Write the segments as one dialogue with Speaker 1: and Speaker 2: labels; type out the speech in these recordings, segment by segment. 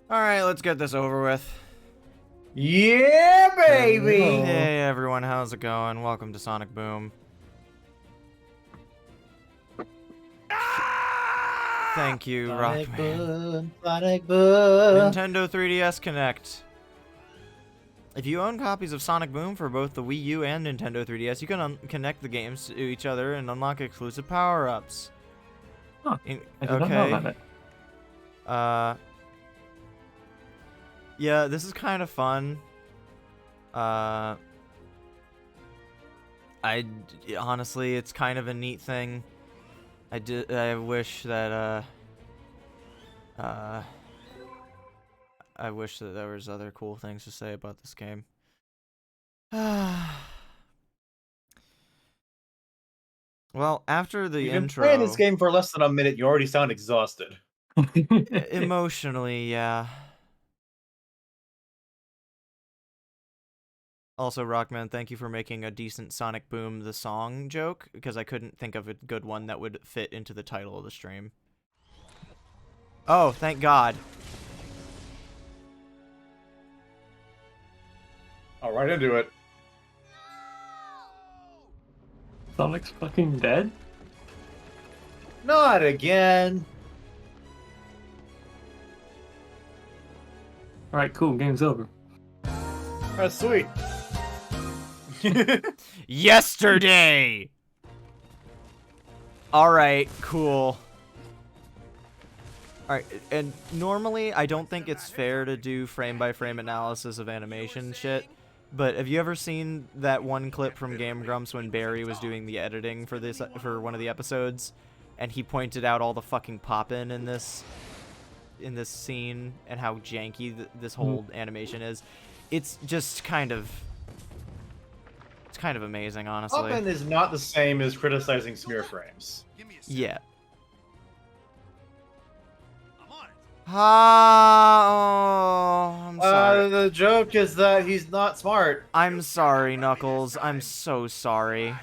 Speaker 1: Alright, let's get this over with.
Speaker 2: Yeah, baby!
Speaker 1: Hey everyone, how's it going? Welcome to Sonic Boom. Thank you,
Speaker 2: Sonic
Speaker 1: Rockman.
Speaker 2: Boom, Sonic Boom.
Speaker 1: Nintendo 3DS Connect. If you own copies of Sonic Boom for both the Wii U and Nintendo 3DS, you can connect the games to each other and unlock exclusive power-ups.
Speaker 3: Huh, I did not know about it.
Speaker 1: Yeah, this is kind of fun. Honestly, it's kind of a neat thing. I wish that I wish that there was other cool things to say about this game. Well, after the
Speaker 2: You've been
Speaker 1: intro,
Speaker 2: playing this game for less than a minute. You already sound exhausted.
Speaker 1: emotionally, yeah. Also, Rockman, thank you for making a decent Sonic Boom the song joke, because I couldn't think of a good one that would fit into the title of the stream. Oh, thank God.
Speaker 2: All right into it.
Speaker 3: Sonic's fucking dead?
Speaker 2: Not again.
Speaker 3: Alright, cool, game's over.
Speaker 2: That's sweet.
Speaker 1: Yesterday! Alright, cool. Alright, and normally I don't think it's fair to do frame-by-frame analysis of animation shit, but have you ever seen that one clip from Game Grumps when Barry was doing the editing for one of the episodes, and he pointed out all the fucking poppin' in this scene and how janky this whole animation is? It's just kind of amazing, honestly.
Speaker 2: Poppin' is not the same as criticizing smear frames.
Speaker 1: Yeah. Oh, I'm sorry.
Speaker 2: The joke is that he's not smart.
Speaker 1: I'm sorry, Knuckles. I'm so sorry.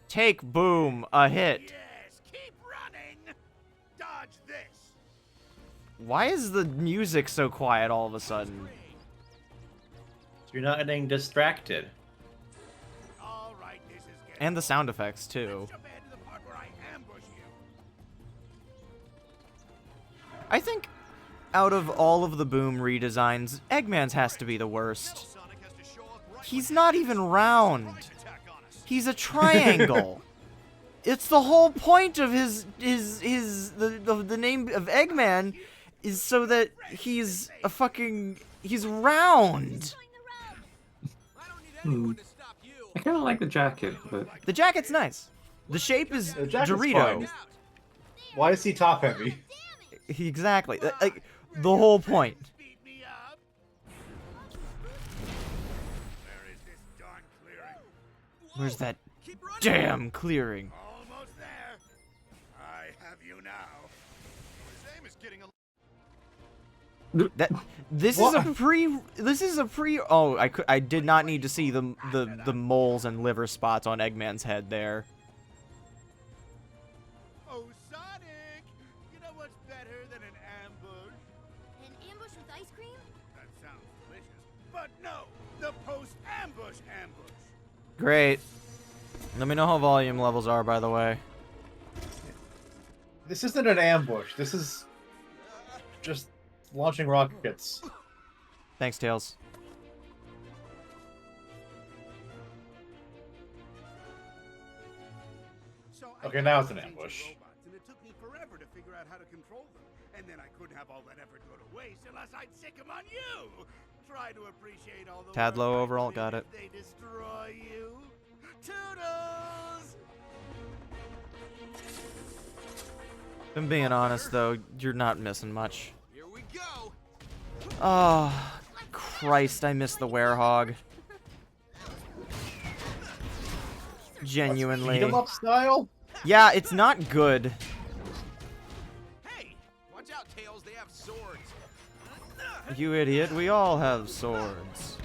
Speaker 1: Take Boom a hit.
Speaker 4: Yes, keep running. Dodge this.
Speaker 1: Why is the music so quiet all of a sudden?
Speaker 2: You're not getting distracted.
Speaker 4: All right, this is getting
Speaker 1: And the sound effects, too.
Speaker 4: jump ahead to the part where I ambush you.
Speaker 1: I think out of all of the Boom redesigns, Eggman's has to be the worst.
Speaker 4: Sonic has to show up right
Speaker 1: He's not even round.
Speaker 4: attack on us.
Speaker 1: He's a triangle. It's the whole point of the name of Eggman is so that he's round.
Speaker 3: I kinda like the jacket, but...
Speaker 1: The jacket's nice. The shape is
Speaker 2: The jacket's
Speaker 1: Dorito.
Speaker 2: fine. Why is he top heavy?
Speaker 1: Exactly. Like the whole point.
Speaker 4: Beat me up. Where is this darn clearing?
Speaker 1: Where's that
Speaker 4: Keep running.
Speaker 1: damn clearing?
Speaker 4: Almost there. I have you now. His aim is getting a
Speaker 1: This is a pre. Oh, I did not need to see the moles and liver spots on Eggman's head there.
Speaker 4: Oh, Sonic! You know what's better than an ambush?
Speaker 5: An ambush with ice cream?
Speaker 4: That sounds delicious. But no, the post-ambush ambush.
Speaker 1: Great. Let me know how volume levels are, by the way.
Speaker 2: This isn't an ambush. This is just launching rockets.
Speaker 1: Thanks, Tails.
Speaker 4: So
Speaker 2: Okay, now it's an ambush.
Speaker 4: robots, and it took me forever to figure out how to control them. And then I couldn't have all that effort go to waste unless I'd sick them on you. Try to appreciate all the
Speaker 1: Tad
Speaker 4: work
Speaker 1: low
Speaker 4: I
Speaker 1: overall,
Speaker 4: put in
Speaker 1: got
Speaker 4: if
Speaker 1: it.
Speaker 4: They destroy you. Toodles!
Speaker 1: If I'm being honest, though, you're not missing much.
Speaker 4: Here we go.
Speaker 1: Oh, Christ, I miss the werehog. Genuinely.
Speaker 2: Beat 'em up style?
Speaker 1: Yeah, it's not good.
Speaker 4: Hey, watch out, Tails. They have swords.
Speaker 1: You idiot, we all have swords.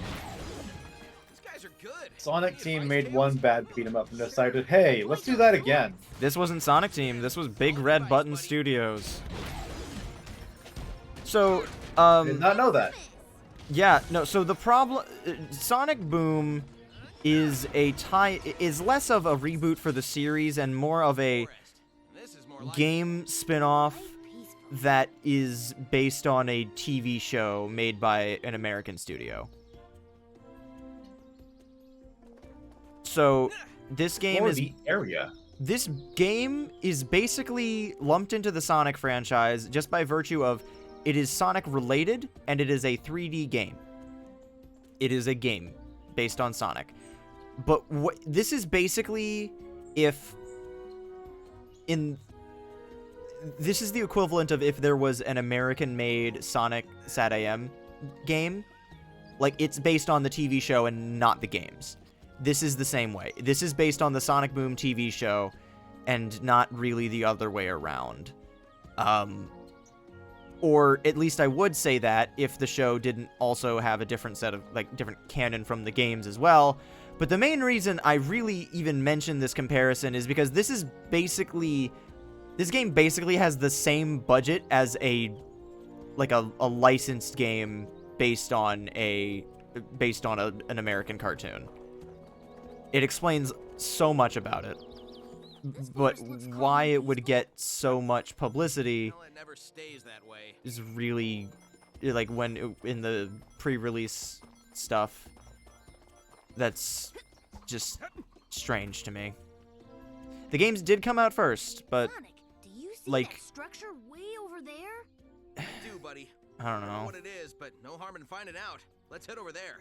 Speaker 4: These guys are good.
Speaker 2: Sonic Team made one bad beat 'em up and decided, hey, let's do that again.
Speaker 1: This wasn't Sonic Team, this was Big Red Button Studios. So,
Speaker 2: Did not know that.
Speaker 1: yeah, no, so the problem, Sonic Boom is is less of a reboot for the series and more of a game spin-off that is based on a TV show made by an American studio. So, this game
Speaker 2: Or
Speaker 1: is...
Speaker 2: the area.
Speaker 1: This game is basically lumped into the Sonic franchise just by virtue of it is Sonic related and it is a 3D game. It is a game based on Sonic. But this is basically this is the equivalent of if there was an American-made Sonic SatAM game. Like, it's based on the TV show and not the games. This is the same way. This is based on the Sonic Boom TV show and not really the other way around. Or at least I would say that if the show didn't also have a different set of, like, different canon from the games as well. But the main reason I really even mention this comparison is because this is basically... This game basically has the same budget as a licensed game based on an American cartoon. It explains so much about it. But why it would get so much publicity is really, like, in the pre-release stuff, that's just strange to me. The games did come out first, but
Speaker 5: Sonic, do you see
Speaker 1: like,
Speaker 5: that structure way over there?
Speaker 6: Do, buddy.
Speaker 1: I don't
Speaker 6: I
Speaker 1: know.
Speaker 6: what it is, but no harm in finding out. Let's head over there.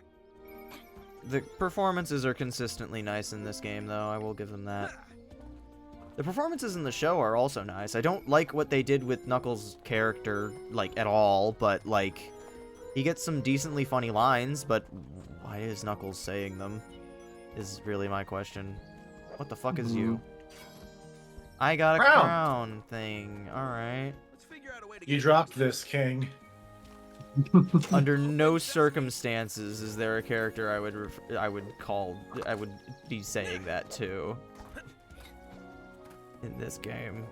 Speaker 1: The performances are consistently nice in this game, though. I will give them that. The performances in the show are also nice. I don't like what they did with Knuckles' character, like, at all, but, like, he gets some decently funny lines, but why is Knuckles saying them? Is really my question. What the fuck is you? I got a crown thing. Alright.
Speaker 6: Let's figure out a way to
Speaker 2: You
Speaker 6: get
Speaker 2: dropped this, King.
Speaker 1: Under no circumstances is there a character I would be saying that to in this game.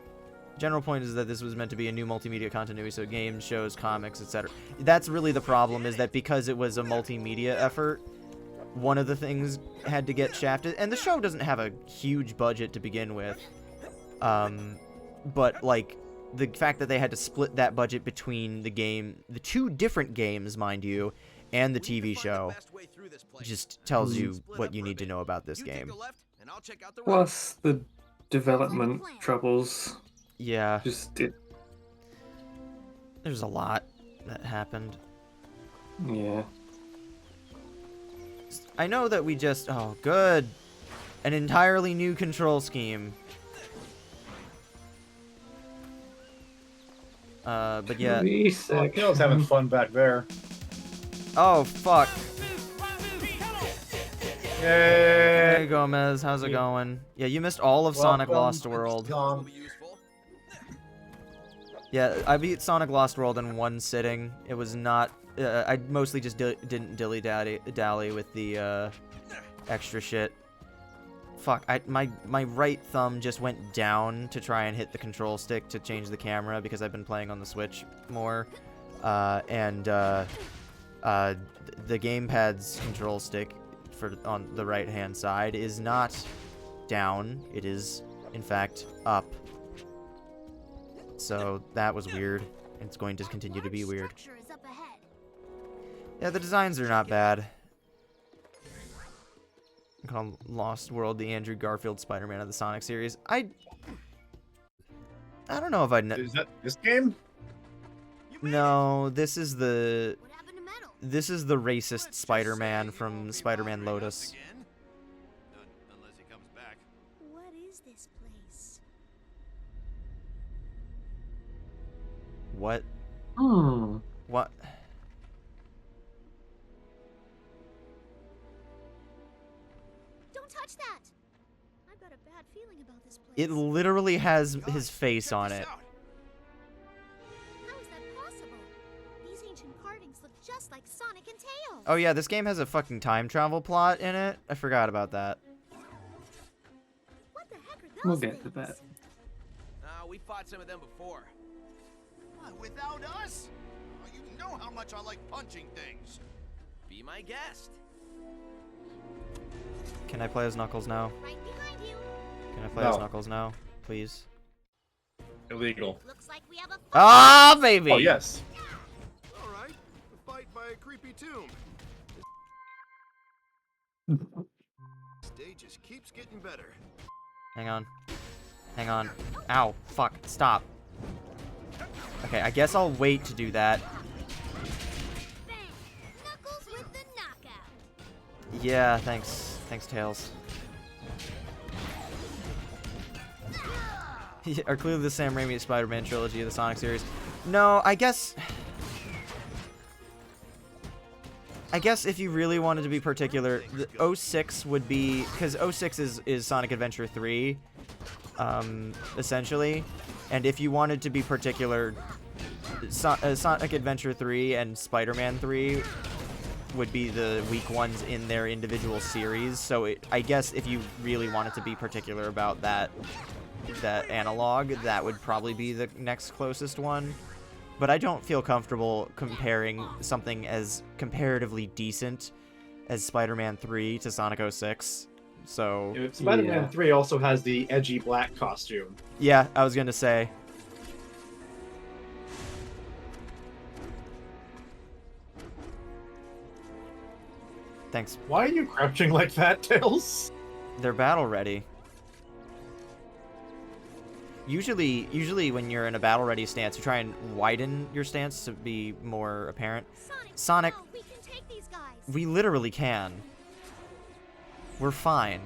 Speaker 1: General point is that this was meant to be a new multimedia continuity, so games, shows, comics, etc. That's really the problem, is that because it was a multimedia effort, one of the things had to get shafted, and the show doesn't have a huge budget to begin with. But, like, the fact that they had to split that budget between the two different games, mind you, and the TV show, just tells you what you need to know about this game.
Speaker 3: Plus the development troubles.
Speaker 1: Yeah,
Speaker 3: Just
Speaker 1: there's a lot that happened.
Speaker 3: yeah.
Speaker 1: I know that we just... Oh, good. An entirely new control scheme. But yeah...
Speaker 2: Oh, Kale's having fun back there.
Speaker 1: Oh, fuck. Hey,
Speaker 2: Yay!
Speaker 1: Gomez, how's it going? Yeah, you missed all of Sonic
Speaker 2: Welcome,
Speaker 1: Lost World.
Speaker 2: Tom.
Speaker 1: Yeah, I beat Sonic Lost World in one sitting. It was not... I mostly just didn't dilly-dally with the extra shit. Fuck, my right thumb just went down to try and hit the control stick to change the camera because I've been playing on the Switch more. The gamepad's control stick on the right-hand side is not down. It is, in fact, up. So that was weird. It's going to continue to be weird. Yeah, the designs are not bad. I call Lost World the Andrew Garfield Spider-Man of the Sonic series. I don't know if I'd...
Speaker 2: Is that this game?
Speaker 1: No, this is the... This is the racist Spider-Man from Spider-Man Lotus.
Speaker 4: Unless he comes back.
Speaker 5: What is this place?
Speaker 1: What? What?
Speaker 5: Don't touch that! I've got a bad feeling about this place.
Speaker 1: It literally has his face on it.
Speaker 5: How is that possible? These ancient carvings look just like Sonic and Tails.
Speaker 1: Oh yeah, this game has a fucking time travel plot in it. I forgot about that.
Speaker 5: What the heck are those
Speaker 3: We'll get to
Speaker 5: things?
Speaker 3: that.
Speaker 6: We fought some of them before.
Speaker 4: Without us? know how much I like punching things.
Speaker 6: Be my guest.
Speaker 1: Can I play as Knuckles now?
Speaker 5: Right behind you.
Speaker 1: Can I play
Speaker 2: No.
Speaker 1: as Knuckles now, please?
Speaker 2: Illegal.
Speaker 5: Looks like we have a
Speaker 1: Ah, baby!
Speaker 2: Oh, yes.
Speaker 4: All right, a fight by a creepy tomb. Stage just keeps getting better.
Speaker 1: Hang on. Hang on. Ow. Fuck. Stop. Okay, I guess I'll wait to do that.
Speaker 5: bang. Knuckles with the knockout.
Speaker 1: Yeah, thanks. Thanks, Tails. Are clearly the Sam Raimi Spider-Man trilogy of the Sonic series. No, I guess if you really wanted to be particular, the 06 would be, because 06 is Sonic Adventure 3, essentially, and if you wanted to be particular, Sonic Adventure 3 and Spider-Man 3 would be the weak ones in their individual series. So I guess if you really wanted to be particular about that analog, that would probably be the next closest one. But I don't feel comfortable comparing something as comparatively decent as Spider-Man 3 to Sonic 06. So
Speaker 2: Spider-Man 3 also has the edgy black costume.
Speaker 1: yeah, I was gonna say. Thanks.
Speaker 2: Why are you crouching like that, Tails?
Speaker 1: They're battle ready. Usually when you're in a battle ready stance, you try and widen your stance to be more apparent. Sonic,
Speaker 5: no, we can take these guys.
Speaker 1: we literally can. We're fine.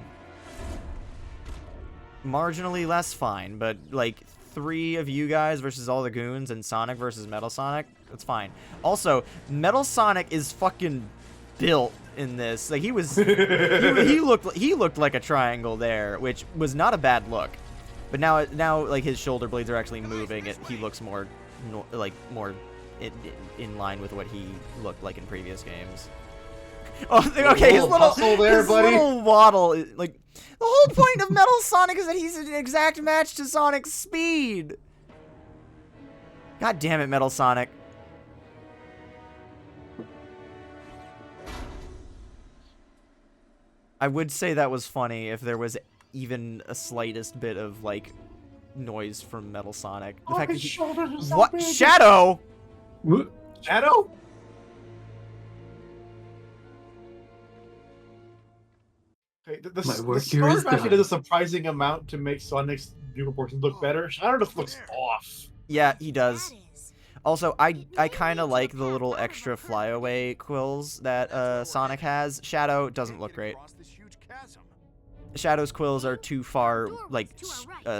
Speaker 1: Marginally less fine, but like 3 of you guys versus all the goons and Sonic versus Metal Sonic, that's fine. Also, Metal Sonic is fucking built in this. Like he was he looked like a triangle there, which was not a bad look. But now like his shoulder blades are actually moving. He looks more more in line with what he looked like in previous games. Oh, okay, his little waddle is, like, the whole point of Metal Sonic is that he's an exact match to Sonic's speed. God damn it, Metal Sonic. I would say that was funny if there was even a slightest bit of, like, noise from Metal Sonic. The fact that he... What? Shadow?
Speaker 2: Shadow? Okay, the
Speaker 3: work here
Speaker 2: Storm
Speaker 3: is
Speaker 2: actually
Speaker 3: done.
Speaker 2: does a surprising amount to make Sonic's new proportions look better. Shadow just looks off.
Speaker 1: Yeah, he does.
Speaker 5: That is.
Speaker 1: Also, I kind of like the little extra flyaway quills that Sonic has. Shadow doesn't look great. Shadow's quills are too far, like,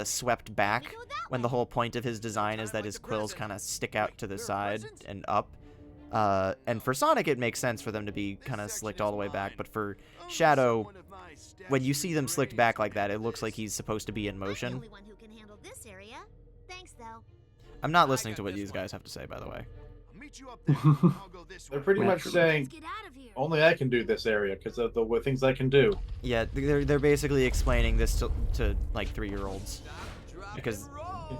Speaker 1: swept back, when the whole point of his design is that his quills kind of stick out to the side and up. And for Sonic, it makes sense for them to be kind of slicked all the way back, but for Shadow, when you see them slicked back like that, it looks like he's supposed to be in
Speaker 5: I'm the
Speaker 1: motion.
Speaker 5: only one who can handle this area. Thanks, though.
Speaker 1: I'm not listening to what these guys have to say, by the way.
Speaker 2: They're pretty much saying,
Speaker 5: Let's get out of here.
Speaker 2: only I can do this area because of the things I can do.
Speaker 1: Yeah, they're basically explaining this to like 3-year-olds. Because
Speaker 2: Are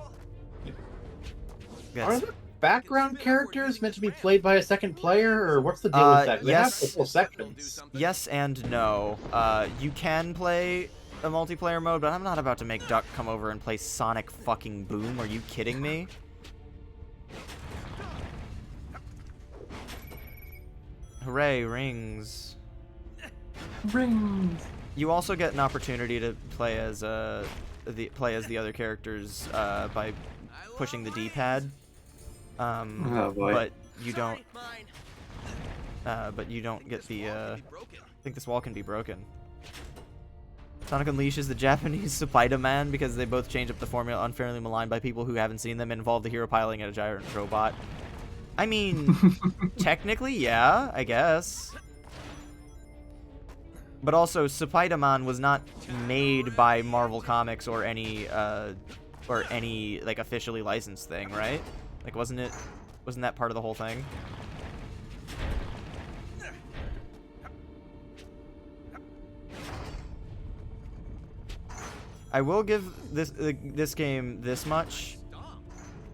Speaker 1: that's,
Speaker 2: there background characters meant to be played by a second player, or what's the deal with that? They
Speaker 1: yes.
Speaker 2: have full sections.
Speaker 1: yes and no. You can play a multiplayer mode, but I'm not about to make Duck come over and play Sonic fucking Boom. Are you kidding me? Hooray, rings.
Speaker 3: Rings.
Speaker 1: You also get an opportunity to play as the other characters by pushing the D-pad.
Speaker 3: Oh, boy.
Speaker 1: But you don't. But you don't get the. I think this wall can be broken. Sonic unleashes the Japanese Spider-Man because they both change up the formula unfairly maligned by people who haven't seen them and involve the hero piloting at a giant robot. I mean, technically, yeah, I guess. But also, Spider-Man was not made by Marvel Comics or any like officially licensed thing, right? Like, wasn't that part of the whole thing? I will give this game this much.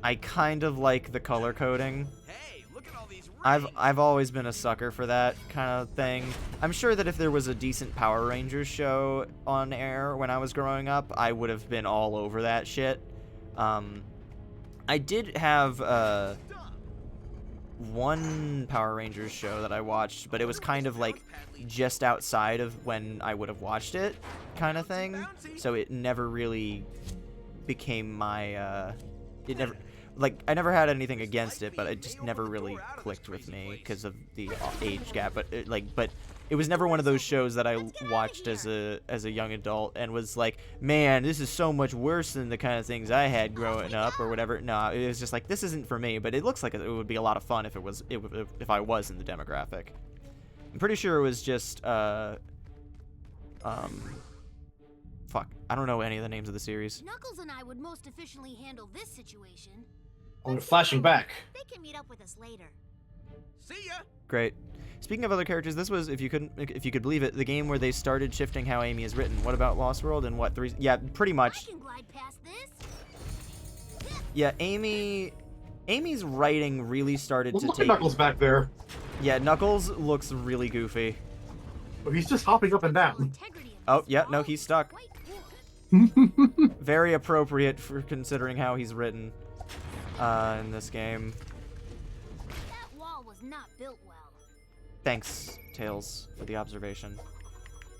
Speaker 1: I kind of like the color coding.
Speaker 6: Hey, look at all these
Speaker 1: I've always been a sucker for that kind of thing. I'm sure that if there was a decent Power Rangers show on air when I was growing up, I would have been all over that shit. I did have one Power Rangers show that I watched, but it was kind of like just outside of when I would have watched it kind of thing. So it never really became my I never had anything against it, but it just never really clicked with me because of the age gap. But it was never one of those shows that I watched as a young adult and was like, man, this is so much worse than the kind of things I had growing up or whatever. No, it was just like, this isn't for me. But it looks like it would be a lot of fun if if I was in the demographic. I'm pretty sure it was just fuck, I don't know any of the names of the series.
Speaker 5: Knuckles and I would most efficiently handle this situation.
Speaker 2: Oh, we're flashing back.
Speaker 5: They can meet up with us later.
Speaker 4: See ya.
Speaker 1: Great. Speaking of other characters, this was, if you could believe it, the game where they started shifting how Amy is written. What about Lost World and what? Yeah, pretty
Speaker 5: I
Speaker 1: much.
Speaker 5: can glide past this.
Speaker 1: Yeah, Amy's writing really started to
Speaker 2: Look
Speaker 1: take.
Speaker 2: at Knuckles back there.
Speaker 1: Yeah, Knuckles looks really goofy.
Speaker 2: Oh, he's just hopping up and down.
Speaker 5: Integrity of
Speaker 1: Oh,
Speaker 5: this
Speaker 1: yeah, no,
Speaker 5: wall
Speaker 1: he's
Speaker 5: is
Speaker 1: stuck.
Speaker 5: quite cool.
Speaker 1: Very appropriate for considering how he's written in this game.
Speaker 5: That wall was not built well.
Speaker 1: Thanks, Tails, for the observation.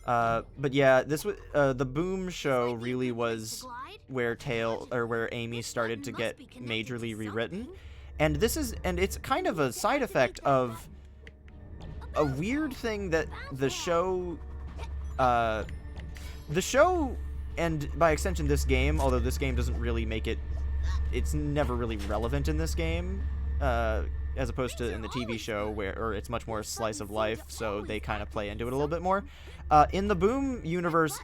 Speaker 1: But yeah, this was the Boom show really was where where Amy started to get majorly rewritten, and it's kind of a side effect of a weird thing that the show, and by extension this game, although this game doesn't really make it's never really relevant in this game, as opposed to in the TV show where it's much more slice of life, so they kind of play into it a little bit more. In the Boom universe,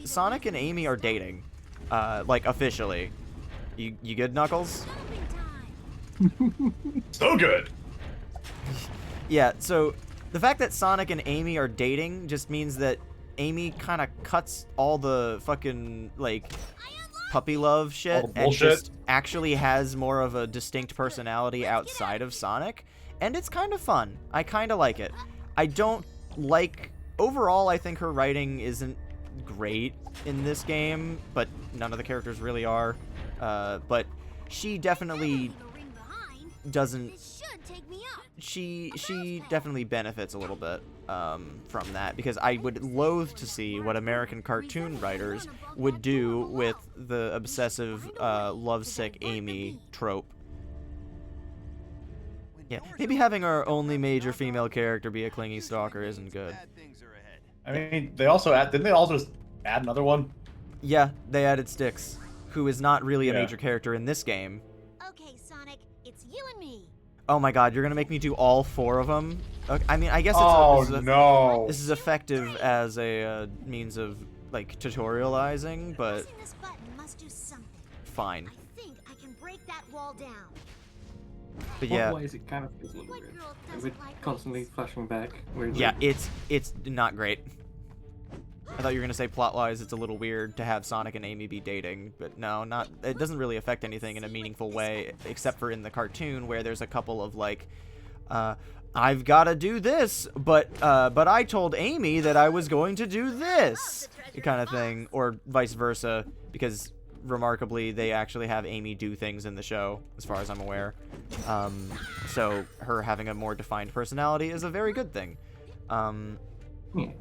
Speaker 1: Sonic and Amy are dating, like officially. You good, Knuckles?
Speaker 5: Jumping time.
Speaker 2: So good.
Speaker 1: Yeah, so the fact that Sonic and Amy are dating just means that Amy kind of cuts all the fucking, like, puppy love shit and just actually has more of a distinct personality outside of Sonic, and it's kind of fun. I kind of like it. I don't like... Overall, I think her writing isn't great in this game, but none of the characters really are. But she definitely
Speaker 5: The ring behind.
Speaker 1: doesn't...
Speaker 5: This should take me up.
Speaker 1: She definitely benefits a little bit from that, because I would loathe to see what American cartoon writers would do with the obsessive lovesick Amy trope. Yeah, maybe having our only major female character be a clingy stalker isn't good.
Speaker 2: I mean, they also didn't they also just add another one?
Speaker 1: Yeah, they added Styx, who is not really a
Speaker 2: Yeah.
Speaker 1: major character in this game.
Speaker 5: Okay, Sonic, it's you and me.
Speaker 1: Oh my god, you're gonna make me do all 4 of them? Okay, I mean, I guess
Speaker 2: No.
Speaker 1: this is effective as a means of, like, tutorializing, but
Speaker 5: Pressing this button must do something.
Speaker 1: fine.
Speaker 5: I think I can break that wall down.
Speaker 1: But yeah,
Speaker 3: Why is it kind of feels a little
Speaker 5: What
Speaker 3: weird?
Speaker 5: girl
Speaker 3: Is
Speaker 5: doesn't
Speaker 3: it
Speaker 5: like
Speaker 3: constantly
Speaker 5: races?
Speaker 3: flashing back? Weirdly?
Speaker 1: yeah, it's not great. I thought you were gonna say plot-wise it's a little weird to have Sonic and Amy be dating, but no, not. It doesn't really affect anything in a meaningful way, except for in the cartoon where there's a couple of like, I've got to do this, but I told Amy that I was going to do this, kind of thing, or vice versa, because remarkably they actually have Amy do things in the show, as far as I'm aware. So her having a more defined personality is a very good thing.
Speaker 3: Yeah.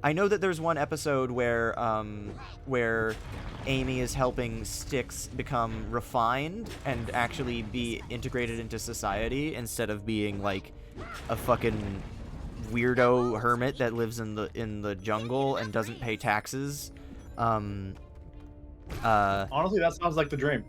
Speaker 1: I know that there's one episode where Amy is helping Styx become refined and actually be integrated into society instead of being like a fucking weirdo hermit that lives in the jungle and doesn't pay taxes.
Speaker 2: Honestly, that sounds like the dream.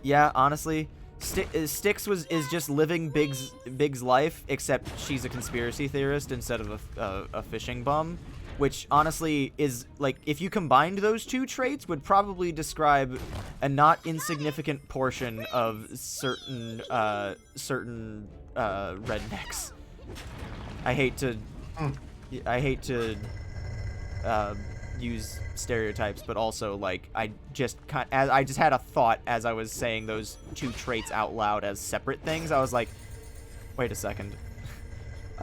Speaker 1: Yeah, honestly, Styx is just living Big's life, except she's a conspiracy theorist instead of a fishing bum. Which honestly is, like, if you combined those 2 traits, would probably describe a not insignificant portion of certain rednecks. I hate to use stereotypes, but also, like, I just had a thought as I was saying those 2 traits out loud as separate things. I was like, wait a second.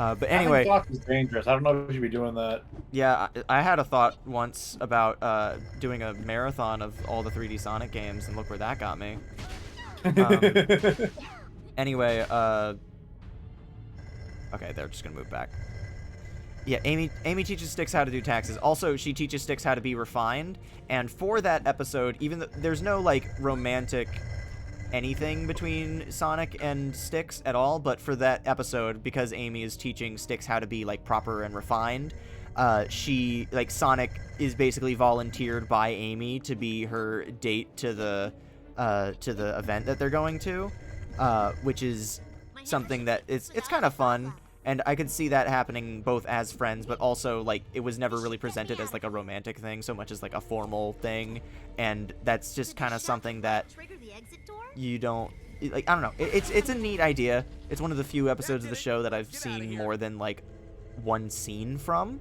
Speaker 1: But anyway,
Speaker 2: Fox is dangerous. I don't know if you should be doing that.
Speaker 1: yeah, I had a thought once about doing a marathon of all the 3D Sonic games, and look where that got me. Anyway, okay, they're just gonna move back. Yeah, Amy teaches Styx how to do taxes. Also, she teaches Styx how to be refined. And for that episode, even though there's no like romantic anything between Sonic and Styx at all, but for that episode, because Amy is teaching Styx how to be like proper and refined, Sonic is basically volunteered by Amy to be her date to the event that they're going to, which is something that it's kind of fun. And I could see that happening both as friends, but also, like, it was never really presented as, like, a romantic thing so much as, like, a formal thing. And that's just kind of something that you don't... Like, I don't know. It's a neat idea. It's one of the few episodes of the show that I've seen more than, like, one scene from.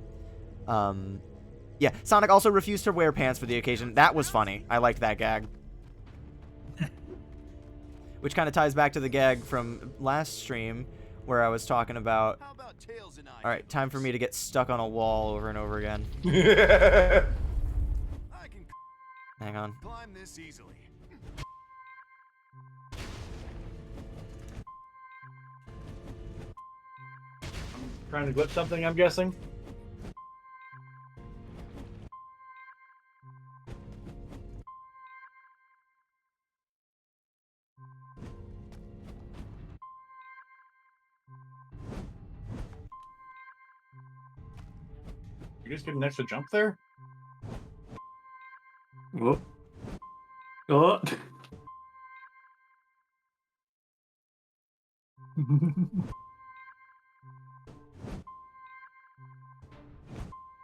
Speaker 1: Yeah, Sonic also refused to wear pants for the occasion. That was funny. I liked that gag. Which kind of ties back to the gag from last stream, where I was talking about, all right, time for me to get stuck on a wall over and over again. Hang on.
Speaker 4: Climb this easily.
Speaker 2: Trying to glitch something, I'm guessing. You guys get an extra jump there?
Speaker 3: Whoop. Oh.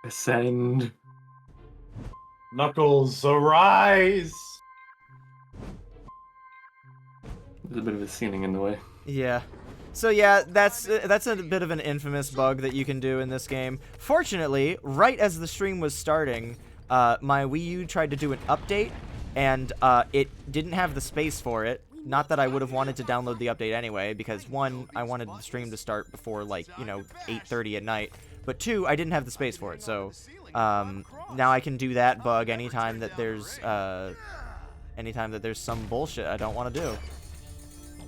Speaker 3: Ascend.
Speaker 2: Knuckles, arise!
Speaker 3: There's a bit of a ceiling in the way.
Speaker 1: Yeah. So yeah, that's a bit of an infamous bug that you can do in this game. Fortunately, right as the stream was starting, my Wii U tried to do an update, and it didn't have the space for it. Not that I would have wanted to download the update anyway, because one, I wanted the stream to start before, like, 8:30 at night. But two, I didn't have the space for it, so now I can do that bug anytime that there's some bullshit I don't want to do.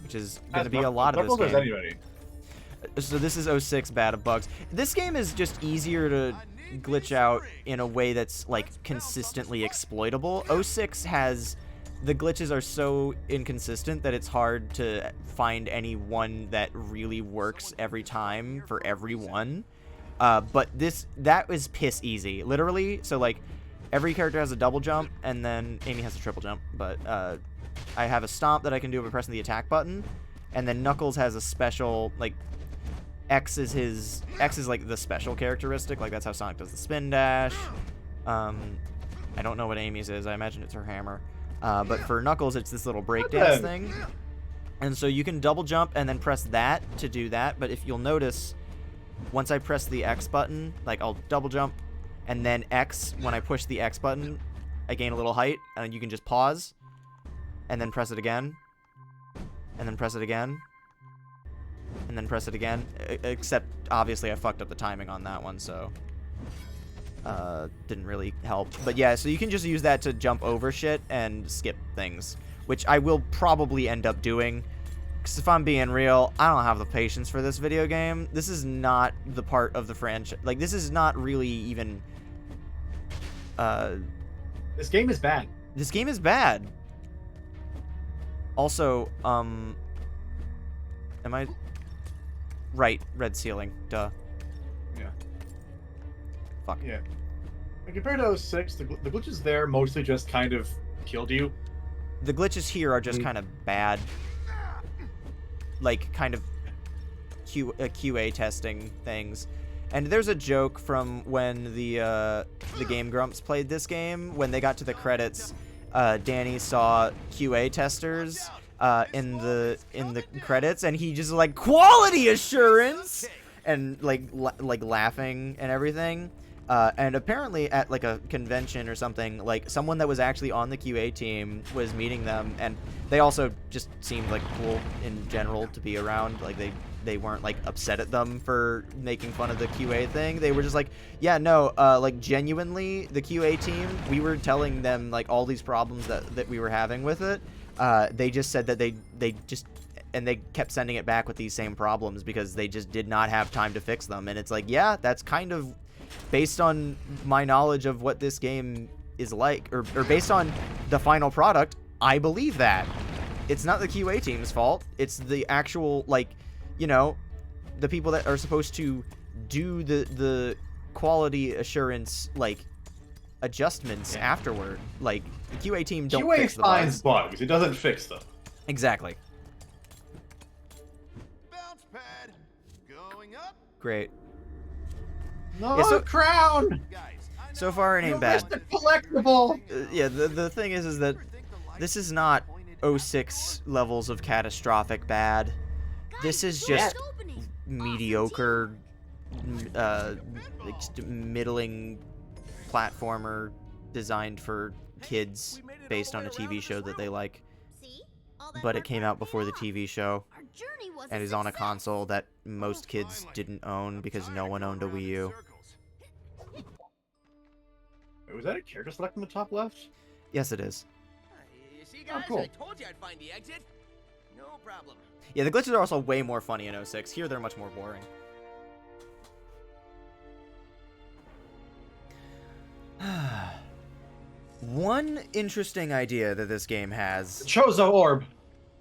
Speaker 1: Which is going to be a lot of this game.
Speaker 2: Anybody.
Speaker 1: So this is 06 bad of bugs. This game is just easier to glitch out in a way that's, like, consistently exploitable. 06 has... The glitches are so inconsistent that it's hard to find any one that really works every time for everyone. But that is piss easy. Literally, so, like, every character has a double jump, and then Amy has a triple jump, but, I have a stomp that I can do by pressing the attack button, and then Knuckles has a special, like, X is like the special characteristic, like that's how Sonic does the spin dash. I don't know what Amy's is, I imagine it's her hammer. But for Knuckles, it's this little breakdance thing. And so you can double jump and then press that to do that, but if you'll notice, once I press the X button, like I'll double jump, and then X, when I push the X button, I gain a little height, and you can just pause. And then press it again, and then press it again, and then press it again, except obviously I fucked up the timing on that one, so didn't really help. But yeah, so you can just use that to jump over shit and skip things, which I will probably end up doing, because if I'm being real, I don't have the patience for this video game. This is not the part of the franchise, like, this is not really even,
Speaker 2: This game is bad.
Speaker 1: This game is bad. Also, am I... Right, red ceiling, duh.
Speaker 2: Yeah.
Speaker 1: Fuck.
Speaker 2: Yeah. And compared to 06, the glitches there mostly just kind of killed you.
Speaker 1: The glitches here are just kind of bad. Like, kind of QA testing things. And there's a joke from when the Game Grumps played this game. When they got to the credits, Danny saw QA testers in the credits, and he just like, quality assurance, and like laughing and everything. And apparently at like a convention or something, like someone that was actually on the QA team was meeting them, and they also just seemed like cool in general to be around. Like they weren't like upset at them for making fun of the QA thing. They were just like, yeah, no, like genuinely the QA team, we were telling them like all these problems that we were having with it. They just said that they just, and they kept sending it back with these same problems because they just did not have time to fix them. And it's like, yeah, that's kind of based on my knowledge of what this game is like, or based on the final product, I believe that. It's not the QA team's fault. It's the actual, like, you know, the people that are supposed to do the quality assurance, like, adjustments afterward. Like, the QA team don't fix the bugs.
Speaker 2: QA finds bugs. It doesn't fix them.
Speaker 1: Exactly.
Speaker 4: Bounce pad. Going up.
Speaker 1: Great.
Speaker 2: No,
Speaker 1: Yeah, so-
Speaker 2: crown!
Speaker 4: Guys, I
Speaker 1: So
Speaker 4: know
Speaker 1: far, it ain't bad.
Speaker 2: Missed a collectible!
Speaker 1: Yeah, the thing is that this is not 06 levels of catastrophic bad. This is just mediocre, middling platformer designed for kids based on a TV show that they like. But it came out before the TV show, and is on a console that most kids didn't own because no one owned a Wii U.
Speaker 2: Wait, was that a character select in the top left?
Speaker 1: Yes, it is.
Speaker 6: You see, guys,
Speaker 2: cool.
Speaker 6: I told you I'd find the exit. No problem.
Speaker 1: Yeah, the glitches are also way more funny in 06. Here, they're much more boring. One interesting idea that this game has...
Speaker 2: Chozo Orb!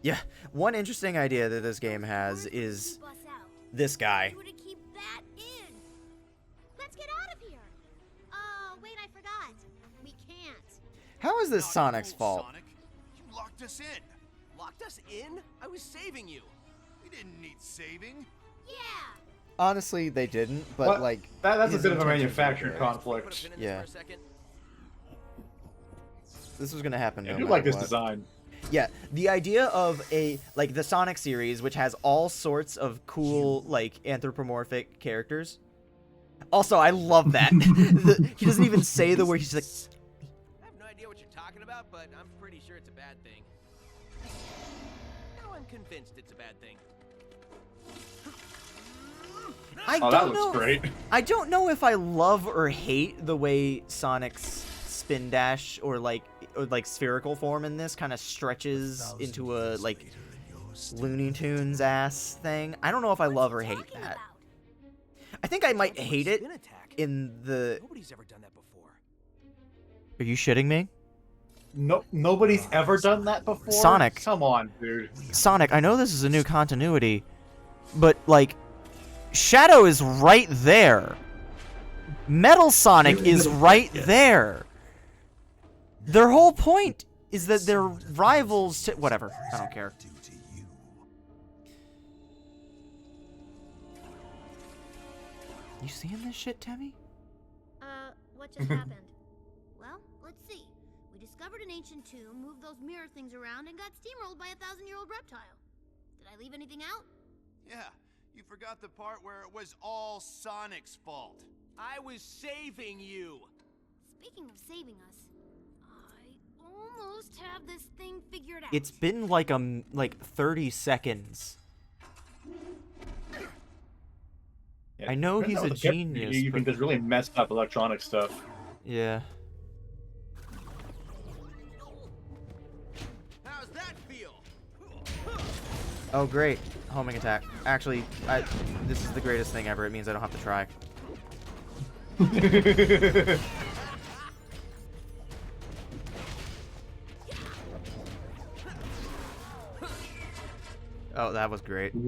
Speaker 1: Yeah, one interesting idea that this game has is this guy.
Speaker 5: Keep that in. Let's get out of here. Oh, wait, I forgot. We can't.
Speaker 1: How is this Sonic's fault?
Speaker 4: Sonic, you locked us in.
Speaker 6: Locked us in? I was saving you.
Speaker 4: We didn't need saving.
Speaker 5: Yeah.
Speaker 1: Honestly, they didn't, but
Speaker 2: What?
Speaker 1: like...
Speaker 2: That's a
Speaker 1: his
Speaker 2: bit of a
Speaker 1: intentions were
Speaker 2: manufacturing
Speaker 1: good.
Speaker 2: conflict.
Speaker 1: Yeah. This was gonna happen no
Speaker 2: I do
Speaker 1: matter
Speaker 2: like this
Speaker 1: what.
Speaker 2: design.
Speaker 1: Yeah, the idea of like the Sonic series, which has all sorts of cool, like, anthropomorphic characters. Also, I love that. He doesn't even say the word, he's just like...
Speaker 6: I have no idea what you're talking about, but I'm pretty sure it's a bad thing. Now I'm convinced it's a bad thing.
Speaker 1: I
Speaker 2: Oh,
Speaker 1: don't
Speaker 2: that
Speaker 1: know.
Speaker 2: looks great.
Speaker 1: I don't know if I love or hate the way Sonic's spin dash or like spherical form in this kind of stretches into a like Looney Tunes ass thing. I don't know if I love or hate that. I think I might hate it in the...
Speaker 6: Nobody's ever done that before.
Speaker 1: Are you shitting me?
Speaker 2: No, nobody's ever done that before?
Speaker 1: Sonic.
Speaker 2: Come on, dude.
Speaker 1: Sonic, I know this is a new continuity, but like Shadow is right there. Metal Sonic is right there. Their whole point is that they're rivals to... Whatever. I don't care. You seeing this shit, Temmie?
Speaker 5: What just happened? Well, let's see. We discovered an ancient tomb, moved those mirror things around, and got steamrolled by a 1,000-year-old reptile. Did I leave anything out?
Speaker 4: Yeah, you forgot the part where it was all Sonic's fault.
Speaker 6: I was saving you.
Speaker 5: Speaking of saving us, I almost have this thing figured out.
Speaker 1: It's been like 30 seconds.
Speaker 2: Yeah,
Speaker 1: I know
Speaker 2: turns
Speaker 1: he's
Speaker 2: out
Speaker 1: a
Speaker 2: with the
Speaker 1: genius,
Speaker 2: You can
Speaker 1: but-
Speaker 2: just really mess up electronic stuff.
Speaker 1: Yeah.
Speaker 6: How's that feel?
Speaker 1: Oh, great. Homing attack. Actually, this is the greatest thing ever. It means I don't have to try. Oh, that was great.
Speaker 4: First,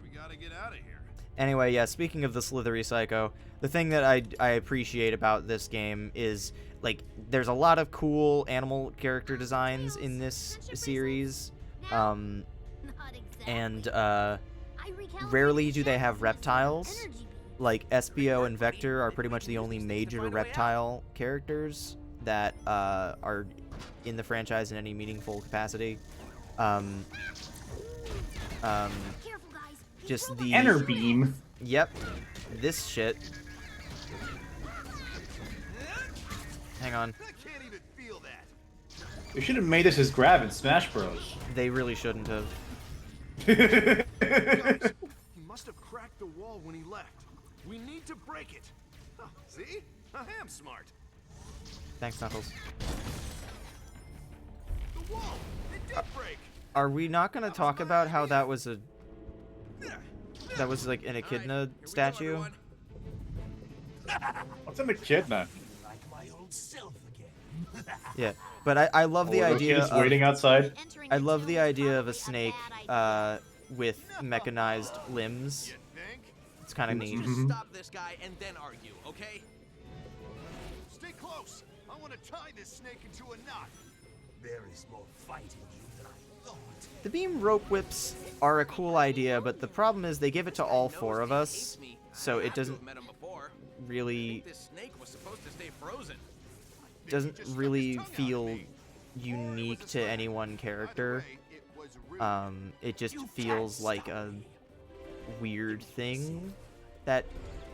Speaker 4: we gotta get out of here.
Speaker 1: Anyway, yeah, speaking of the slithery psycho, the thing that I appreciate about this game is, like, there's a lot of cool animal character designs in this series.
Speaker 5: Not exactly.
Speaker 1: And,
Speaker 5: I recalibrated
Speaker 1: rarely
Speaker 5: the
Speaker 1: do they have
Speaker 5: shadows with
Speaker 1: reptiles.
Speaker 5: energy beam.
Speaker 1: Like, Espio and Vector are pretty much the only major reptile characters that are in the franchise in any meaningful capacity.
Speaker 5: Careful, guys.
Speaker 1: Just the...
Speaker 2: Enter beam.
Speaker 1: Yep. This shit. Hang on.
Speaker 4: I can't even feel that.
Speaker 2: We should have made this as grab in Smash Bros.
Speaker 1: They really shouldn't have.
Speaker 4: Guys, he must have cracked the wall when he left. We need to break it. Oh, see? I am smart.
Speaker 1: Thanks, Knuckles.
Speaker 4: The wall! It did break!
Speaker 1: Are we not going to talk about how that was a... That was like an echidna statue?
Speaker 2: What's an echidna?
Speaker 4: Like my old self again.
Speaker 1: Yeah, but I love the
Speaker 2: Oh,
Speaker 1: idea
Speaker 2: just
Speaker 1: of...
Speaker 2: waiting outside.
Speaker 1: I love the idea of a snake with mechanized limbs.
Speaker 4: You think?
Speaker 1: It's kind of neat.
Speaker 2: Mhm.
Speaker 6: Stop this guy and then argue, okay?
Speaker 4: Stay close. I want to tie this snake into a knot. There is more fight in you than I thought.
Speaker 1: The beam rope whips are a cool idea, but the problem is they give it to all four of us, so it doesn't
Speaker 6: Met him before.
Speaker 1: really
Speaker 6: This snake was supposed to stay frozen.
Speaker 1: really feel unique to any one character. It just feels like a weird thing that,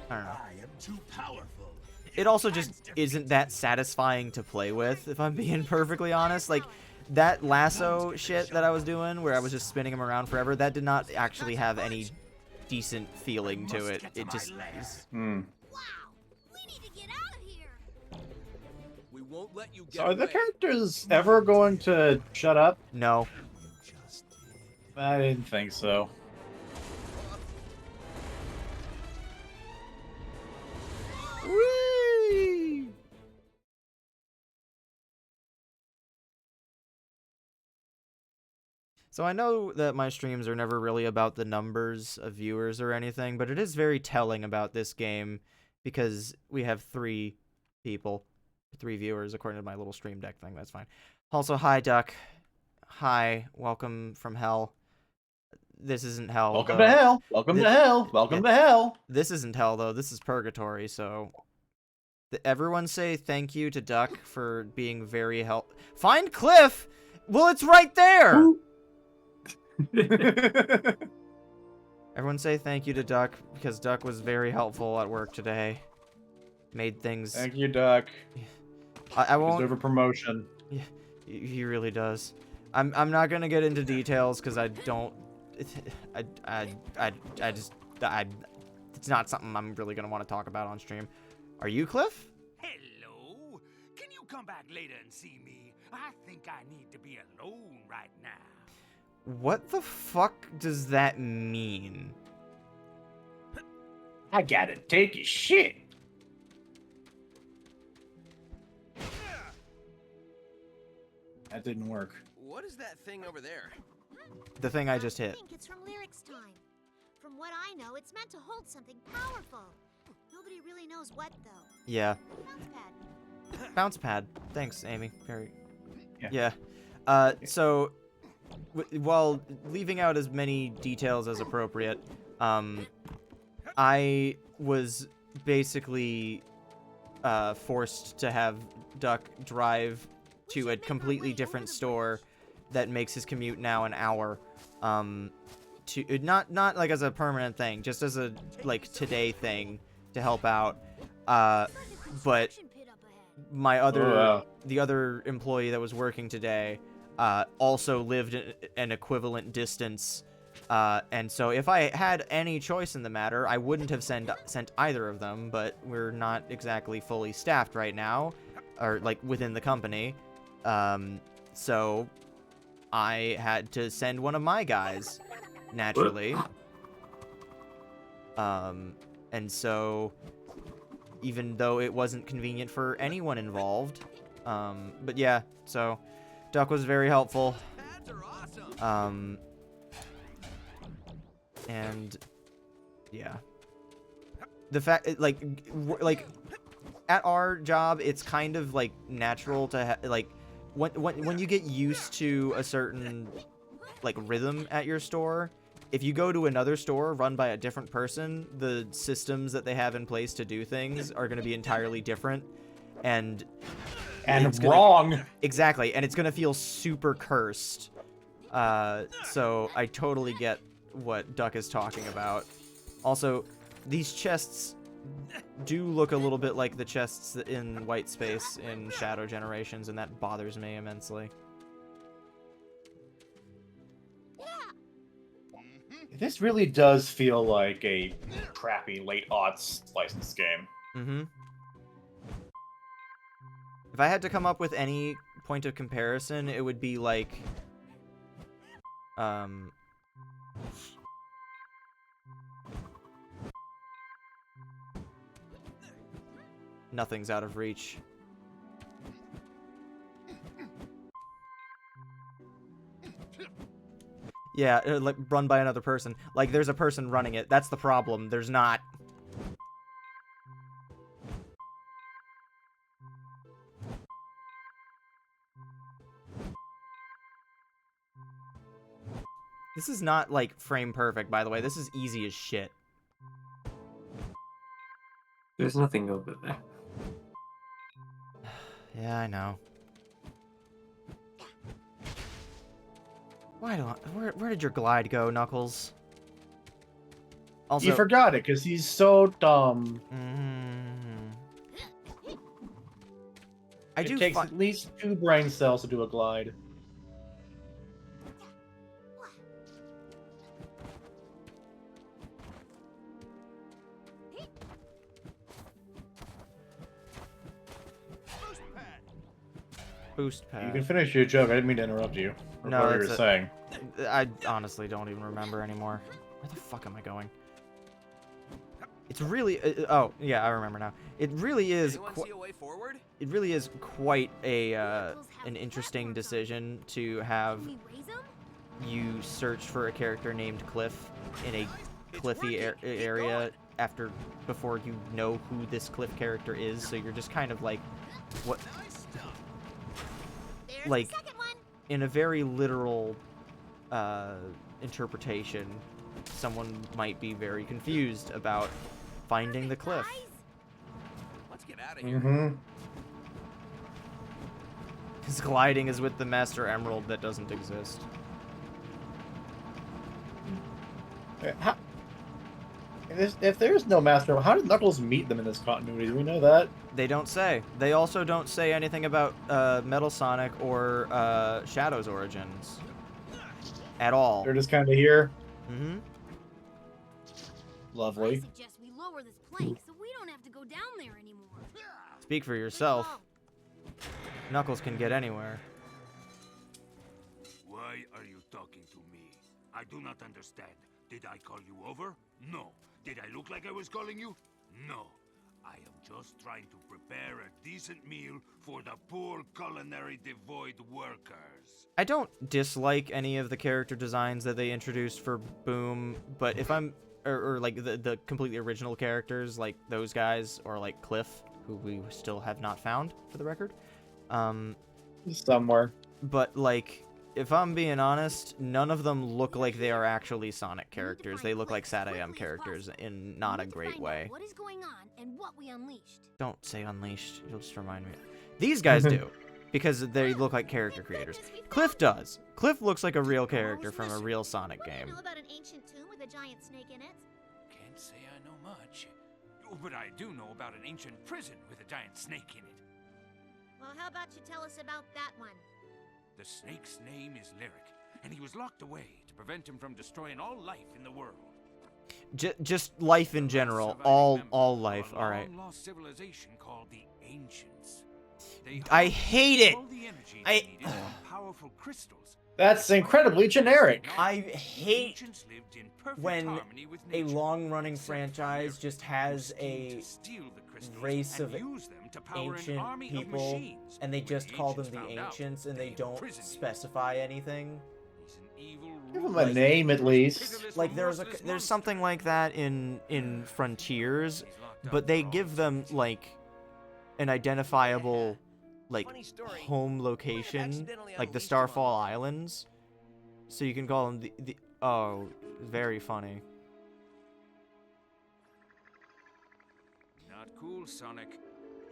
Speaker 1: I don't know.
Speaker 4: I am too powerful.
Speaker 1: It also just isn't that satisfying to play with, if I'm being perfectly honest. Like, that lasso shit that I was doing, where I was just spinning him around forever, that did not actually have any decent feeling to it. It just is...
Speaker 2: Hmm.
Speaker 5: Wow! We need to get out of here!
Speaker 6: We won't let you get
Speaker 2: So are the
Speaker 6: away.
Speaker 2: characters ever going to shut up?
Speaker 1: No.
Speaker 2: I didn't think so.
Speaker 1: Whee! So I know that my streams are never really about the numbers of viewers or anything, but it is very telling about this game because we have 3 people, 3 viewers according to my little stream deck thing. That's fine. Also, hi Duck. Hi, welcome from hell. This isn't hell.
Speaker 2: Welcome
Speaker 1: though.
Speaker 2: to hell. Welcome to hell. Welcome to hell.
Speaker 1: This isn't hell though. This is purgatory. So, everyone say thank you to Duck for being very Find Cliff. Well, it's right there. Everyone say thank you to Duck because Duck was very helpful at work today. Made things.
Speaker 2: Thank you, Duck.
Speaker 1: I won't.
Speaker 2: Deserve a promotion.
Speaker 1: Yeah, he really does. I'm not gonna get into details because I don't. I just it's not something I'm really gonna want to talk about on stream. Are you Cliff?
Speaker 4: Hello? Can you come back later and see me? I think I need to be alone right now.
Speaker 1: What the fuck does that mean?
Speaker 2: I gotta take a shit. That didn't work.
Speaker 6: What is that thing over there?
Speaker 1: The thing I just
Speaker 5: I
Speaker 1: hit.
Speaker 5: think it's from lyrics time. From what I know, it's meant to hold something powerful. Nobody really knows what, though.
Speaker 1: Yeah.
Speaker 5: Bounce pad.
Speaker 1: Bounce pad. Thanks, Amy. Very.
Speaker 2: Yeah.
Speaker 1: Yeah. So, while leaving out as many details as appropriate, I was basically forced to have Duck drive to a completely different store that makes his commute now an hour. To not like as a permanent thing, just as a like today thing to help out. But
Speaker 5: Construction pit up ahead.
Speaker 1: my other
Speaker 2: Oh, wow.
Speaker 1: the other employee that was working today also lived an equivalent distance, and so if I had any choice in the matter, I wouldn't have sent either of them, but we're not exactly fully staffed right now, or like within the company, so I had to send one of my guys, naturally. And so even though it wasn't convenient for anyone involved. But yeah, so Duck was very helpful.
Speaker 6: Pads are awesome.
Speaker 1: And yeah, the fact, like at our job, it's kind of like natural to like when you get used to a certain like rhythm at your store. If you go to another store run by a different person, the systems that they have in place to do things are going to be entirely different, and it's gonna-
Speaker 2: wrong.
Speaker 1: exactly, and it's going to feel super cursed. So I totally get what Duck is talking about. Also, these chests do look a little bit like the chests in White Space in Shadow Generations, and that bothers me immensely.
Speaker 2: This really does feel like a crappy late aughts licensed game.
Speaker 1: Mm-hmm. If I had to come up with any point of comparison, it would be like, nothing's out of reach. Yeah, like run by another person. Like there's a person running it. That's the problem. There's not. This is not like frame perfect, by the way. This is easy as shit.
Speaker 3: There's nothing over there.
Speaker 1: Yeah, I know. Why do I... Where did your glide go, Knuckles? Also...
Speaker 2: You forgot it, because he's so dumb.
Speaker 1: It
Speaker 2: takes at least 2 brain cells to do a glide.
Speaker 1: Boost pad.
Speaker 2: You can finish your joke. I didn't mean to interrupt you.
Speaker 1: No,
Speaker 2: what you were saying.
Speaker 1: I honestly don't even remember anymore. Where the fuck am I going? It's really... oh, yeah, I remember now. It really is...
Speaker 6: Anyone see a way forward?
Speaker 1: It really is quite a an interesting decision to have
Speaker 5: Can we raise 'em?
Speaker 1: you search for a character named Cliff in a cliffy area before you know who this Cliff character is. So you're just kind of like, what?
Speaker 5: There's
Speaker 1: Like,
Speaker 5: the second one.
Speaker 1: in a very literal interpretation, someone might be very confused about finding the cliff.
Speaker 5: Guys,
Speaker 6: Let's get out of here.
Speaker 2: Mm-hmm.
Speaker 1: Because gliding is with the Master Emerald that doesn't exist.
Speaker 2: If there's no Master, how did Knuckles meet them in this continuity? Do we know that?
Speaker 1: They don't say. They also don't say anything about Metal Sonic or Shadow's origins. At all.
Speaker 2: They're just kind of here.
Speaker 1: Mm-hmm.
Speaker 5: I
Speaker 2: Lovely.
Speaker 5: suggest we lower this plank so we don't have to go down there anymore.
Speaker 1: Speak for yourself. Knuckles can get anywhere.
Speaker 4: Why are you talking to me? I do not understand. Did I call you over? No. Did I look like I was calling you? No. I am just trying to prepare a decent meal for the poor culinary devoid workers.
Speaker 1: I don't dislike any of the character designs that they introduced for Boom, but if I'm... Or like the completely original characters, like those guys, or like Cliff, who we still have not found, for the record.
Speaker 2: Somewhere.
Speaker 1: But like, if I'm being honest, none of them look like they are actually Sonic characters. They look like SatAM characters in not a great way.
Speaker 5: What is going on and what we unleashed?
Speaker 1: Don't say Unleashed. You'll just remind me. These guys do, because they look like character creators. Cliff does. Cliff looks like a real character from a real Sonic
Speaker 5: What do
Speaker 1: game.
Speaker 5: you know about an ancient tomb with a giant snake in it?
Speaker 4: Can't say I know much. Oh, but I do know about an ancient prison with a giant snake in it.
Speaker 5: Well, how about you tell us about that one?
Speaker 4: The snake's name is Lyric, and he was locked away to prevent him from destroying all life in the world.
Speaker 1: Just life in general. All life. All right.
Speaker 4: Lost civilization called the Ancients. They
Speaker 1: I
Speaker 4: harnessed
Speaker 1: hate it.
Speaker 4: all the energy they needed from powerful crystals.
Speaker 2: That's incredibly generic.
Speaker 1: I
Speaker 4: The
Speaker 1: hate
Speaker 4: Ancients lived in perfect
Speaker 1: when
Speaker 4: harmony with
Speaker 1: a
Speaker 4: nature,
Speaker 1: long-running
Speaker 4: except for
Speaker 1: franchise
Speaker 4: Lyric,
Speaker 1: just
Speaker 4: who
Speaker 1: has
Speaker 4: schemed
Speaker 1: a
Speaker 4: to steal the crystals
Speaker 1: race
Speaker 4: and
Speaker 1: of
Speaker 4: use them to power an
Speaker 1: ancient
Speaker 4: army of
Speaker 1: people,
Speaker 4: machines.
Speaker 1: and they
Speaker 4: When
Speaker 1: just call them
Speaker 4: Ancients
Speaker 1: the
Speaker 4: found out,
Speaker 1: Ancients, and they
Speaker 4: they
Speaker 1: don't
Speaker 4: imprisoned him.
Speaker 1: specify anything.
Speaker 4: He's an evil
Speaker 2: Give him
Speaker 4: ruler.
Speaker 2: a name at least.
Speaker 4: Pitiless,
Speaker 1: Like there's
Speaker 4: remorseless
Speaker 1: something
Speaker 4: monster.
Speaker 1: like that in Frontiers,
Speaker 4: He's locked up
Speaker 1: but they
Speaker 4: for all
Speaker 1: give them
Speaker 4: eternity.
Speaker 1: like an identifiable like
Speaker 6: Funny story.
Speaker 1: home location,
Speaker 6: accidentally
Speaker 1: like the
Speaker 6: unleashed him on
Speaker 1: Starfall Islands, so you can call them the oh, very funny.
Speaker 4: Not cool, Sonic.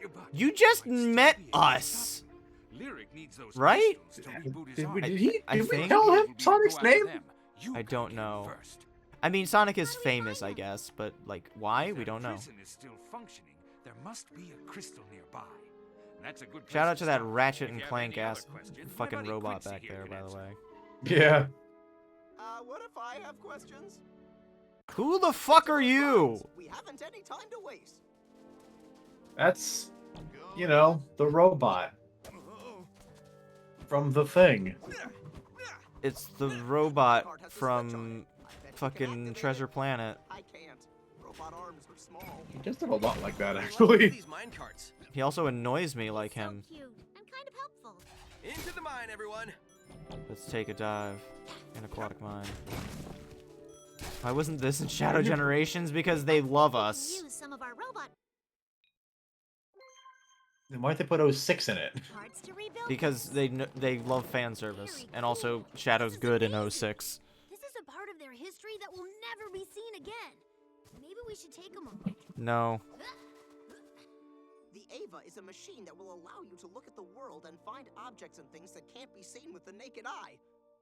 Speaker 4: But
Speaker 1: You just
Speaker 4: might still
Speaker 1: met
Speaker 4: be able to
Speaker 1: us,
Speaker 4: stop him. Lyric needs those
Speaker 1: right?
Speaker 4: crystals to reboot his
Speaker 2: Did we,
Speaker 4: army.
Speaker 2: did he,
Speaker 1: I
Speaker 2: did we
Speaker 1: think-
Speaker 2: tell
Speaker 4: It
Speaker 2: him
Speaker 4: will be to
Speaker 2: Sonic's
Speaker 4: go after
Speaker 2: name?
Speaker 4: them. You
Speaker 1: I
Speaker 4: gotta
Speaker 1: don't
Speaker 4: get
Speaker 1: know.
Speaker 4: first.
Speaker 1: I mean, Sonic is
Speaker 5: How do we
Speaker 1: famous,
Speaker 5: find
Speaker 1: I
Speaker 5: him?
Speaker 1: guess, but like, why? We
Speaker 4: If
Speaker 1: don't
Speaker 4: that
Speaker 1: know.
Speaker 4: prison is still functioning, there must be a crystal nearby. That's a good place
Speaker 1: Shout out to that
Speaker 4: start.
Speaker 1: Ratchet
Speaker 4: If
Speaker 1: and
Speaker 4: you have
Speaker 1: Clank
Speaker 4: any
Speaker 1: ass
Speaker 4: other questions, my
Speaker 1: fucking
Speaker 4: buddy
Speaker 1: robot
Speaker 4: Quincy
Speaker 1: back
Speaker 4: here
Speaker 1: there,
Speaker 4: can
Speaker 1: by the
Speaker 4: answer.
Speaker 1: way.
Speaker 2: Yeah.
Speaker 6: What if I have questions?
Speaker 1: Who the fuck are you?
Speaker 6: We haven't any time to waste.
Speaker 2: That's, you know, the robot from The Thing.
Speaker 1: It's the robot from fucking Treasure Planet.
Speaker 6: I can't. Robot arms are small.
Speaker 2: He just did a lot like that,
Speaker 6: Hey, why
Speaker 2: actually.
Speaker 6: these mine carts?
Speaker 1: He also annoys me like
Speaker 5: So
Speaker 1: him.
Speaker 5: cute and kind of helpful.
Speaker 6: Into the mine, everyone.
Speaker 1: Let's take a dive. An aquatic mine. Why wasn't this in Shadow Generations? Because they love
Speaker 5: We can
Speaker 1: us.
Speaker 5: use some of our robot
Speaker 2: Then why'd they put 06 in it?
Speaker 5: parts to rebuild.
Speaker 1: Because they love fan service. And also, Shadow's good in 06.
Speaker 5: This is a part of their history that will never be seen again. Maybe we should take a moment.
Speaker 1: No.
Speaker 6: The Ava is a machine that will allow you to look at the world and find objects and things that can't be seen with the naked eye.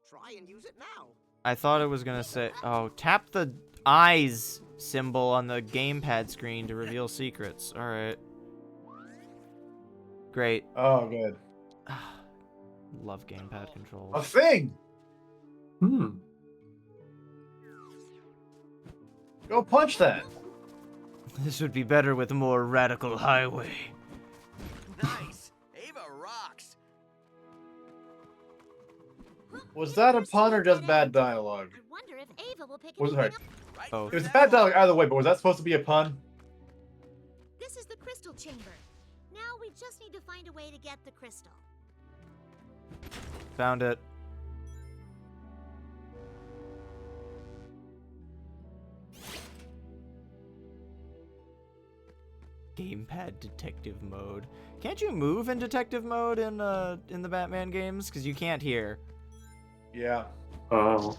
Speaker 6: Try and use it now.
Speaker 1: I thought it was gonna say, oh, tap the eyes symbol on the gamepad screen to reveal secrets. Alright. Great.
Speaker 2: Oh, good.
Speaker 1: Love gamepad
Speaker 2: A
Speaker 1: controls.
Speaker 2: thing!
Speaker 3: Hmm.
Speaker 2: Go punch that!
Speaker 1: This would be better with a more radical highway.
Speaker 6: Nice. Ava rocks.
Speaker 2: Was that a pun or just bad dialogue?
Speaker 5: I wonder if Ava will pick
Speaker 2: Was it
Speaker 5: anything
Speaker 2: hard?
Speaker 5: up.
Speaker 6: Right
Speaker 1: Oh.
Speaker 2: It was bad dialogue either way, but was that supposed to be a pun?
Speaker 5: This is the crystal chamber. Now we just need to find a way to get the crystal.
Speaker 1: Found it. Gamepad detective mode. Can't you move in detective mode in the Batman games? Because you can't here.
Speaker 2: Yeah.
Speaker 3: Oh.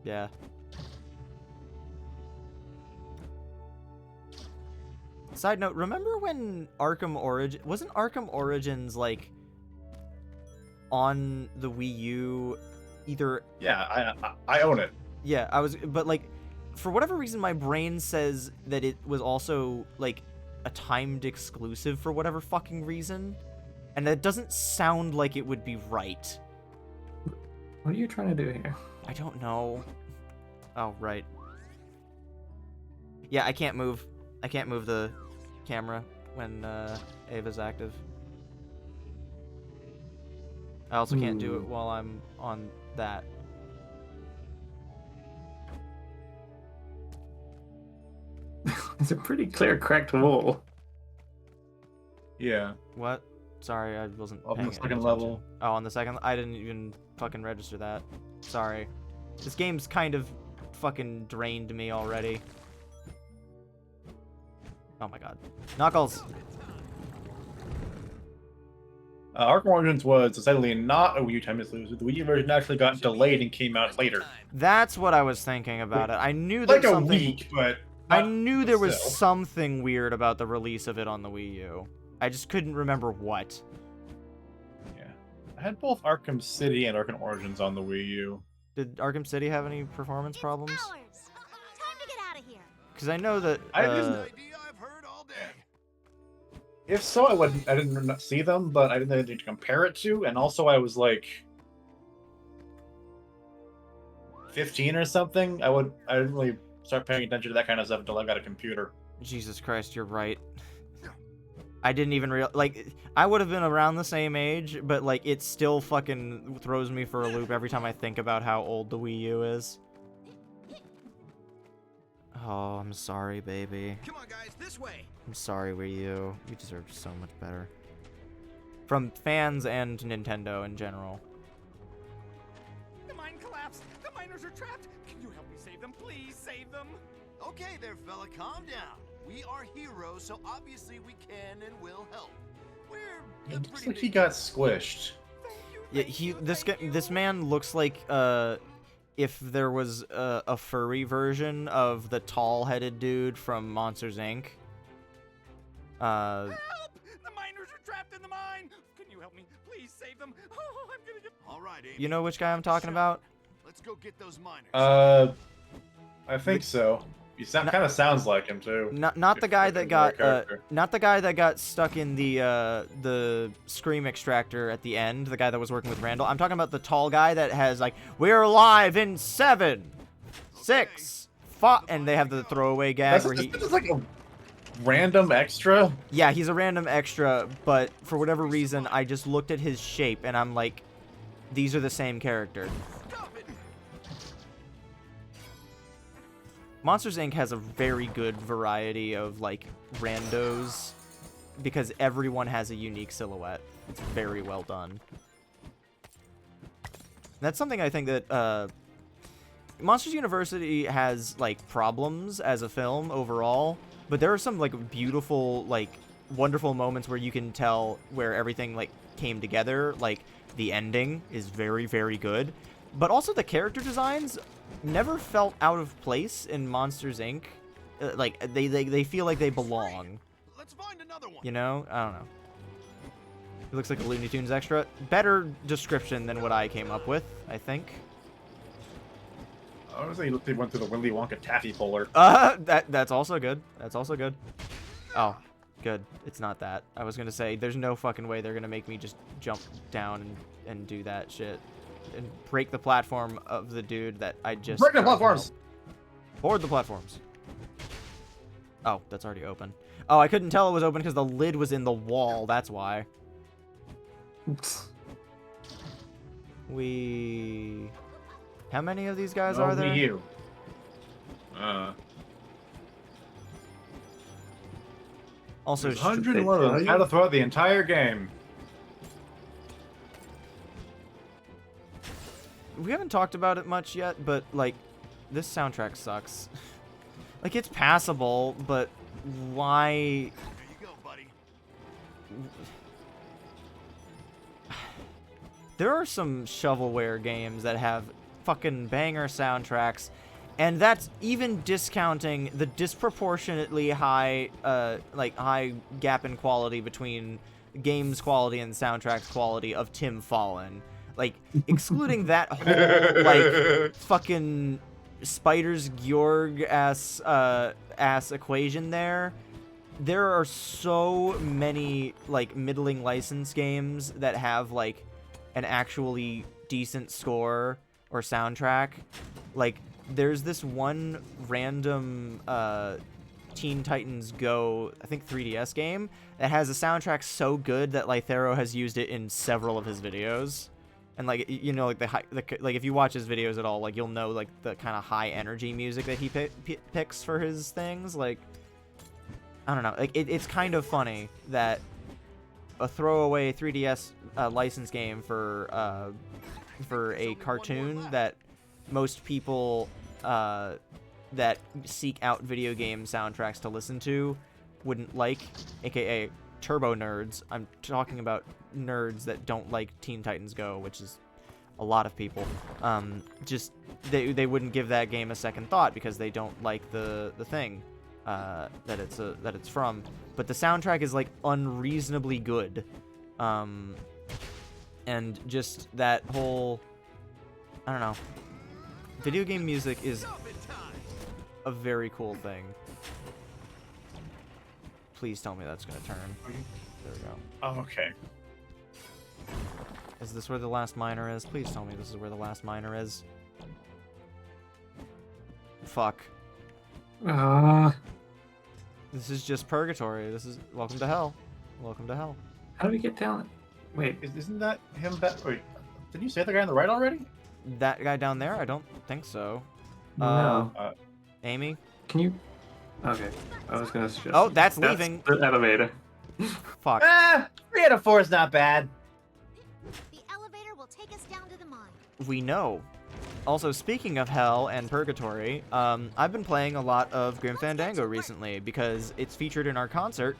Speaker 1: Yeah. Side note, remember when wasn't Arkham Origins like on the Wii U either?
Speaker 2: Yeah, I own it.
Speaker 1: Yeah, but like for whatever reason my brain says that it was also like a timed exclusive for whatever fucking reason. And that doesn't sound like it would be right.
Speaker 3: What are you trying to do here?
Speaker 1: I don't know. Oh, right. Yeah, I can't move. I can't move the camera when Ava's active. I also can't do it while I'm on that.
Speaker 3: It's a pretty clear cracked wall.
Speaker 2: Yeah.
Speaker 1: What? Sorry, I wasn't
Speaker 2: On
Speaker 1: paying
Speaker 2: the second
Speaker 1: attention.
Speaker 2: level.
Speaker 1: Oh, on the second? I didn't even fucking register that. Sorry. This game's kind of fucking drained me already. Oh my god. Knuckles!
Speaker 2: Arkham Origins was decidedly not a Wii U time exclusive. The Wii U version actually got delayed and came out later.
Speaker 1: That's what I was thinking about it. I knew
Speaker 2: Like
Speaker 1: that
Speaker 2: a
Speaker 1: something...
Speaker 2: week, but...
Speaker 1: I
Speaker 2: not-
Speaker 1: knew there was
Speaker 2: still.
Speaker 1: something weird about the release of it on the Wii U. I just couldn't remember what.
Speaker 2: Yeah. I had both Arkham City and Arkham Origins on the Wii U.
Speaker 1: Did Arkham City have any performance problems?
Speaker 5: It's ours. Time to get out of here.
Speaker 1: Because I know that...
Speaker 2: I didn't-
Speaker 4: Idea I've heard all day.
Speaker 2: If so, I didn't see them, but I didn't have anything to compare it to, and also I was like 15 or something. I didn't really start paying attention to that kind of stuff until I got a computer.
Speaker 1: Jesus Christ, you're right. I didn't even real like I would have been around the same age, but like it still fucking throws me for a loop every time I think about how old the Wii U is. Oh, I'm sorry, baby.
Speaker 6: Come on, guys, this way.
Speaker 1: I'm sorry, Wii U. You deserve so much better. From fans and Nintendo in general.
Speaker 7: The mine collapsed! The miners are trapped! Can you help me save them? Please save them!
Speaker 8: Okay there, fella, calm down. We are heroes, so obviously we can and will help. We're
Speaker 2: It
Speaker 8: a
Speaker 2: looks
Speaker 8: pretty
Speaker 2: like he
Speaker 8: big-
Speaker 2: got squished.
Speaker 1: Yeah, this man looks like if there was a furry version of the tall-headed dude from Monsters Inc.
Speaker 7: Help! The miners are trapped in the mine! Can you help me? Please save them! Oh, I'm gonna get...
Speaker 8: All right, Amy.
Speaker 1: You know which guy I'm talking about?
Speaker 8: Let's go get those miners.
Speaker 2: I think so. He kind of sounds like him too.
Speaker 1: Not the guy that
Speaker 2: If
Speaker 1: got
Speaker 2: he's the right
Speaker 1: not the guy that got stuck in the scream extractor at the end. The guy that was working with Randall. I'm talking about the tall guy that has like, "We're alive in 7, 6, 5," and they have the throwaway gag where he.
Speaker 2: That's like a random extra.
Speaker 1: Yeah, he's a random extra, but for whatever reason, I just looked at his shape and I'm like, these are the same character. Monsters Inc. has a very good variety of, like, randos, because everyone has a unique silhouette. It's very well done. That's something I think that, Monsters University has, like, problems as a film overall, but there are some, like, beautiful, like, wonderful moments where you can tell where everything, like, came together. Like, the ending is very, very good. But also the character designs never felt out of place in Monsters Inc. Like, they feel like they belong.
Speaker 8: Let's find another one.
Speaker 1: You know? I don't know. It looks like a Looney Tunes extra. Better description than what I came up with, I think.
Speaker 2: I was say they went through the Willy Wonka taffy puller.
Speaker 1: That's also good. That's also good. Oh, good. It's not that. I was gonna say, there's no fucking way they're gonna make me just jump down and do that shit. And break the platform of the dude that I just...
Speaker 2: Break the platforms!
Speaker 1: Board the platforms. Oh, that's already open. Oh, I couldn't tell it was open because the lid was in the wall. That's why. How many of these guys are there?
Speaker 2: Only you.
Speaker 1: Also,
Speaker 2: there's 101 of them. How to throw out the entire game.
Speaker 1: We haven't talked about it much yet, but, like, this soundtrack sucks. Like, it's passable, but why...
Speaker 8: There you go, buddy.
Speaker 1: There are some shovelware games that have fucking banger soundtracks, and that's even discounting the disproportionately high, high gap in quality between games quality and soundtrack's quality of Tim Fallen. Like, excluding that whole, like, fucking Spiders Georg ass equation there are so many, like, middling license games that have, like, an actually decent score or soundtrack. Like, there's this one random, Teen Titans Go, I think 3DS game, that has a soundtrack so good that Lythero has used it in several of his videos. And, like, you know, like, like, if you watch his videos at all, like, you'll know, like, the kind of high-energy music that he picks for his things. Like, I don't know. Like, it's kind of funny that a throwaway 3DS license game for a cartoon that most people that seek out video game soundtracks to listen to wouldn't like, aka turbo nerds. I'm talking about nerds that don't like Teen Titans Go, which is a lot of people. Just they wouldn't give that game a second thought because they don't like the thing that it's from. But the soundtrack is, like, unreasonably good, and just that whole, I don't know, video game music is a very cool thing. Please tell me that's gonna turn. There we go.
Speaker 2: Oh, okay.
Speaker 1: Is this where the last miner is? Please tell me this is where the last miner is. Fuck. This is just purgatory. This is welcome to hell. Welcome to hell.
Speaker 3: How do we get down? Wait,
Speaker 2: Isn't that him back? Wait, didn't you say the guy on the right already?
Speaker 1: That guy down there? I don't think so.
Speaker 3: no.
Speaker 1: Amy?
Speaker 3: Can you? Okay, I was gonna suggest.
Speaker 1: Oh, that's leaving.
Speaker 3: The elevator.
Speaker 1: Fuck.
Speaker 2: 3 out of 4 is not bad.
Speaker 5: The elevator will take us down to the mine.
Speaker 1: We know. Also, speaking of hell and purgatory, I've been playing a lot of Grim Fandango recently because it's featured in our concert,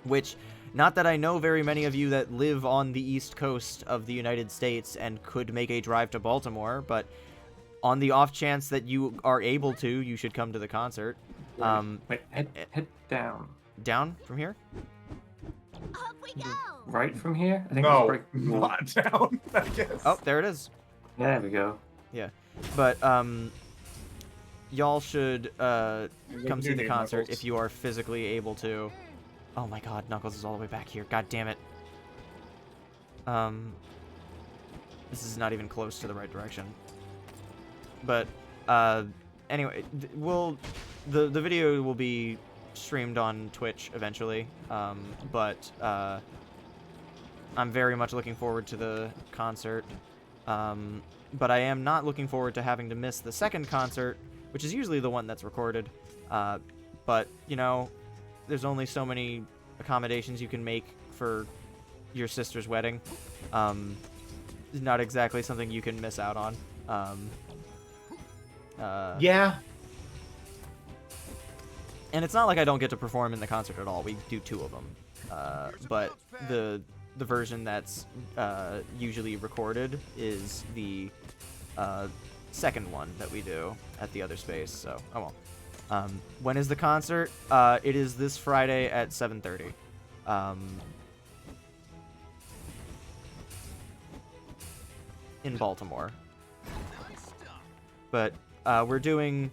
Speaker 1: which, not that I know very many of you that live on the East Coast of the United States and could make a drive to Baltimore, but on the off chance that you are able to, you should come to the concert.
Speaker 3: Wait, head down.
Speaker 1: Down from here?
Speaker 5: Up we go!
Speaker 3: Right from here? I think
Speaker 2: No,
Speaker 3: it's right.
Speaker 2: not down, I guess.
Speaker 1: Oh, there it is.
Speaker 3: There we go.
Speaker 1: Yeah, but y'all should come see the concert
Speaker 2: Knuckles.
Speaker 1: if you are physically able to. Oh my God, Knuckles is all the way back here. God damn it. This is not even close to the right direction. But anyway, the video will be streamed on Twitch eventually. But I'm very much looking forward to the concert. But I am not looking forward to having to miss the second concert, which is usually the one that's recorded. But, you know, there's only so many accommodations you can make for your sister's wedding. Not exactly something you can miss out on.
Speaker 2: Yeah.
Speaker 1: And it's not like I don't get to perform in the concert at all. We do 2 of them. But the version that's usually recorded is the second one that we do at the other space. So, oh well. When is the concert? It is this Friday at 7:30. In Baltimore. But we're doing.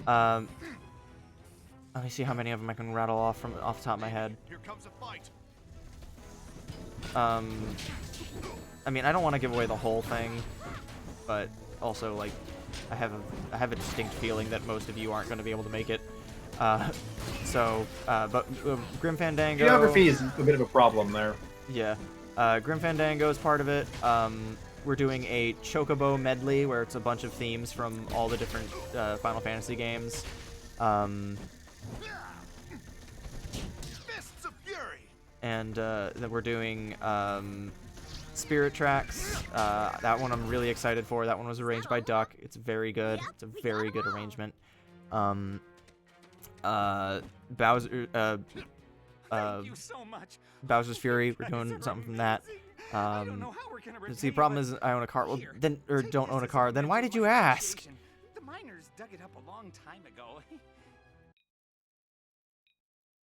Speaker 1: Let me see how many of them I can rattle off the top of my head.
Speaker 8: Here comes a fight.
Speaker 1: I mean, I don't want to give away the whole thing, but also like, I have a distinct feeling that most of you aren't going to be able to make it. But Grim Fandango.
Speaker 2: Geography is a bit of a problem there.
Speaker 1: Yeah, Grim Fandango is part of it. We're doing a Chocobo medley where it's a bunch of themes from all the different Final Fantasy games.
Speaker 8: Fists of Fury.
Speaker 1: And then we're doing Spirit Tracks. That one I'm really excited for. That one was arranged by Duck. It's very good. It's a very good arrangement. Bowser.
Speaker 7: Thank you so much.
Speaker 1: Bowser's Fury. We're doing something from that.
Speaker 7: I don't know how we're gonna
Speaker 1: See, the
Speaker 7: repay,
Speaker 1: problem
Speaker 7: but
Speaker 1: is I own a car. Well,
Speaker 7: here,
Speaker 1: then, or
Speaker 7: take
Speaker 1: don't
Speaker 7: this
Speaker 1: own a
Speaker 7: as
Speaker 1: car. Then why did you
Speaker 7: memento of
Speaker 1: ask?
Speaker 7: appreciation. The miners dug it up a long time ago.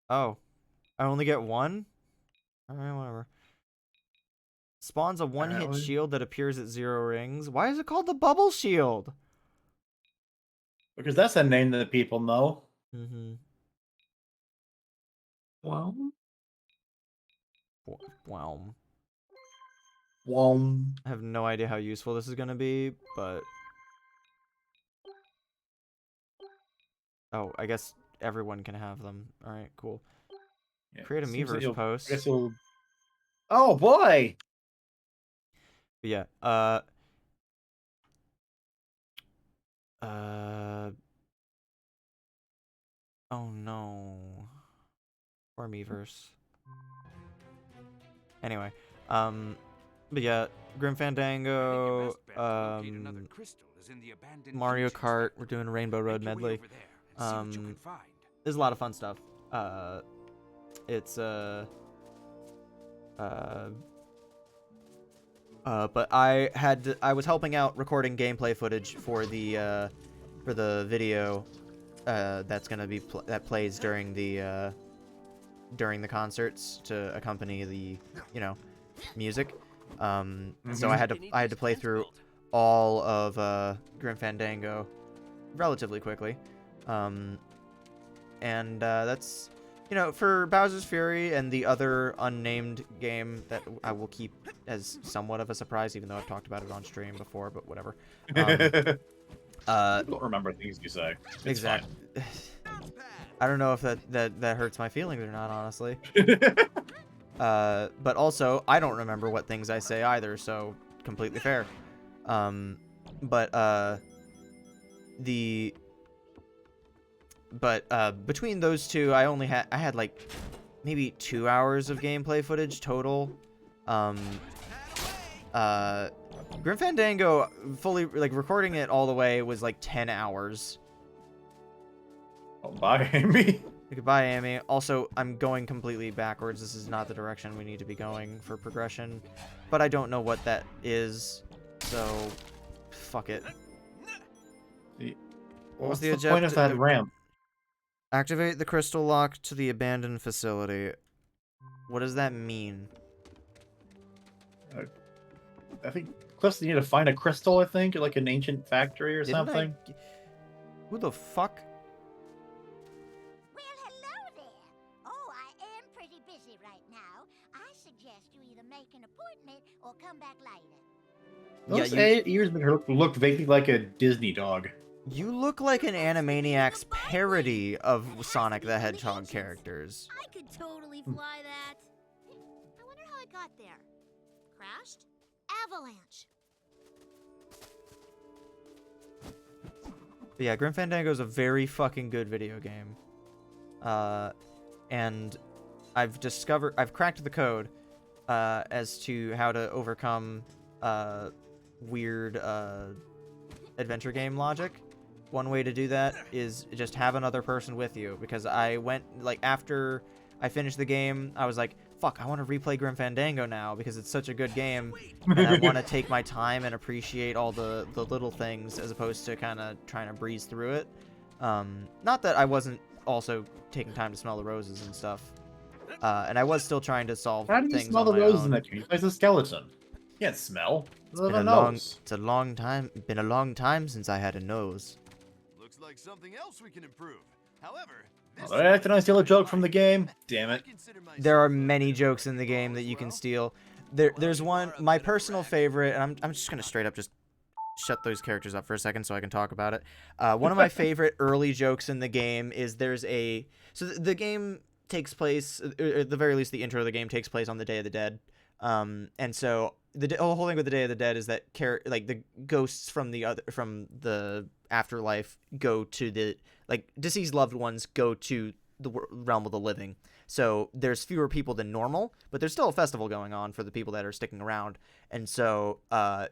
Speaker 1: Oh, I only get one? Alright, whatever. Spawns a one-hit
Speaker 2: Apparently.
Speaker 1: shield that appears at 0 rings. Why is it called the Bubble Shield?
Speaker 2: Because that's a name that people know.
Speaker 1: Mm-hmm.
Speaker 3: Well,
Speaker 1: Wow.
Speaker 2: Well,
Speaker 1: I have no idea how useful this is going to be, but... Oh, I guess everyone can have them. Alright, cool.
Speaker 2: yeah,
Speaker 1: Create a
Speaker 2: seems like
Speaker 1: Miiverse
Speaker 2: you'll-
Speaker 1: post.
Speaker 2: I guess you'll... Oh boy!
Speaker 1: But yeah, oh no. Or Miiverse. Anyway, but yeah, Grim Fandango, Mario Kart, we're doing Rainbow Road medley. There's a lot of fun stuff. But I was helping out recording gameplay footage for the video that's gonna be that plays during the concerts to accompany the music. So I had to play through all of Grim Fandango relatively quickly. And that's for Bowser's Fury and the other unnamed game that I will keep as somewhat of a surprise, even though I've talked about it on stream before, but whatever.
Speaker 2: I don't remember things you say. It's
Speaker 1: Exactly. I don't know if that hurts my feelings or not, honestly.
Speaker 2: fine.
Speaker 1: But also, I don't remember what things I say either, so completely fair. Between those two, I had like maybe 2 hours of gameplay footage total. Grim Fandango fully recording it all the way was like 10 hours.
Speaker 2: Oh, bye, Amy.
Speaker 1: Goodbye, Amy. Also, I'm going completely backwards. This is not the direction we need to be going for progression. But I don't know what that is, so fuck it.
Speaker 2: What's
Speaker 1: the
Speaker 2: the point of that ramp?
Speaker 1: Activate the crystal lock to the abandoned facility. What does that mean?
Speaker 2: I think cliffs. You need to find a crystal, I think, or like an ancient factory or
Speaker 1: Didn't
Speaker 2: something.
Speaker 1: Who the fuck?
Speaker 9: Well, hello there. Oh, I am pretty busy right now. I suggest you either make an appointment or come back later.
Speaker 2: Those
Speaker 1: Yeah,
Speaker 2: ears make her look vaguely like a Disney dog.
Speaker 1: you look like an Animaniacs parody of Sonic the Hedgehog characters.
Speaker 5: I could totally fly that. I wonder how it got there. Crashed? Avalanche.
Speaker 1: But yeah, Grim Fandango is a very fucking good video game. And I've cracked the code as to how to overcome weird adventure game logic. One way to do that is just have another person with you, because I went, like, after I finished the game, I was like, fuck, I want to replay Grim Fandango now because it's such a good game, and I want to take my time and appreciate all the little things as opposed to kind of trying to breeze through it. Not that I wasn't also taking time to smell the roses and stuff, and I was still trying to solve
Speaker 2: How do you
Speaker 1: things
Speaker 2: smell
Speaker 1: on
Speaker 2: the
Speaker 1: my
Speaker 2: roses
Speaker 1: own.
Speaker 2: in that game? It's a skeleton. You can't smell.
Speaker 1: It's been a long time. Been a long time since I had a nose.
Speaker 8: Looks like something else we can improve. However, this
Speaker 2: Can I steal a joke from the game? Damn it.
Speaker 1: There are many jokes in the game that you can steal. There's one, my personal favorite, and I'm just gonna straight up just shut those characters up for a second so I can talk about it. One of my favorite early jokes in the game is the game takes place, or at the very least the intro of the game takes place on the Day of the Dead. And so the whole thing with the Day of the Dead is that like the ghosts from the afterlife go to the, like, deceased loved ones go to the realm of the living. So there's fewer people than normal, but there's still a festival going on for the people that are sticking around. And so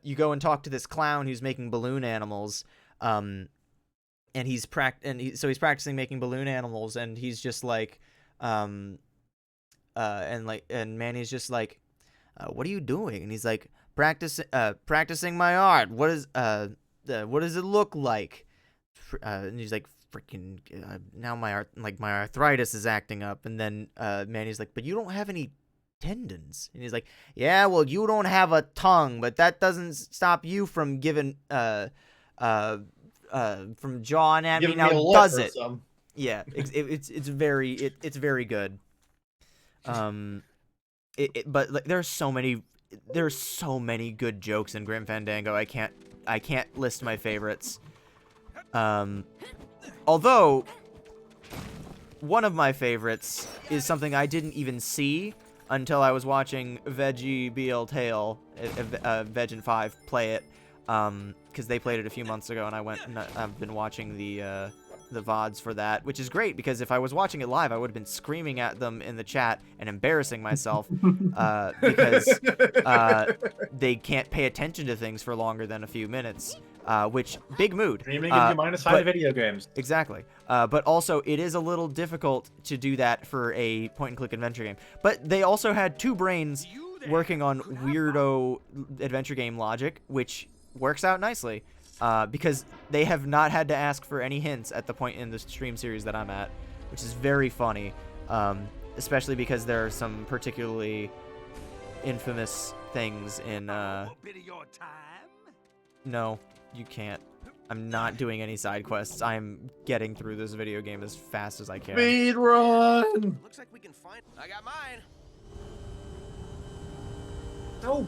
Speaker 1: you go and talk to this clown who's making balloon animals, and he's practicing making balloon animals, and he's just like, and Manny's just like, what are you doing? And he's like, practicing my art. What does it look like? And he's like, freaking, now my arthritis is acting up. And then Manny's like, but you don't have any tendons. And he's like, yeah, well, you don't have a tongue, but that doesn't stop you from giving from jawing at me. Now does it? Yeah, it's very good. But like, there's so many good jokes in Grim Fandango. I can't list my favorites. Although one of my favorites is something I didn't even see until I was watching Veggie BL Tail, Veg and 5 play it, because they played it a few months ago, and I've been watching the VODs for that, which is great, because if I was watching it live, I would have been screaming at them in the chat and embarrassing myself, because they can't pay attention to things for longer than a few minutes, which, big mood.
Speaker 2: Dreaming gives you minus side video games.
Speaker 1: Exactly. But also, it is a little difficult to do that for a point-and-click adventure game. But they also had two brains working on weirdo adventure game logic, which works out nicely. Because they have not had to ask for any hints at the point in the stream series that I'm at, which is very funny, especially because there are some particularly infamous things in, No, you can't. I'm not doing any side quests. I'm getting through this video game as fast as I can.
Speaker 2: Speed run!
Speaker 8: Looks like we can find. I got mine.
Speaker 2: No.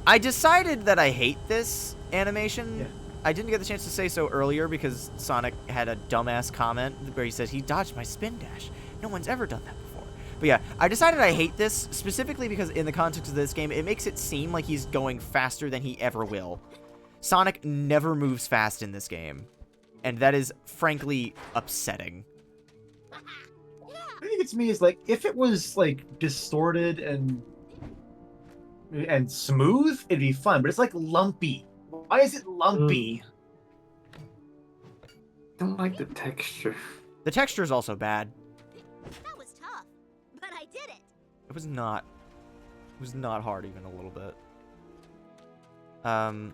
Speaker 1: I decided that I hate this animation.
Speaker 2: Yeah.
Speaker 1: I didn't get the chance to say so earlier because Sonic had a dumbass comment where he says he dodged my spin dash. No one's ever done that before. But yeah, I decided I hate this specifically because in the context of this game, it makes it seem like he's going faster than he ever will. Sonic never moves fast in this game, and that is frankly upsetting.
Speaker 2: I think it's me is like, if it was like distorted and smooth, it'd be fun, but it's like lumpy. Why is it lumpy?
Speaker 3: Don't like the texture.
Speaker 1: The texture is also bad.
Speaker 5: That was tough, but I did it.
Speaker 1: It was not hard even a little bit.
Speaker 5: Okay.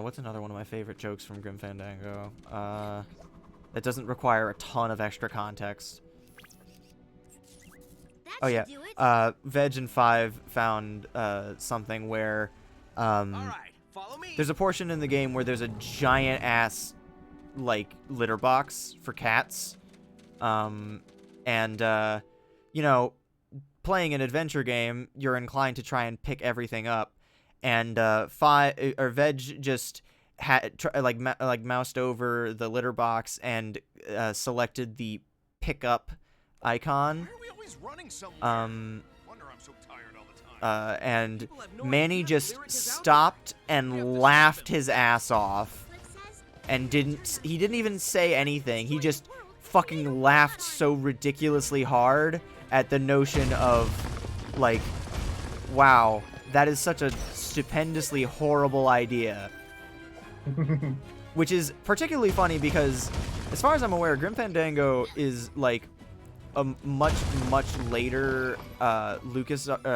Speaker 1: What's another one of my favorite jokes from Grim Fandango? That doesn't require a ton of extra context. Oh
Speaker 5: should
Speaker 1: yeah.
Speaker 5: do it.
Speaker 1: Veg and Five found something where there's a portion in the game where there's a giant ass like litter box for cats. You know, playing an adventure game, you're inclined to try and pick everything up, and Veg just had moused over the litter box and selected the pickup icon.
Speaker 8: Why are we always running somewhere? Wonder I'm so tired all the time.
Speaker 1: And Manny just stopped and laughed his ass off, and he didn't even say anything. He just fucking laughed so ridiculously hard at the notion of, like, wow, that is such a stupendously horrible idea. Which is particularly funny because, as far as I'm aware, Grim Fandango is, like, a much, much later LucasArts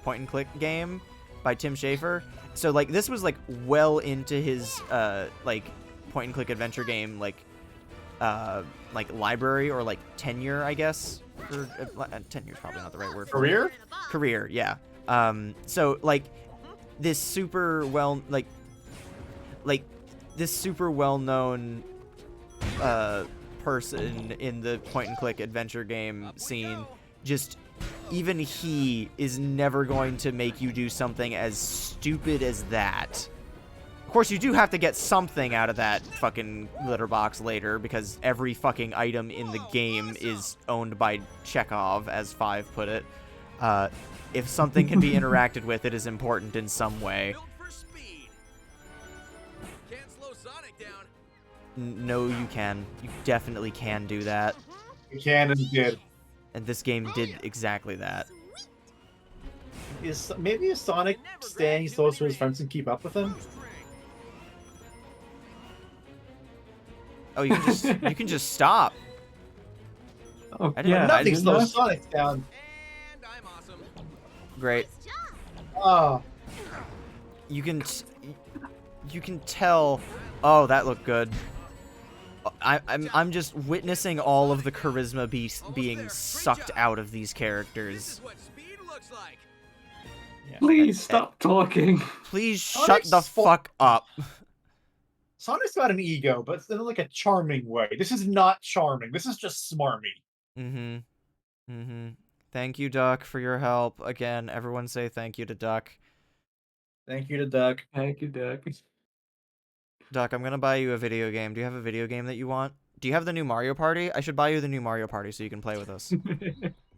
Speaker 1: point-and-click game by Tim Schafer. So, like, this was, like, well into his, like, point-and-click adventure game, like, library or, like, tenure, I guess. Or, tenure's probably not the right word for it.
Speaker 2: Career?
Speaker 1: Career, yeah. So, like, this super well-known person in the point-and-click adventure game scene, just, even he is never going to make you do something as stupid as that. Of course, you do have to get something out of that fucking litter box later, because every fucking item in the game is owned by Chekhov, as Five put it. If something can be interacted with, it is important in some way.
Speaker 8: Built for speed. Can't slow Sonic down.
Speaker 1: No, you can. You definitely can do that.
Speaker 2: You can and did.
Speaker 1: And this game did exactly that.
Speaker 2: Maybe is Sonic staying close to his friends and keep up with him?
Speaker 1: Oh, you can just stop.
Speaker 3: Oh,
Speaker 1: I didn't know.
Speaker 2: Nothing slows Sonic down.
Speaker 8: And I'm awesome.
Speaker 1: Great.
Speaker 2: Oh.
Speaker 1: You can tell. Oh, that looked good. I'm just witnessing all of the charisma being sucked out of these characters.
Speaker 8: This is what speed looks like.
Speaker 3: Please stop talking.
Speaker 1: Please
Speaker 2: Sonic's
Speaker 1: shut the fuck up.
Speaker 2: Sonic's got an ego, but it's in like a charming way. This is not charming. This is just smarmy.
Speaker 1: Thank you, Duck, for your help. Again, everyone say thank you to Duck.
Speaker 2: Thank you to Duck.
Speaker 3: Thank you, Duck.
Speaker 1: Duck, I'm gonna buy you a video game. Do you have a video game that you want? Do you have the new Mario Party? I should buy you the new Mario Party so you can play with us.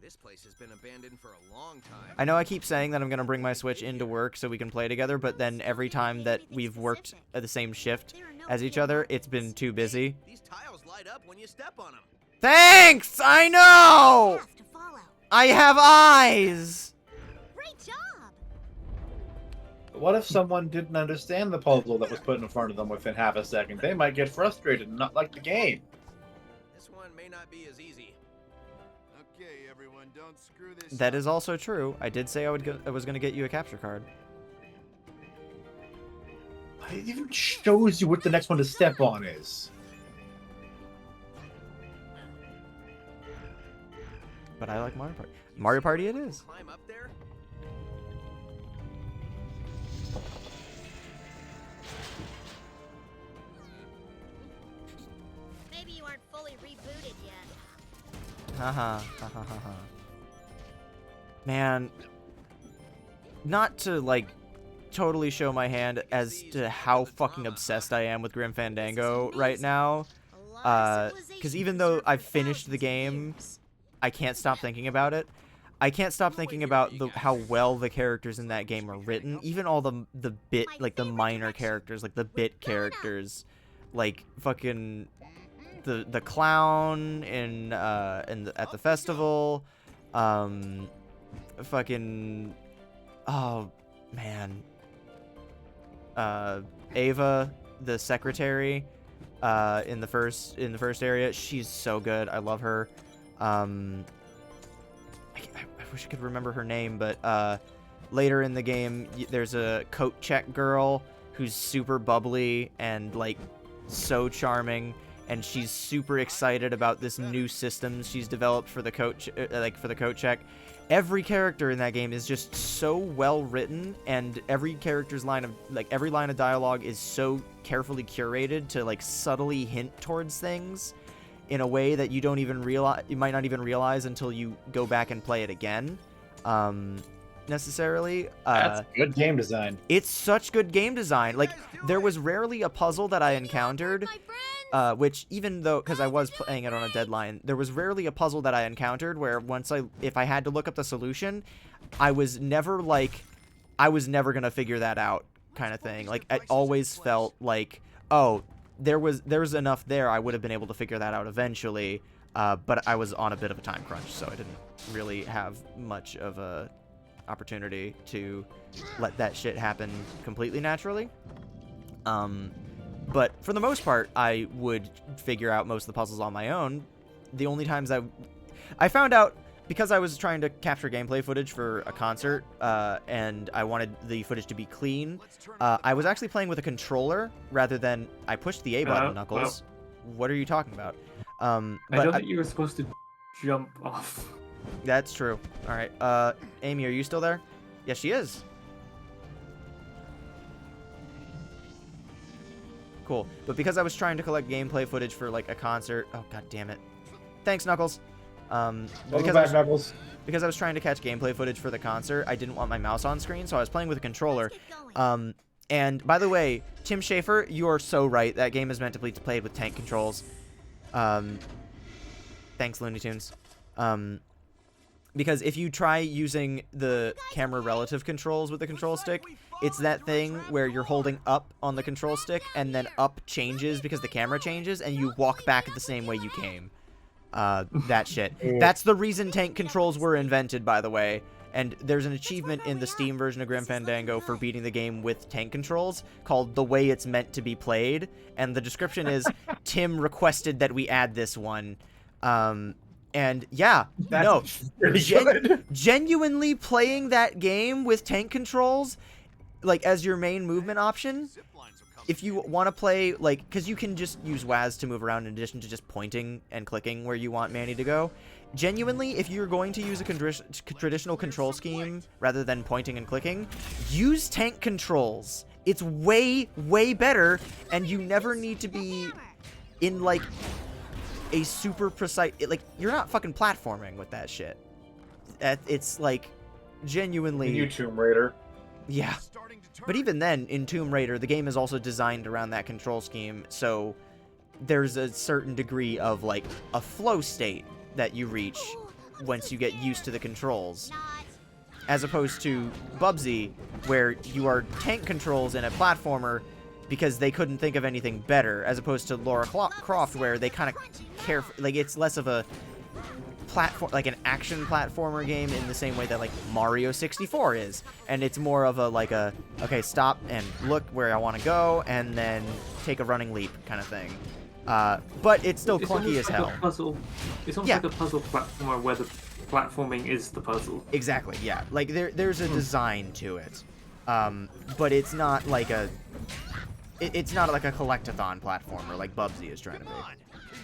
Speaker 8: This place has been abandoned for a long time.
Speaker 1: I know I keep saying that I'm gonna bring my Switch into work so we can play together, but then every time that we've worked at the same shift as each other, it's been too busy.
Speaker 8: These tiles light up when you step on them.
Speaker 1: Thanks! I know! I have eyes!
Speaker 5: Great job.
Speaker 2: What if someone didn't understand the puzzle that was put in front of them within half a second? They might get frustrated and not like the game.
Speaker 8: This one may not be as easy. Okay, everyone, don't screw this
Speaker 1: That
Speaker 8: up.
Speaker 1: is also true. I did say I was gonna get you a capture card.
Speaker 2: It even shows you what the next one to step on is.
Speaker 1: But I like Mario Party. Mario Party it is.
Speaker 8: Climb up there?
Speaker 5: Maybe you aren't fully rebooted yet.
Speaker 1: Haha. Man, not to, like, totally show my hand as to how fucking obsessed I am with Grim Fandango right now. Because even though I've finished the game, I can't stop thinking about it. I can't stop thinking about how well the characters in that game are written. Even all the minor characters, like the bit characters, like fucking the clown at the festival, fucking, oh man, Ava, the secretary, in the first area, she's so good. I love her. I wish I could remember her name, but later in the game, there's a coat check girl who's super bubbly and, like, so charming, and she's super excited about this new system she's developed for the coat for the coat check. Every character in that game is just so well written, and every character's line of dialogue is so carefully curated to like subtly hint towards things in a way that you might not even realize until you go back and play it again. Necessarily.
Speaker 2: That's good game design.
Speaker 1: It's such good game design. Like, there was rarely a puzzle that I encountered, which even though, because I was playing it on a deadline, there was rarely a puzzle that I encountered where if I had to look up the solution, I was never gonna figure that out kind of thing. Like, it always felt like, oh, there was enough there, I would have been able to figure that out eventually, but I was on a bit of a time crunch, so I didn't really have much of a opportunity to let that shit happen completely naturally. But for the most part, I would figure out most of the puzzles on my own. The only times I found out, because I was trying to capture gameplay footage for a concert, and I wanted the footage to be clean, I was actually playing with a controller rather than... I pushed the A button, Knuckles. What are you talking about?
Speaker 3: I don't think you were supposed to jump off.
Speaker 1: That's true. Alright, Amy, are you still there? Yes, she is. Cool. But because I was trying to collect gameplay footage for, like, a concert... Oh, god damn it. Thanks, Knuckles.
Speaker 2: Knuckles.
Speaker 1: Because I was trying to catch gameplay footage for the concert, I didn't want my mouse on screen, so I was playing with a controller. And, by the way, Tim Schafer, you are so right. That game is meant to be played with tank controls. Thanks, Looney Tunes. Because if you try using the camera relative controls with the control stick, it's that thing where you're holding up on the control stick, and then up changes because the camera changes, and you walk back the same way you came. That shit. That's the reason tank controls were invented, by the way. And there's an achievement in the Steam version of Grim Fandango for beating the game with tank controls called The Way It's Meant to Be Played. And the description is, Tim requested that we add this one. And yeah, genuinely playing that game with tank controls, like, as your main movement option, if you want to play, like, because you can just use WAS to move around in addition to just pointing and clicking where you want Manny to go. Genuinely, if you're going to use a traditional control scheme rather than pointing and clicking, use tank controls. It's way, way better, and you never need to be in, like, a super precise... Like, you're not fucking platforming with that shit. It's, like, genuinely...
Speaker 2: You Tomb Raider.
Speaker 1: Yeah. But even then, in Tomb Raider, the game is also designed around that control scheme, so there's a certain degree of, like, a flow state that you reach once you get used to the controls. As opposed to Bubsy, where you are tank controls in a platformer because they couldn't think of anything better, as opposed to Lara Croft, where they kind of care... Like, it's less of a platform, like an action platformer game in the same way that, like, Mario 64 is. And it's more of a, like a, okay, stop and look where I want to go, and then take a running leap kind of thing. But it's still clunky as hell.
Speaker 3: It's almost like a puzzle platformer where the platforming is the puzzle.
Speaker 1: Exactly, yeah. Like, there's a design to it. But it's not like a... It's not like a collectathon platformer like Bubsy is trying to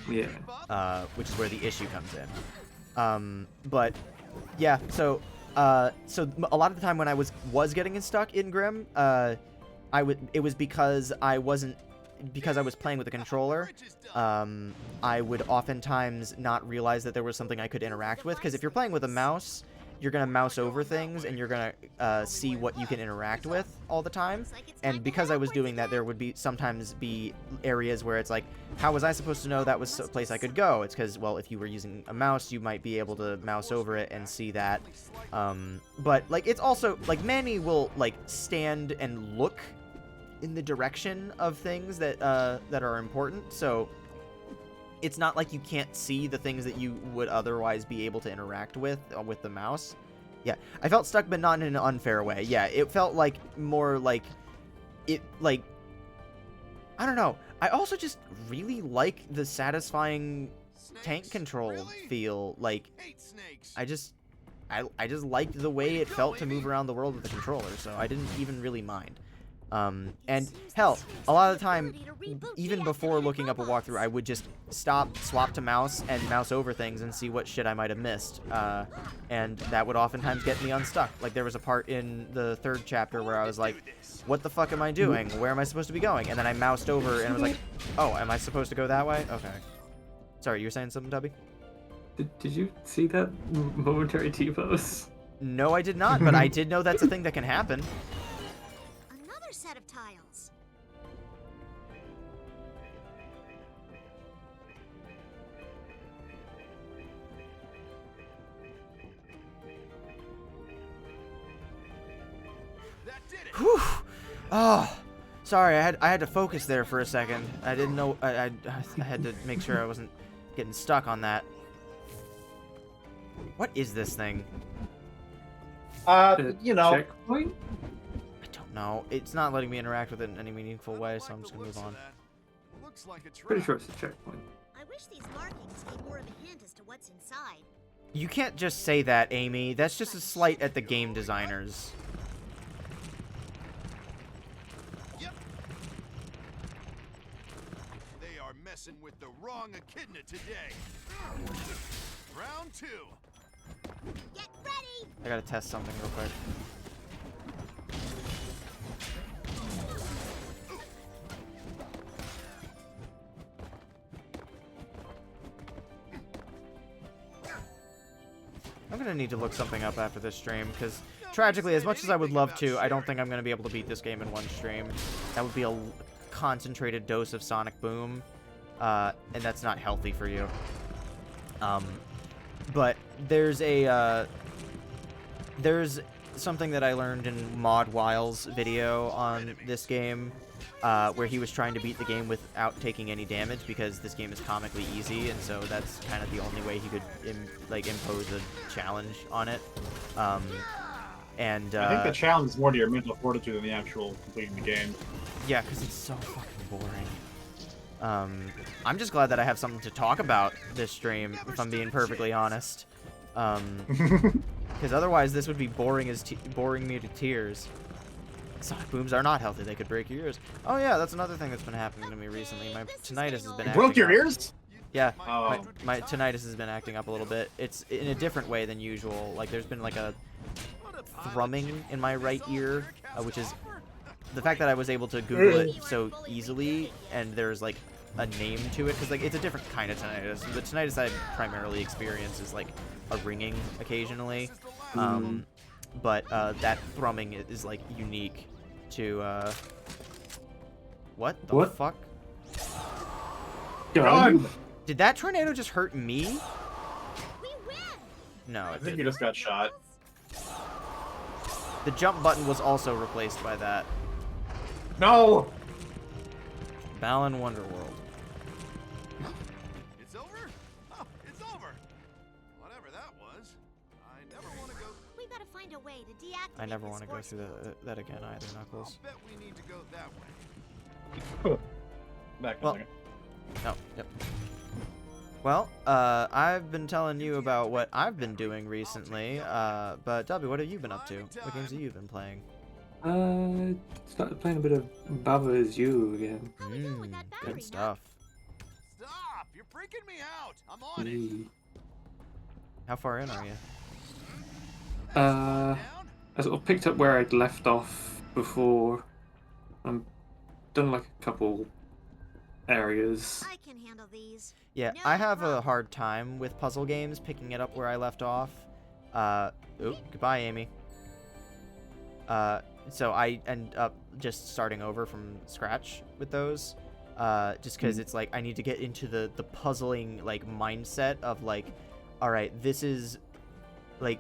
Speaker 1: be.
Speaker 3: Yeah.
Speaker 1: Which is where the issue comes in. But yeah, so a lot of the time when I was getting stuck in Grim, it was because I was playing with a controller. I would oftentimes not realize that there was something I could interact with, because if you're playing with a mouse, you're gonna mouse over things and you're gonna see what you can interact with all the time. And because I was doing that, there would sometimes be areas where it's like, how was I supposed to know that was a place I could go? It's because, well, if you were using a mouse, you might be able to mouse over it and see that. But, like, it's also, like, Manny will, like, stand and look in the direction of things that are important, so it's not like you can't see the things that you would otherwise be able to interact with the mouse. Yeah, I felt stuck, but not in an unfair way. Yeah, it felt like more like it, like, I don't know. I also just really like the satisfying tank control feel. Like, I just liked the way it felt to move around the world with the controller, so I didn't even really mind. And hell, a lot of the time, even before looking up a walkthrough, I would just stop, swap to mouse, and mouse over things and see what shit I might have missed. And that would oftentimes get me unstuck. Like, there was a part in the 3rd chapter where I was like, what the fuck am I doing? Where am I supposed to be going? And then I moused over and was like, oh, am I supposed to go that way? Okay. Sorry, you were saying something, Tubby?
Speaker 3: Did you see that momentary T-pose?
Speaker 1: No, I did not, but I did know that's a thing that can happen.
Speaker 5: Another set of tiles.
Speaker 8: That did it.
Speaker 1: Whew. Oh, sorry, I had to focus there for a second. I didn't know, I had to make sure I wasn't getting stuck on that. What is this thing?
Speaker 2: You know,
Speaker 3: Checkpoint?
Speaker 1: I don't know. It's not letting me interact with it in any meaningful way, so I'm just gonna move on.
Speaker 8: Looks like a trap.
Speaker 3: Pretty sure it's a checkpoint.
Speaker 5: I wish these markings gave more of a hint as to what's inside.
Speaker 1: You can't just say that, Amy. That's just a slight at the game designers.
Speaker 8: Yep. They are messing with the wrong echidna today. Round 2.
Speaker 5: Get ready!
Speaker 1: I gotta test something real quick. I'm gonna need to look something up after this stream, because tragically, as much as I would love to, I don't think I'm gonna be able to beat this game in one stream. That would be a concentrated dose of Sonic Boom, and that's not healthy for you. But there's something that I learned in Mod Wile's video on this game, where he was trying to beat the game without taking any damage, because this game is comically easy, and so that's kind of the only way he could impose a challenge on it. I think
Speaker 2: the challenge is more to your mental fortitude than the actual completing the game.
Speaker 1: Yeah, because it's so fucking boring. I'm just glad that I have something to talk about this stream, if I'm being perfectly honest. Because otherwise this would be boring me to tears. Sonic booms are not healthy. They could break your ears. Oh yeah, that's another thing that's been happening to me recently. My tinnitus has been acting
Speaker 2: Broke your
Speaker 1: up.
Speaker 2: ears?
Speaker 1: Yeah,
Speaker 2: Oh.
Speaker 1: my tinnitus has been acting up a little bit. It's in a different way than usual. Like, there's been like a thrumming in my right ear, which is the fact that I was able to Google it so easily, and there's like a name to it, because like it's a different kind of tinnitus. The tinnitus I primarily experience is like a ringing occasionally, but that thrumming is like unique to what the fuck?
Speaker 2: God.
Speaker 1: Did that tornado just hurt me?
Speaker 5: We win!
Speaker 1: No,
Speaker 2: I
Speaker 1: it
Speaker 2: think you
Speaker 1: didn't.
Speaker 2: just got shot.
Speaker 1: The jump button was also replaced by that.
Speaker 2: No!
Speaker 1: Balan Wonderworld.
Speaker 8: It's over? Oh, it's over. Whatever that was. I never want to go.
Speaker 5: We gotta find a way to deactivate
Speaker 1: I never
Speaker 5: this
Speaker 1: want to go
Speaker 5: force
Speaker 1: through
Speaker 5: field.
Speaker 1: that again either,
Speaker 8: I'll
Speaker 1: Knuckles.
Speaker 8: bet we need to go that way.
Speaker 2: Back
Speaker 1: Well-
Speaker 2: a second.
Speaker 1: Oh, yep. Well, I've been telling you about what I've been doing recently, but Dubby, what have you been up to? What games have you been playing?
Speaker 3: Started playing a bit of Baba Is You again.
Speaker 5: How we doing with that battery,
Speaker 1: Good stuff.
Speaker 8: Stop! You're freaking me out. I'm on it.
Speaker 3: Yay.
Speaker 1: How far in are you?
Speaker 3: I
Speaker 8: Down?
Speaker 3: sort of picked up where I'd left off before. I'm done like a couple areas.
Speaker 5: I can handle these.
Speaker 1: Yeah,
Speaker 5: No
Speaker 1: I have a
Speaker 5: problem.
Speaker 1: hard time with puzzle games, picking it up where I left off. Oop, goodbye, Amy. So I end up just starting over from scratch with those. Just because it's like I need to get into the puzzling like mindset of like, all right, this is the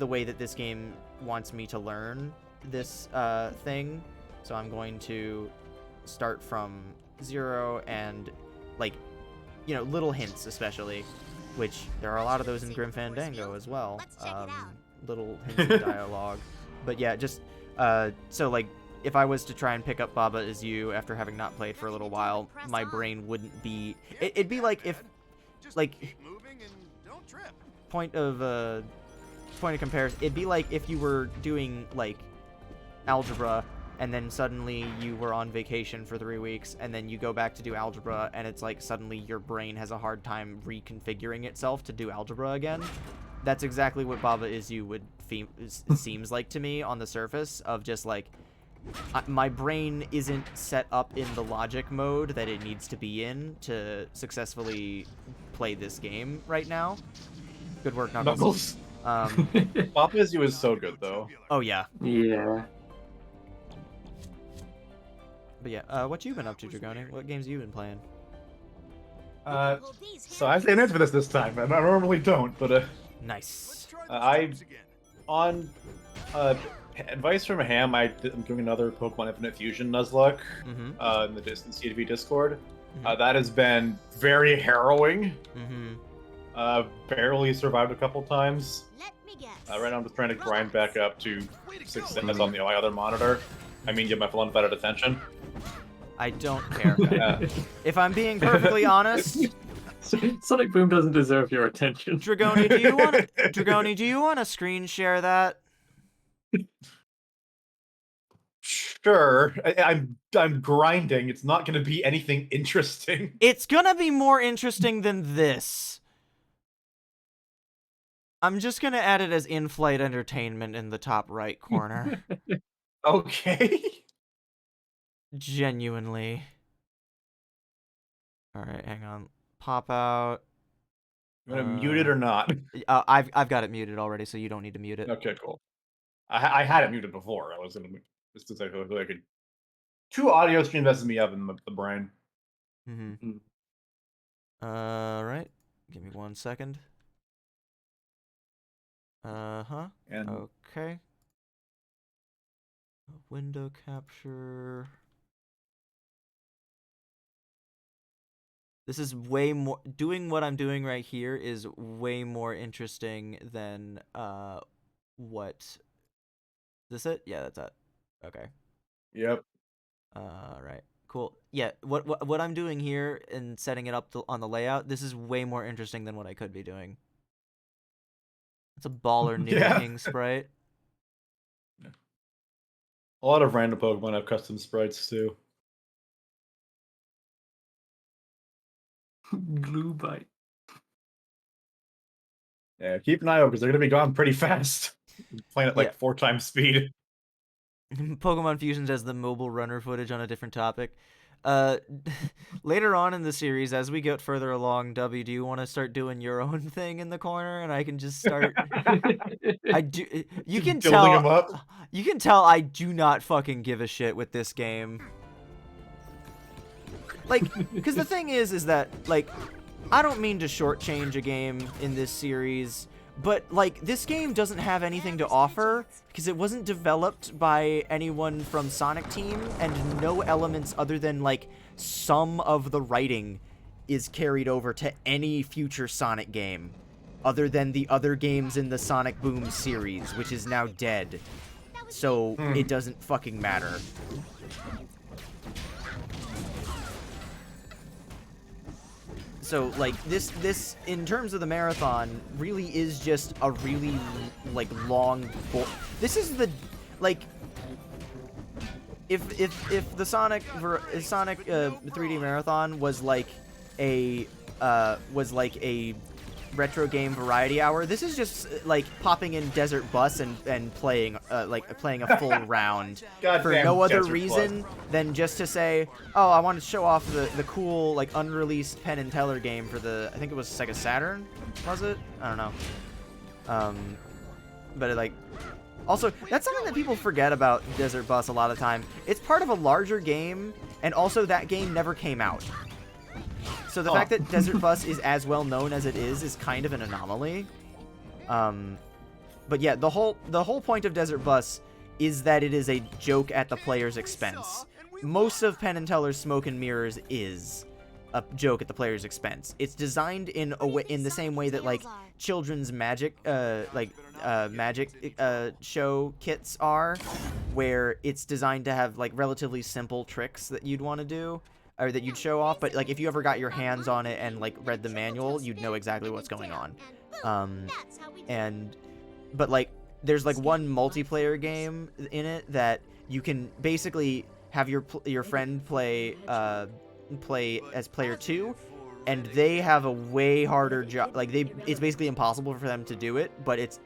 Speaker 1: way that this game wants me to learn this thing. So I'm going to start from 0 and like, you know, little hints especially, which there are a lot of those in Grim Fandango as well.
Speaker 5: Let's check it out.
Speaker 1: Little hints of dialogue. But yeah, just so like if I was to try and pick up Baba Is You after having not played for a little while, my brain wouldn't be. It'd be like if,
Speaker 8: Just
Speaker 1: like,
Speaker 8: keep moving and don't trip.
Speaker 1: point of comparison. It'd be like if you were doing like algebra and then suddenly you were on vacation for 3 weeks, and then you go back to do algebra, and it's like suddenly your brain has a hard time reconfiguring itself to do algebra again. That's exactly what Baba Is You would seems like to me on the surface, of just like, my brain isn't set up in the logic mode that it needs to be in to successfully play this game right now. Good work, Knuckles.
Speaker 2: Baba Is You is so good, though.
Speaker 1: Oh, yeah.
Speaker 3: Yeah.
Speaker 1: But yeah, what you been up to, Dragoni? What games you been playing?
Speaker 2: So I say an answer for this time, and I normally don't, but
Speaker 1: Nice.
Speaker 2: on advice from Ham, I'm doing another Pokemon Infinite Fusion Nuzlocke in the CTV Discord. That has been very harrowing. Barely survived a couple times.
Speaker 5: Let me guess.
Speaker 2: Right now I'm just trying to grind back up to success on my other monitor. I mean, give my phone better attention.
Speaker 1: I don't care. If I'm being perfectly honest,
Speaker 3: Sonic Boom doesn't deserve your attention.
Speaker 1: Dragoni, do you want to screen share that?
Speaker 2: Sure. I'm grinding. It's not going to be anything interesting.
Speaker 1: It's gonna be more interesting than this. I'm just gonna add it as in-flight entertainment in the top right corner.
Speaker 2: Okay.
Speaker 1: Genuinely. Alright, hang on. Pop out.
Speaker 2: You want to mute it or not?
Speaker 1: I've got it muted already, so you don't need to mute it.
Speaker 2: Okay, cool. I had it muted before. I was going to just to say I could. 2 audio streams messes me up in the brain.
Speaker 1: Alright. Give me 1 second.
Speaker 2: And
Speaker 1: Okay. Window capture. This is way more... Doing what I'm doing right here is way more interesting than, what... Is this it? Yeah, that's it. Okay.
Speaker 2: Yep.
Speaker 1: Right. Cool. Yeah, what I'm doing here and setting it up on the layout, this is way more interesting than what I could be doing. It's a baller King sprite.
Speaker 2: A lot of random Pokemon have custom sprites, too.
Speaker 3: Glue bite.
Speaker 2: Yeah, keep an eye out because they're gonna be gone pretty fast. Playing at like 4 times speed.
Speaker 1: Pokemon Fusions as the mobile runner footage on a different topic. Later on in the series, as we get further along, W, do you want to start doing your own thing in the corner, and I can just start? I do. You can
Speaker 2: Building
Speaker 1: tell.
Speaker 2: them up.
Speaker 1: You can tell I do not fucking give a shit with this game. Like, because the thing is that, like, I don't mean to shortchange a game in this series, but, like, this game doesn't have anything to offer because it wasn't developed by anyone from Sonic Team, and no elements other than, like, some of the writing is carried over to any future Sonic game, other than the other games in the Sonic Boom series, which is now dead. So, it doesn't fucking matter. So, like, this, in terms of the marathon, really is just a really, like, long... This is the, like... If the Sonic 3D Marathon was like a retro game variety hour, this is just like popping in Desert Bus and playing playing a full round for no other reason than just to say, oh, I want to show off the cool, like, unreleased Penn and Teller game for the, I think it was Sega Saturn, was it? I don't know. But it, like, also, that's something that people forget about Desert Bus a lot of time. It's part of a larger game, and also that game never came out. So the fact that Desert Bus is as well known as it is kind of an anomaly. But yeah, the whole point of Desert Bus is that it is a joke at the player's expense. Most of Penn and Teller's Smoke and Mirrors is a joke at the player's expense. It's designed in a way, in the same way that, like, children's magic show kits are, where it's designed to have, like, relatively simple tricks that you'd want to do, or that you'd show off, but, like, if you ever got your hands on it and, like, read the manual, you'd know exactly what's going on. But, like, there's, like, one multiplayer game in it that you can basically have your friend play as player 2, and they have a way harder job. Like it's basically impossible for them to do it, but it's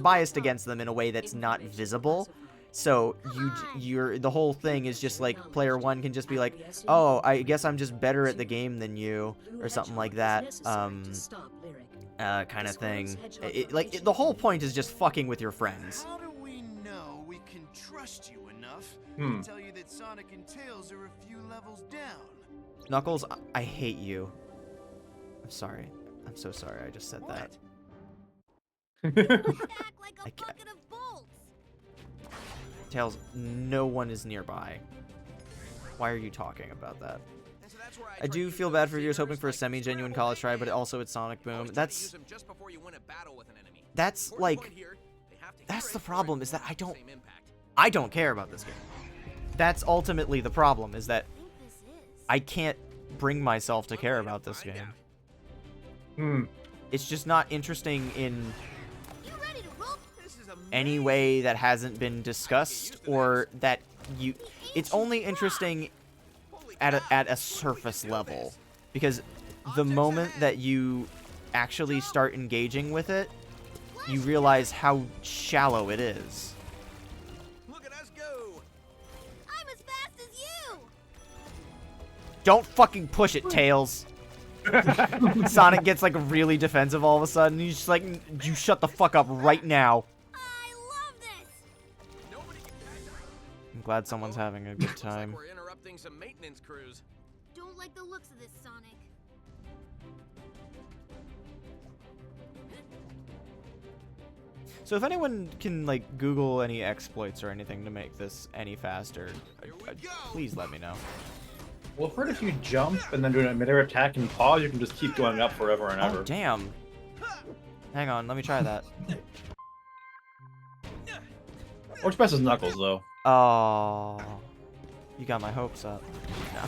Speaker 1: biased against them in a way that's not visible. So the whole thing is just like player 1 can just be like, oh, I guess I'm just better at the game than you, or something like that. Kind of thing. The whole point is just fucking with your friends.
Speaker 8: How do we know we can trust you enough to tell you that Sonic and Tails are a few levels down?
Speaker 1: Knuckles, I hate you. I'm sorry. I'm so sorry I just said that. I can't. Tails, no one is nearby. Why are you talking about that? I do feel bad for viewers hoping for a semi-genuine college try, but also it's Sonic Boom. That's the problem, is that I don't care about this game. That's ultimately the problem, is that I can't bring myself to care about this game. It's just not interesting in any way that hasn't been discussed, or that it's only interesting at a surface level, because the moment that you actually start engaging with it, you realize how shallow it is.
Speaker 8: Look at us go!
Speaker 5: I'm as fast as you!
Speaker 1: Don't fucking push it, Tails. Sonic gets like really defensive all of a sudden. He's just like, you shut the fuck up right now.
Speaker 5: I love this!
Speaker 1: I'm glad someone's having a good time.
Speaker 10: We're interrupting some maintenance crews.
Speaker 5: Don't like the looks of this, Sonic.
Speaker 1: So if anyone can like Google any exploits or anything to make this any faster, please let me know.
Speaker 2: Well, I've heard if you jump and then do an emitter attack and pause, you can just keep going up forever and ever.
Speaker 1: Oh, damn. Hang on, let me try that.
Speaker 2: Works best as Knuckles, though.
Speaker 1: Oh, you got my hopes up. No.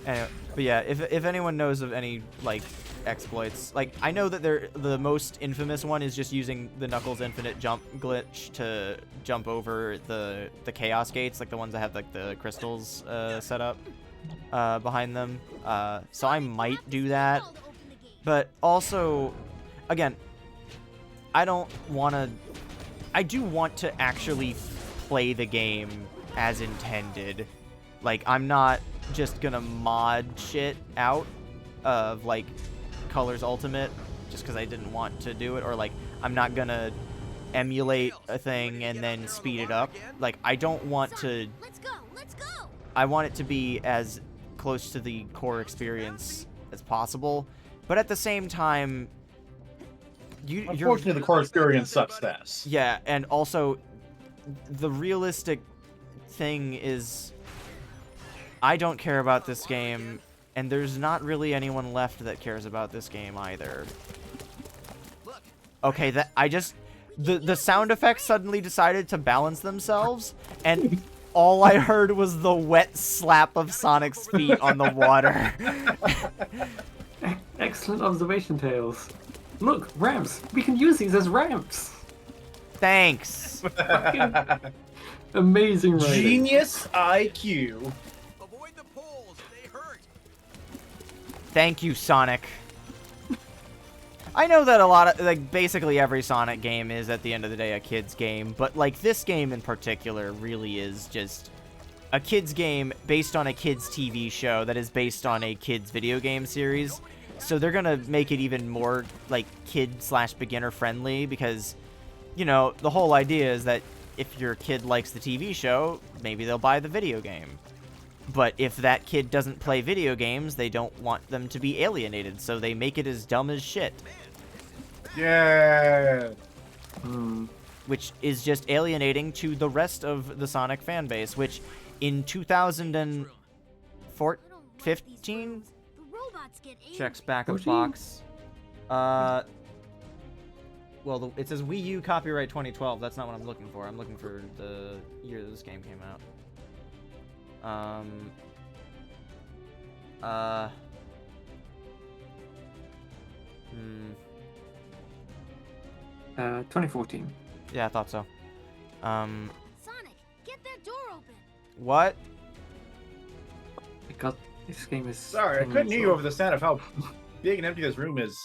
Speaker 1: Anyway, but yeah, if anyone knows of any like exploits, like I know that the most infamous one is just using the Knuckles infinite jump glitch to jump over the chaos gates, like the ones that have like the crystals set up behind them. So I might do that, but also, again, I do want to actually play the game as intended. Like, I'm not just gonna mod shit out of like Colors Ultimate just because I didn't want to do it, or like I'm not gonna emulate a thing and then speed it up. Like, I don't want to.
Speaker 5: Let's go! Let's go!
Speaker 1: I want it to be as close to the core experience as possible, but at the same time,
Speaker 2: unfortunately, the core experience sucks ass.
Speaker 1: Yeah, and also the realistic thing is, I don't care about this game, and there's not really anyone left that cares about this game either. Okay, the sound effects suddenly decided to balance themselves, and all I heard was the wet slap of Sonic's feet on the water.
Speaker 3: Excellent observation, Tails. Look, ramps. We can use these as ramps.
Speaker 1: Thanks.
Speaker 3: Amazing writing.
Speaker 2: Genius IQ.
Speaker 10: Avoid the poles, they hurt.
Speaker 1: Thank you, Sonic. I know that a lot of, like, basically every Sonic game is, at the end of the day, a kid's game, but, like, this game in particular really is just a kid's game based on a kid's TV show that is based on a kid's video game series. So they're gonna make it even more, like, kid/beginner friendly, because, you know, the whole idea is that if your kid likes the TV show, maybe they'll buy the video game. But if that kid doesn't play video games, they don't want them to be alienated, so they make it as dumb as shit.
Speaker 2: Yeah.
Speaker 1: Which is just alienating to the rest of the Sonic fan base, which in 2015 checks back of box. Well, it says Wii U copyright 2012. That's not what I'm looking for. I'm looking for the year this game came out.
Speaker 3: 2014.
Speaker 1: Yeah, I thought so.
Speaker 5: Sonic, get
Speaker 1: What?
Speaker 3: God, this game is.
Speaker 2: Sorry, I couldn't hear you over the sound of how big and empty this room is.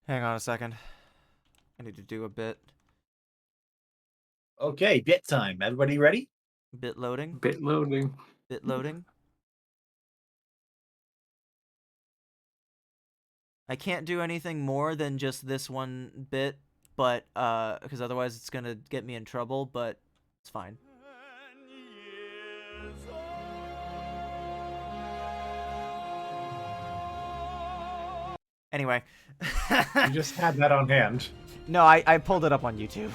Speaker 1: Hang on a second. I need to do a bit.
Speaker 2: Okay, bit time. Everybody ready?
Speaker 1: Bit loading.
Speaker 3: Bit loading.
Speaker 1: Bit loading. I can't do anything more than just this one bit, but because otherwise it's gonna get me in trouble. But it's fine. Anyway.
Speaker 2: You just had that on hand.
Speaker 1: No, I pulled it up on YouTube.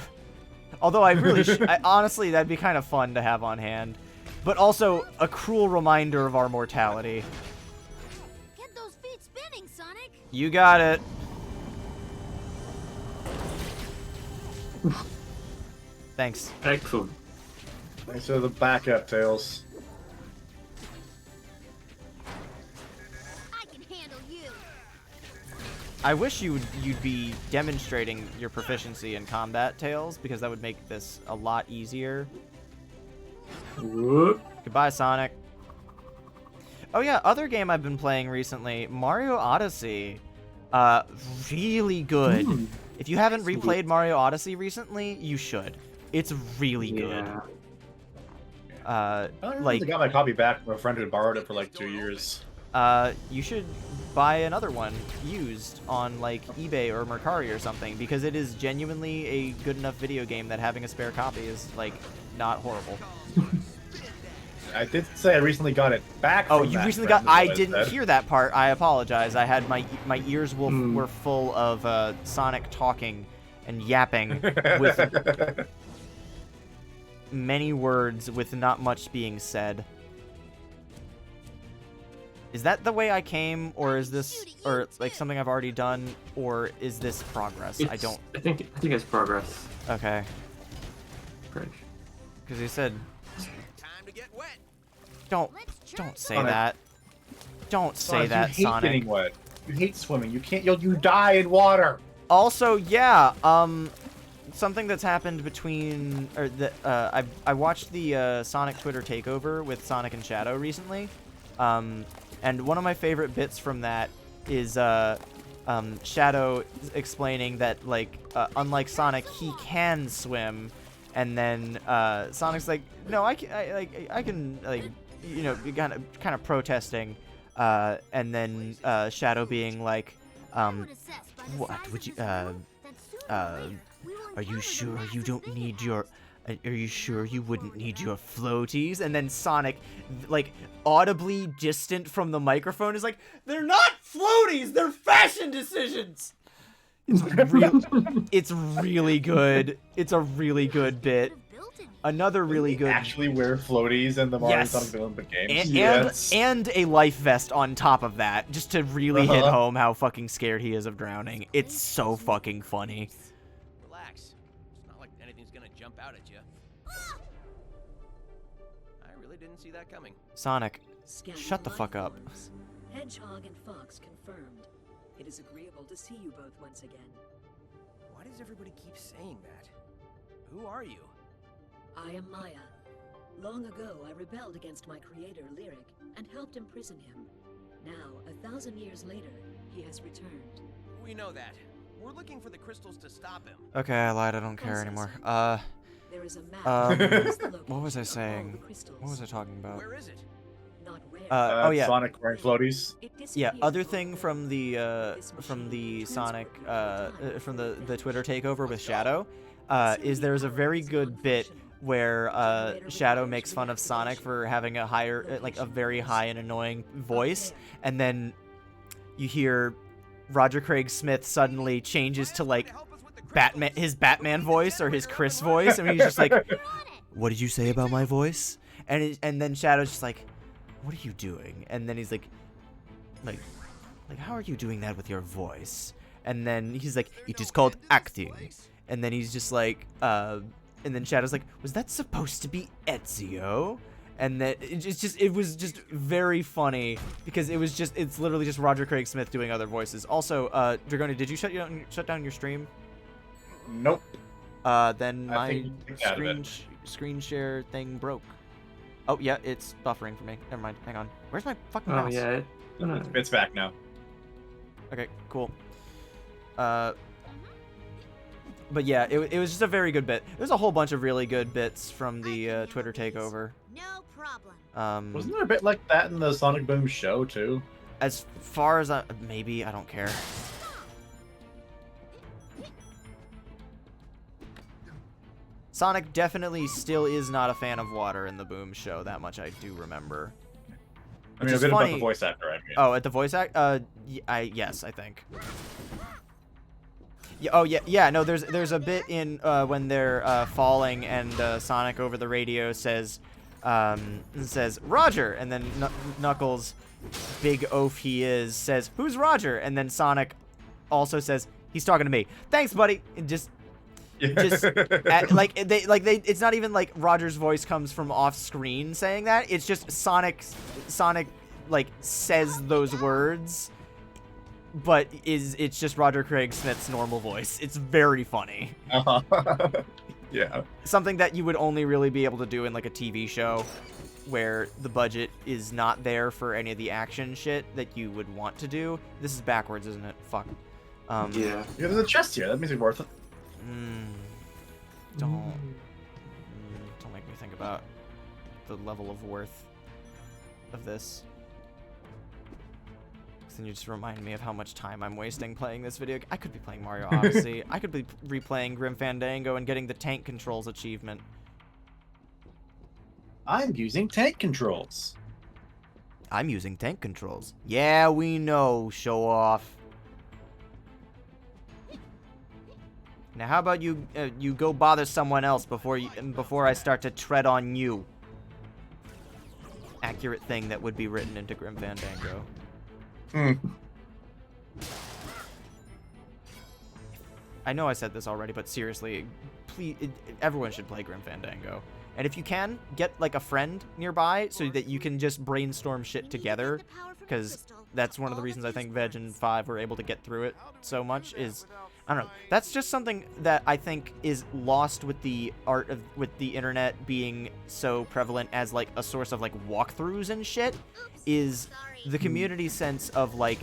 Speaker 1: Although I really honestly, that'd be kind of fun to have on hand. But also a cruel reminder of our mortality.
Speaker 5: Get those feet spinning, Sonic.
Speaker 1: You got it. Thanks.
Speaker 3: Excellent.
Speaker 2: Thanks for the backup, Tails.
Speaker 5: I can handle you.
Speaker 1: I wish you'd be demonstrating your proficiency in combat, Tails, because that would make this a lot easier.
Speaker 3: Whoop.
Speaker 1: Goodbye, Sonic. Oh yeah, other game I've been playing recently, Mario Odyssey. Really good. If you haven't replayed Mario Odyssey recently, you should. It's really good.
Speaker 2: I
Speaker 1: Like,
Speaker 2: got my copy back from a friend who had borrowed it for like 2 years.
Speaker 1: you should buy another one used on like eBay or Mercari or something, because it is genuinely a good enough video game that having a spare copy is like not horrible.
Speaker 2: I did say I recently got it back.
Speaker 1: Oh,
Speaker 2: from
Speaker 1: you
Speaker 2: that
Speaker 1: recently
Speaker 2: friend,
Speaker 1: got?
Speaker 2: is
Speaker 1: I
Speaker 2: what
Speaker 1: didn't
Speaker 2: said.
Speaker 1: hear that part. I apologize. I had my ears were full of Sonic talking and yapping with many words with not much being said. Is that the way I came, or is this, or like something I've already done, or is this progress? I don't.
Speaker 3: I think it's progress.
Speaker 1: Okay.
Speaker 3: Great.
Speaker 1: Because he said,
Speaker 10: Time to get wet.
Speaker 1: don't say
Speaker 2: Sonic.
Speaker 1: that. Don't say
Speaker 2: Sonic,
Speaker 1: that,
Speaker 2: you hate
Speaker 1: Sonic.
Speaker 2: getting wet. You hate swimming. You can't. You die in water.
Speaker 1: Also, yeah, something that's happened between, or the, I watched the Sonic Twitter takeover with Sonic and Shadow recently, and one of my favorite bits from that is Shadow explaining that, like, unlike Sonic, he can swim, and then Sonic's like, no, I can, like, you know, kind of protesting, and then Shadow being like, what would you, are you sure you don't need your, are you sure you wouldn't need your floaties? And then Sonic, like, audibly distant from the microphone is like, they're not floaties, they're fashion decisions! It's really good. It's a really good bit. Another really good...
Speaker 2: Actually wear floaties in the Mario
Speaker 1: Yes.
Speaker 2: Sonic Olympic Games.
Speaker 1: And,
Speaker 2: Yes.
Speaker 1: and a life vest on top of that, just to really hit home how fucking scared he is of drowning. It's so fucking funny.
Speaker 10: Relax. It's not like anything's gonna jump out at you. I really didn't see that coming.
Speaker 1: Sonic, shut the fuck up.
Speaker 11: Hedgehog and Fox confirmed. It is agreeable to see you both once again.
Speaker 10: Why does everybody keep saying that? Who are you?
Speaker 11: I am Maya. Long ago, I rebelled against my creator, Lyric, and helped imprison him. Now, 1,000 years later, he has returned.
Speaker 10: We know that. We're looking for the crystals to stop him.
Speaker 1: Okay, I lied. I don't care anymore.
Speaker 11: There is a map.
Speaker 1: What was I saying? What was I talking about?
Speaker 10: Where is it?
Speaker 11: Not where.
Speaker 1: Oh yeah.
Speaker 2: Sonic wearing floaties.
Speaker 1: Yeah. Other thing from the Sonic from the Twitter takeover with Shadow, is there's a very good bit where Shadow makes fun of Sonic for having a higher, like a very high and annoying voice, and then you hear Roger Craig Smith suddenly changes to like his Batman voice or his Chris voice, and he's just like, "What did you say about my voice?" And then Shadow's just like, "What are you doing?" And then he's like, "How are you doing that with your voice?" And then he's like, "It is called acting." And then he's just like, and then Shadow's like, "Was that supposed to be Ezio?" And then it was just very funny because it's literally just Roger Craig Smith doing other voices. Also, Dragoni, did you shut down your stream?
Speaker 2: Nope.
Speaker 1: Then
Speaker 2: I
Speaker 1: my
Speaker 2: think you took out of it.
Speaker 1: screen share thing broke. Oh, yeah, it's buffering for me. Never mind. Hang on. Where's my fucking
Speaker 3: Oh
Speaker 1: mouse?
Speaker 3: yeah.
Speaker 2: It's back now.
Speaker 1: Okay, cool. But yeah, it was just a very good bit. There's a whole bunch of really good bits from the Twitter takeover.
Speaker 5: No problem.
Speaker 2: Wasn't there a bit like that in the Sonic Boom show too?
Speaker 1: As far as maybe, I don't care. Sonic definitely still is not a fan of water in the Boom show. That much I do remember.
Speaker 2: I mean, a bit about the voice actor, I mean.
Speaker 1: Oh, at the voice act? Yes, I think. Yeah, oh, yeah, no, there's a bit in, when they're, falling and, Sonic over the radio says, Roger, and then Knuckles, big oaf he is, says, who's Roger? And then Sonic also says, he's talking to me. Thanks, buddy. And just, it's not even like Roger's voice comes from off screen saying that. It's just Sonic, like, says those words, but it's just Roger Craig Smith's normal voice. It's very funny.
Speaker 2: Yeah.
Speaker 1: Something that you would only really be able to do in, like, a TV show where the budget is not there for any of the action shit that you would want to do. This is backwards, isn't it? Fuck.
Speaker 3: Yeah.
Speaker 2: There's a chest here. That makes it worth it.
Speaker 1: Don't make me think about the level of worth of this. Then you just remind me of how much time I'm wasting playing this video. I could be playing Mario Odyssey. I could be replaying Grim Fandango and getting the tank controls achievement.
Speaker 2: I'm using tank controls.
Speaker 1: I'm using tank controls. Yeah, we know, show off. Now, how about you you go bother someone else before I start to tread on you? Accurate thing that would be written into Grim Fandango. I know I said this already, but seriously, please, everyone should play Grim Fandango. And if you can, get like a friend nearby so that you can just brainstorm shit together, because that's one of the reasons I think Veg and 5 were able to get through it so much is, I don't know, that's just something that I think is lost with the with the internet being so prevalent as like a source of like walkthroughs and shit, is the community sense of like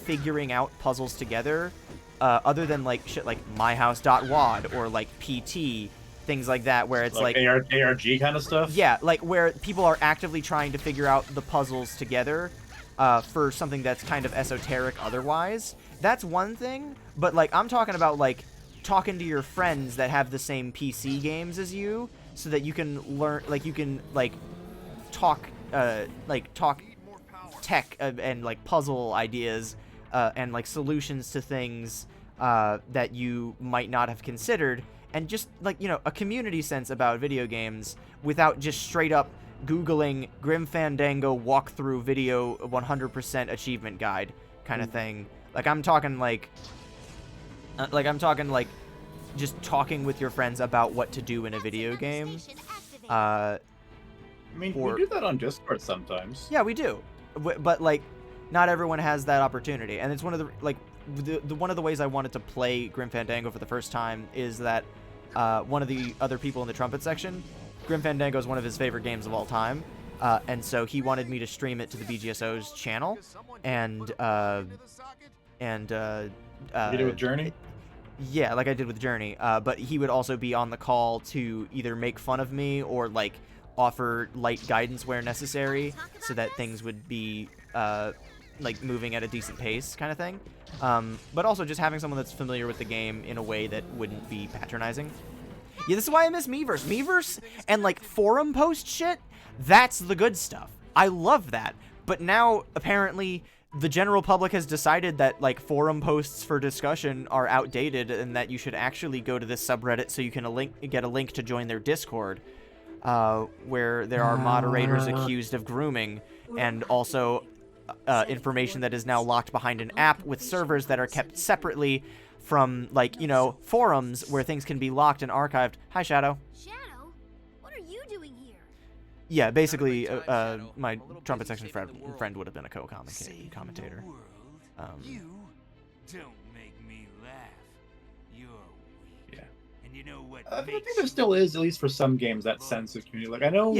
Speaker 1: figuring out puzzles together, other than like shit like myhouse.wad or like PT, things like that, where it's like
Speaker 2: ARG kind of stuff.
Speaker 1: Yeah, like where people are actively trying to figure out the puzzles together for something that's kind of esoteric otherwise. That's one thing, but like I'm talking about like talking to your friends that have the same PC games as you, so that you can learn, like you can like talk tech and like puzzle ideas and like solutions to things that you might not have considered, and just like, you know, a community sense about video games without just straight up Googling Grim Fandango walkthrough video 100% achievement guide kind of thing. Like I'm talking like just talking with your friends about what to do in a video game.
Speaker 2: I mean, we do that on Discord sometimes.
Speaker 1: Yeah, we do. But like not everyone has that opportunity, and it's one of the like one of the ways I wanted to play Grim Fandango for the first time is that one of the other people in the trumpet section, Grim Fandango is one of his favorite games of all time, and so he wanted me to stream it to the BGSO's channel, and
Speaker 2: you did with Journey?
Speaker 1: Yeah, like I did with Journey, but he would also be on the call to either make fun of me or like offer light guidance where necessary, so that things would be like moving at a decent pace kind of thing, but also just having someone that's familiar with the game in a way that wouldn't be patronizing. Yeah, this is why I miss Miiverse and like forum post shit. That's the good stuff. I love that. But now apparently the general public has decided that like forum posts for discussion are outdated, and that you should actually go to this subreddit so you can get a link to join their Discord, where there are moderators accused of grooming, and also information that is now locked behind an app with servers that are kept separately from, like, you know, forums where things can be locked and archived. Hi, Shadow.
Speaker 5: Shadow? What are you doing here?
Speaker 1: Yeah, basically, my trumpet section friend would have been a co-commentator.
Speaker 4: You don't make me laugh. You're weak.
Speaker 2: Yeah.
Speaker 4: And you know what
Speaker 2: I think there still is, at least for some games, that sense of community. Like, I know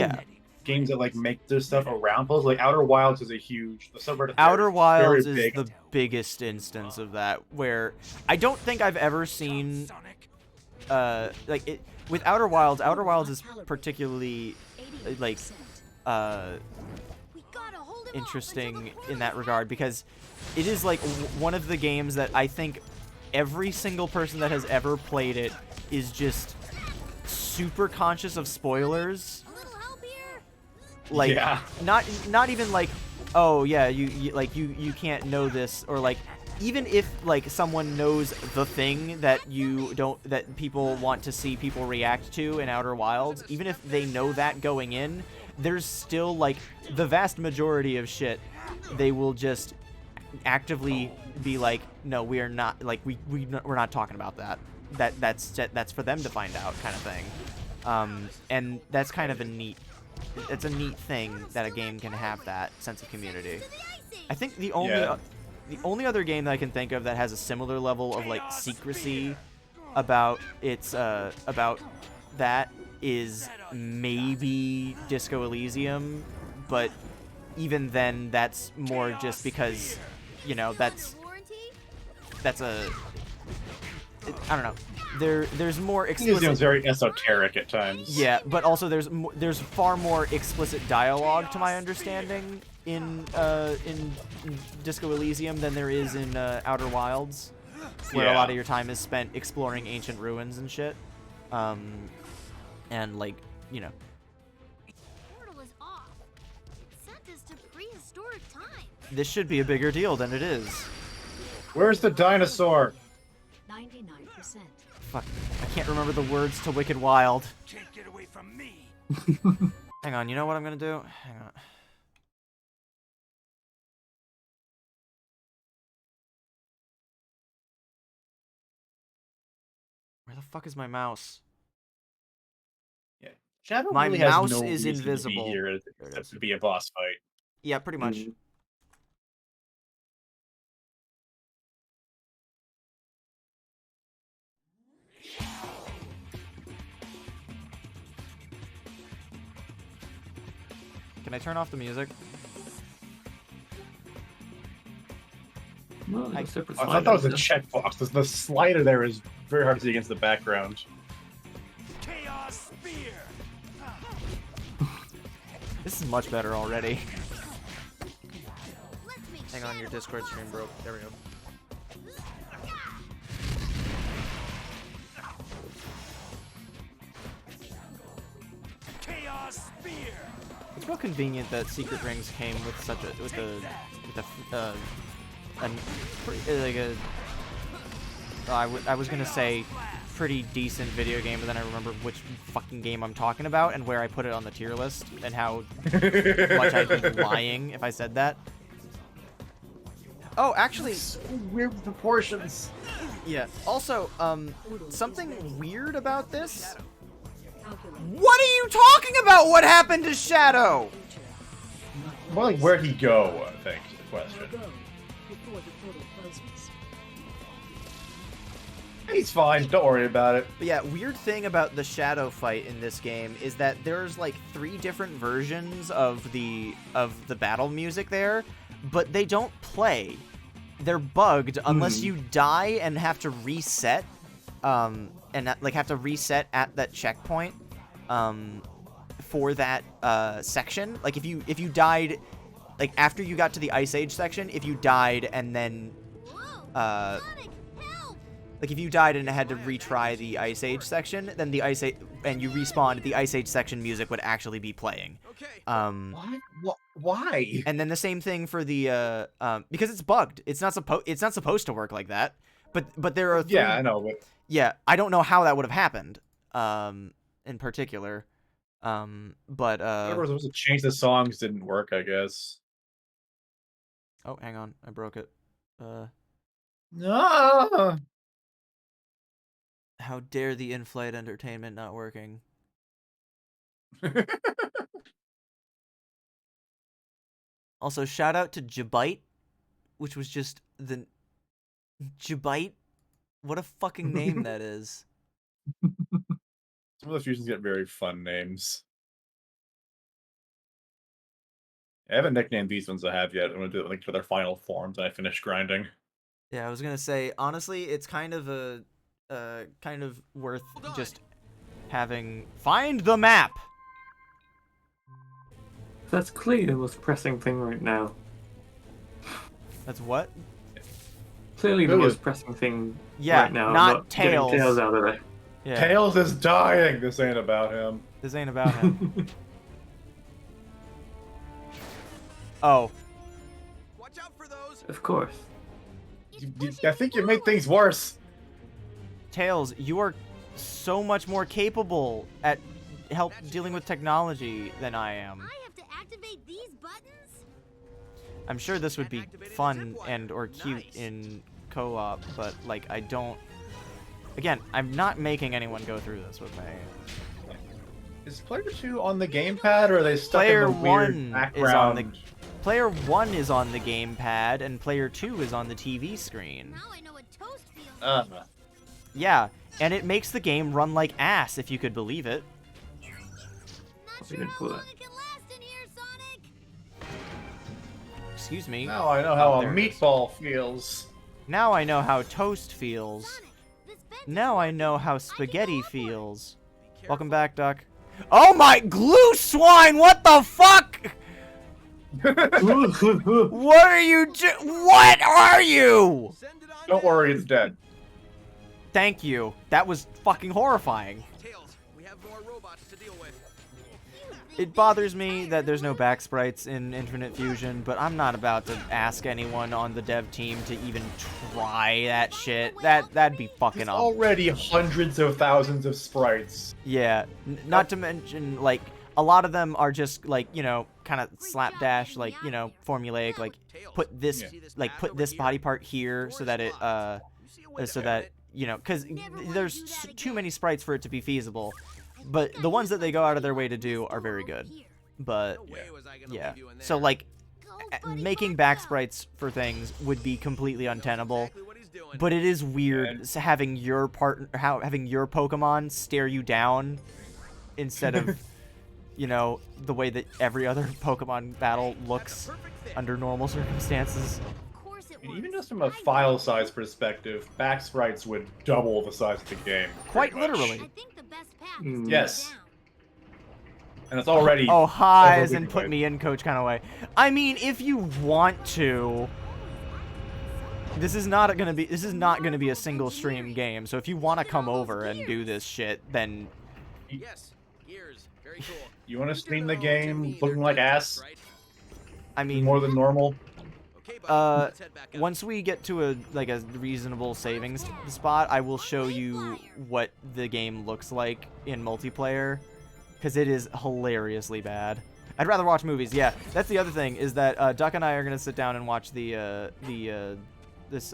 Speaker 2: games that like make their stuff around puzzles. Like Outer Wilds is a huge. The subreddit.
Speaker 1: Outer Wilds
Speaker 2: very
Speaker 1: is
Speaker 2: big.
Speaker 1: the biggest instance of that, where I don't think I've ever seen, like it with Outer Wilds. Outer Wilds is particularly, like, interesting in that regard because it is like one of the games that I think every single person that has ever played it is just super conscious of spoilers. Like,
Speaker 2: yeah.
Speaker 1: not even like, oh yeah, you can't know this, or like, even if like someone knows the thing that that people want to see people react to in Outer Wilds, even if they know that going in, there's still like the vast majority of shit they will just actively be like, no, we are not, like, we're not talking about that. That's for them to find out, kind of thing. And that's kind of it's a neat thing that a game can have that sense of community. I think the only other game that I can think of that has a similar level of like secrecy about its about that is maybe Disco Elysium, but even then that's more just because, you know, that's a, I don't know. There's more explicit.
Speaker 2: Elysium's very esoteric at times.
Speaker 1: Yeah, but also there's far more explicit dialogue, to my understanding, in Disco Elysium than there is in Outer Wilds, where a lot of your time is spent exploring ancient ruins and shit. And like, you know.
Speaker 5: Portal is off. It sent us to prehistoric times.
Speaker 1: This should be a bigger deal than it is.
Speaker 2: Where's the dinosaur?
Speaker 11: 99%.
Speaker 1: Fuck, I can't remember the words to Wicked Wild.
Speaker 4: Can't get away from me.
Speaker 1: Hang on, you know what I'm gonna do? Hang on. Where the fuck is my mouse?
Speaker 2: Yeah, Shadow
Speaker 1: My
Speaker 2: really
Speaker 1: mouse
Speaker 2: has no
Speaker 1: is
Speaker 2: reason
Speaker 1: invisible.
Speaker 2: to be here except to be a boss fight.
Speaker 1: Yeah, pretty much. Can I turn off the music?
Speaker 3: Well, there's a separate
Speaker 2: I thought that was a
Speaker 3: slider.
Speaker 2: checkbox. The slider there is very hard to see against the background.
Speaker 4: Chaos Spear.
Speaker 1: This is much better already. Hang on, your Discord stream broke. There we go.
Speaker 4: Chaos Spear.
Speaker 1: It's real convenient that secret rings came with such a I was gonna say pretty decent video game, but then I remember which fucking game I'm talking about and where I put it on the tier list and how much I'd be lying if I said that. Oh, actually,
Speaker 2: Weird proportions.
Speaker 1: yeah. Also, something weird about this. What are you talking about? What happened to Shadow?
Speaker 2: More like where'd he go, I think, is the question.
Speaker 11: Before the portal closes.
Speaker 2: He's fine, don't worry about it.
Speaker 1: But yeah, weird thing about the Shadow fight in this game is that there's like 3 different versions of the battle music there, but they don't play. They're bugged unless you die and have to reset, and like have to reset at that checkpoint, for that section. Like if you died, like after you got to the Ice Age section, if you died and then, like if you died and had to retry the Ice Age section, then the Ice Age, and you respawned, the Ice Age section music would actually be playing.
Speaker 2: What? Why?
Speaker 1: And then the same thing for the because it's bugged. It's not supposed to work like that. But there are 3,
Speaker 2: Yeah, I know, but
Speaker 1: yeah, I don't know how that would have happened. In particular, but
Speaker 2: whoever was supposed to change the songs didn't work, I guess.
Speaker 1: oh, hang on, I broke it.
Speaker 2: Ah!
Speaker 1: How dare the in-flight entertainment not working? Also, shout out to Jabite, which was just the Jabite. What a fucking name that is.
Speaker 2: Some of the fusions get very fun names. I haven't nicknamed these ones I have yet. I'm gonna do it like to their final forms. I finish grinding.
Speaker 1: Yeah, I was gonna say honestly, it's kind of kind of worth just having find the map.
Speaker 3: That's clearly the most pressing thing right now.
Speaker 1: That's what?
Speaker 3: Clearly the most pressing thing right now.
Speaker 1: Not
Speaker 3: getting
Speaker 1: Tails.
Speaker 3: Tails out of there.
Speaker 1: Yeah.
Speaker 2: Tails is dying. This ain't about him.
Speaker 1: This ain't about him. Oh.
Speaker 10: Watch out for those.
Speaker 3: Of course.
Speaker 2: I think you made things worse.
Speaker 1: Tails, you are so much more capable at dealing with technology than I am.
Speaker 5: I have to activate these buttons?
Speaker 1: I'm sure this would be fun and or cute in co-op, but like I don't. Again, I'm not making anyone go through this with me.
Speaker 2: Is player 2 on the gamepad, or are they stuck
Speaker 1: Player
Speaker 2: in the weird
Speaker 1: 1
Speaker 2: background?
Speaker 1: is on the Player 1 is on the gamepad, and Player 2 is on the TV screen.
Speaker 5: Now I know what toast feels like.
Speaker 1: Yeah, and it makes the game run like ass, if you could believe it.
Speaker 5: Not sure how long it can last in here, Sonic.
Speaker 1: Excuse me.
Speaker 2: Now I know how
Speaker 1: Oh,
Speaker 2: a
Speaker 1: there it is.
Speaker 2: meatball feels.
Speaker 1: Now I know how toast feels.
Speaker 5: Sonic, this vent
Speaker 1: Now I know how spaghetti feels. Welcome back, Duck. Oh my glue swine! What the fuck? What are you What are you?
Speaker 2: Don't worry, it's dead.
Speaker 1: Thank you. That was fucking horrifying.
Speaker 10: Tails, we have more robots to deal with.
Speaker 1: It bothers me that there's no back sprites in Infinite Fusion, but I'm not about to ask anyone on the dev team to even try that shit. That'd be fucking
Speaker 2: There's
Speaker 1: up.
Speaker 2: already hundreds of thousands of sprites.
Speaker 1: Yeah, not to mention, like, a lot of them are just, like, you know, kind of slapdash, like, you know, formulaic, like, put this, put this body part here so that it, you know, because there's too many sprites for it to be feasible. But the ones that they go out of their way to do are very good. But, yeah. So, like, making back sprites for things would be completely untenable. But it is weird having your having your Pokemon stare you down instead of, you know, the way that every other Pokemon battle looks under normal circumstances.
Speaker 2: And even just from a file size perspective, back sprites would double the size of the game.
Speaker 1: Quite literally.
Speaker 5: I think the best path is
Speaker 2: Yes. And it's already.
Speaker 1: Oh, hi, as in put me in, coach kind of way. I mean, if you want to. This is not gonna be a single stream game. So if you want to come over and do this shit, then.
Speaker 10: Yes, gears. Very cool.
Speaker 2: You want to stream the game looking like ass?
Speaker 1: I mean,
Speaker 2: more than normal.
Speaker 1: Once we get to a reasonable savings spot, I will show you what the game looks like in multiplayer, because it is hilariously bad. I'd rather watch movies. Yeah, that's the other thing, is that Duck and I are gonna sit down and watch this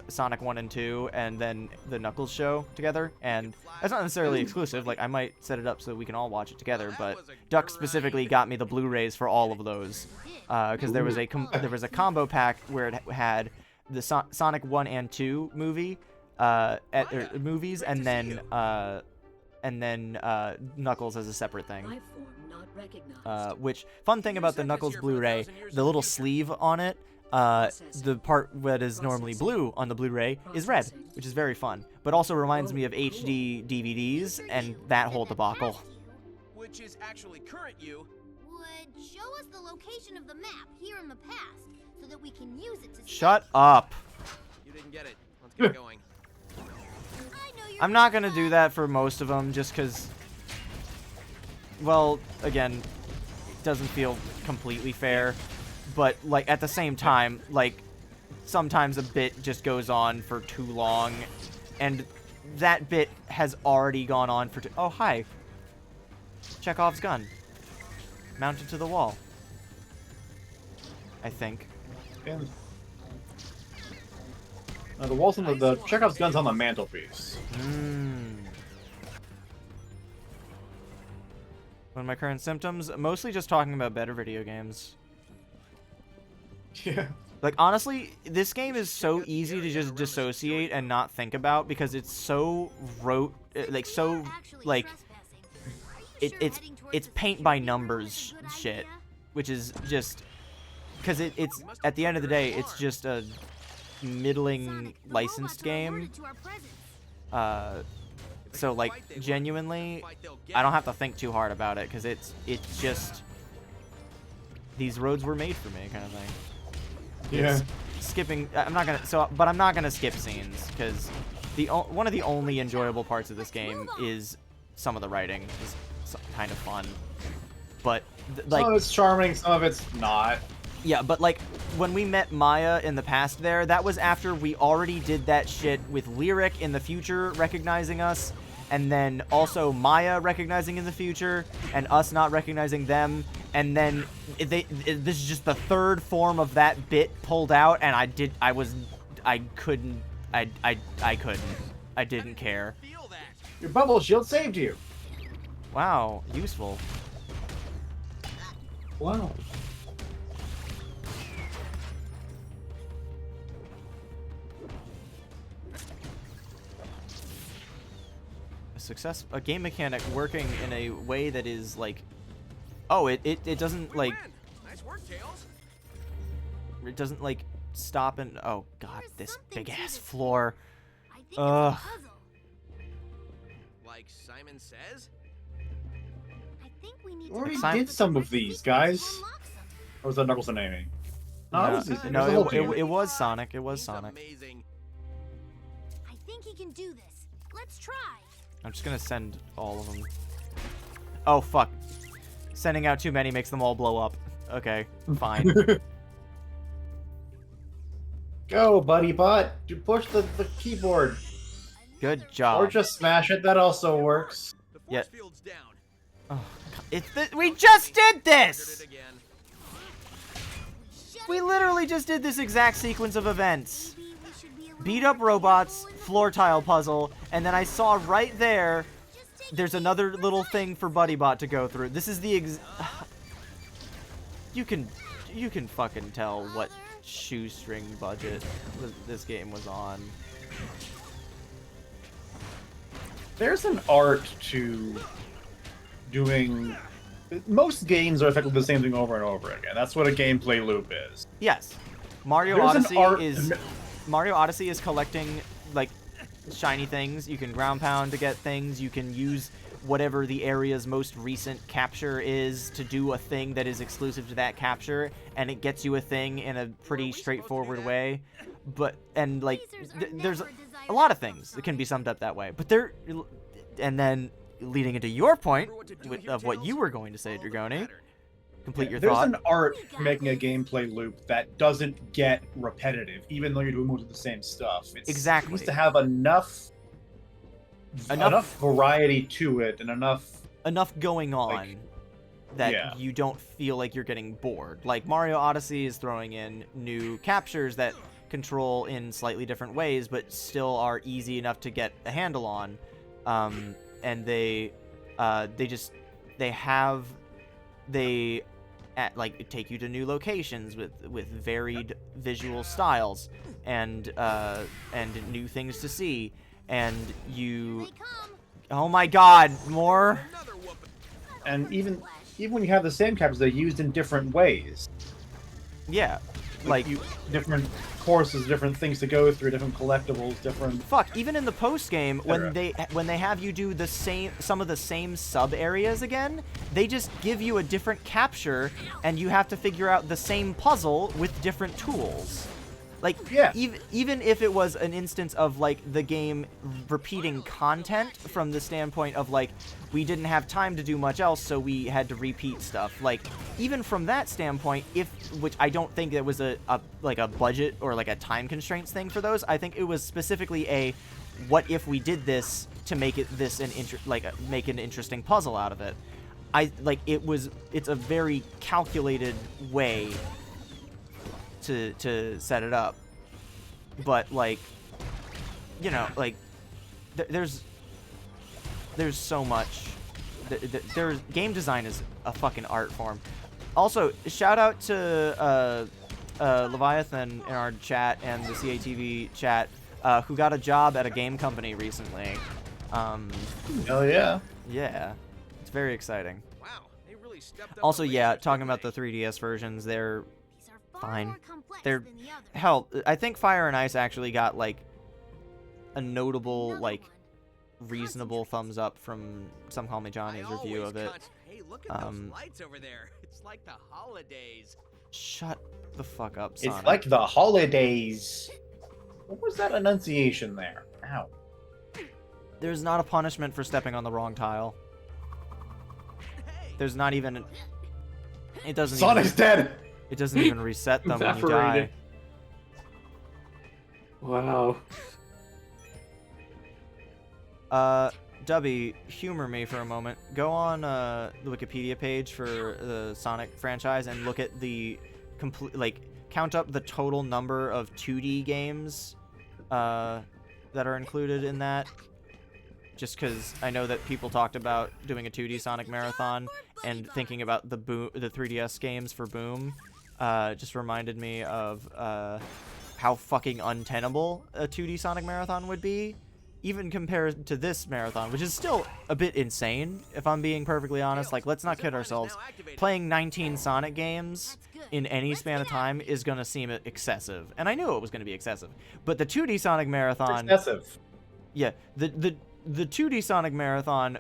Speaker 1: Sonic 1 and 2 and then the Knuckles show together, and that's not necessarily exclusive. Like, I might set it up so we can all watch it together, but Duck specifically got me the Blu-rays for all of those, because there was a combo pack where it had the Sonic 1 and 2 movie movies, and then Knuckles as a separate thing. Which, fun thing about the Knuckles Blu-ray, the little sleeve on it, the part that is normally blue on the Blu-ray is red, which is very fun, but also reminds me of HD DVDs and that whole debacle.
Speaker 10: Which is actually current you.
Speaker 5: Would show us the location of the map here in the past, so that we can use it to.
Speaker 1: Shut up.
Speaker 10: You didn't get it. Let's get going.
Speaker 1: I'm not gonna do that for most of them, just because, well, again, it doesn't feel completely fair. But, like, at the same time, like, sometimes a bit just goes on for too long, and that bit has already gone on for oh, hi. Chekhov's gun. Mounted to the wall. I think.
Speaker 2: The walls on the Chekhov's gun's on the mantelpiece.
Speaker 1: One of my current symptoms, mostly just talking about better video games.
Speaker 2: Yeah.
Speaker 1: Like, honestly, this game is so easy to just dissociate and not think about, because it's so it's paint by numbers shit, which is just because it's at the end of the day, it's just a middling
Speaker 5: Sonic, the
Speaker 1: licensed
Speaker 5: robots are
Speaker 1: game.
Speaker 5: alerted to our presence.
Speaker 1: So like genuinely, I don't have to think too hard about it because it's just these roads were made for me kind of thing.
Speaker 2: Yeah.
Speaker 1: It's skipping. I'm not gonna skip scenes because one of the only enjoyable parts of this game is some of the writing is kind of fun, but like
Speaker 2: some of it's charming, some of it's not.
Speaker 1: Yeah, but like when we met Maya in the past there, that was after we already did that shit with Lyric in the future recognizing us, and then also Maya recognizing in the future, and us not recognizing them, and then this is just the third form of that bit pulled out, and I didn't care.
Speaker 2: Your bubble shield saved you.
Speaker 1: Wow, useful.
Speaker 2: Wow.
Speaker 1: A game mechanic working in a way that is like, oh, it doesn't like,
Speaker 10: Nice work, Tails.
Speaker 1: it doesn't like stop and, oh god, this big ass
Speaker 5: this.
Speaker 1: floor.
Speaker 5: I think it's a puzzle.
Speaker 10: Like Simon says.
Speaker 5: I think we need
Speaker 2: We already
Speaker 1: Simon-
Speaker 2: did some of these, guys.
Speaker 5: to unlock some.
Speaker 2: Or was that Knuckles and Amy? No, it was easy. It was the
Speaker 1: no,
Speaker 2: whole team.
Speaker 1: it was Sonic. It was
Speaker 10: He's
Speaker 1: Sonic.
Speaker 10: amazing.
Speaker 5: I think he can do this. Let's try.
Speaker 1: I'm just gonna send all of them. Oh fuck! Sending out too many makes them all blow up. Okay, fine.
Speaker 2: Go, buddy bot. You push the keyboard.
Speaker 1: Good
Speaker 2: Or
Speaker 1: job.
Speaker 2: just smash it. That also works.
Speaker 10: The force
Speaker 1: Yeah.
Speaker 10: field's down.
Speaker 1: Oh, we just did
Speaker 10: Triggered
Speaker 1: this.
Speaker 10: it again.
Speaker 1: We literally just did this exact sequence of events.
Speaker 5: Maybe we should be a little
Speaker 1: Beat up
Speaker 5: more
Speaker 1: robots,
Speaker 5: careful
Speaker 1: floor tile puzzle, and then I saw right there,
Speaker 5: Just take
Speaker 1: there's
Speaker 5: it
Speaker 1: another
Speaker 5: easy for
Speaker 1: little
Speaker 5: a sec.
Speaker 1: thing for BuddyBot to go through. This is the you can fucking tell what shoestring budget this game was on.
Speaker 2: There's an art to doing. Most games are effectively the same thing over and over again. That's what a gameplay loop is.
Speaker 1: Yes, Mario
Speaker 2: There's an
Speaker 1: Odyssey
Speaker 2: art-
Speaker 1: is collecting like shiny things. You can ground pound to get things. You can use whatever the area's most recent capture is to do a thing that is exclusive to that capture, and it gets you a thing in a pretty straightforward way. But and like there's a lot of things that can be summed up that way. But and then leading into your point of what you were going to say, Dragoni. Complete your
Speaker 2: There's
Speaker 1: thought.
Speaker 2: an art for making a gameplay loop that doesn't get repetitive, even though you're doing most of the same stuff.
Speaker 1: Exactly.
Speaker 2: It needs to have enough variety to it and
Speaker 1: enough going on
Speaker 2: like,
Speaker 1: that
Speaker 2: yeah.
Speaker 1: you don't feel like you're getting bored. Like Mario Odyssey is throwing in new captures that control in slightly different ways, but still are easy enough to get a handle on. And they take you to new locations with varied visual styles and new things to see, and you.
Speaker 5: They come.
Speaker 1: Oh my God, more.
Speaker 10: Another whooping.
Speaker 2: and even when you have the same captures, they're used in different ways.
Speaker 1: Yeah, like
Speaker 2: different courses, different things to go through, different collectibles, different.
Speaker 1: fuck. Even in the post game, when
Speaker 2: Etc.
Speaker 1: they have you do some of the same sub areas again, they just give you a different capture, and you have to figure out the same puzzle with different tools. Like,
Speaker 2: Yeah.
Speaker 1: even if it was an instance of, like, the game repeating content from the standpoint of, like, we didn't have time to do much else, so we had to repeat stuff. Like, even from that standpoint, which I don't think it was a budget or, like, a time constraints thing for those. I think it was specifically a, what if we did this to make it make an interesting puzzle out of it. It's a very calculated way to set it up, but like, you know, like there's so much. There's game design is a fucking art form. Also, shout out to Leviathan in our chat and the CATV chat, who got a job at a game company recently.
Speaker 2: Hell yeah.
Speaker 1: Yeah, it's very exciting.
Speaker 10: Wow, they really stepped up.
Speaker 1: Also,
Speaker 10: the
Speaker 1: yeah,
Speaker 10: lasers,
Speaker 1: talking
Speaker 10: didn't
Speaker 1: about the
Speaker 10: they?
Speaker 1: 3DS versions, they're fine.
Speaker 5: more complex
Speaker 1: They're
Speaker 5: than the others.
Speaker 1: hell. I think Fire and Ice actually got like a notable,
Speaker 5: Another
Speaker 1: like,
Speaker 5: one.
Speaker 1: reasonable thumbs up from Some Call Me Johnny's review of it.
Speaker 10: Hey, look at those lights over there. It's like the holidays.
Speaker 1: Shut the fuck up, Sonic.
Speaker 2: It's like the holidays. What was that enunciation there? Ow.
Speaker 1: There's not a punishment for stepping on the wrong tile. There's not even. It doesn't.
Speaker 2: Sonic's dead.
Speaker 1: It doesn't even reset them when you die.
Speaker 3: Evaporated. Wow.
Speaker 1: Dubby, humor me for a moment. Go on the Wikipedia page for the Sonic franchise and look at the complete, like, count up the total number of 2D games that are included in that. Just because I know that people talked about doing a 2D Sonic marathon and thinking about the 3DS games for Boom, just reminded me of how fucking untenable a 2D Sonic marathon would be. Even compared to this marathon, which is still a bit insane, if I'm being perfectly honest. Like, let's not kid ourselves. Playing 19 Sonic games in any span of time is going to seem excessive. And I knew it was going to be excessive. But the 2D Sonic marathon...
Speaker 2: It's excessive.
Speaker 1: Yeah, the 2D Sonic marathon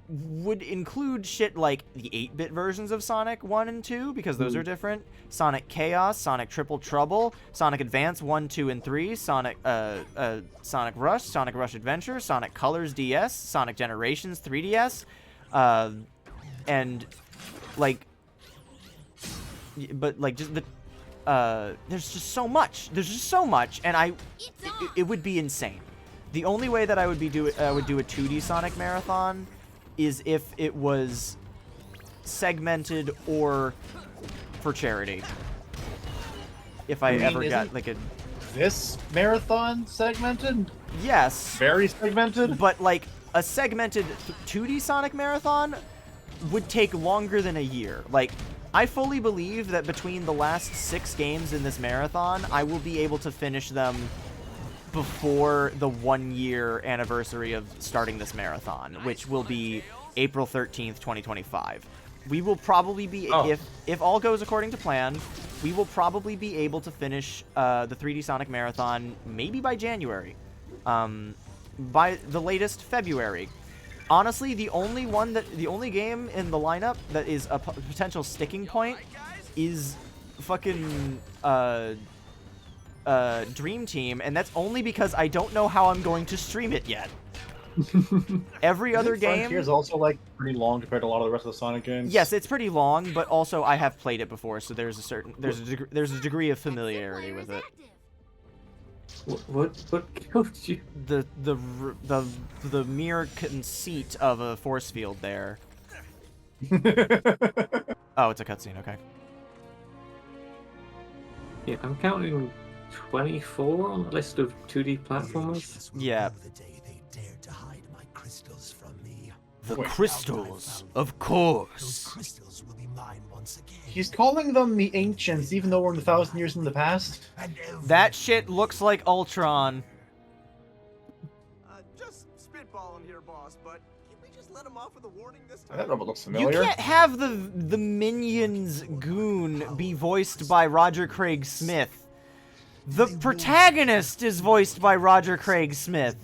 Speaker 1: would include shit like the 8-bit versions of Sonic 1 and 2, because those are different. Sonic Chaos, Sonic Triple Trouble, Sonic Advance 1, 2, and 3, Sonic Rush Adventure, Sonic Colors DS, Sonic Generations 3DS, and, like, but, like, just the, there's just so much. There's just so much, and it would be insane. The only way that I would do a 2D Sonic marathon is if it was segmented or for charity. If I ever got like a...
Speaker 2: This marathon segmented?
Speaker 1: Yes.
Speaker 2: Very segmented?
Speaker 1: But like a segmented 2D Sonic marathon would take longer than a year. Like, I fully believe that between the last 6 games in this marathon, I will be able to finish them before the 1-year anniversary of starting this marathon, which will be April 13th, 2025. We will probably be, if all goes according to plan, we will probably be able to finish the 3D Sonic Marathon maybe by January. By the latest, February. Honestly, the only game in the lineup that is a potential sticking point is fucking Dream Team, and that's only because I don't know how I'm going to stream it yet. Every other game...
Speaker 2: Frontier's also, like, pretty long compared to a lot of the rest of the Sonic games.
Speaker 1: Yes, it's pretty long, but also I have played it before, so there's a degree of familiarity with it.
Speaker 3: What killed you?
Speaker 1: The mere conceit of a force field there. Oh, it's a cutscene, okay.
Speaker 3: Yeah, I'm counting 24 on the list of 2D platformers.
Speaker 1: Yeah. The crystals, of course.
Speaker 12: Crystals will be mine once again.
Speaker 2: He's calling them the Ancients, even though we're in 1,000 years in the past.
Speaker 1: That shit looks like Ultron.
Speaker 8: Just spitballing here, boss, but can we just let him off with a warning this time?
Speaker 2: That robot looks familiar.
Speaker 1: You can't have the Minions goon be voiced by Roger Craig Smith. The protagonist is voiced by Roger Craig Smith.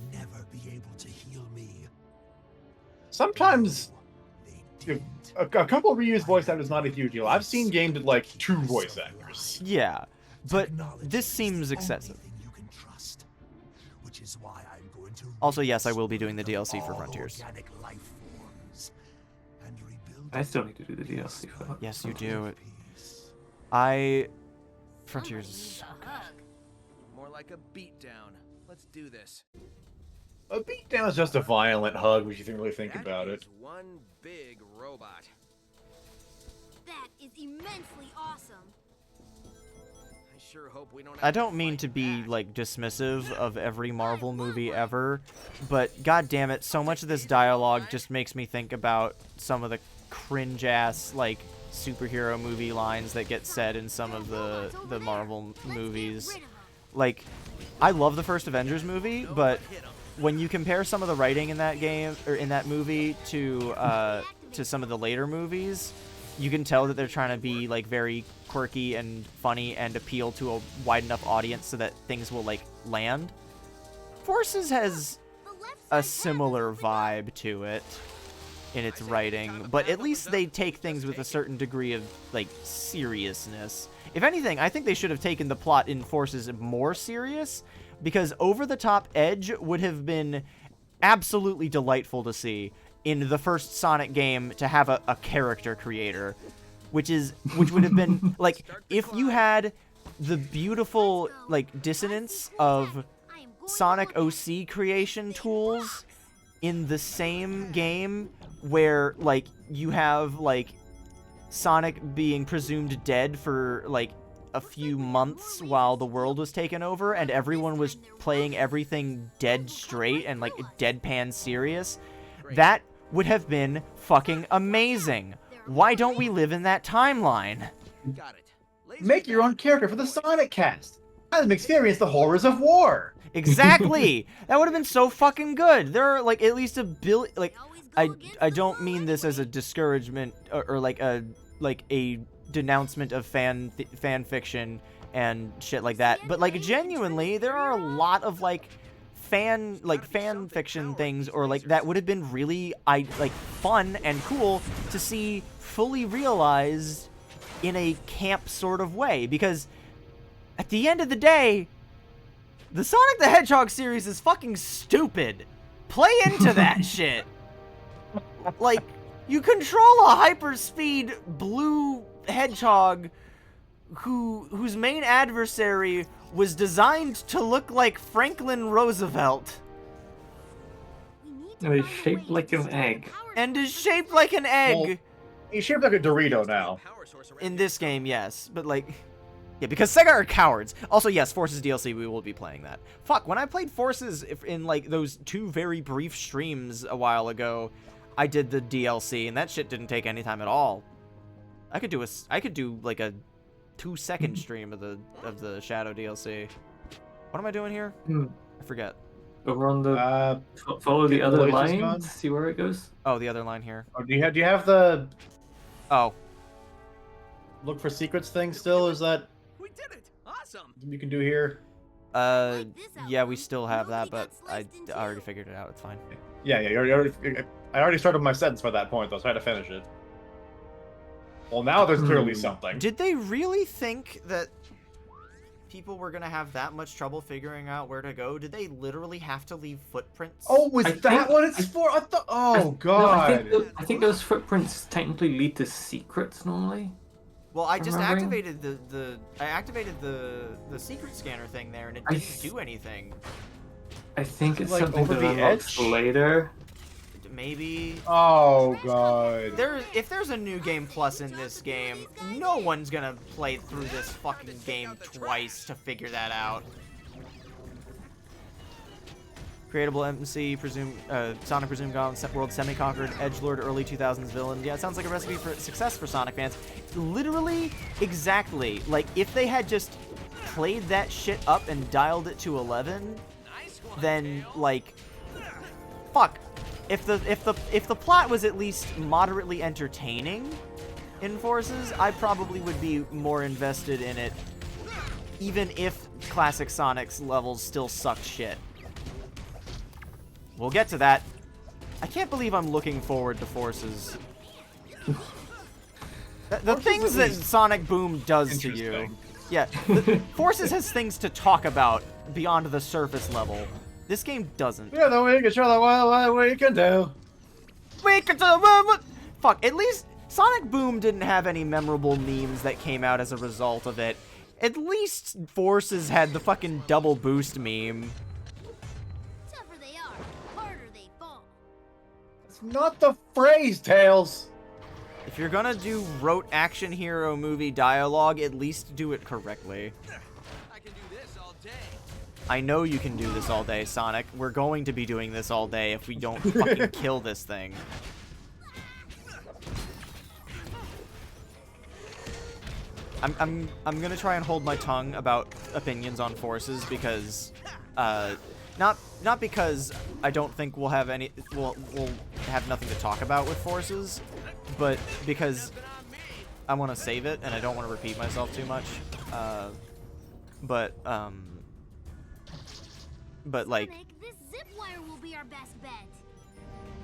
Speaker 2: Sometimes a couple of reused voice actors is not a huge deal. I've seen games with like 2 voice actors.
Speaker 1: Yeah, but this seems excessive. Also, yes, I will be doing the DLC for Frontiers.
Speaker 3: I still need to do the DLC for that.
Speaker 1: Yes, you do. Frontiers is so good.
Speaker 10: More like a beatdown. Let's do this.
Speaker 2: A beatdown is just a violent hug, if you really think about it.
Speaker 10: One big robot.
Speaker 5: That is immensely awesome.
Speaker 10: I sure hope we don't.
Speaker 1: I don't mean to be like dismissive of every Marvel movie ever, but god damn it, so much of this dialogue just makes me think about some of the cringe ass like superhero movie lines that get said in some of the Marvel movies. Like, I love the first Avengers movie, but when you compare some of the writing in that game or in that movie to some of the later movies, you can tell that they're trying to be like very quirky and funny and appeal to a wide enough audience so that things will like land. Forces has a similar vibe to it in its writing, but at least they take things with a certain degree of like seriousness. If anything, I think they should have taken the plot in Forces more serious, because over-the-top edge would have been absolutely delightful to see in the first Sonic game, to have a character creator, which would have been like if you had the beautiful like dissonance of Sonic OC creation tools in the same game, where like you have like Sonic being presumed dead for like a few months while the world was taken over and everyone was playing everything dead straight and like deadpan serious. That would have been fucking amazing. Why don't we live in that timeline?
Speaker 10: Got it.
Speaker 2: Make your own character for the Sonic cast. Let them experience the horrors of war.
Speaker 1: Exactly. That would have been so fucking good. There are like at least a billion. Like, I don't mean this as a discouragement or like a denouncement of fan fiction and shit like that. But like genuinely, there are a lot of like fan fiction things or like that would have been really fun and cool to see fully realized in a camp sort of way, because at the end of the day, the Sonic the Hedgehog series is fucking stupid. Play into that shit. Like, you control a hyperspeed blue hedgehog whose main adversary was designed to look like Franklin Roosevelt.
Speaker 3: No, he's shaped like an egg.
Speaker 1: And is shaped like an egg.
Speaker 2: Well, he's shaped like a Dorito now.
Speaker 1: In this game, yes. But like, yeah, because Sega are cowards. Also, yes, Forces DLC, we will be playing that. Fuck, when I played Forces in like those 2 very brief streams a while ago, I did the DLC, and that shit didn't take any time at all. I could do like a 2-second stream of the Shadow DLC. What am I doing here? I forget.
Speaker 3: Over on the follow the other line. See where it goes.
Speaker 1: Oh, the other line here.
Speaker 2: Oh, do you have the
Speaker 1: oh
Speaker 2: look for secrets thing still? Is that
Speaker 10: We did it! Awesome!
Speaker 2: you can do here?
Speaker 1: Yeah, we still have that, but I already figured it out. It's fine.
Speaker 2: Yeah, I already started my sentence by that point, though, so I had to finish it. Well, now there's clearly something.
Speaker 1: Did they really think that people were gonna have that much trouble figuring out where to go? Did they literally have to leave footprints?
Speaker 2: Oh, was that what it's for? I thought. Oh God!
Speaker 3: No, I think those footprints technically lead to secrets normally.
Speaker 1: Well, I just activated the secret scanner thing there, and it didn't do anything.
Speaker 3: I think it's
Speaker 2: like
Speaker 3: something
Speaker 2: over
Speaker 3: that
Speaker 2: the
Speaker 3: unlocks
Speaker 2: edge?
Speaker 1: Later. Maybe.
Speaker 2: Oh God.
Speaker 1: If there's a new game plus in this game, no one's gonna play through this fucking game twice to figure that out. Creatable MC, Sonic presumed gone, world semi-conquered, edgelord, early 2000s villain. Yeah, it sounds like a recipe for success for Sonic fans. Literally, exactly. Like, if they had just played that shit up and dialed it to 11, then, like, fuck. If the plot was at least moderately entertaining in Forces, I probably would be more invested in it, even if classic Sonic's levels still sucked shit. We'll get to that. I can't believe I'm looking forward to Forces. The things that Sonic Boom does to you. Yeah, Forces has things to talk about beyond the surface level. This game doesn't.
Speaker 2: Yeah, then we can show the what we can do.
Speaker 1: We can do. Fuck. At least Sonic Boom didn't have any memorable memes that came out as a result of it. At least Forces had the fucking double boost meme.
Speaker 5: Tougher they are, harder they fall.
Speaker 2: It's not the phrase, Tails.
Speaker 1: If you're gonna do rote action hero movie dialogue, at least do it correctly.
Speaker 10: I can do this all day.
Speaker 1: I know you can do this all day, Sonic. We're going to be doing this all day if we don't fucking kill this thing. I'm gonna try and hold my tongue about opinions on Forces because, not because I don't think we'll have any, we'll have nothing to talk about with Forces, but because want to save it, and I don't want to repeat myself too much. But like,
Speaker 5: Sonic, this zip wire will be our best bet.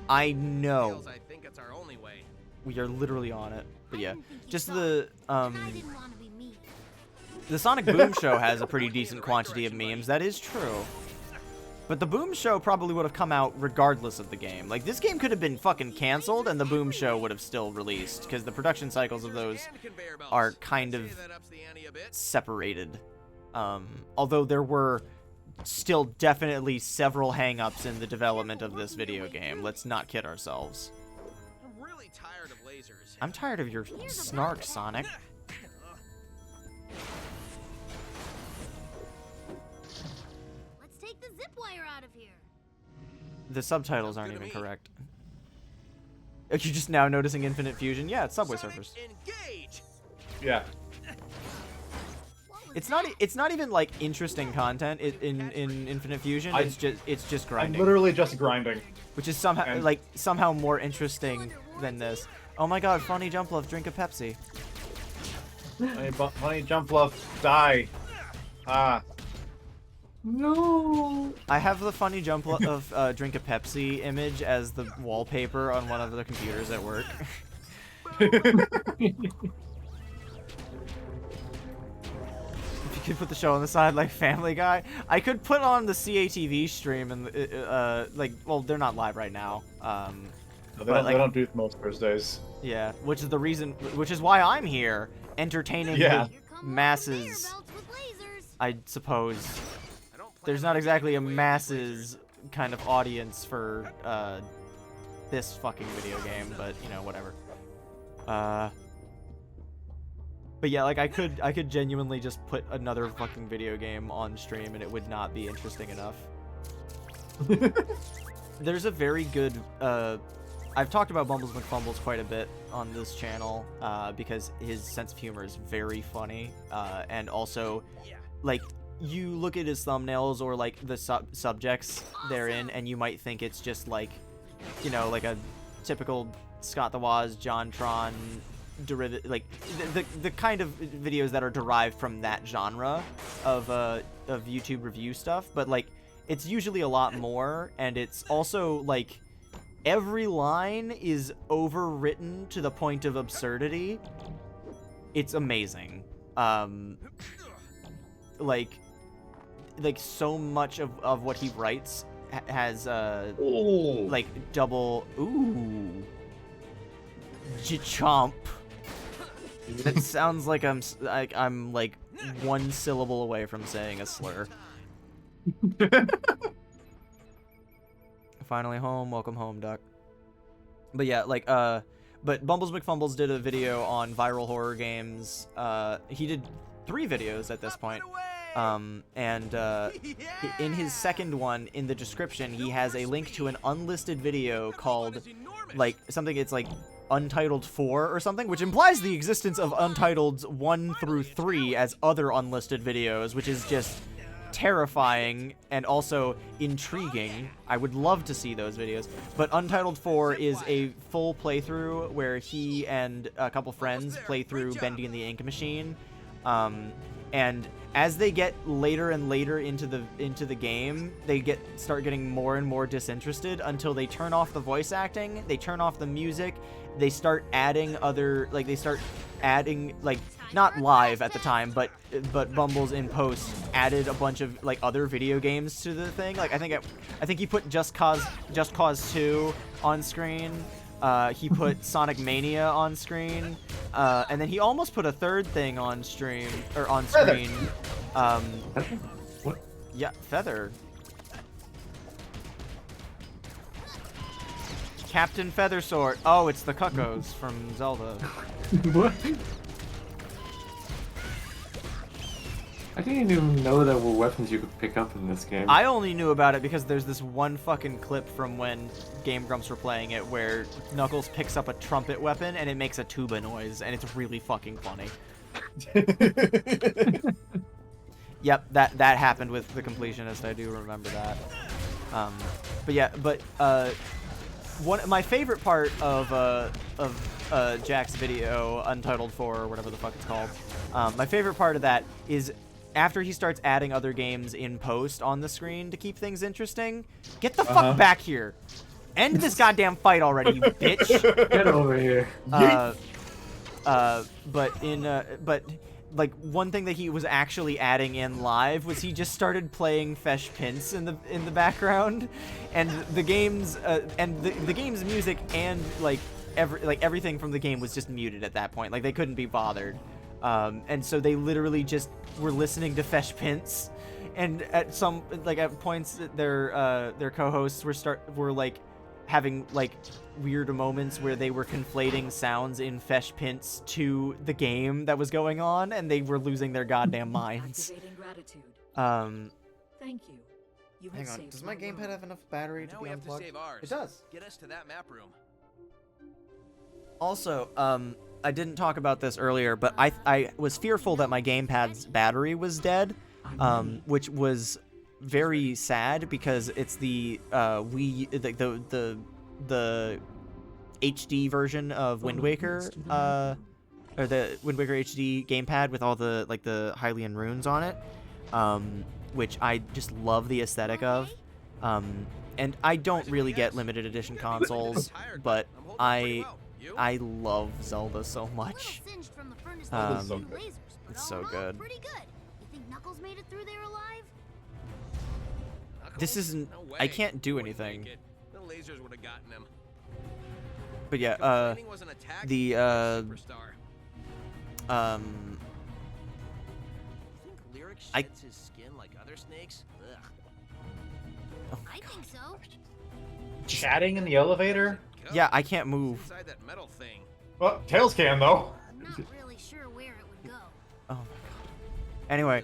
Speaker 1: I know
Speaker 10: Tails, I think it's our only way.
Speaker 1: we are literally on it. But yeah, just
Speaker 5: I
Speaker 1: the
Speaker 5: didn't want to be mean.
Speaker 1: the Sonic Boom Show has a pretty decent quantity of memes. That is true. But the Boom Show probably would have come out regardless of the game. Like, this game could have been fucking canceled, and the Boom Show would have still released, because the production cycles of those are kind of separated. Although there were still definitely several hang-ups in the development of this video game. Let's not kid ourselves.
Speaker 10: I'm really tired of lasers.
Speaker 1: I'm tired of your snark, Sonic.
Speaker 5: Let's take the zip wire out of here.
Speaker 1: The subtitles aren't even correct. Are you just now noticing Infinite Fusion? Yeah, it's Subway Surfers.
Speaker 10: Engage.
Speaker 2: Yeah.
Speaker 1: It's not even like interesting content in Infinite Fusion. It's just
Speaker 2: I'm
Speaker 1: grinding.
Speaker 2: literally just grinding.
Speaker 1: Which is somehow more interesting than this. Oh my god, funny jump love, drink a Pepsi.
Speaker 2: Funny jump love, die. Ah.
Speaker 3: No.
Speaker 1: I have the funny jump of drink a Pepsi image as the wallpaper on one of the computers at work. If you could put the show on the side like Family Guy, I could put on the CATV stream and like, well, they're not live right now.
Speaker 2: No, they don't do it most Thursdays.
Speaker 1: Yeah, which is why I'm here, entertaining the masses. I suppose. There's not exactly a masses kind of audience for this fucking video game, but you know, whatever. But yeah, like I could genuinely just put another fucking video game on stream and it would not be interesting enough. There's a very good I've talked about Bumbles McFumbles quite a bit on this channel because his sense of humor is very funny, and also like you look at his thumbnails or like the subjects therein and you might think it's just like, you know, like a typical Scott the Woz, JonTron derivative, like the kind of videos that are derived from that genre of YouTube review stuff, but like it's usually a lot more, and it's also like every line is overwritten to the point of absurdity. It's amazing. Like so much of what he writes has like double chomp. That sounds like I'm like one syllable away from saying a slur. Finally home, welcome home, Duck. But yeah, like but Bumbles McFumbles did a video on viral horror games. He did 3 videos at this point. In his second one, in the description, he has a link to an unlisted video called like something, it's like Untitled 4 or something, which implies the existence of Untitleds 1 through 3 as other unlisted videos, which is just terrifying and also intriguing. I would love to see those videos. But Untitled 4 is a full playthrough where he and a couple friends play through Bendy and the Ink Machine. And as they get later and later into the game, they start getting more and more disinterested until they turn off the voice acting, they turn off the music, they start adding other, like, they start adding, like, not live at the time, but Bumbles in post added a bunch of like other video games to the thing. Like I think he put Just Cause 2 on screen. He put Sonic Mania on screen, and then he almost put a third thing on stream or on screen.
Speaker 3: What?
Speaker 1: Yeah, Feather. Captain Feathersword. Oh, it's the Cuckoos from Zelda.
Speaker 3: What? I didn't even know there were weapons you could pick up in this game.
Speaker 1: I only knew about it because there's this one fucking clip from when Game Grumps were playing it where Knuckles picks up a trumpet weapon and it makes a tuba noise, and it's really fucking funny. Yep, that happened with the completionist. I do remember that. But yeah, my favorite part of Jack's video, Untitled 4 or whatever the fuck it's called. My favorite part of that is after he starts adding other games in post on the screen to keep things interesting. Get the fuck back here. End this goddamn fight already, you bitch.
Speaker 3: Get over here.
Speaker 1: But like one thing that he was actually adding in live was he just started playing Fesh Pince in the background, and the game's the game's music and everything from the game was just muted at that point. Like they couldn't be bothered, and so they literally just were listening to Fesh Pince, and at points their co-hosts were like having like weird moments where they were conflating sounds in Fesh Pince to the game that was going on, and they were losing their goddamn minds.
Speaker 11: Activating gratitude. Thank you. You have
Speaker 1: Hang on,
Speaker 11: saved
Speaker 1: does my gamepad
Speaker 11: world.
Speaker 1: have enough battery to
Speaker 10: Now
Speaker 1: be
Speaker 10: we have to
Speaker 1: unplugged?
Speaker 10: save ours.
Speaker 1: It does.
Speaker 10: Get us to that map room.
Speaker 1: Also, I didn't talk about this earlier, but I was fearful that my gamepad's battery was dead, which was very sad because it's the the HD version of Wind Waker, or the Wind Waker HD gamepad with all the the Hylian runes on it, which I just love the aesthetic of. And I don't really get limited edition consoles, but I love Zelda so much. It's so good.
Speaker 5: Pretty good. You think Knuckles made it through there alive?
Speaker 1: This isn't.
Speaker 10: No way.
Speaker 1: I can't do
Speaker 10: Wouldn't
Speaker 1: anything.
Speaker 10: make it. The lasers would have gotten him.
Speaker 1: But yeah,
Speaker 10: Complaining was an attack
Speaker 1: the
Speaker 10: superstar.
Speaker 1: um,
Speaker 10: You think Lyric
Speaker 1: I-
Speaker 10: sheds his skin like other snakes? Ugh.
Speaker 5: I think so.
Speaker 2: Chatting in the elevator?
Speaker 1: yeah, I can't move.
Speaker 10: Inside that metal thing.
Speaker 2: Well, Tails can, though.
Speaker 5: I'm not really sure where it would go.
Speaker 1: Oh my god. Anyway,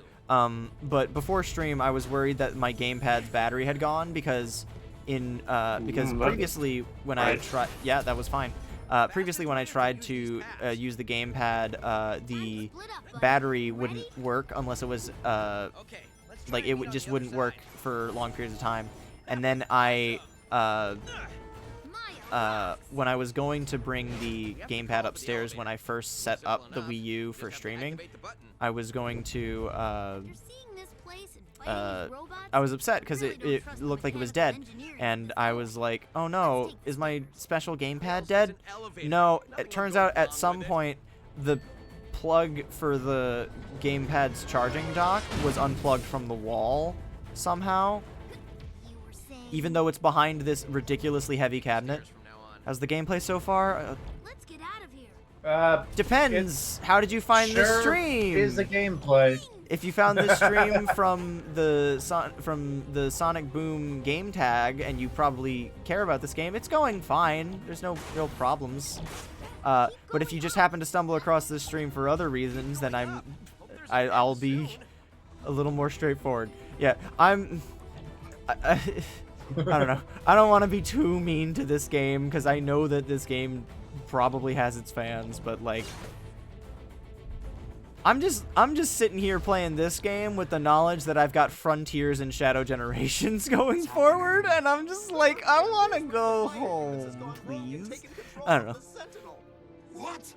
Speaker 1: but before stream, I was worried that my gamepad's battery had gone because previously when I tried, yeah, that was fine. Previously when I tried to use the gamepad, the battery wouldn't work unless it was like it just wouldn't work for long periods of time. And then when I was going to bring the gamepad upstairs when I first set up the Wii U for streaming, I was going to I was upset because it looked like it was dead, and I was like, oh no, is my special gamepad dead? No, it turns out at some point the plug for the gamepad's charging dock was unplugged from the wall somehow, even though it's behind this ridiculously heavy cabinet. How's the gameplay so far?
Speaker 5: Let's get out of here.
Speaker 1: Depends. How did you find the stream?
Speaker 2: Is the gameplay.
Speaker 1: If you found this stream from the Sonic Boom game tag and you probably care about this game, it's going fine. There's no real problems. But if you just happen to stumble across this stream for other reasons, then I'll be a little more straightforward. Yeah, I don't know. I don't want to be too mean to this game because I know that this game probably has its fans, but like I'm just sitting here playing this game with the knowledge that I've got Frontiers and Shadow Generations going forward, and I'm just like, I want to go home, please. I don't know.
Speaker 12: What?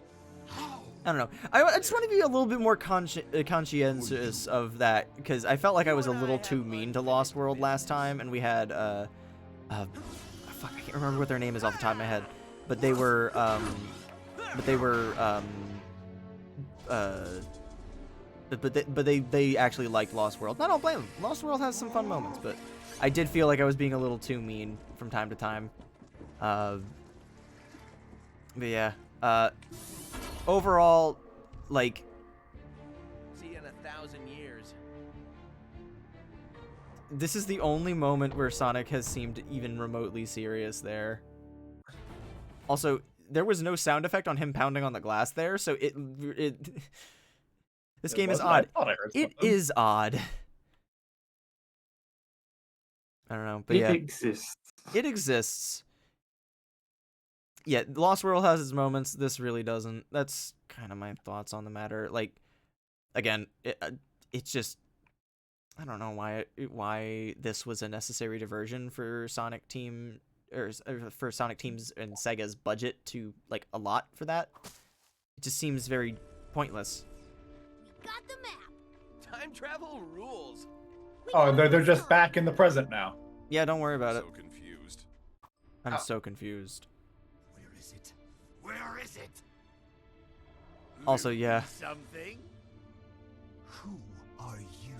Speaker 12: How?
Speaker 1: I don't know. I just want to be a little bit more conscientious of that, because I felt like I was a little too mean to Lost World last time, and we had, fuck, I can't remember what their name is off the top of my head, but they were, but they actually liked Lost World. I don't blame them. Lost World has some fun moments, but I did feel like I was being a little too mean from time to time. But yeah, overall, like,
Speaker 10: See you in 1,000 years.
Speaker 1: this is the only moment where Sonic has seemed even remotely serious there. Also, there was no sound effect on him pounding on the glass there, so this game is odd. It is odd. I don't know, but
Speaker 3: It
Speaker 1: yeah.
Speaker 3: exists.
Speaker 1: It exists. Yeah, Lost World has its moments. This really doesn't. That's kind of my thoughts on the matter. Like, again, it's just, I don't know why this was a necessary diversion for Sonic Team for Sonic Team's and Sega's budget to like a lot for that. It just seems very pointless.
Speaker 5: We got the map.
Speaker 10: Time travel rules.
Speaker 2: Oh, they're just back in the present now.
Speaker 1: Yeah, don't worry about it.
Speaker 12: So confused.
Speaker 1: I'm so confused.
Speaker 12: Where is it? Where is it?
Speaker 1: Also, yeah.
Speaker 7: Something?
Speaker 12: Who are you?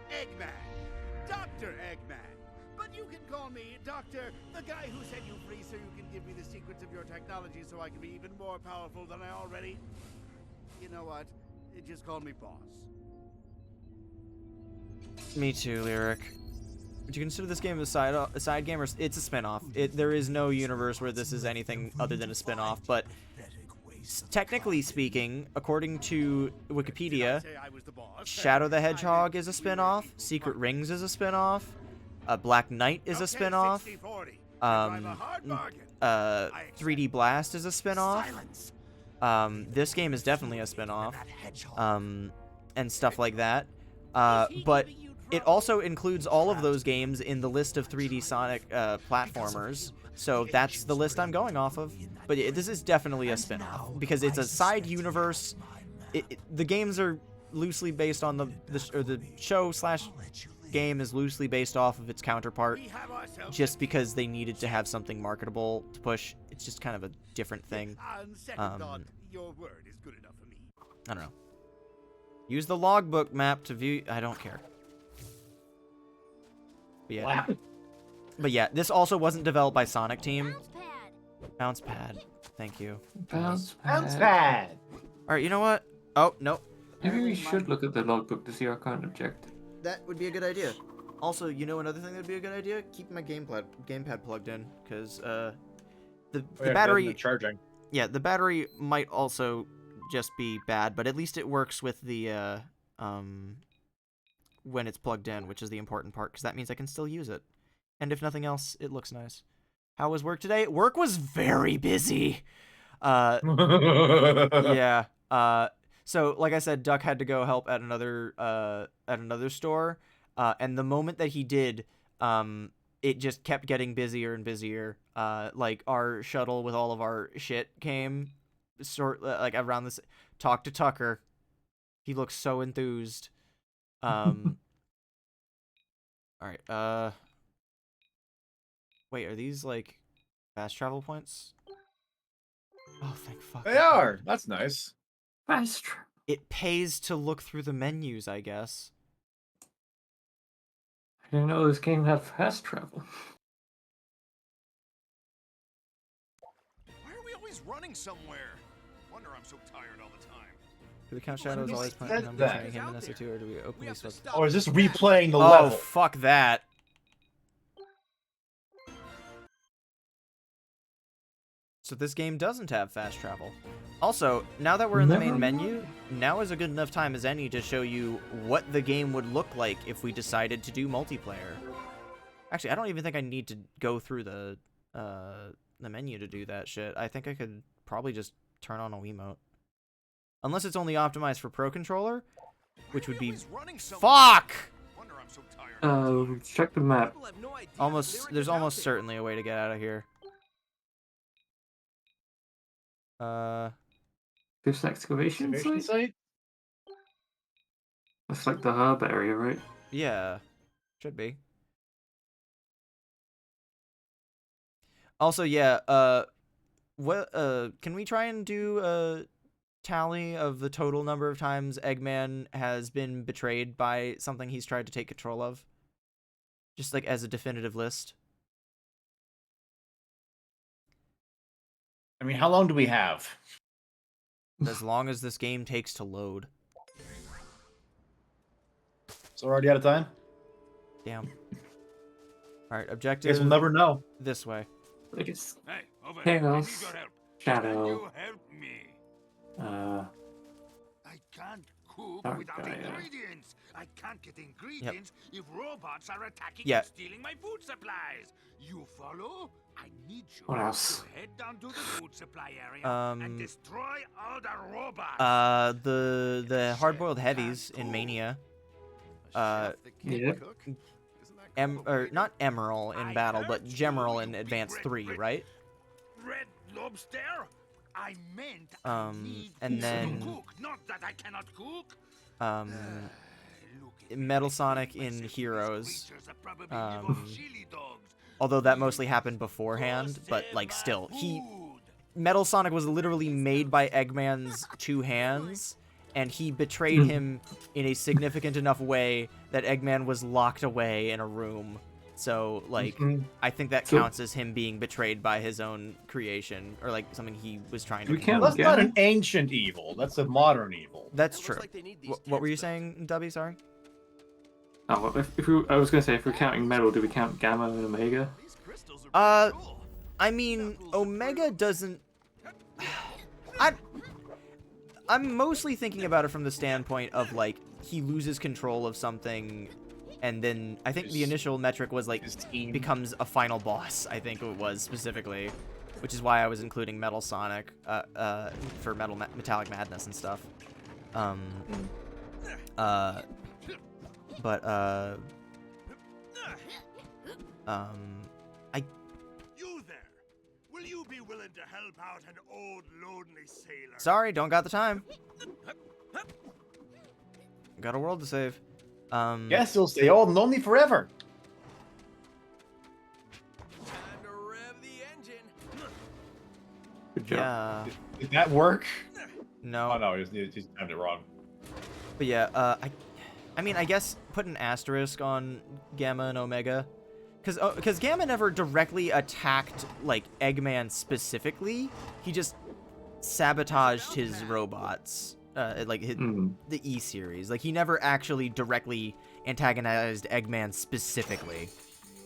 Speaker 7: Eggman. Dr. Eggman. But you can call me Doctor, the guy who set you free so you can give me the secrets of your technology so I can be even more powerful than I already... You know what? Just call me boss.
Speaker 1: Me too, Lyric. Would you consider this game a side game, or it's a spin-off? There is no universe where this is anything other than a spin-off, but technically speaking, according to Wikipedia, Shadow the Hedgehog is a spin-off, Secret Rings is a spin-off, Black Knight is a spin-off, 3D Blast is a spin-off, this game is definitely a spin-off, and stuff like that, but it also includes all of those games in the list of 3D Sonic platformers, so that's the list I'm going off of. But this is definitely a spin-off, because it's a side universe. The games are loosely based on the show / game is loosely based off of its counterpart, just because they needed to have something marketable to push. It's just kind of a different thing.
Speaker 7: Your word is good enough for me.
Speaker 1: I don't know. Use the logbook map to view. I don't care. But yeah, this also wasn't developed by Sonic Team. Bounce pad. Thank you.
Speaker 3: Bounce
Speaker 2: pad.
Speaker 1: Alright, you know what? Oh, no.
Speaker 3: Maybe we should look at the logbook to see our current objective.
Speaker 1: That would be a good idea. Also, you know another thing that would be a good idea? Keep my gamepad plugged in, because the battery...
Speaker 2: charging.
Speaker 1: Yeah, the battery might also just be bad, but at least it works with the, when it's plugged in, which is the important part, because that means I can still use it. And if nothing else, it looks nice. How was work today? Work was very busy. Yeah. So, like I said, Duck had to go help at another store, and the moment that he did, it just kept getting busier and busier. Like, our shuttle with all of our shit came, like, around this... Talk to Tucker. He looks so enthused. Alright, wait, are these, like, fast travel points? Oh, thank fuck.
Speaker 2: They are! That's nice.
Speaker 3: Fast travel.
Speaker 1: It pays to look through the menus, I guess.
Speaker 3: I didn't know this game had fast travel.
Speaker 8: Why are we always running somewhere? Wonder I'm so tired all the time.
Speaker 1: Do the Count Shadows always point
Speaker 2: said
Speaker 1: number
Speaker 2: that?
Speaker 1: turning him in SO2, or do we openly swap?
Speaker 2: Or is this replaying the
Speaker 1: Oh,
Speaker 2: level?
Speaker 1: fuck that. So this game doesn't have fast travel. Also, now that we're in the main menu, now is a good enough time as any to show you what the game would look like if we decided to do multiplayer. Actually, I don't even think I need to go through the menu to do that shit. I think I could probably just turn on a Wiimote. Unless it's only optimized for Pro Controller, which would be... Fuck!
Speaker 3: Check the map.
Speaker 1: There's almost certainly a way to get out of here.
Speaker 3: This excavation site?
Speaker 2: site?
Speaker 3: That's like the hub area, right?
Speaker 1: Yeah, should be. Also, yeah, what, can we try and do a tally of the total number of times Eggman has been betrayed by something he's tried to take control of? Just, like, as a definitive list.
Speaker 2: I mean, how long do we have?
Speaker 1: As long as this game takes to load.
Speaker 2: So we're already out of time?
Speaker 1: Damn. Alright, objective...
Speaker 2: Guess we'll never know.
Speaker 1: This way.
Speaker 3: Like it's...
Speaker 4: Hey, over
Speaker 3: Hey,
Speaker 4: here. I
Speaker 3: Mouse.
Speaker 4: need your help.
Speaker 3: Shadow.
Speaker 4: Can you help me? I can't cook
Speaker 3: Dark
Speaker 4: without
Speaker 3: guy, yeah.
Speaker 4: ingredients. I can't get ingredients if robots are attacking
Speaker 1: Yeah.
Speaker 4: and stealing my food supplies. You follow? I need you
Speaker 3: What else?
Speaker 4: to head down to the food supply area and destroy all the robots.
Speaker 1: The hard-boiled heavies in Mania.
Speaker 3: Yeah.
Speaker 8: Isn't that
Speaker 1: or not Emerald in battle, but Gemerald in Advance 3, right?
Speaker 4: Red Lobster? I meant
Speaker 1: and then
Speaker 4: cook, not that I cannot cook.
Speaker 1: Metal Sonic in Heroes. Although that mostly happened beforehand, but like still, Metal Sonic was literally made by Eggman's two hands, and he betrayed him in a significant enough way that Eggman was locked away in a room. So, like, I think that counts as him being betrayed by his own creation, or like something he was trying to do.
Speaker 2: That's not an ancient evil. That's a modern evil.
Speaker 1: That's true. What were you saying, Dubby? Sorry.
Speaker 3: Oh, well, I was going to say, if we're counting Metal, do we count Gamma and Omega?
Speaker 1: I mean, Omega doesn't... I'm mostly thinking about it from the standpoint of, like, he loses control of something, and then I think the initial metric was, like, becomes a final boss, I think it was, specifically. Which is why I was including Metal Sonic, for Metallic Madness and stuff.
Speaker 4: You there! Will you be willing to help out an old lonely sailor?
Speaker 1: Sorry, don't got the time. Got a world to save.
Speaker 2: Guess you'll stay old and lonely forever.
Speaker 10: Time to rev the engine.
Speaker 3: Good job.
Speaker 1: Yeah.
Speaker 2: Did that work?
Speaker 1: No.
Speaker 2: Oh no, he's timed it wrong.
Speaker 1: But yeah, I mean, I guess put an asterisk on Gamma and Omega, because Gamma never directly attacked like Eggman specifically. He just sabotaged his robots, like the E series. Like he never actually directly antagonized Eggman specifically.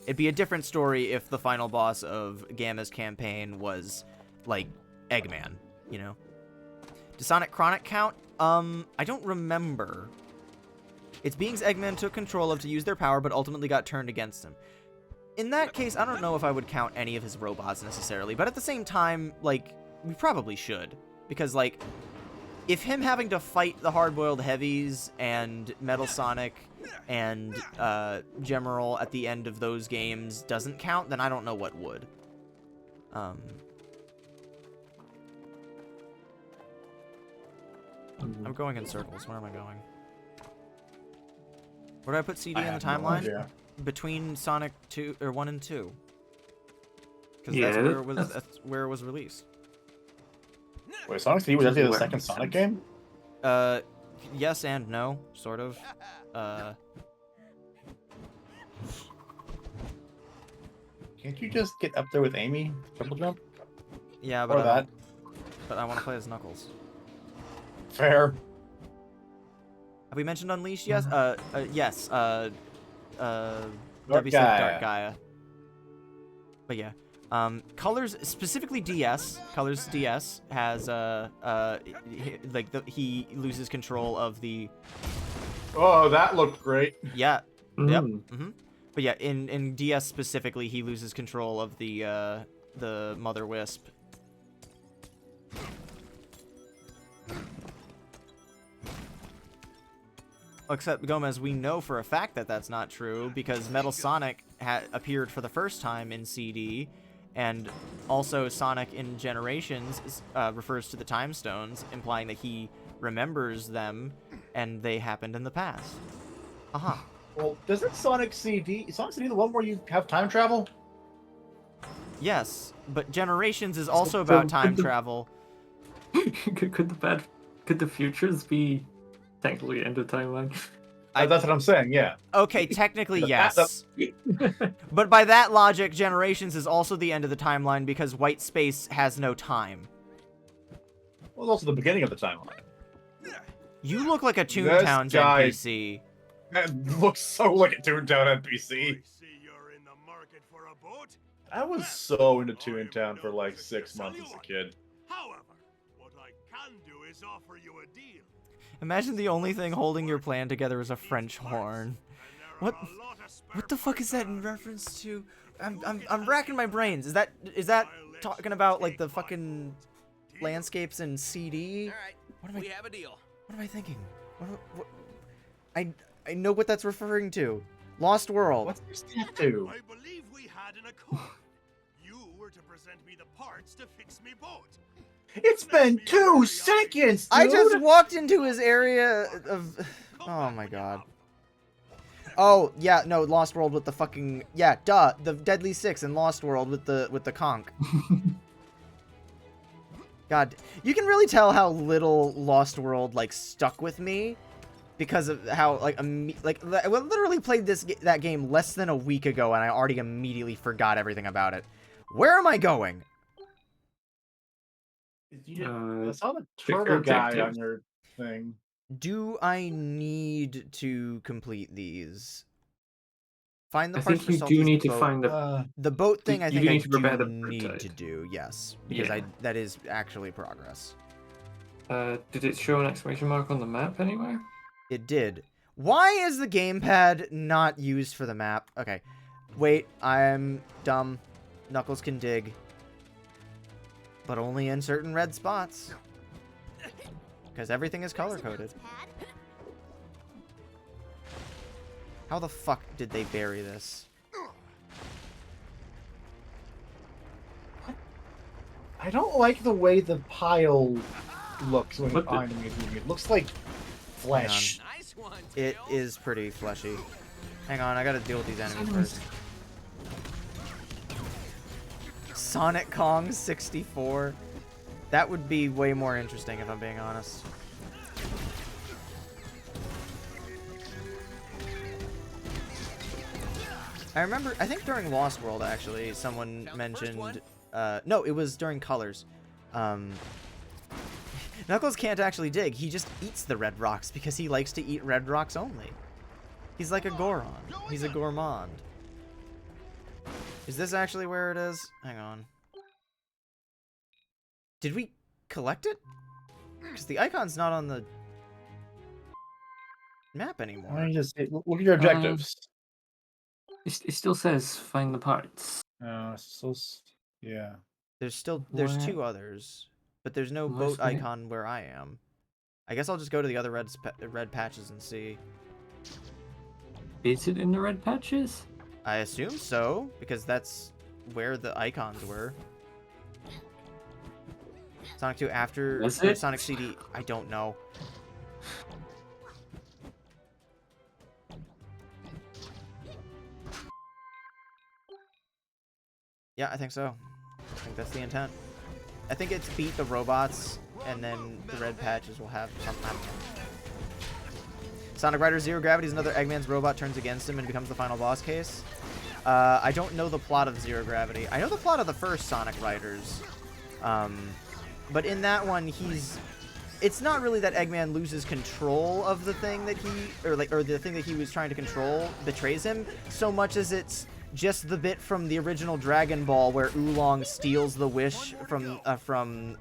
Speaker 1: It'd be a different story if the final boss of Gamma's campaign was like Eggman, you know. Does Sonic Chronic count? I don't remember. It's beings Eggman took control of to use their power, but ultimately got turned against him. In that case, I don't know if I would count any of his robots necessarily, but at the same time, like, we probably should. Because, like, if him having to fight the hard-boiled heavies and Metal Sonic and Gemerald at the end of those games doesn't count, then I don't know what would. I'm going in circles. Where am I going? Where do I put CD in the timeline?
Speaker 2: No,
Speaker 1: between Sonic 2 or 1 and 2. Because
Speaker 3: Yeah,
Speaker 1: that's where it was released.
Speaker 2: Wait, Sonic CD was actually the second Sonic game?
Speaker 1: Yes and no, sort of.
Speaker 2: Can't you just get up there with Amy? Triple jump?
Speaker 1: Yeah,
Speaker 2: Or that.
Speaker 1: But I want to play as Knuckles.
Speaker 2: Fair.
Speaker 1: Have we mentioned Unleashed? Yes. Yes.
Speaker 2: Dark
Speaker 1: W said Dark Gaia. But yeah. Colors, specifically DS. Colors DS has he loses control of the.
Speaker 2: Oh, that looked great.
Speaker 1: Yeah. Yep. But yeah, in DS specifically, he loses control of the Mother Wisp. Except, Gomez, we know for a fact that that's not true, because Metal Sonic appeared for the first time in CD, and also Sonic in Generations refers to the Time Stones, implying that he remembers them, and they happened in the past.
Speaker 2: Well, doesn't Sonic CD the one where you have time travel?
Speaker 1: Yes, but Generations is also about time travel.
Speaker 3: Could the futures be technically end of timeline?
Speaker 2: That's what I'm saying, yeah.
Speaker 1: Okay, technically, yes. But by that logic, Generations is also the end of the timeline because white space has no time.
Speaker 2: Well, it's also the beginning of the timeline.
Speaker 1: You look like a Toontown NPC.
Speaker 2: That looks so like a Toontown NPC. I was so into Toontown for like 6 months as a kid.
Speaker 4: However, what I can do is offer you a deal.
Speaker 1: Imagine the only thing holding your plan together is a French horn. What the fuck is that in reference to? I'm racking my brains. Is that talking about like the fucking landscapes in CD?
Speaker 10: All right, we have a deal.
Speaker 1: What am I thinking? I know what that's referring to. Lost World.
Speaker 2: What's this tattoo?
Speaker 4: I believe we had an accord. You were to present me the parts to fix me boat.
Speaker 2: It's been 2 seconds, dude!
Speaker 1: I just walked into his area of... Oh my god. Oh, yeah, no, Lost World with the fucking... Yeah, duh, the Deadly Six and Lost World with the conch. God, you can really tell how little Lost World, like, stuck with me. Because of how, like, I literally played that game less than a week ago, and I already immediately forgot everything about it. Where am I going?
Speaker 2: I saw the turtle guy on your thing.
Speaker 1: Do I need to complete these? Find the
Speaker 3: I
Speaker 1: parts
Speaker 3: think
Speaker 1: for
Speaker 3: you
Speaker 1: Salty's
Speaker 3: do need to
Speaker 1: boat.
Speaker 3: find
Speaker 1: the boat thing. I
Speaker 3: you
Speaker 1: think
Speaker 3: do
Speaker 1: I
Speaker 3: need to prepare
Speaker 1: do
Speaker 3: the
Speaker 1: need
Speaker 3: prototype.
Speaker 1: to do, yes, because
Speaker 3: Yeah.
Speaker 1: that is actually progress.
Speaker 3: Did it show an exclamation mark on the map anywhere?
Speaker 1: It did. Why is the gamepad not used for the map? Okay, wait, I'm dumb. Knuckles can dig, but only in certain red spots. Because everything is color-coded. How the fuck did they bury this?
Speaker 2: I don't like the way the pile looks when you're animating it. It looks like flesh.
Speaker 1: It is pretty fleshy. Hang on, I gotta deal with these enemies first. Sonic Kong 64. That would be way more interesting if I'm being honest. I remember, I think during Lost World, actually, someone mentioned... no, it was during Colors. Knuckles can't actually dig. He just eats the red rocks because he likes to eat red rocks only. He's like a Goron. He's a gourmand. Is this actually where it is? Hang on. Did we collect it? Because the icon's not on the map anymore.
Speaker 2: I just look at your objectives.
Speaker 3: It still says find the parts.
Speaker 2: Yeah.
Speaker 1: There's
Speaker 3: Where?
Speaker 1: 2 others, but there's no
Speaker 3: Where's
Speaker 1: boat
Speaker 3: the-
Speaker 1: icon where I am. I guess I'll just go to the other red patches and see.
Speaker 3: Is it in the red patches?
Speaker 1: I assume so, because that's where the icons were. Sonic 2 after
Speaker 3: Is it?
Speaker 1: Sonic CD. I don't know. Yeah, I think so. I think that's the intent. I think it's beat the robots, and then the red patches will have something. I don't know. Sonic Rider Zero Gravity is another Eggman's robot turns against him and becomes the final boss case. I don't know the plot of Zero Gravity. I know the plot of the first Sonic Riders. But in that one, it's not really that Eggman loses control of the thing that or the thing that he was trying to control betrays him, so much as it's just the bit from the original Dragon Ball where Oolong steals the wish from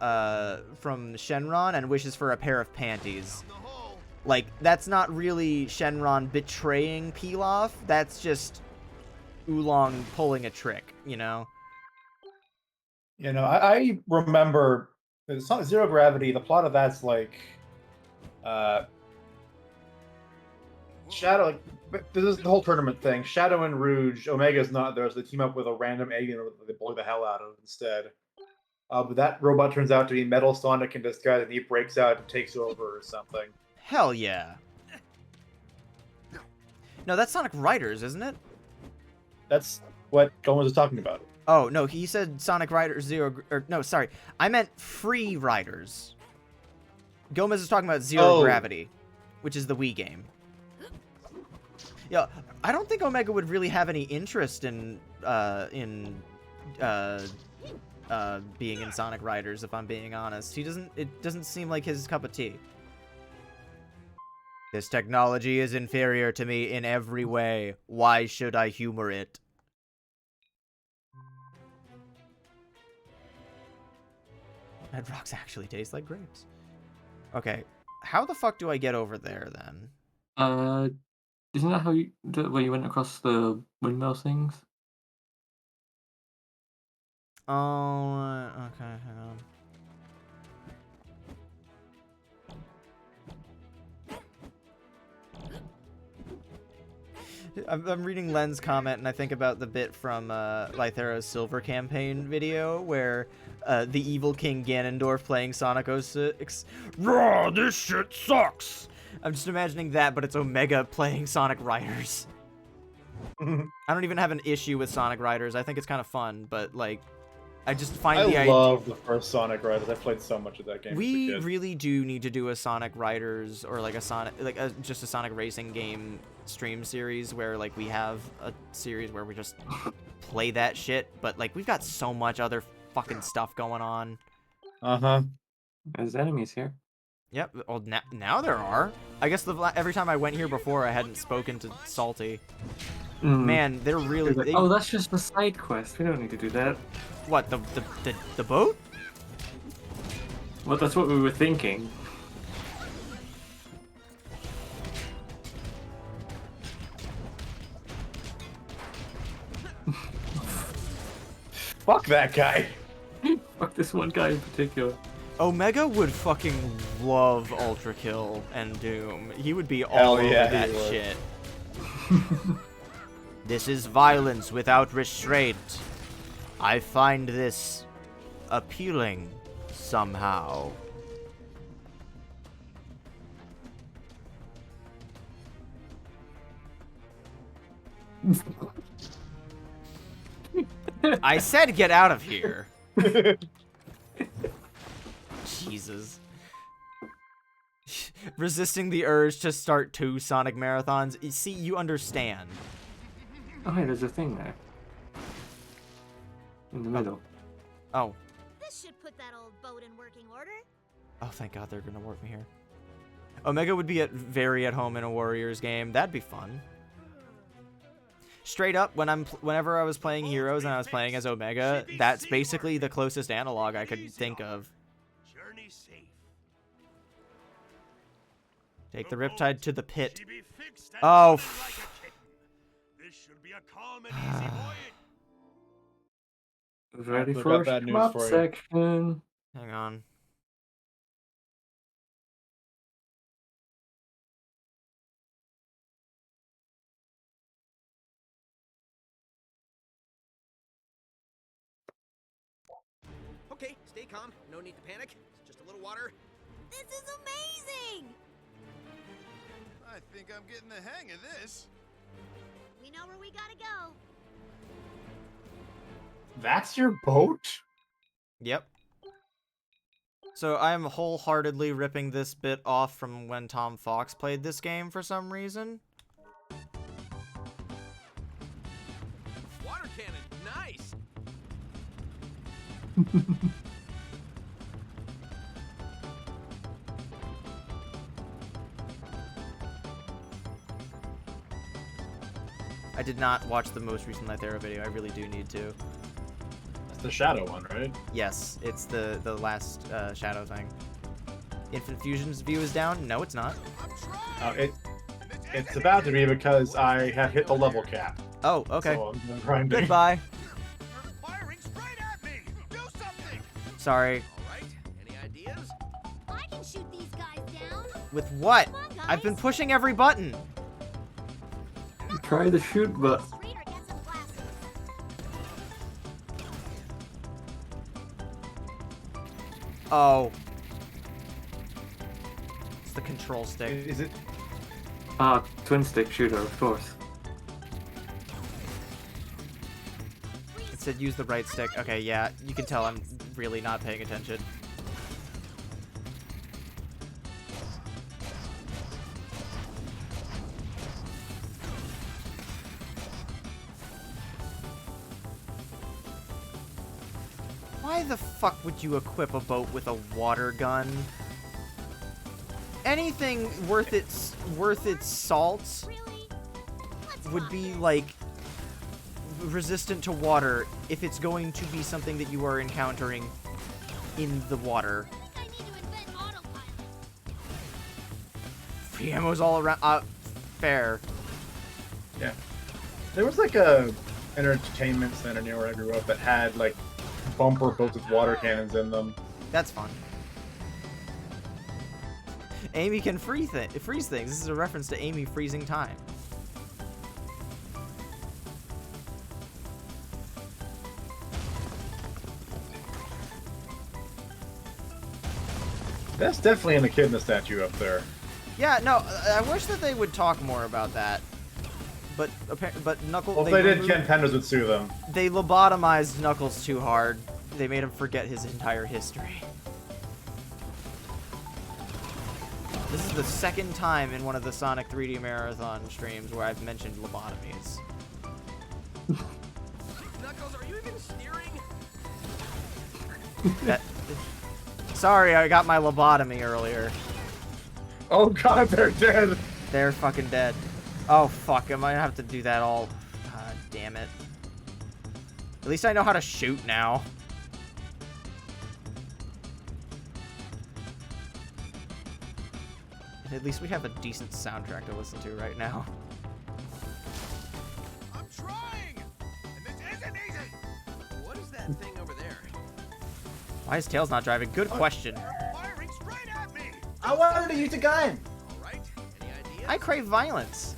Speaker 1: Shenron and wishes for a pair of panties. Like, that's not really Shenron betraying Pilaf, that's just Oolong pulling a trick, you know?
Speaker 2: You know, I remember it's not Zero Gravity. The plot of that's like Shadow. Like, this is the whole tournament thing. Shadow and Rouge, Omega's not there, so they team up with a random alien that they blow the hell out of instead. But that robot turns out to be Metal Sonic in disguise, and he breaks out and takes over or something.
Speaker 1: Hell yeah. No, that's Sonic Riders, isn't it?
Speaker 2: That's what Gomez was talking about.
Speaker 1: Oh, no, he said Sonic Riders Zero... no, sorry. I meant Free Riders. Gomez is talking about Zero Gravity, which is the Wii game. Yeah, I don't think Omega would really have any interest in being in Sonic Riders, if I'm being honest. It doesn't seem like his cup of tea. This technology is inferior to me in every way. Why should I humor it? Red rocks actually taste like grapes. Okay, how the fuck do I get over there then?
Speaker 3: Isn't that where you went across the windmill things?
Speaker 1: Oh, okay, hang on. I'm reading Len's comment, and I think about the bit from Lythera's Silver Campaign video, where the evil King Ganondorf playing Sonic 06. Raw, this shit sucks! I'm just imagining that, but it's Omega playing Sonic Riders. I don't even have an issue with Sonic Riders. I think it's kind of fun, but, like, I just find the idea...
Speaker 2: I love the first Sonic Riders. I played so much of that game
Speaker 1: We
Speaker 2: as a kid.
Speaker 1: really do need to do a Sonic Riders, or, like, just a Sonic Racing game stream series where, like, we have a series where we just play that shit, but, like, we've got so much other fucking stuff going on.
Speaker 2: Uh-huh.
Speaker 3: There's enemies here.
Speaker 1: Yep, well, now there are. I guess every time I went here before, I hadn't spoken to Salty. Man, they're really...
Speaker 3: Like, oh, that's just a side quest. We don't need to do that.
Speaker 1: What, the boat?
Speaker 3: Well, that's what we were thinking.
Speaker 2: Fuck that guy.
Speaker 3: Fuck this one guy in particular.
Speaker 1: Omega would fucking love Ultra Kill and Doom. He would be all over that shit. This is violence without restraint. I find this appealing somehow. I said get out of here. Jesus. Resisting the urge to start 2 Sonic marathons. You see, you understand.
Speaker 3: Oh, hey, there's a thing there. In the middle.
Speaker 1: Oh.
Speaker 5: This should put that old boat in working order.
Speaker 1: Oh, thank God they're gonna work me here. Omega would be very at home in a Warriors game. That'd be fun. Straight up, whenever I was playing Heroes and I was playing as Omega, that's basically the closest analog I could think of. Take the Riptide to the pit. Oh.
Speaker 4: This should be a calm and easy voyage.
Speaker 3: Ready
Speaker 2: I've
Speaker 3: for
Speaker 2: got bad news
Speaker 3: shmup
Speaker 2: for you.
Speaker 3: section.
Speaker 1: Hang on.
Speaker 10: Okay, stay calm. No need to panic. It's just a little water.
Speaker 5: This is amazing!
Speaker 8: I think I'm getting the hang of this.
Speaker 5: We know where we gotta go.
Speaker 2: That's your boat?
Speaker 1: Yep. So I am wholeheartedly ripping this bit off from when Tom Fox played this game for some reason.
Speaker 10: Water cannon, nice.
Speaker 1: I did not watch the most recent Lythera video. I really do need to.
Speaker 2: That's the Shadow one, right?
Speaker 1: Yes, it's the last Shadow thing. Infinite Fusion's view is down? No, it's not.
Speaker 2: It's about to be because I have hit the level cap.
Speaker 1: Oh, okay.
Speaker 2: So I'm grinding.
Speaker 1: Goodbye.
Speaker 4: Firing straight at me! Do something!
Speaker 1: Sorry.
Speaker 10: All right, any ideas?
Speaker 5: I can shoot these guys down.
Speaker 1: With what?
Speaker 5: Come on, guys.
Speaker 1: I've been pushing every button.
Speaker 3: Try the shoot button.
Speaker 5: Reader gets some glasses.
Speaker 1: Oh. It's the control stick.
Speaker 2: Is it?
Speaker 3: Ah, twin stick shooter, of course.
Speaker 1: It said use the right stick. Okay, yeah, you can tell I'm really not paying attention. Why the fuck would you equip a boat with a water gun? Anything worth its salt
Speaker 5: Really? Let's
Speaker 1: would
Speaker 5: walk
Speaker 1: be
Speaker 5: this.
Speaker 1: like resistant to water if it's going to be something that you are encountering in the water.
Speaker 5: I need to invent autopilot.
Speaker 1: Free ammo's all around. Fair.
Speaker 2: Yeah. There was like a entertainment center near where I grew up that had like bumper boats with water cannons in them.
Speaker 1: That's fun. Amy can freeze things. This is a reference to Amy freezing time.
Speaker 2: That's definitely an echidna statue up there.
Speaker 1: Yeah, no, I wish that they would talk more about that. But Knuckles...
Speaker 2: Well, if they did, Ken Penders would sue them.
Speaker 1: They lobotomized Knuckles too hard. They made him forget his entire history. This is the second time in one of the Sonic 3D Marathon streams where I've mentioned lobotomies.
Speaker 10: Knuckles, are you even steering?
Speaker 1: Sorry, I got my lobotomy earlier.
Speaker 2: Oh god, they're dead!
Speaker 1: They're fucking dead. Oh fuck, I might have to do that all... God damn it. At least I know how to shoot now. And at least we have a decent soundtrack to listen to right now.
Speaker 10: I'm trying! And this isn't easy! What is that thing over there?
Speaker 1: Why is Tails not driving? Good question.
Speaker 10: Firing straight at me!
Speaker 13: I wanted to use a gun!
Speaker 10: Alright, any ideas?
Speaker 1: I crave violence.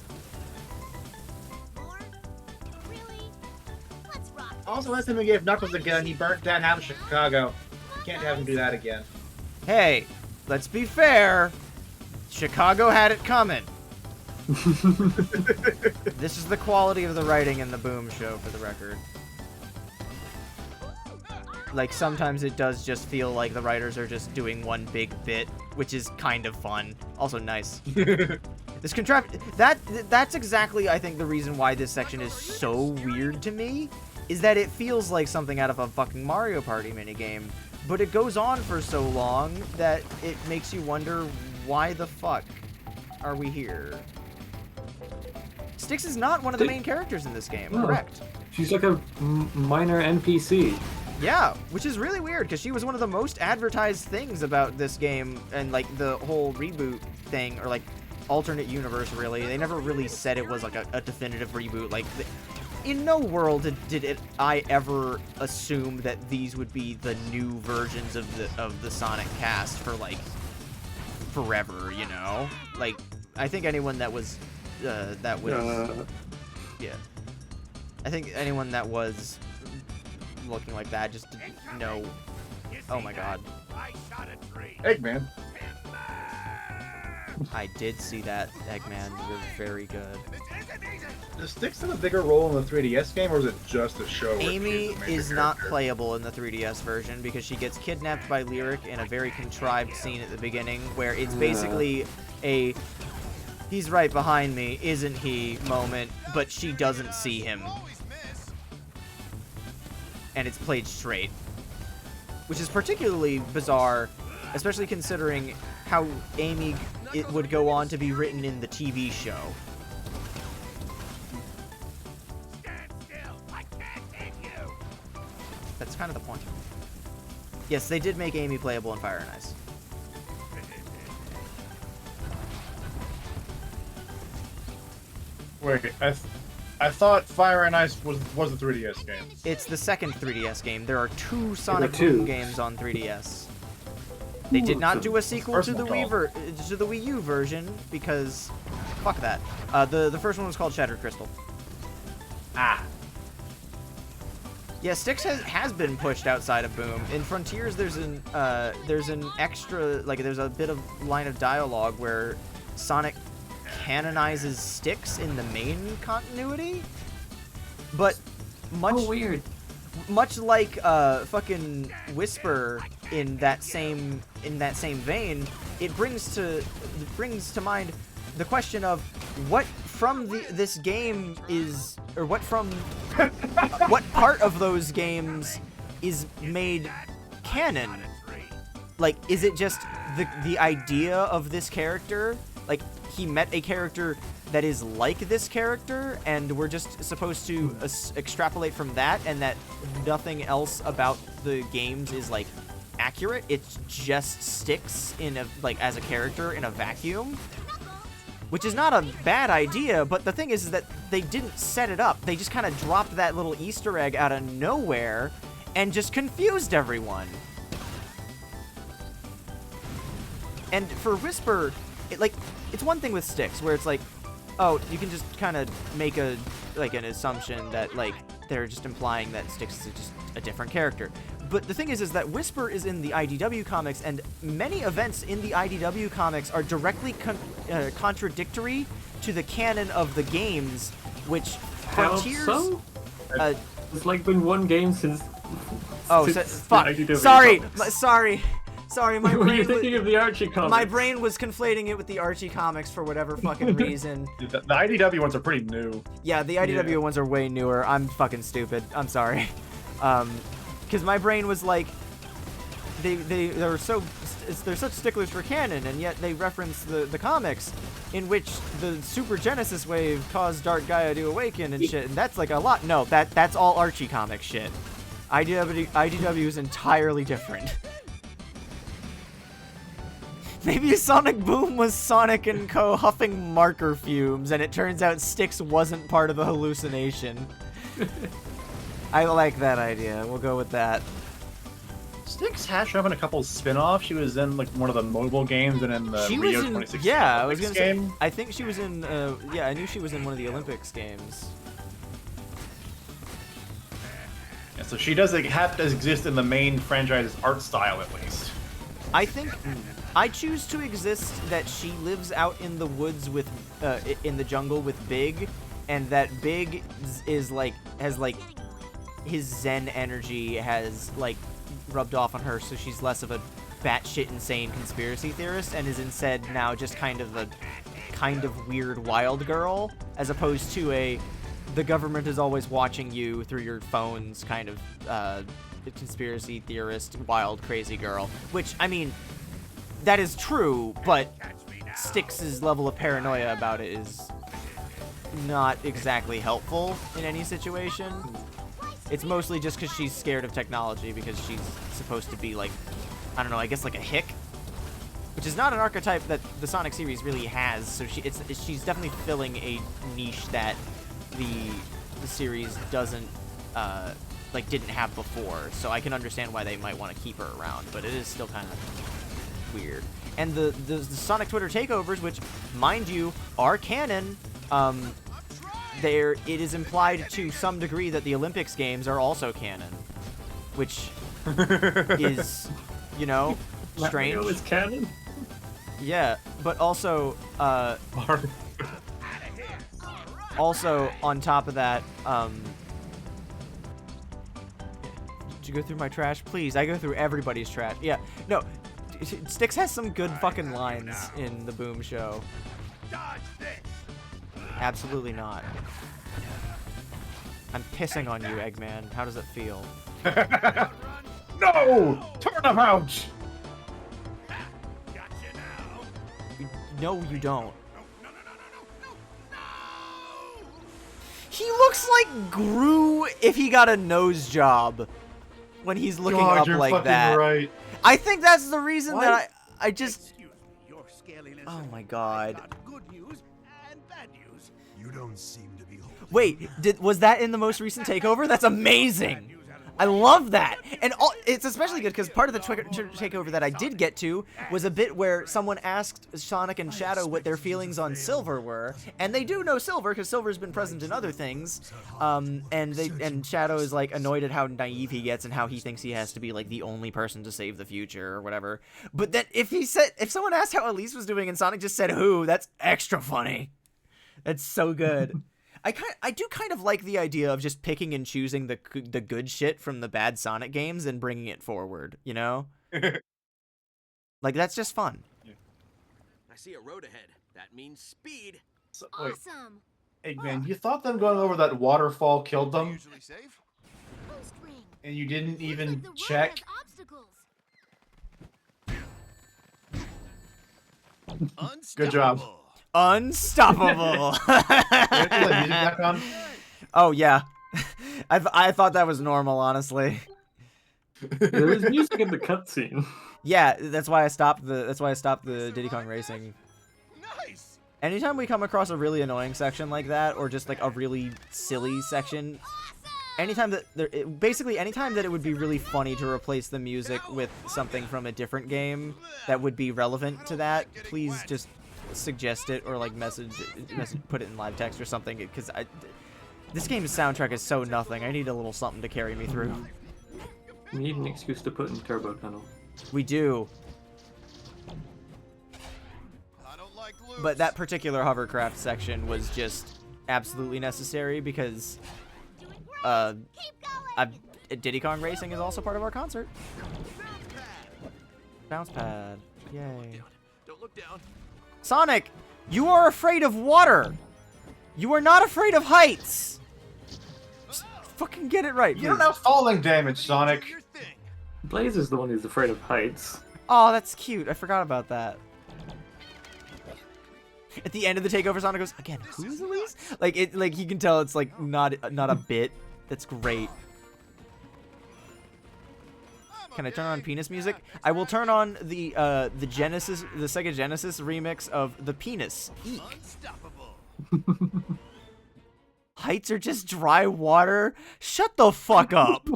Speaker 9: Really? Let's rock.
Speaker 13: Also, last time we gave Knuckles a gun, he burnt down half of Chicago. Can't have him do that again.
Speaker 1: Hey, let's be fair. Chicago had it coming. This is the quality of the writing in the Boom Show, for the record. Like, sometimes it does just feel like the writers are just doing one big bit, which is kind of fun. Also nice. This that's exactly, I think, the reason why this section is so weird to me, is that it feels like something out of a fucking Mario Party minigame, but it goes on for so long that it makes you wonder, why the fuck are we here? Styx is not one of the main characters in this game, correct?
Speaker 3: She's like a minor NPC.
Speaker 1: Yeah, which is really weird, because she was one of the most advertised things about this game, and, like, the whole reboot thing, or, like, alternate universe, really. They never really said it was, like, a definitive reboot. Like, in no world did I ever assume that these would be the new versions of the Sonic cast for, like, forever, you know? Like, I think anyone that was, yeah. I think anyone that was looking like that just didn't know. Oh my god.
Speaker 2: Eggman.
Speaker 1: I did see that, Eggman. You're very good.
Speaker 2: Does Styx have a bigger role in the 3DS game, or is it just a show?
Speaker 1: Amy is not playable in the 3DS version because she gets kidnapped by Lyric in a very contrived scene at the beginning where it's basically a "he's right behind me, isn't he?" moment, but she doesn't see him. And it's played straight. Which is particularly bizarre, especially considering how Amy would go on to be written in the TV show. That's kind of the point. Yes, they did make Amy playable in Fire and Ice.
Speaker 2: Wait, I thought Fire and Ice was the 3DS game.
Speaker 1: It's the second 3DS game. There are two Sonic Boom games on 3DS. They did not do a sequel to the Wii U version because fuck that. The first one was called Shattered Crystal.
Speaker 13: Ah.
Speaker 1: Yeah, Styx has been pushed outside of Boom. In Frontiers, there's an extra, like, there's a bit of line of dialogue where Sonic canonizes Styx in the main continuity, but
Speaker 3: weird.
Speaker 1: Much like fucking Whisper in that same vein, it brings to mind the question of what from this game is, or what from what part of those games is made canon. Like, is it just the idea of this character? Like, he met a character that is like this character, and we're just supposed to extrapolate from that, and that nothing else about the games is, like, accurate. It just Styx in a, like, as a character in a vacuum, which is not a bad idea. But the thing is that they didn't set it up. They just kind of dropped that little Easter egg out of nowhere and just confused everyone. And for Whisper, it's one thing with Styx where it's like, oh, you can just kind of make an assumption that, like, they're just implying that Styx is just a different character. But the thing is that Whisper is in the IDW comics, and many events in the IDW comics are directly contradictory to the canon of the games, which
Speaker 3: How
Speaker 1: Frontiers...
Speaker 3: so?
Speaker 1: Uh,
Speaker 3: It's like been one game since...
Speaker 1: oh,
Speaker 3: since
Speaker 1: fuck.
Speaker 3: the IDW
Speaker 1: Sorry,
Speaker 3: comics.
Speaker 1: sorry, my
Speaker 3: Were
Speaker 1: brain
Speaker 3: you thinking of the Archie comics?
Speaker 1: my brain was conflating it with the Archie comics for whatever fucking reason.
Speaker 2: The IDW ones are pretty new.
Speaker 1: Yeah, the IDW ones are way newer. I'm fucking stupid. I'm sorry. Because my brain was like, they're such sticklers for canon, and yet they reference the comics, in which the Super Genesis wave caused Dark Gaia to awaken and shit, and that's like a lot. No, that's all Archie comic shit. IDW is entirely different. Maybe Sonic Boom was Sonic and Co. huffing marker fumes, and it turns out Styx wasn't part of the hallucination. I like that idea. We'll go with that.
Speaker 2: Styx has shown up in a couple spin-offs. She was in like one of the mobile games and in the Rio 2016
Speaker 1: yeah,
Speaker 2: Olympics
Speaker 1: I was gonna
Speaker 2: game.
Speaker 1: say. I think she was in. Yeah, I knew she was in one of the Olympics games.
Speaker 2: Yeah, so she does have to exist in the main franchise's art style at least.
Speaker 1: I think I choose to exist that she lives out in the woods with, in the jungle with Big, and that Big is like has like his Zen energy has like rubbed off on her, so she's less of a batshit insane conspiracy theorist, and is instead now just kind of a weird wild girl, as opposed to the government is always watching you through your phones kind of conspiracy theorist, wild, crazy girl. Which, I mean, that is true, but Styx's level of paranoia about it is not exactly helpful in any situation. It's mostly just because she's scared of technology, because she's supposed to be like, I don't know, I guess like a hick, which is not an archetype that the Sonic series really has. So she's definitely filling a niche that the series doesn't didn't have before. So I can understand why they might want to keep her around, but it is still kind of weird. And the Sonic Twitter takeovers, which, mind you, are canon. It is implied to some degree that the Olympics games are also canon, which is, you know, strange.
Speaker 3: Mario is canon?
Speaker 1: Yeah, but also, also on top of that, did you go through my trash? Please, I go through everybody's trash. Yeah, no, Styx has some good fucking lines in the Boom show. Absolutely not. I'm pissing on you, Eggman. How does it feel?
Speaker 2: No! Turn him out!
Speaker 1: No, you don't. He looks like Gru if he got a nose job when he's looking up
Speaker 2: you're
Speaker 1: like
Speaker 2: fucking
Speaker 1: that.
Speaker 2: Right.
Speaker 1: I think that's the reason
Speaker 2: What?
Speaker 1: that I just... Oh my god.
Speaker 7: Good news and bad news.
Speaker 12: You don't seem to be holding.
Speaker 1: Wait, was that in the most recent takeover? That's amazing. I love that. And it's especially good because part of the takeover that I did get to was a bit where someone asked Sonic and Shadow what their feelings on Silver were, and they do know Silver because Silver's been present in other things. And Shadow is like annoyed at how naive he gets and how he thinks he has to be like the only person to save the future or whatever. But then if someone asked how Elise was doing and Sonic just said who, that's extra funny. That's so good. I do kind of like the idea of just picking and choosing the good shit from the bad Sonic games and bringing it forward, you know? Like, that's just fun.
Speaker 10: I see a road ahead. That means speed.
Speaker 2: So,
Speaker 5: Awesome.
Speaker 2: Eggman, you thought them going over that waterfall killed them?
Speaker 8: Usually safe.
Speaker 5: Boost ring.
Speaker 2: And you didn't even
Speaker 5: Looks like the road
Speaker 2: check?
Speaker 5: has obstacles.
Speaker 2: Good job.
Speaker 1: Unstoppable.
Speaker 2: Back on?
Speaker 1: Oh yeah, I thought that was normal, honestly.
Speaker 3: There is music in the cutscene.
Speaker 1: Yeah, that's why I stopped the Diddy Kong Racing.
Speaker 8: Nice.
Speaker 1: Anytime we come across a really annoying section like that, or just like a really silly section, anytime that it would be really funny to replace the music with something from a different game that would be relevant to that, please just suggest it or like message put it in live text or something, because this game's soundtrack is so nothing. I need a little something to carry me through.
Speaker 3: We need an excuse to put in turbo tunnel.
Speaker 1: We do. But that particular hovercraft section was just absolutely necessary because Diddy Kong Racing is also part of our concert. Bounce pad. Yay.
Speaker 8: Don't look down.
Speaker 1: Sonic, you are afraid of water. You are not afraid of heights. Just fucking get it right,
Speaker 2: You don't
Speaker 1: please.
Speaker 2: have falling damage, Sonic.
Speaker 3: Blaze is the one who's afraid of heights.
Speaker 1: Oh, that's cute. I forgot about that. At the end of the takeover, Sonic goes, again, who's Elise? Like you can tell it's like not a bit. That's great. Can I turn on penis music? I will turn on the Genesis, the Sega Genesis remix of the penis. Eek. Heights are just dry water. Shut the fuck up.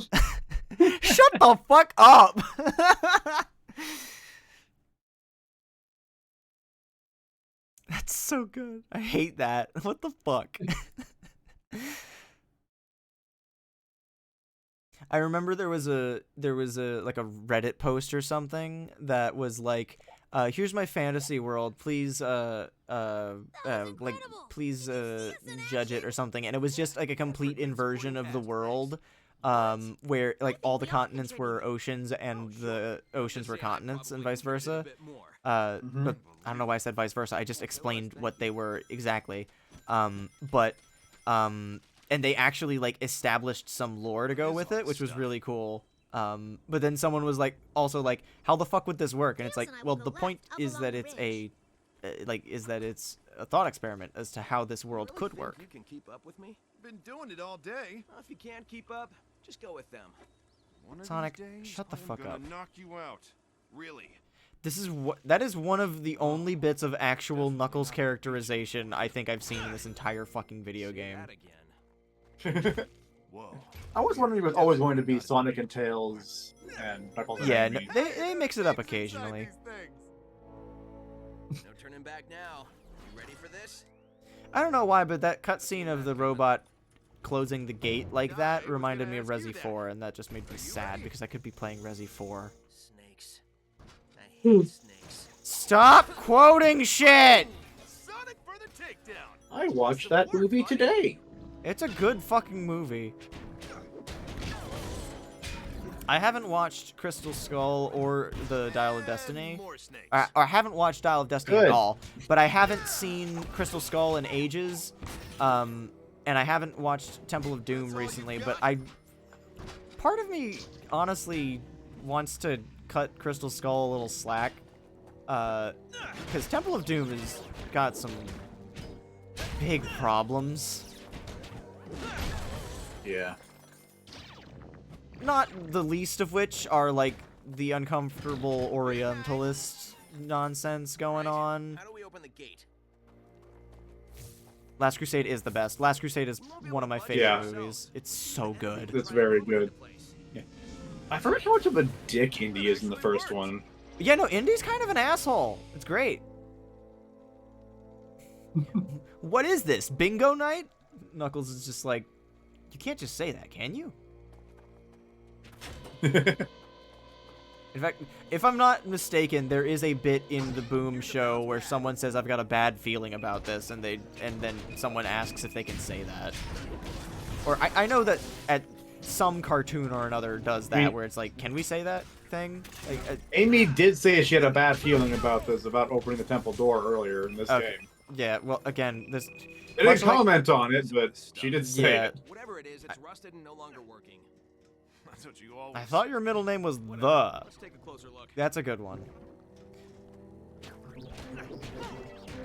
Speaker 1: Shut the fuck up. That's so good. I hate that. What the fuck? I remember there was a like a Reddit post or something that was like, here's my fantasy world, please please judge it or something, and it was just like a complete inversion of the world, where like all the continents were oceans and the oceans were continents and vice versa. But I don't know why I said vice versa. I just explained what they were exactly. And they actually like established some lore to go with it, which was really cool. But then someone was like, also like, how the fuck would this work? And it's like, well, the point is that it's a thought experiment as to how this world could work.
Speaker 10: You can keep up with me?
Speaker 8: Been doing it all day.
Speaker 10: Well, if you can't keep up, just go with them.
Speaker 1: Sonic, shut the fuck up.
Speaker 8: Knock you out. Really?
Speaker 1: That is one of the only bits of actual Knuckles characterization I think I've seen in this entire fucking video game.
Speaker 2: Whoa. I was wondering if it was always going to be Sonic and Tails and Knuckles and
Speaker 1: Yeah, no,
Speaker 2: Amy.
Speaker 1: they mix it up occasionally.
Speaker 10: No turning back now. You ready for this?
Speaker 1: I don't know why, but that cutscene of the robot closing the gate like that reminded me of Resi 4, and that just made me sad because I could be playing Resi 4.
Speaker 10: Snakes. I hate snakes.
Speaker 1: Stop quoting shit!
Speaker 8: Sonic for the takedown.
Speaker 13: I watched that movie today.
Speaker 1: It's a good fucking movie. I haven't watched Crystal Skull or the Dial of Destiny. Or I haven't watched Dial of Destiny at all, but I haven't seen Crystal Skull in ages. And I haven't watched Temple of Doom recently, but part of me honestly wants to cut Crystal Skull a little slack. Because Temple of Doom has got some big problems.
Speaker 2: Yeah.
Speaker 1: Not the least of which are, like, the uncomfortable Orientalist nonsense going on.
Speaker 10: How do we open the gate?
Speaker 1: Last Crusade is the best. Last Crusade is one of my favorite movies. It's so good.
Speaker 2: It's very good. Yeah. I forgot how much of a dick Indy is in the first one.
Speaker 1: Yeah, no, Indy's kind of an asshole. It's great. What is this? Bingo night? Knuckles is just like, you can't just say that, can you? In fact, if I'm not mistaken, there is a bit in the Boom show where someone says, I've got a bad feeling about this, and then someone asks if they can say that. Or I know that at some cartoon or another does that, where it's like, can we say that thing? Like,
Speaker 2: Amy did say she had a bad feeling about this, about opening the temple door earlier in this game.
Speaker 1: Yeah, well, again, this...
Speaker 2: They didn't comment on it, but she did say it.
Speaker 10: Whatever it is, it's rusted and no longer working.
Speaker 8: That's what you always
Speaker 1: I thought your middle name was The.
Speaker 10: Let's take a closer look.
Speaker 1: That's a good one.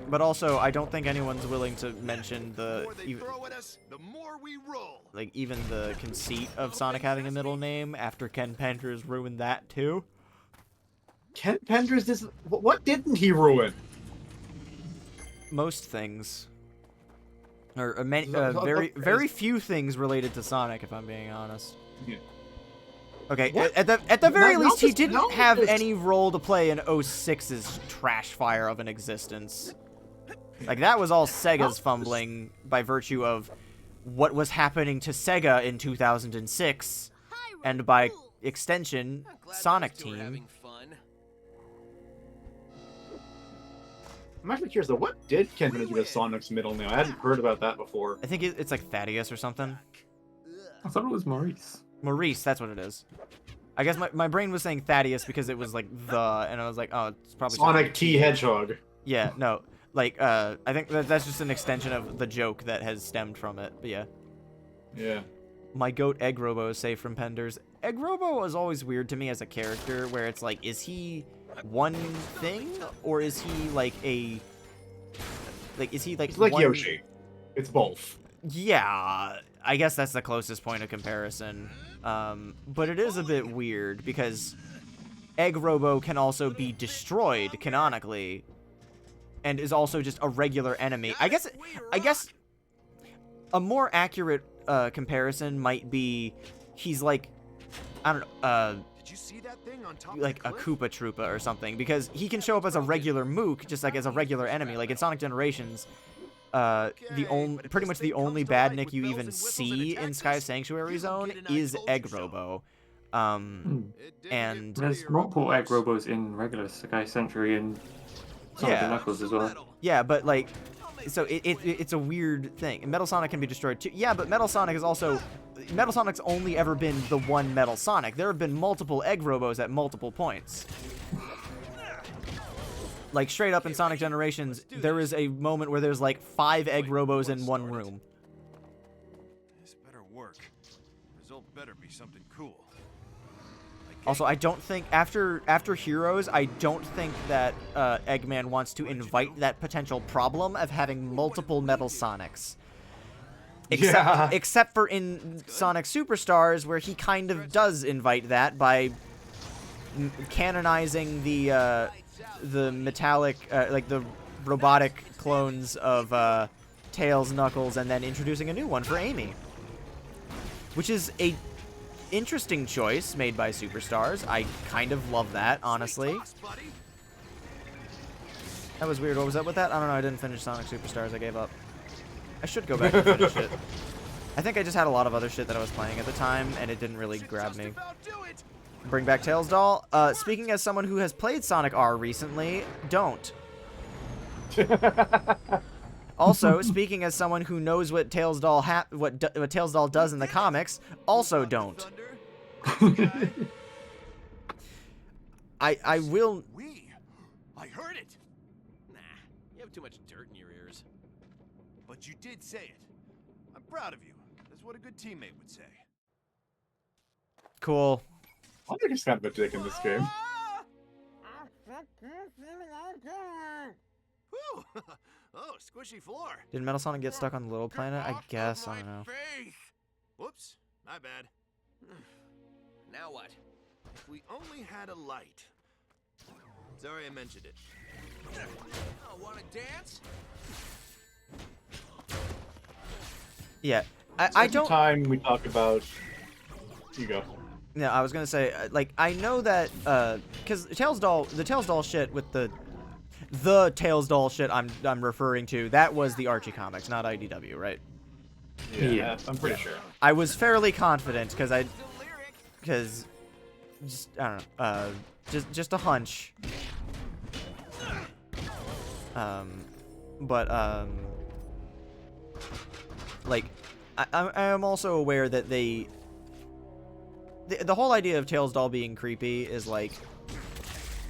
Speaker 1: But also, I don't think anyone's willing to mention the
Speaker 8: more we roll.
Speaker 1: like even the conceit of Sonic having a middle name after Ken Penders ruined that too.
Speaker 2: Ken Penders is what didn't he ruin?
Speaker 1: Most things. Or very few things related to Sonic, if I'm being honest.
Speaker 2: Yeah.
Speaker 1: Okay, at the very least, he didn't have any role to play in 06's trash fire of an existence. Like, that was all Sega's fumbling by virtue of what was happening to Sega in 2006, and by extension,
Speaker 10: I'm glad
Speaker 1: Sonic
Speaker 10: those two are
Speaker 1: Team.
Speaker 10: having fun.
Speaker 2: I'm actually curious though, what did Kenton do to Sonic's middle name? I hadn't heard about that before.
Speaker 1: I think it's like Thaddeus or something.
Speaker 3: I thought it was Maurice.
Speaker 1: Maurice, that's what it is. I guess my brain was saying Thaddeus because it was like the, and I was like, oh, it's probably
Speaker 2: Sonic T Hedgehog.
Speaker 1: Yeah, no, like I think that's just an extension of the joke that has stemmed from it. But yeah.
Speaker 2: Yeah.
Speaker 1: My goat Egg Robo is safe from Penders. Egg Robo was always weird to me as a character, where it's like, is he one thing or is he like a is he like
Speaker 2: It's like
Speaker 1: one...
Speaker 2: Yoshi. It's both.
Speaker 1: Yeah, I guess that's the closest point of comparison. But it is a bit weird because Egg Robo can also be destroyed canonically and is also just a regular enemy. I guess a more accurate comparison might be he's like, I don't know,
Speaker 8: Did you see that thing on top
Speaker 1: like
Speaker 8: of
Speaker 1: a
Speaker 8: the cliff?
Speaker 1: Koopa Troopa or something, because he can show up as a regular Mook, just like as a regular enemy. Like in Sonic Generations, pretty much the only badnik you even see in Sky Sanctuary Zone is Egg Robo. And
Speaker 3: there's multiple Egg Robos in regular Sky Century and Sonic and Knuckles as well.
Speaker 1: Yeah, but like, so it's a weird thing. Metal Sonic can be destroyed too. Yeah, but Metal Sonic's only ever been the one Metal Sonic. There have been multiple Egg Robos at multiple points. Like, straight up in Sonic Generations, there is a moment where there's like 5 Egg Robos in one room.
Speaker 8: This better work. Result better be something cool.
Speaker 1: Also, I don't think, after Heroes, I don't think that Eggman wants to invite that potential problem of having multiple Metal Sonics. Except for in Sonic Superstars, where he kind of does invite that by canonizing the metallic, like the robotic clones of Tails, Knuckles, and then introducing a new one for Amy. Which is a interesting choice made by Superstars. I kind of love that, honestly. That was weird. What was up with that? I don't know. I didn't finish Sonic Superstars. I gave up. I should go back and finish it. I think I just had a lot of other shit that I was playing at the time, and it didn't really grab me. Bring back Tails Doll. Speaking as someone who has played Sonic R recently, don't. Also, speaking as someone who knows what Tails Doll what Tails Doll does in the comics, also don't. I will.
Speaker 8: I heard it.
Speaker 10: Nah, you have too much dirt in your ears.
Speaker 8: But you did say it. I'm proud of you. That's what a good teammate would say.
Speaker 1: Cool.
Speaker 2: I think he's kind of a dick in this game.
Speaker 8: Whew. Oh, squishy floor.
Speaker 1: Did Metal Sonic get stuck on the little planet? I guess. I don't know.
Speaker 8: Whoops, my bad.
Speaker 10: Now what?
Speaker 8: If we only had a light. Sorry I mentioned it.
Speaker 10: Oh, wanna dance?
Speaker 1: Yeah, I don't.
Speaker 2: Time we talk about. You go.
Speaker 1: Yeah, I was gonna say, like, I know that, because the Tails Doll shit with the Tails Doll shit I'm referring to, that was the Archie comics, not IDW, right?
Speaker 2: Yeah, I'm pretty sure.
Speaker 1: I was fairly confident because just, I don't know, just a hunch. Like, I am also aware that the whole idea of Tails Doll being creepy is, like,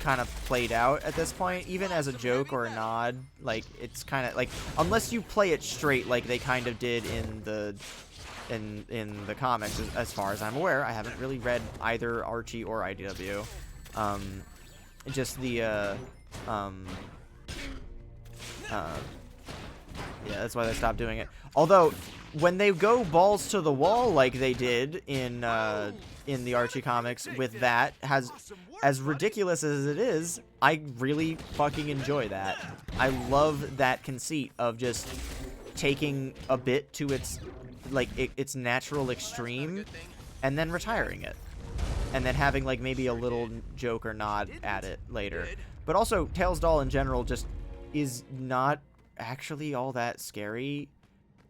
Speaker 1: kind of played out at this point, even as a joke or a nod. Like, it's kind of, like, unless you play it straight like they kind of did in the comics, as far as I'm aware. I haven't really read either Archie or IDW. Just the, yeah, that's why they stopped doing it. Although, when they go balls to the wall like they did in the Archie comics with that, as ridiculous as it is, I really fucking enjoy that. I love that conceit of just taking a bit to its, like, its natural extreme and then retiring it. And then having, like, maybe a little joke or nod at it later. But also, Tails Doll in general just is not actually all that scary.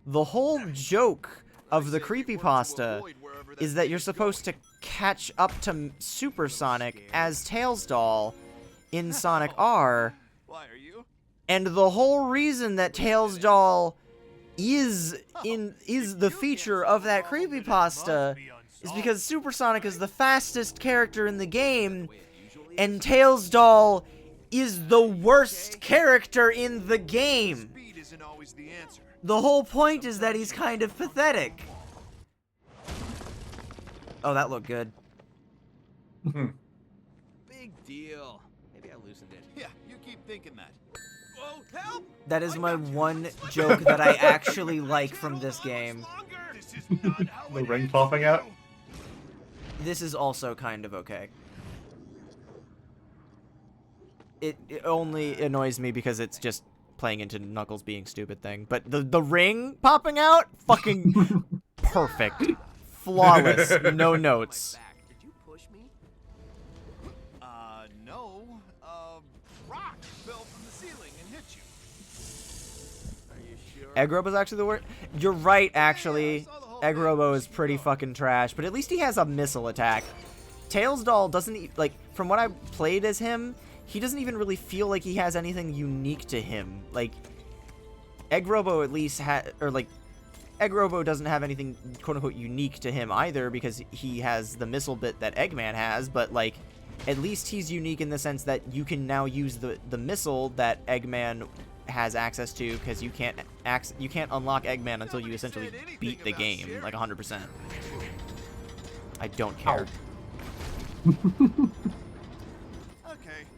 Speaker 1: The whole joke of the creepypasta is that you're supposed to catch up to Super Sonic as Tails doll in Sonic R.
Speaker 8: Why are you?
Speaker 1: And the whole reason that Tails doll is the feature of that creepypasta is because Super Sonic is the fastest character in the game, and Tails doll is the worst character in the game.
Speaker 8: Speed isn't always the answer.
Speaker 1: The whole point is that he's kind of pathetic. Oh, that looked good.
Speaker 10: Big deal. Maybe I loosened it.
Speaker 8: Yeah, you keep thinking that. Oh, help!
Speaker 1: That is my one joke that I actually like from this game.
Speaker 2: The ring popping out.
Speaker 1: This is also kind of okay. It only annoys me because it's just playing into Knuckles being stupid thing. But the ring popping out, fucking perfect. Flawless. No notes.
Speaker 8: Did you push me? No. Rock fell from the ceiling and hit you. Are you sure?
Speaker 1: Egg Robo's actually the worst. You're right, actually. Egg Robo is pretty fucking trash, but at least he has a missile attack. Tails doll doesn't, like, from what I played as him, he doesn't even really feel like he has anything unique to him. Like, Egg Robo at least Egg Robo doesn't have anything quote-unquote unique to him either because he has the missile bit that Eggman has, but, like, at least he's unique in the sense that you can now use the missile that Eggman has access to because you can't unlock Eggman until you essentially beat the game, like 100%. I don't care.
Speaker 8: Okay,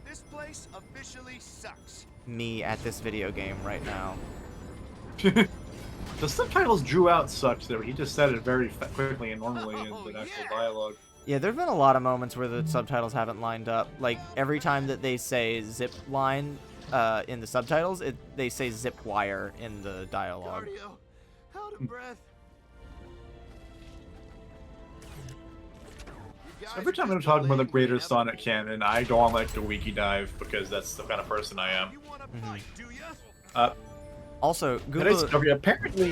Speaker 8: this place officially sucks.
Speaker 1: Me at this video game right now.
Speaker 2: The subtitles drew out such that he just said it very quickly and normally in the actual dialogue.
Speaker 1: Yeah, there have been a lot of moments where the subtitles haven't lined up. Like, every time that they say zip line in the subtitles, they say zip wire in the dialogue.
Speaker 8: Cardio, out of breath.
Speaker 2: So every time I'm talking about the greater Sonic canon, I go on like the wiki dive because that's the kind of person I am.
Speaker 1: Also,
Speaker 2: Goomba... apparently...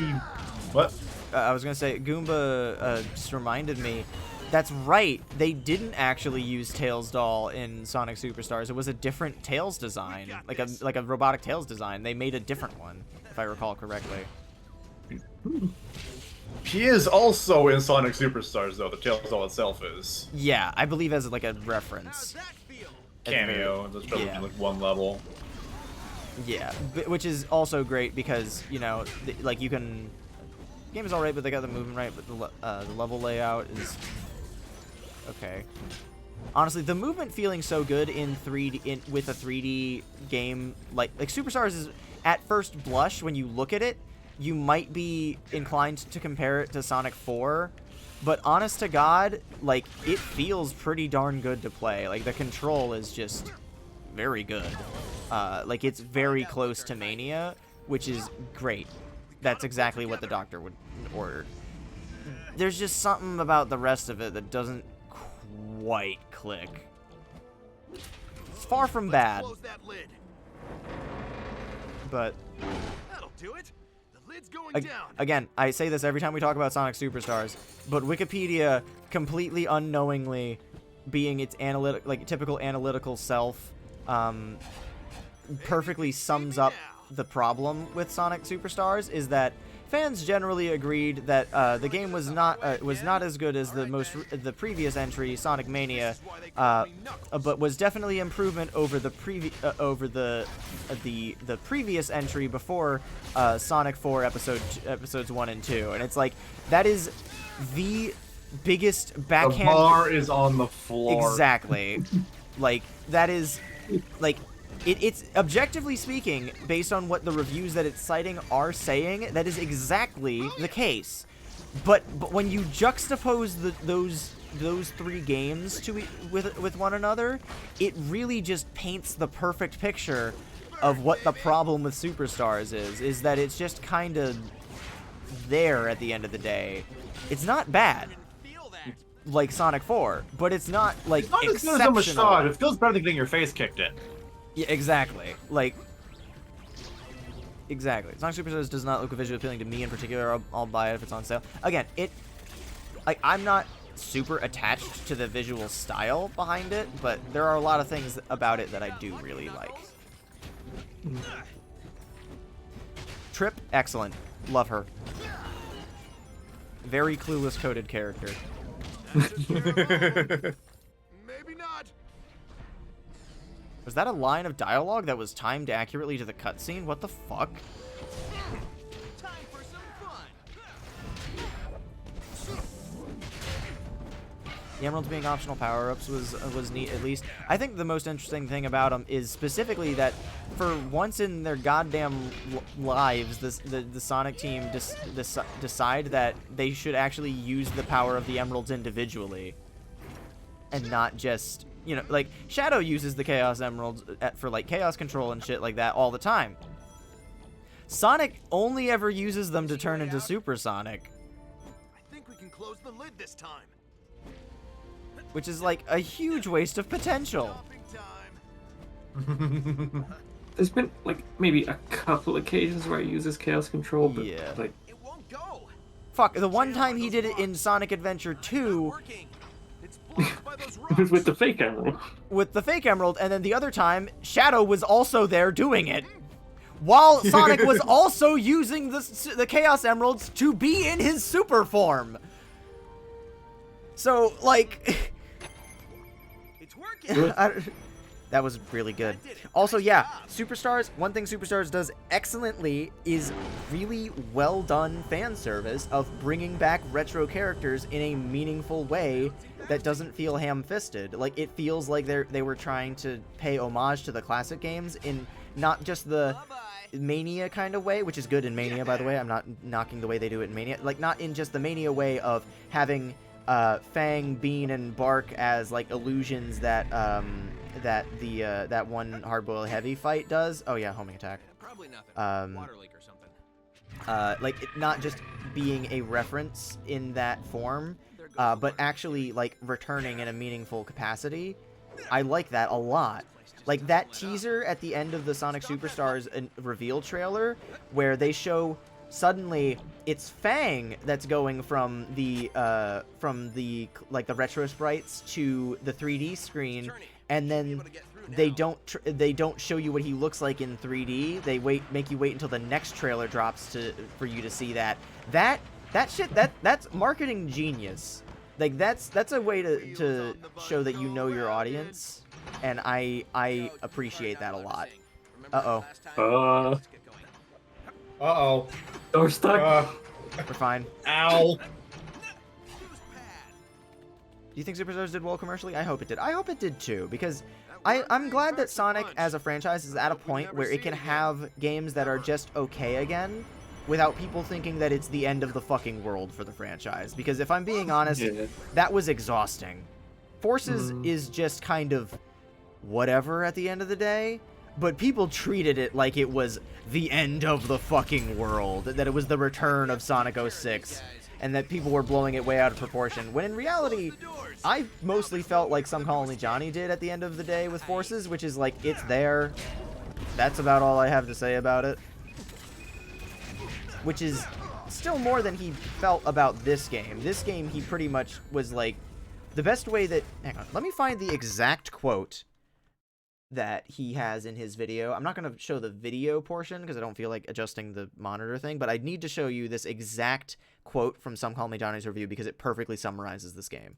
Speaker 2: What?
Speaker 1: I was gonna say, Goomba just reminded me, that's right, they didn't actually use Tails doll in Sonic Superstars. It was a different Tails design, like a robotic Tails design. They made a different one, if I recall correctly.
Speaker 2: He is also in Sonic Superstars, though. The Tails doll itself is.
Speaker 1: Yeah, I believe as like a reference.
Speaker 2: Cameo, that's probably like one level.
Speaker 1: Yeah, which is also great because, you know, like you can... The game is alright, but they got the movement right, but the level layout is... Okay. Honestly, the movement feeling so good in 3D with a 3D game, like Superstars is, at first blush, when you look at it, you might be inclined to compare it to Sonic 4, but honest to God, like, it feels pretty darn good to play. Like, the control is just very good. Like, it's very close to Mania, which is great. That's exactly what the doctor would order. There's just something about the rest of it that doesn't quite click. It's far from bad. But
Speaker 8: that'll do it. The lid's going down.
Speaker 1: Again, I say this every time we talk about Sonic Superstars, but Wikipedia completely unknowingly, being its typical analytical self, perfectly sums up the problem with Sonic Superstars is that fans generally agreed that the game was not as good as the previous entry, Sonic Mania, but was definitely improvement over the previous entry before Sonic 4 episodes 1 and 2, and it's like that is the biggest backhand.
Speaker 2: The bar is on the floor.
Speaker 1: Exactly, like that is like. It's objectively speaking, based on what the reviews that it's citing are saying, that is exactly the case. But when you juxtapose those three games with one another, it really just paints the perfect picture of what the problem with Superstars is that it's just kind of there at the end of the day. It's not bad, like Sonic 4, but it's not like
Speaker 2: it's not
Speaker 1: exceptional.
Speaker 2: as good as a massage. It feels better than getting your face kicked in.
Speaker 1: Yeah, exactly. Like, exactly. Sonic Superstars does not look visually appealing to me in particular. I'll buy it if it's on sale. Again, I'm not super attached to the visual style behind it, but there are a lot of things about it that I do really like. Trip, excellent. Love her. Very clueless coded character.
Speaker 8: Maybe not.
Speaker 1: Was that a line of dialogue that was timed accurately to the cutscene? What the fuck?
Speaker 8: Time for some fun.
Speaker 1: The emeralds being optional power-ups was neat, at least. I think the most interesting thing about them is specifically that for once in their goddamn lives, the Sonic team decide that they should actually use the power of the emeralds individually. And not just, you know, like, Shadow uses the Chaos Emeralds for, like, chaos control and shit like that all the time. Sonic only ever uses them to turn into Super Sonic.
Speaker 8: I think we can close the lid this time.
Speaker 1: Which is, like, a huge waste of potential.
Speaker 3: There's been, like, maybe a couple occasions where he uses chaos control, but,
Speaker 1: yeah.
Speaker 3: like...
Speaker 8: It won't go.
Speaker 1: Fuck, the one time he did it in Sonic Adventure 2...
Speaker 3: with the fake emerald.
Speaker 1: With the fake emerald, and then the other time, Shadow was also there doing it. While Sonic was also using the Chaos Emeralds to be in his super form. So, like...
Speaker 8: It's working.
Speaker 1: That was really good. Also, yeah, Superstars, one thing Superstars does excellently is really well done fan service of bringing back retro characters in a meaningful way that doesn't feel ham-fisted. Like, it feels like they were trying to pay homage to the classic games in not just the Mania kind of way, which is good in Mania, by the way. I'm not knocking the way they do it in Mania. Like, not in just the Mania way of having Fang, Bean, and Bark as, like, illusions that, that one Hardboiled Heavy fight does. Oh, yeah, homing attack.
Speaker 10: Probably nothing. Water leak or something.
Speaker 1: Like, it not just being a reference in that form, but actually, like, returning in a meaningful capacity. I like that a lot. Like, that teaser at the end of the Sonic Superstars reveal trailer, where they show suddenly it's Fang that's going from the like the retro sprites to the 3D screen, and then they don't show you what he looks like in 3D. They make you wait until the next trailer drops for you to see that. That shit, that's marketing genius. Like, that's a way to show that you know your audience, and I appreciate that a lot.
Speaker 2: Uh-oh.
Speaker 3: Door stuck.
Speaker 1: We're fine.
Speaker 2: Ow.
Speaker 1: Do you think Superstars did well commercially? I hope it did. I hope it did too, because I'm glad that Sonic as a franchise is at a point where it can have games that are just okay again without people thinking that it's the end of the fucking world for the franchise. Because if I'm being honest, that was exhausting. Forces is just kind of whatever at the end of the day. But people treated it like it was the end of the fucking world, that it was the return of Sonic 06, and that people were blowing it way out of proportion, when in reality, I mostly felt like Some Call Me Johnny did at the end of the day with Forces, which is like, it's there, that's about all I have to say about it. Which is still more than he felt about this game. This game, he pretty much was like, the best way that... Hang on, let me find the exact quote that he has in his video. I'm not going to show the video portion because I don't feel like adjusting the monitor thing, but I need to show you this exact quote from Some Call Me Johnny's review because it perfectly summarizes this game.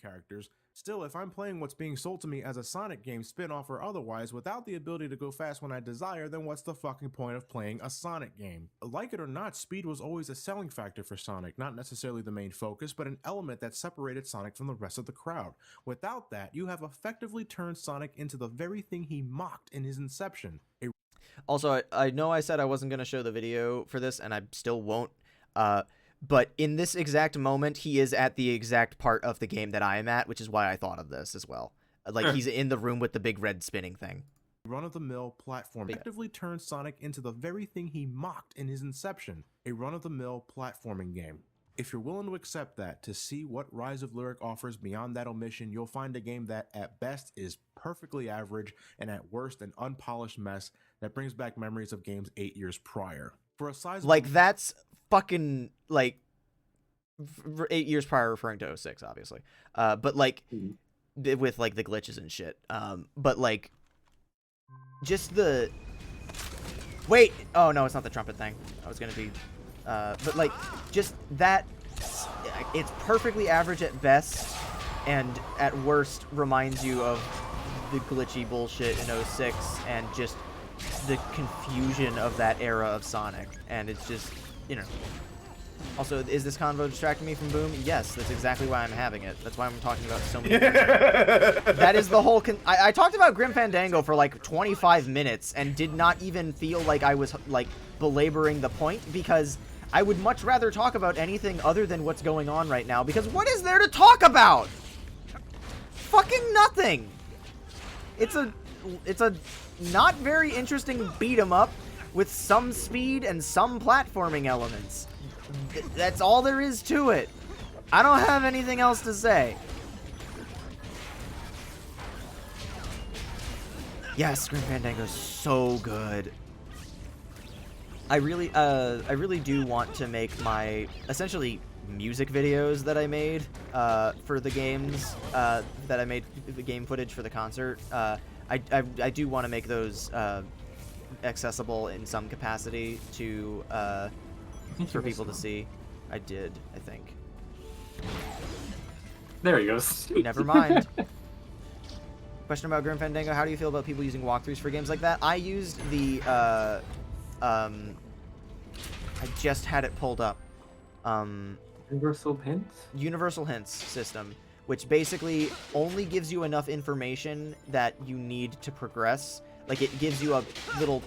Speaker 14: Characters. Still, if I'm playing what's being sold to me as a Sonic game spin-off or otherwise without the ability to go fast when I desire, then what's the fucking point of playing a Sonic game? Like it or not, speed was always a selling factor for Sonic, not necessarily the main focus, but an element that separated Sonic from the rest of the crowd. Without that, you have effectively turned Sonic into the very thing he mocked in his inception.
Speaker 1: Also, I know I said I wasn't going to show the video for this, and I still won't, but in this exact moment, he is at the exact part of the game that I am at, which is why I thought of this as well. Like, he's in the room with the big red spinning thing.
Speaker 14: Run-of-the-mill platform effectively turned Sonic into the very thing he mocked in his inception, a run-of-the-mill platforming game. If you're willing to accept that, to see what Rise of Lyric offers beyond that omission, you'll find a game that at best is perfectly average and at worst an unpolished mess that brings back memories of games 8 years prior. For a sizable...
Speaker 1: Like, that's fucking, like, 8 years prior, referring to 06, obviously. But, like, with, like, the glitches and shit. But, like, just the... Wait! Oh, no, it's not the trumpet thing. I was gonna be... but, like, just that... It's perfectly average at best, and at worst reminds you of the glitchy bullshit in 06, and just the confusion of that era of Sonic. And it's just, you know... Also, is this convo distracting me from Boom? Yes, that's exactly why I'm having it. That's why I'm talking about so many things. That is the whole... I talked about Grim Fandango for like 25 minutes and did not even feel like I was like belaboring the point, because I would much rather talk about anything other than what's going on right now, because what is there to talk about? Fucking nothing. It's a not very interesting beat 'em up with some speed and some platforming elements. That's all there is to it. I don't have anything else to say. Yes, Grim Fandango's so good. I really do want to make my essentially music videos that I made for the games that I made the game footage for the concert. I do want to make those accessible in some capacity to for people to see. I did, I think.
Speaker 3: There he goes.
Speaker 1: Never mind. Question about Grim Fandango: how do you feel about people using walkthroughs for games like that? I used the I just had it pulled up.
Speaker 3: Universal hints?
Speaker 1: Universal hints system, which basically only gives you enough information that you need to progress. Like, it gives you a little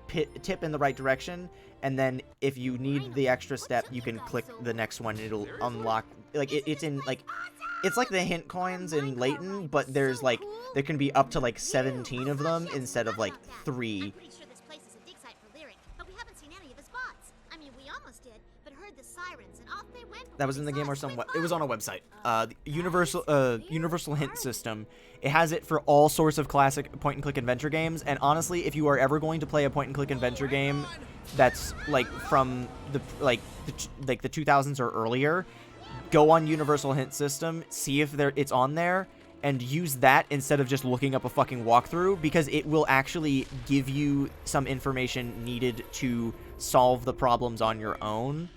Speaker 1: tip in the right direction, and then if you need the extra step, you can click the next one and it'll unlock. Like, it's in, like, it's like the hint coins in Layton, but there's like, there can be up to like 17 of them instead of like 3. That was in the game or somewhat. It was on a website. The Universal Hint System. It has it for all sorts of classic point-and-click adventure games. And honestly, if you are ever going to play a point-and-click adventure game that's like from the the 2000s or earlier, go on Universal Hint System, see if it's on there, and use that instead of just looking up a fucking walkthrough, because it will actually give you some information needed to solve the problems on your own.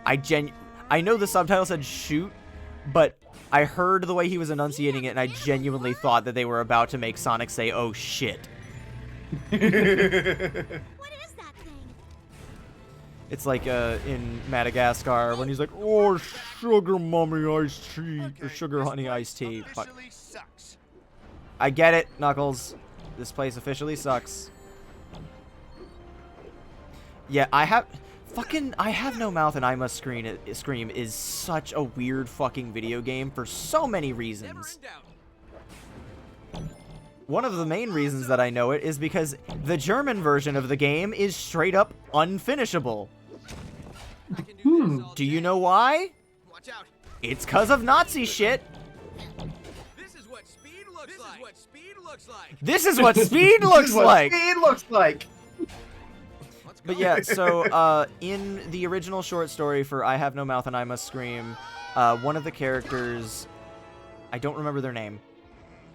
Speaker 1: I know the subtitle said shoot, but I heard the way he was enunciating it, and I genuinely thought that they were about to make Sonic say, "Oh shit."
Speaker 5: What is that thing?
Speaker 1: It's like in Madagascar when he's like, "Oh, sugar mommy iced tea," or "sugar honey iced tea." Fuck. I get it, Knuckles. This place officially sucks. Yeah, I have No Mouth and I Must Scream is such a weird fucking video game for so many reasons. One of the main reasons that I know it is because the German version of the game is straight up unfinishable. Do you know why? It's because of Nazi shit.
Speaker 10: This is what speed looks like.
Speaker 1: This is what speed looks like.
Speaker 13: Speed looks like.
Speaker 1: But yeah, so in the original short story for I Have No Mouth and I Must Scream, one of the characters, I don't remember their name.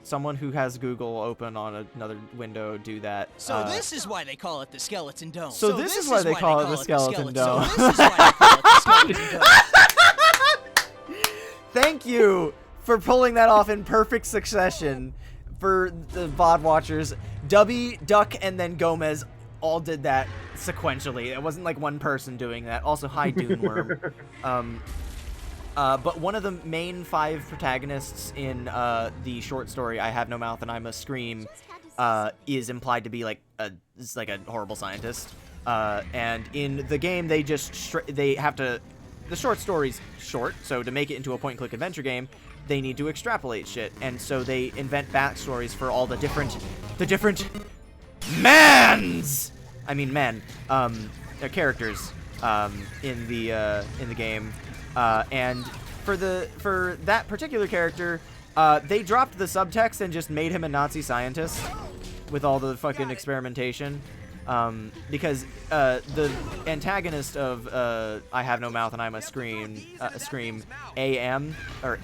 Speaker 1: Someone who has Google open on another window do that.
Speaker 15: So this is why they call it the Skeleton Dome.
Speaker 1: So this is why they call it the Skeleton Dome.
Speaker 15: So this is why they call it the Skeleton Dome.
Speaker 1: Thank you for pulling that off in perfect succession. For the VOD watchers, Dubby, Duck, and then Gomez all did that sequentially. It wasn't like one person doing that. Also, hi, Duneworm. But one of the main 5 protagonists in the short story I Have No Mouth and I Must Scream is implied to be like a horrible scientist. And in the game, they have to. The short story's short, so to make it into a point-and-click adventure game, they need to extrapolate shit, and so they invent backstories for all the different characters in the game, and for that particular character, they dropped the subtext and just made him a Nazi scientist with all the fucking experimentation. Because the antagonist of I Have No Mouth and I Must Scream, AM or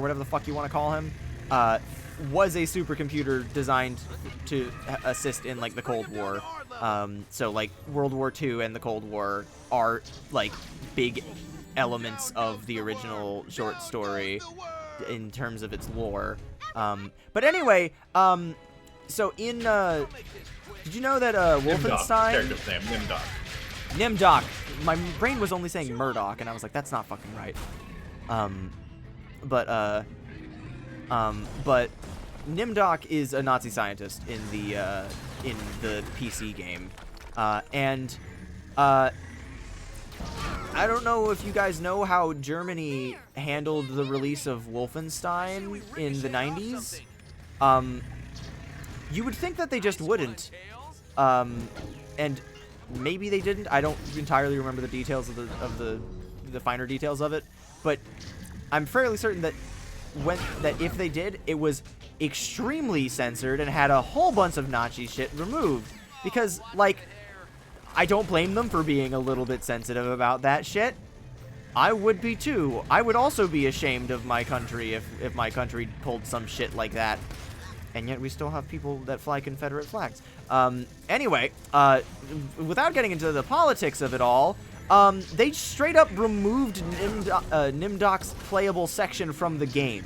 Speaker 1: whatever the fuck you want to call him, was a supercomputer designed to assist in like the Cold War. So like World War II and the Cold War are like big elements of the original short story in terms of its lore. But anyway, so in did you know that Wolfenstein?
Speaker 2: Character's name, Nimdoc.
Speaker 1: Nimdoc. My brain was only saying Murdoch, and I was like, that's not fucking right. But Nimdoc is a Nazi scientist in the PC game, and I don't know if you guys know how Germany handled the release of Wolfenstein in the 90s. You would think that they just wouldn't. And maybe they didn't. I don't entirely remember the details of the finer details of it, but I'm fairly certain that if they did, it was extremely censored and had a whole bunch of Nazi shit removed. Because, like, I don't blame them for being a little bit sensitive about that shit. I would be too. I would also be ashamed of my country if my country pulled some shit like that. And yet we still have people that fly Confederate flags. Anyway, without getting into the politics of it all, they straight up removed Nimdoc's playable section from the game.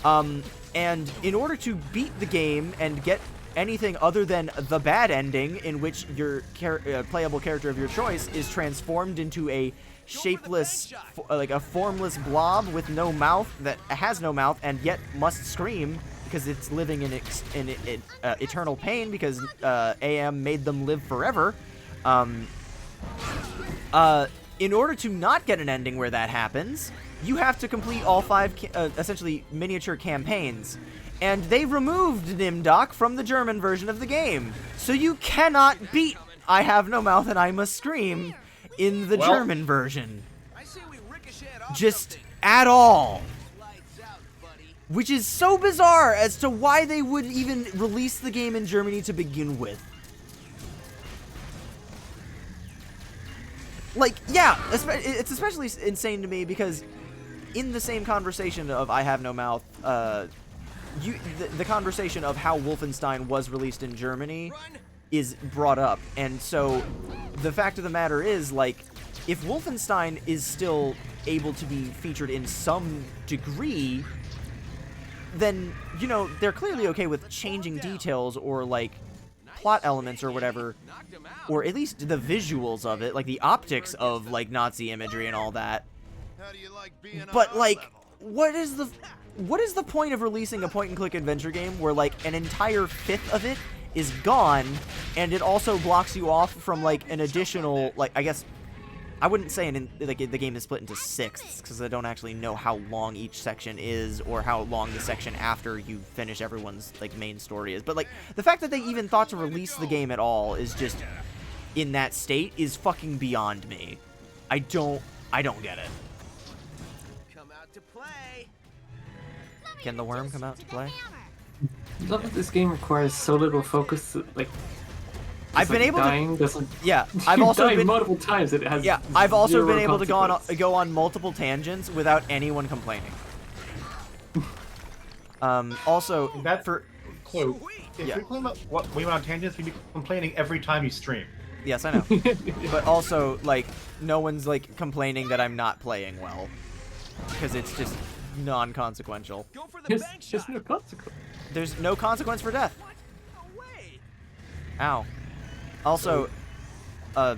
Speaker 1: And in order to beat the game and get anything other than the bad ending, in which your playable character of your choice is transformed into a shapeless, like a formless blob with no mouth, that has no mouth and yet must scream, because it's living in eternal pain because AM made them live forever. In order to not get an ending where that happens, you have to complete all 5 essentially miniature campaigns. And they removed Nimdoc from the German version of the game. So you cannot beat I Have No Mouth and I Must Scream in the German version. Just at all. Which is so bizarre as to why they would even release the game in Germany to begin with. Like, yeah, it's especially insane to me because in the same conversation of I Have No Mouth, the conversation of how Wolfenstein was released in Germany is brought up. And so the fact of the matter is, like, if Wolfenstein is still able to be featured in some degree, then, you know, they're clearly okay with changing details or, like, plot elements or whatever, or at least the visuals of it, like the optics of, like, Nazi imagery and all that. But, like, what is the point of releasing a point-and-click adventure game where, like, an entire 1/5 of it is gone, and it also blocks you off from, like, an additional, like, I guess, I wouldn't say the game is split into 6ths, because I don't actually know how long each section is, or how long the section after you finish everyone's, like, main story is. But, like, the fact that they even thought to release the game at all is just, in that state, is fucking beyond me. I don't get it.
Speaker 10: Come out to play.
Speaker 1: Can the worm come out to play?
Speaker 3: I love that this game requires so little focus that, like,
Speaker 1: I've been able
Speaker 3: to.
Speaker 1: Yeah, I've also been
Speaker 3: multiple times. It has.
Speaker 1: Yeah, I've also been able to go on multiple tangents without anyone complaining. Also,
Speaker 2: that
Speaker 1: for
Speaker 2: clue. If you're claiming about what we went on tangents, we'd be complaining every time you stream.
Speaker 1: Yes, I know. But also, like, no one's, like, complaining that I'm not playing well, because it's just non-consequential.
Speaker 3: There's no consequence.
Speaker 1: There's no consequence for death. Ow. Also, I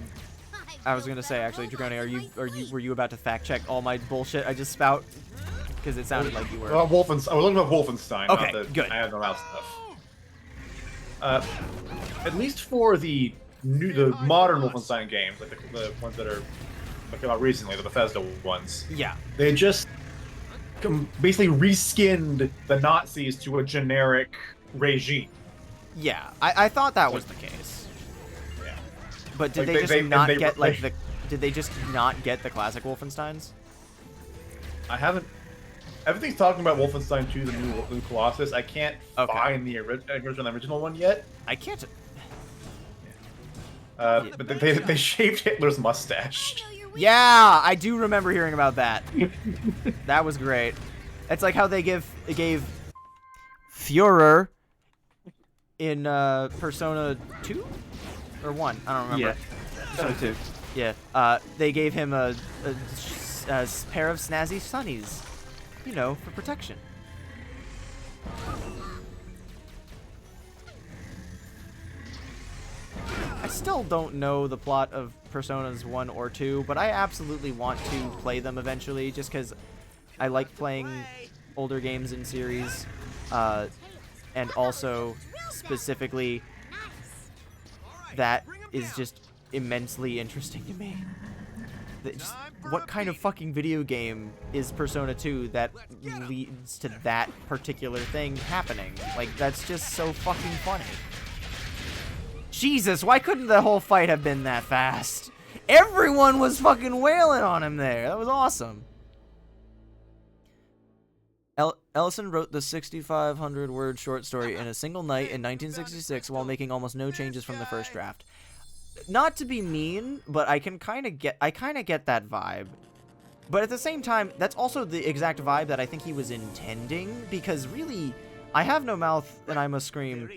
Speaker 1: was gonna say, actually, Dragoni, were you about to fact check all my bullshit I just spout? Because it sounded like you were.
Speaker 2: I was looking at Wolfenstein.
Speaker 1: Okay,
Speaker 2: not the
Speaker 1: good.
Speaker 2: I have no mouth stuff. At least for the modern Wolfenstein games, like the ones that came out recently, the Bethesda ones.
Speaker 1: Yeah.
Speaker 2: They just basically reskinned the Nazis to a generic regime.
Speaker 1: Yeah, I thought that was the case.
Speaker 2: Yeah.
Speaker 1: But did
Speaker 2: Like,
Speaker 1: they not get like the? Did they just not get the classic Wolfensteins?
Speaker 2: I haven't. Everything's talking about Wolfenstein 2, the new Colossus. I can't find the original one yet.
Speaker 1: I can't.
Speaker 2: But they shaved Hitler's mustache.
Speaker 1: Yeah, I do remember hearing about that. That was great. It's like how they gave Führer in Persona 2 or 1. I don't remember.
Speaker 3: Yeah.
Speaker 1: Persona 2. Yeah. They gave him a pair of snazzy sunnies, you know, for protection. I still don't know the plot of Personas 1 or 2, but I absolutely want to play them eventually, just because I like playing older games in series, and also, specifically, that is just immensely interesting to me. Just, what kind of fucking video game is Persona 2 that leads to that particular thing happening? Like, that's just so fucking funny. Jesus, why couldn't the whole fight have been that fast? Everyone was fucking wailing on him there. That was awesome. Ellison wrote the 6,500-word short story in a single night in 1966 while making almost no changes from the first draft. Not to be mean, but I kind of get that vibe. But at the same time, that's also the exact vibe that I think he was intending, because really, I Have No Mouth and I Must Scream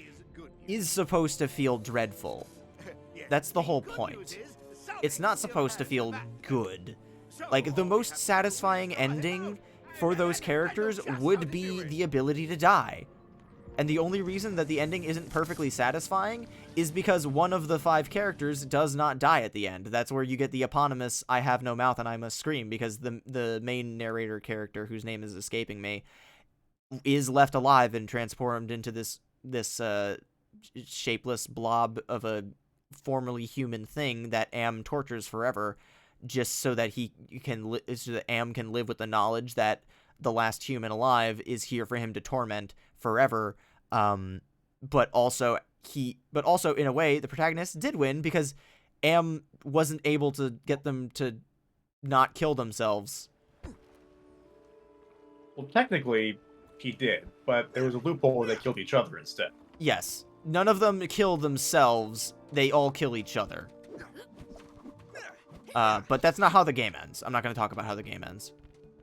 Speaker 1: is supposed to feel dreadful. That's the whole point. It's not supposed to feel good. Like, the most satisfying ending for those characters would be the ability to die. And the only reason that the ending isn't perfectly satisfying is because one of the 5 characters does not die at the end. That's where you get the eponymous I Have No Mouth and I Must Scream, because the main narrator character, whose name is escaping me, is left alive and transformed into this shapeless blob of a formerly human thing that Am tortures forever, just so that Am can live with the knowledge that the last human alive is here for him to torment forever. But also in a way the protagonist did win, because Am wasn't able to get them to not kill themselves.
Speaker 2: Well, technically he did, but there was a loophole where they killed each other instead.
Speaker 1: Yes. None of them kill themselves. They all kill each other. But that's not how the game ends. I'm not going to talk about how the game ends,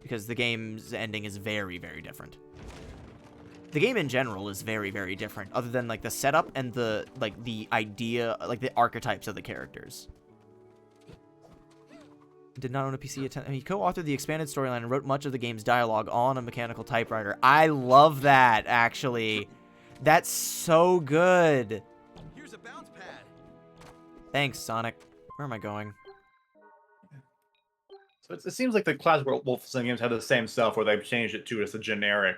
Speaker 1: because the game's ending is very, very different. The game in general is very, very different, other than like the setup and the idea, like the archetypes of the characters. Did not own a PC. He co-authored the expanded storyline and wrote much of the game's dialogue on a mechanical typewriter. I love that, actually. That's so good.
Speaker 8: Here's a bounce pad.
Speaker 1: Thanks, Sonic. Where am I going?
Speaker 2: So it seems like the classic Wolfenstein games have the same stuff, where they've changed it to just a generic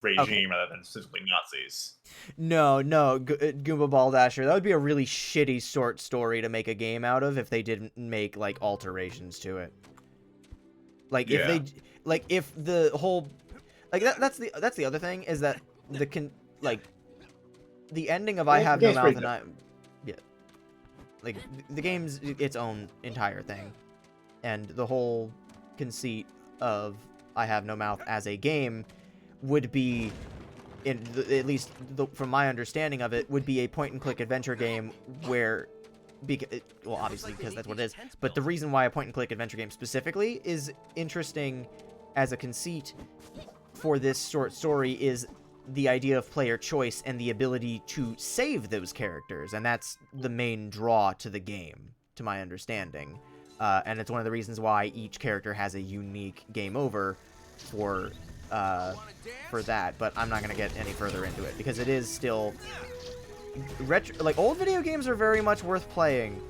Speaker 2: regime rather than specifically Nazis.
Speaker 1: No, Goomba Baldasher. That would be a really shitty short story to make a game out of if they didn't make like alterations to it. Like if the whole that's the other thing, is that the ending of I Have No Mouth and the game's its own entire thing, and the whole conceit of I Have No Mouth as a game would be, at least from my understanding of it, would be a point-and-click adventure game where, well, obviously because that's what it is, but the reason why a point-and-click adventure game specifically is interesting as a conceit for this short story is the idea of player choice and the ability to save those characters, and that's the main draw to the game, to my understanding. And it's one of the reasons why each character has a unique game over for that, but I'm not going to get any further into it, because it is still old video games are very much worth playing.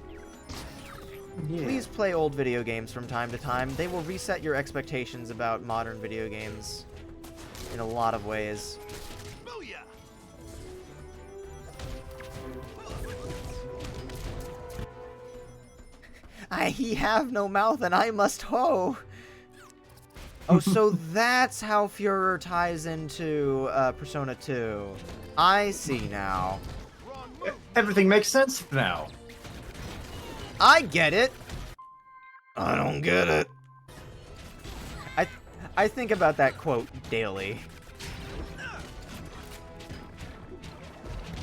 Speaker 1: Yeah. Please play old video games from time to time. They will reset your expectations about modern video games in a lot of ways. I have no mouth and I must hoe. Oh, so that's how Führer ties into Persona 2. I see now.
Speaker 2: Everything makes sense now.
Speaker 1: I get it. I don't get it. I think about that quote daily.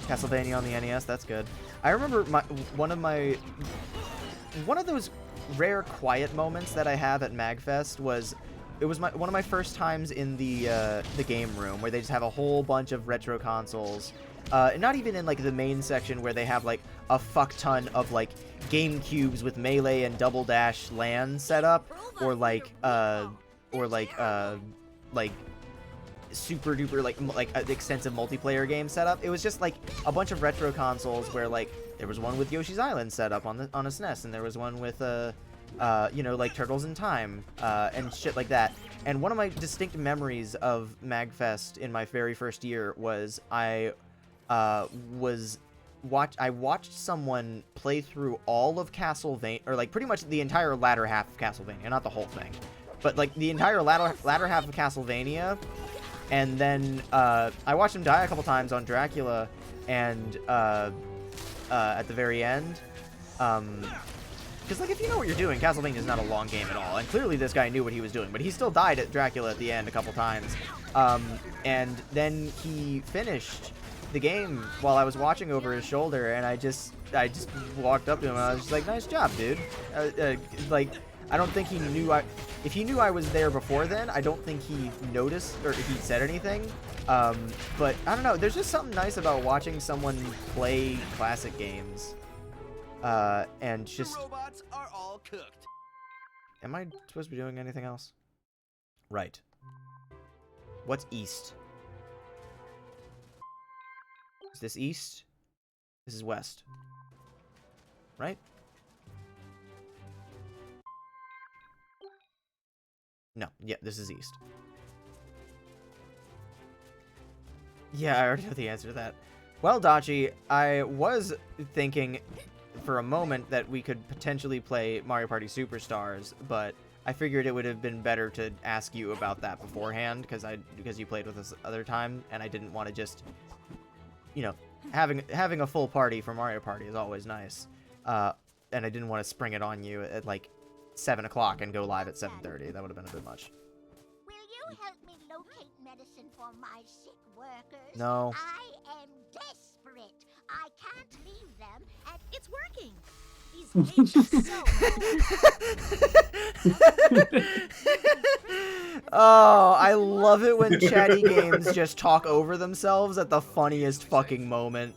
Speaker 1: Castlevania on the NES, that's good. I remember one of those rare quiet moments that I have at MagFest was one of my first times in the game room where they just have a whole bunch of retro consoles. Not even in like the main section where they have like a fuck ton of like GameCubes with melee and double dash LAN set up, or like super duper like extensive multiplayer game setup. It was just like a bunch of retro consoles where like there was one with Yoshi's Island set up on a SNES, and there was one with you know, like Turtles in Time and shit like that. And one of my distinct memories of MagFest in my very first year was I watched someone play through all of Castlevania, or like pretty much the entire latter half of Castlevania, not the whole thing, but like the entire latter half of Castlevania. And then I watched him die a couple times on Dracula, and at the very end, because like if you know what you're doing, Castlevania is not a long game at all, and clearly this guy knew what he was doing, but he still died at Dracula at the end a couple times. And then he finished the game while I was watching over his shoulder, and I just walked up to him and I was just like, nice job, dude. Like, I don't think he knew if he knew I was there before then, I don't think he noticed or he said anything. But I don't know, there's just something nice about watching someone play classic games. And just...
Speaker 8: The robots are all cooked.
Speaker 1: Am I supposed to be doing anything else? Right. What's east? Is this east? This is west. Right? No, yeah, this is east. Yeah, I already know the answer to that. Well, Dachi, I was thinking for a moment that we could potentially play Mario Party Superstars, but I figured it would have been better to ask you about that beforehand, because you played with us other time, and I didn't want to just, you know, having a full party for Mario Party is always nice, and I didn't want to spring it on you at like 7 o'clock and go live at 7:30. That would have been a bit much.
Speaker 9: Will you help me locate medicine for my sick workers?
Speaker 1: No.
Speaker 9: I am desperate. I can't leave them, and
Speaker 5: It's working. These
Speaker 1: Oh, I love it when chatty games just talk over themselves at the funniest fucking moment.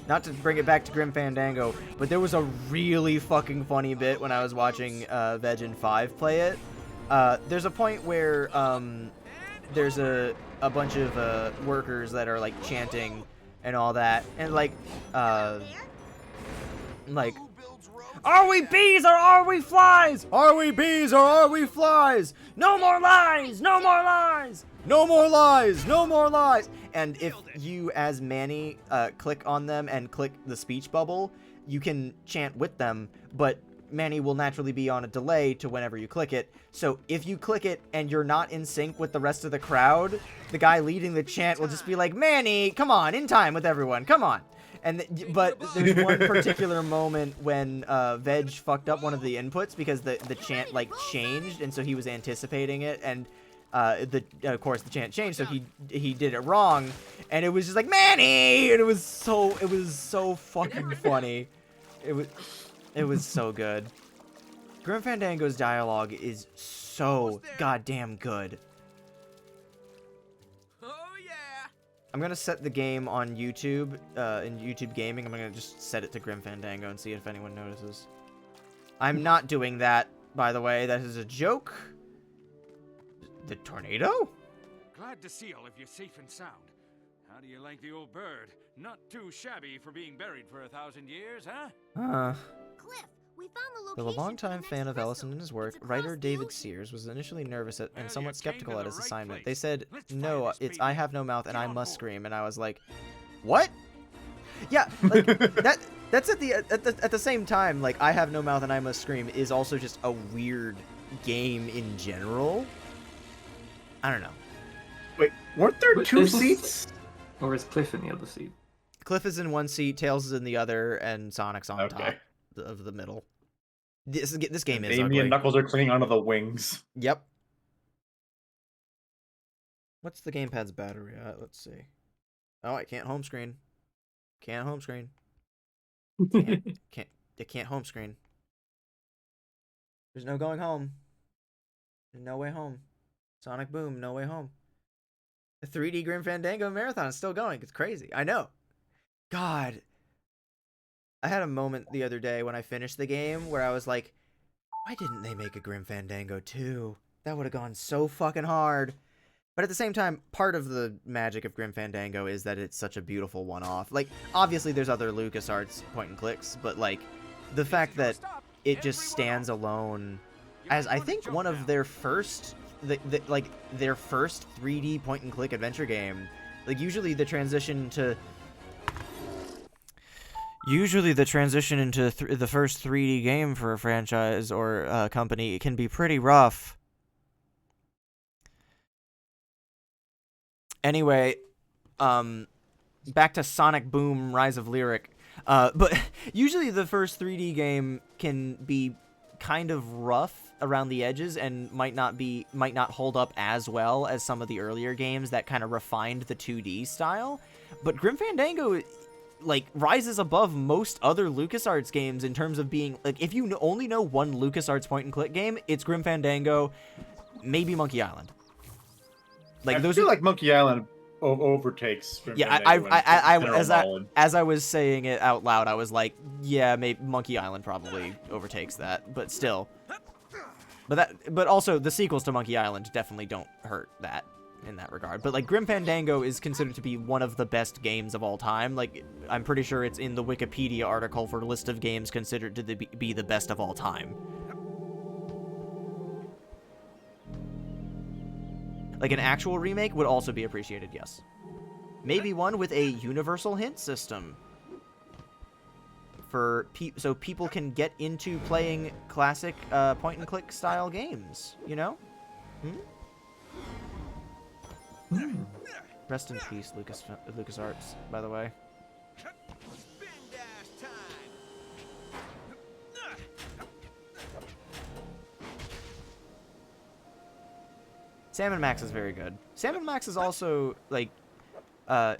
Speaker 1: Not to bring it back to Grim Fandango, but there was a really fucking funny bit when I was watching Veg and 5 play it. There's a point where there's a bunch of workers that are like chanting and all that, and like are we bees or are we flies? Are we bees or are we flies? No more lies! No more lies! No more lies! No more lies! And if you, as Manny, click on them and click the speech bubble, you can chant with them, but Manny will naturally be on a delay to whenever you click it. So if you click it and you're not in sync with the rest of the crowd, the guy leading the chant will just be like, Manny, come on, in time with everyone, come on. But there's one particular moment when Veg fucked up one of the inputs because the chant like changed, and so he was anticipating it, and of course the chant changed, so he did it wrong, and it was just like, Manny, and it was so fucking funny. It was so good. Grim Fandango's dialogue is so goddamn good. I'm gonna set the game on YouTube, in YouTube Gaming. I'm gonna just set it to Grim Fandango and see if anyone notices. I'm not doing that, by the way. That is a joke. The tornado?
Speaker 16: Glad to see all of you safe and sound. How do you like the old bird? Not too shabby for being buried for 1,000 years, huh?
Speaker 5: Cliff, we found the
Speaker 1: Though a
Speaker 5: location.
Speaker 1: longtime fan of Ellison and his work, writer David Sears was initially nervous and somewhat skeptical at his assignment. They said, no, it's I have no mouth and I must scream, and I was like, what? Yeah, like, that's at the same time, like, I have no mouth and I must scream is also just a weird game in general. I don't know.
Speaker 13: Wait, weren't there two seats?
Speaker 3: Or is Cliff in the other seat?
Speaker 1: Cliff is in one seat, Tails is in the other, and Sonic's on top of the middle. This game is
Speaker 2: Amy
Speaker 1: ugly.
Speaker 2: and Knuckles are clinging onto the wings.
Speaker 1: Yep. What's the gamepad's battery at? Let's see. Oh, I can't home screen. Can't home screen. Can't home screen. There's no going home. There's no way home. Sonic Boom, no way home. The 3D Grim Fandango marathon is still going. It's crazy. I know. God. I had a moment the other day when I finished the game where I was like, why didn't they make a Grim Fandango 2? That would have gone so fucking hard. But at the same time, part of the magic of Grim Fandango is that it's such a beautiful one-off. Like, obviously there's other LucasArts point-and-clicks, but, like, the fact that it just stands alone as, I think, one of their first, their first 3D point-and-click adventure game. Like, usually the transition into the first 3D game for a franchise or a company can be pretty rough. Anyway, back to Sonic Boom Rise of Lyric. But usually the first 3D game can be kind of rough around the edges and might not hold up as well as some of the earlier games that kind of refined the 2D style. But Grim Fandango, like, rises above most other LucasArts games in terms of being, like, if you only know one LucasArts point-and-click game, it's Grim Fandango, maybe Monkey Island. Like,
Speaker 2: I feel like Monkey Island overtakes.
Speaker 1: Yeah, as I was saying it out loud, I was like, yeah, maybe Monkey Island probably overtakes that, but still. But also the sequels to Monkey Island definitely don't hurt that in that regard. But like Grim Fandango is considered to be one of the best games of all time. Like, I'm pretty sure it's in the Wikipedia article for list of games considered to be the best of all time. Like, an actual remake would also be appreciated, yes. Maybe one with a universal hint system. So people can get into playing classic point-and-click style games, you know? Rest in peace, LucasArts, by the way. Sam & Max is very good. Sam & Max is also, like, no!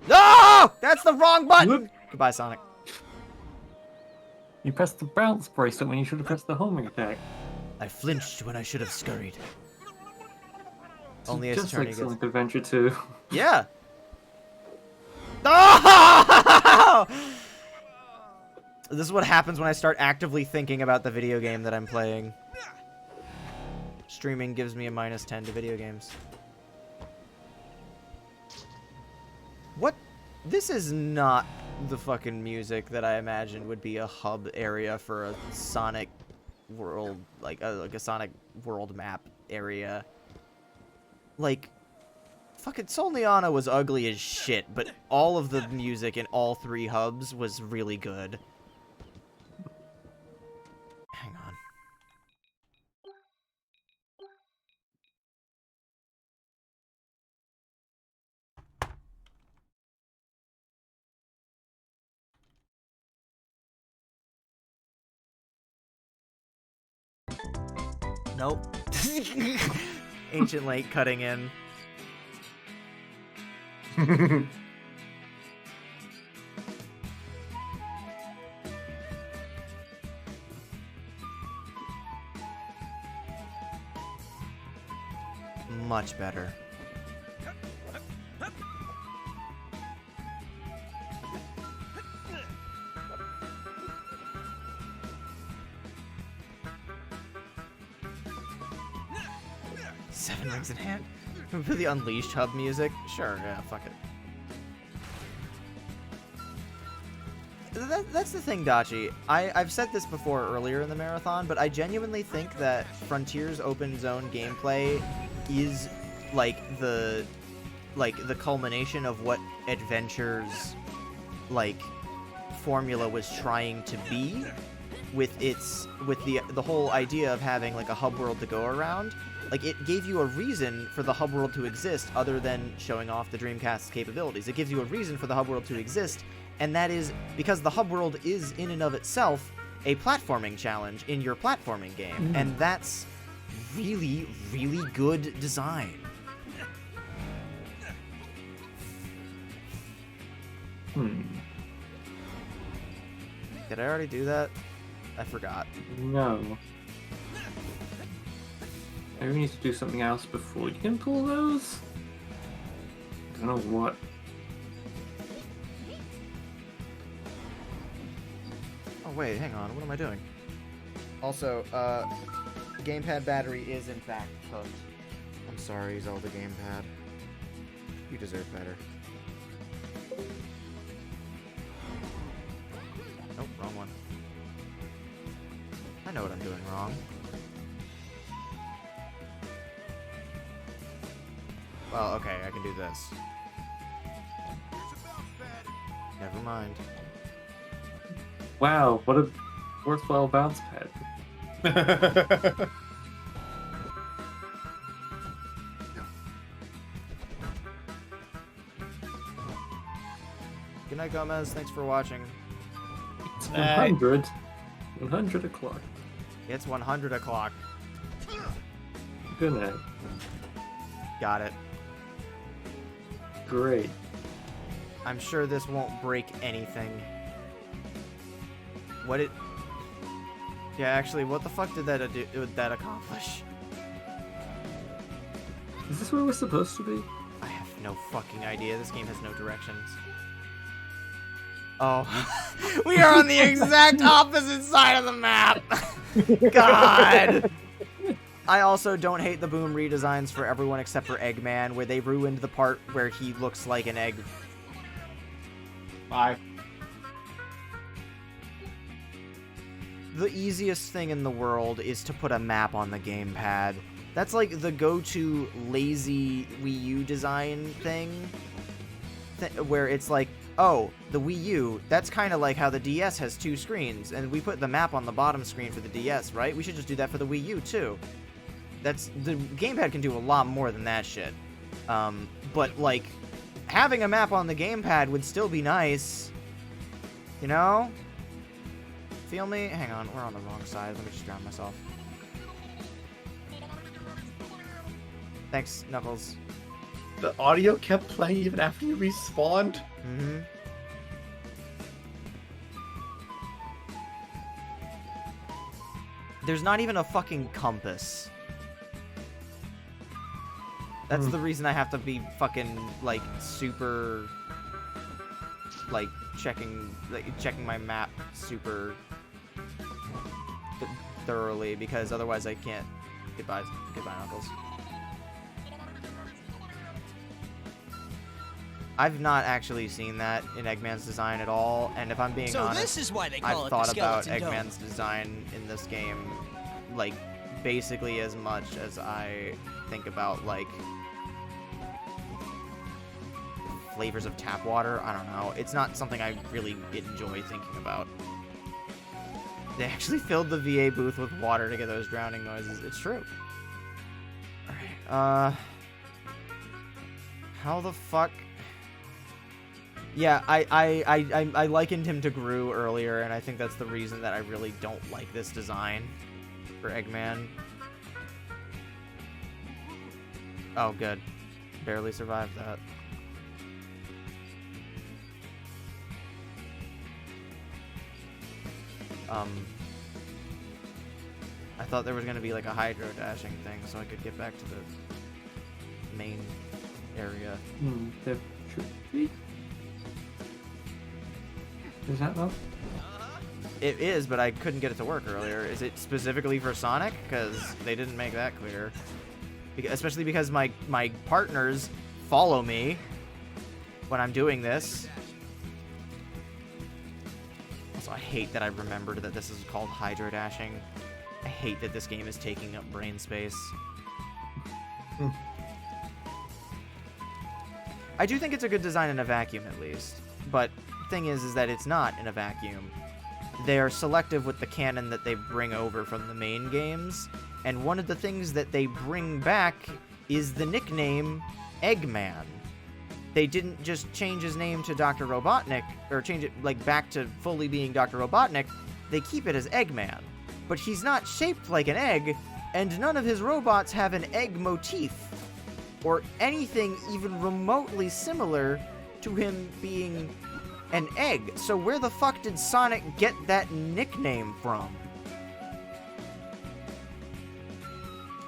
Speaker 1: That's the wrong button! Goodbye, Sonic.
Speaker 3: You pressed the bounce bracelet when you should have pressed the homing attack.
Speaker 1: I flinched when I should have scurried. Only
Speaker 3: just like Sonic Adventure 2.
Speaker 1: Yeah! Oh! This is what happens when I start actively thinking about the video game that I'm playing. Streaming gives me a -10 to video games. What? This is not the fucking music that I imagined would be a hub area for a Sonic world, like a Sonic world map area. Like, fucking Solniana was ugly as shit, but all of the music in all 3 hubs was really good. Hang on. Nope. Ancient Lake cutting in. Much better. Seven rings in hand. For the Unleashed hub music? Sure, yeah, fuck it. That's the thing, Dachi. I've said this before earlier in the marathon, but I genuinely think that Frontier's open zone gameplay is the culmination of what Adventure's formula was trying to be with the whole idea of having like a hub world to go around. Like, it gave you a reason for the hub world to exist other than showing off the Dreamcast's capabilities. It gives you a reason for the hub world to exist, and that is because the hub world is, in and of itself, a platforming challenge in your platforming game. And that's really, really good design. Did I already do that? I forgot.
Speaker 3: No. Maybe we need to do something else before you can pull those? I don't know what.
Speaker 1: Oh wait, hang on, what am I doing? Also, gamepad battery is in fact cooked. I'm sorry, Zelda gamepad. You deserve better. Nope, wrong one. I know what I'm doing wrong. Well, okay, I can do this. Never mind.
Speaker 3: Wow, what a worthwhile bounce pad.
Speaker 1: Good night, Gomez. Thanks for watching.
Speaker 3: It's 100. 100 o'clock.
Speaker 1: It's 100 o'clock.
Speaker 3: Good night.
Speaker 1: Got it.
Speaker 3: Great.
Speaker 1: I'm sure this won't break anything. What it... Yeah, actually, what the fuck did that accomplish?
Speaker 3: Is this where we're supposed to be?
Speaker 1: I have no fucking idea. This game has no directions. Oh. We are on the exact opposite side of the map! God! I also don't hate the Boom redesigns for everyone except for Eggman, where they ruined the part where he looks like an egg.
Speaker 2: Bye.
Speaker 1: The easiest thing in the world is to put a map on the gamepad. That's like the go-to lazy Wii U design thing, where it's like, oh, the Wii U, that's kind of like how the DS has two screens, and we put the map on the bottom screen for the DS, right? We should just do that for the Wii U, too. The gamepad can do a lot more than that shit. But, like, having a map on the gamepad would still be nice. You know? Feel me? Hang on, we're on the wrong side. Let me just drown myself. Thanks, Knuckles.
Speaker 2: The audio kept playing even after you respawned?
Speaker 1: Mm-hmm. There's not even a fucking compass. That's the reason I have to be fucking, like, super, like, checking my map super thoroughly, because otherwise I can't. Goodbye, Knuckles. I've not actually seen that in Eggman's design at all, and if I'm being honest,
Speaker 10: this is why they call
Speaker 1: I've thought
Speaker 10: it the
Speaker 1: about
Speaker 10: Skeleton Dome.
Speaker 1: Eggman's design in this game, like, basically as much as I think about, like, flavors of tap water. I don't know. It's not something I really enjoy thinking about. They actually filled the VA booth with water to get those drowning noises. It's true. Alright, how the fuck... Yeah, I likened him to Gru earlier, and I think that's the reason that I really don't like this design for Eggman. Oh, good. Barely survived that. I thought there was going to be like a hydro dashing thing so I could get back to the main area.
Speaker 3: There should be. Is that not?
Speaker 1: It is, but I couldn't get it to work earlier. Is it specifically for Sonic? Because they didn't make that clear. Especially because my partners follow me when I'm doing this. Also, I hate that I remembered that this is called hydro dashing. I hate that this game is taking up brain space. I do think it's a good design in a vacuum, at least. But the thing is that it's not in a vacuum. They are selective with the canon that they bring over from the main games, And one of the things that they bring back is the nickname Eggman. They didn't just change his name to Dr. Robotnik, or change it like back to fully being Dr. Robotnik. They keep it as Eggman. But he's not shaped like an egg, and none of his robots have an egg motif, or anything even remotely similar to him being an egg. So where the fuck did Sonic get that nickname from?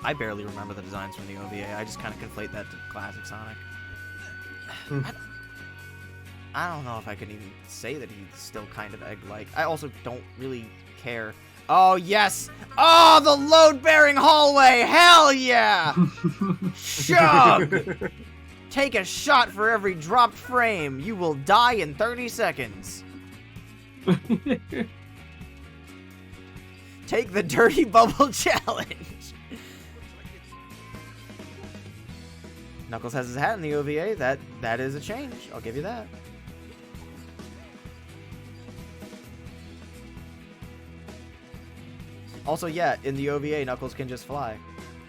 Speaker 1: I barely remember the designs from the OVA. I just kind of conflate that to classic Sonic. I don't know if I could even say that he's still kind of egg-like. I also don't really care. Oh, yes! Oh, the load-bearing hallway! Hell yeah! Chug! Take a shot for every dropped frame. You will die in 30 seconds. Take the Dirty Bubble Challenge. Knuckles has his hat in the OVA. That is a change. I'll give you that. Also, yeah, in the OVA, Knuckles can just fly.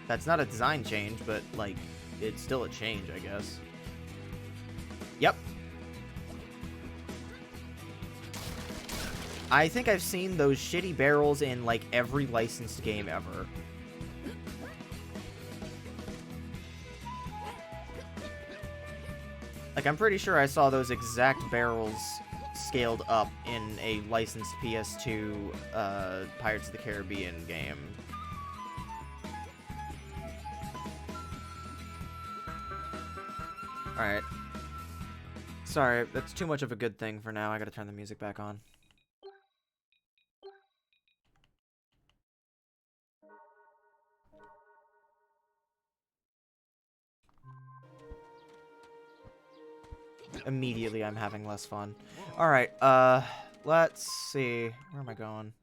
Speaker 1: That's not a design change, but, like, it's still a change, I guess. Yep. I think I've seen those shitty barrels in, like, every licensed game ever. Like, I'm pretty sure I saw those exact barrels scaled up in a licensed PS2 Pirates of the Caribbean game. Alright. Sorry, that's too much of a good thing for now. I gotta turn the music back on. Immediately, I'm having less fun. Alright, let's see. Where am I going?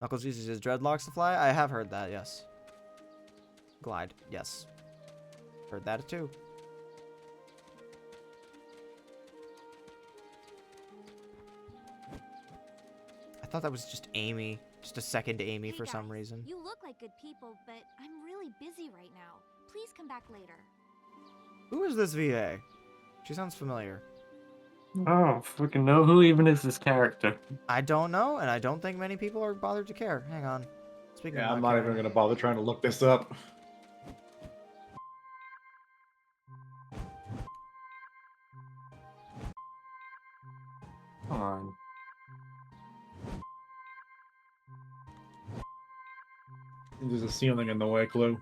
Speaker 1: Knuckles uses his dreadlocks to fly? I have heard that, yes. Glide, yes. Heard that too. I thought that was just Amy. Just a second Amy for some reason.
Speaker 17: You look like good people, but I'm really busy right now. Please come back later.
Speaker 1: Who is this VA? She sounds familiar.
Speaker 3: Oh, fucking know who even is this character?
Speaker 1: I don't know, and I don't think many people are bothered to care. Hang on. Speaking
Speaker 2: Yeah,
Speaker 1: of
Speaker 2: I'm not even gonna bother trying to look this up.
Speaker 3: Come on.
Speaker 2: There's a ceiling in the way, Clue.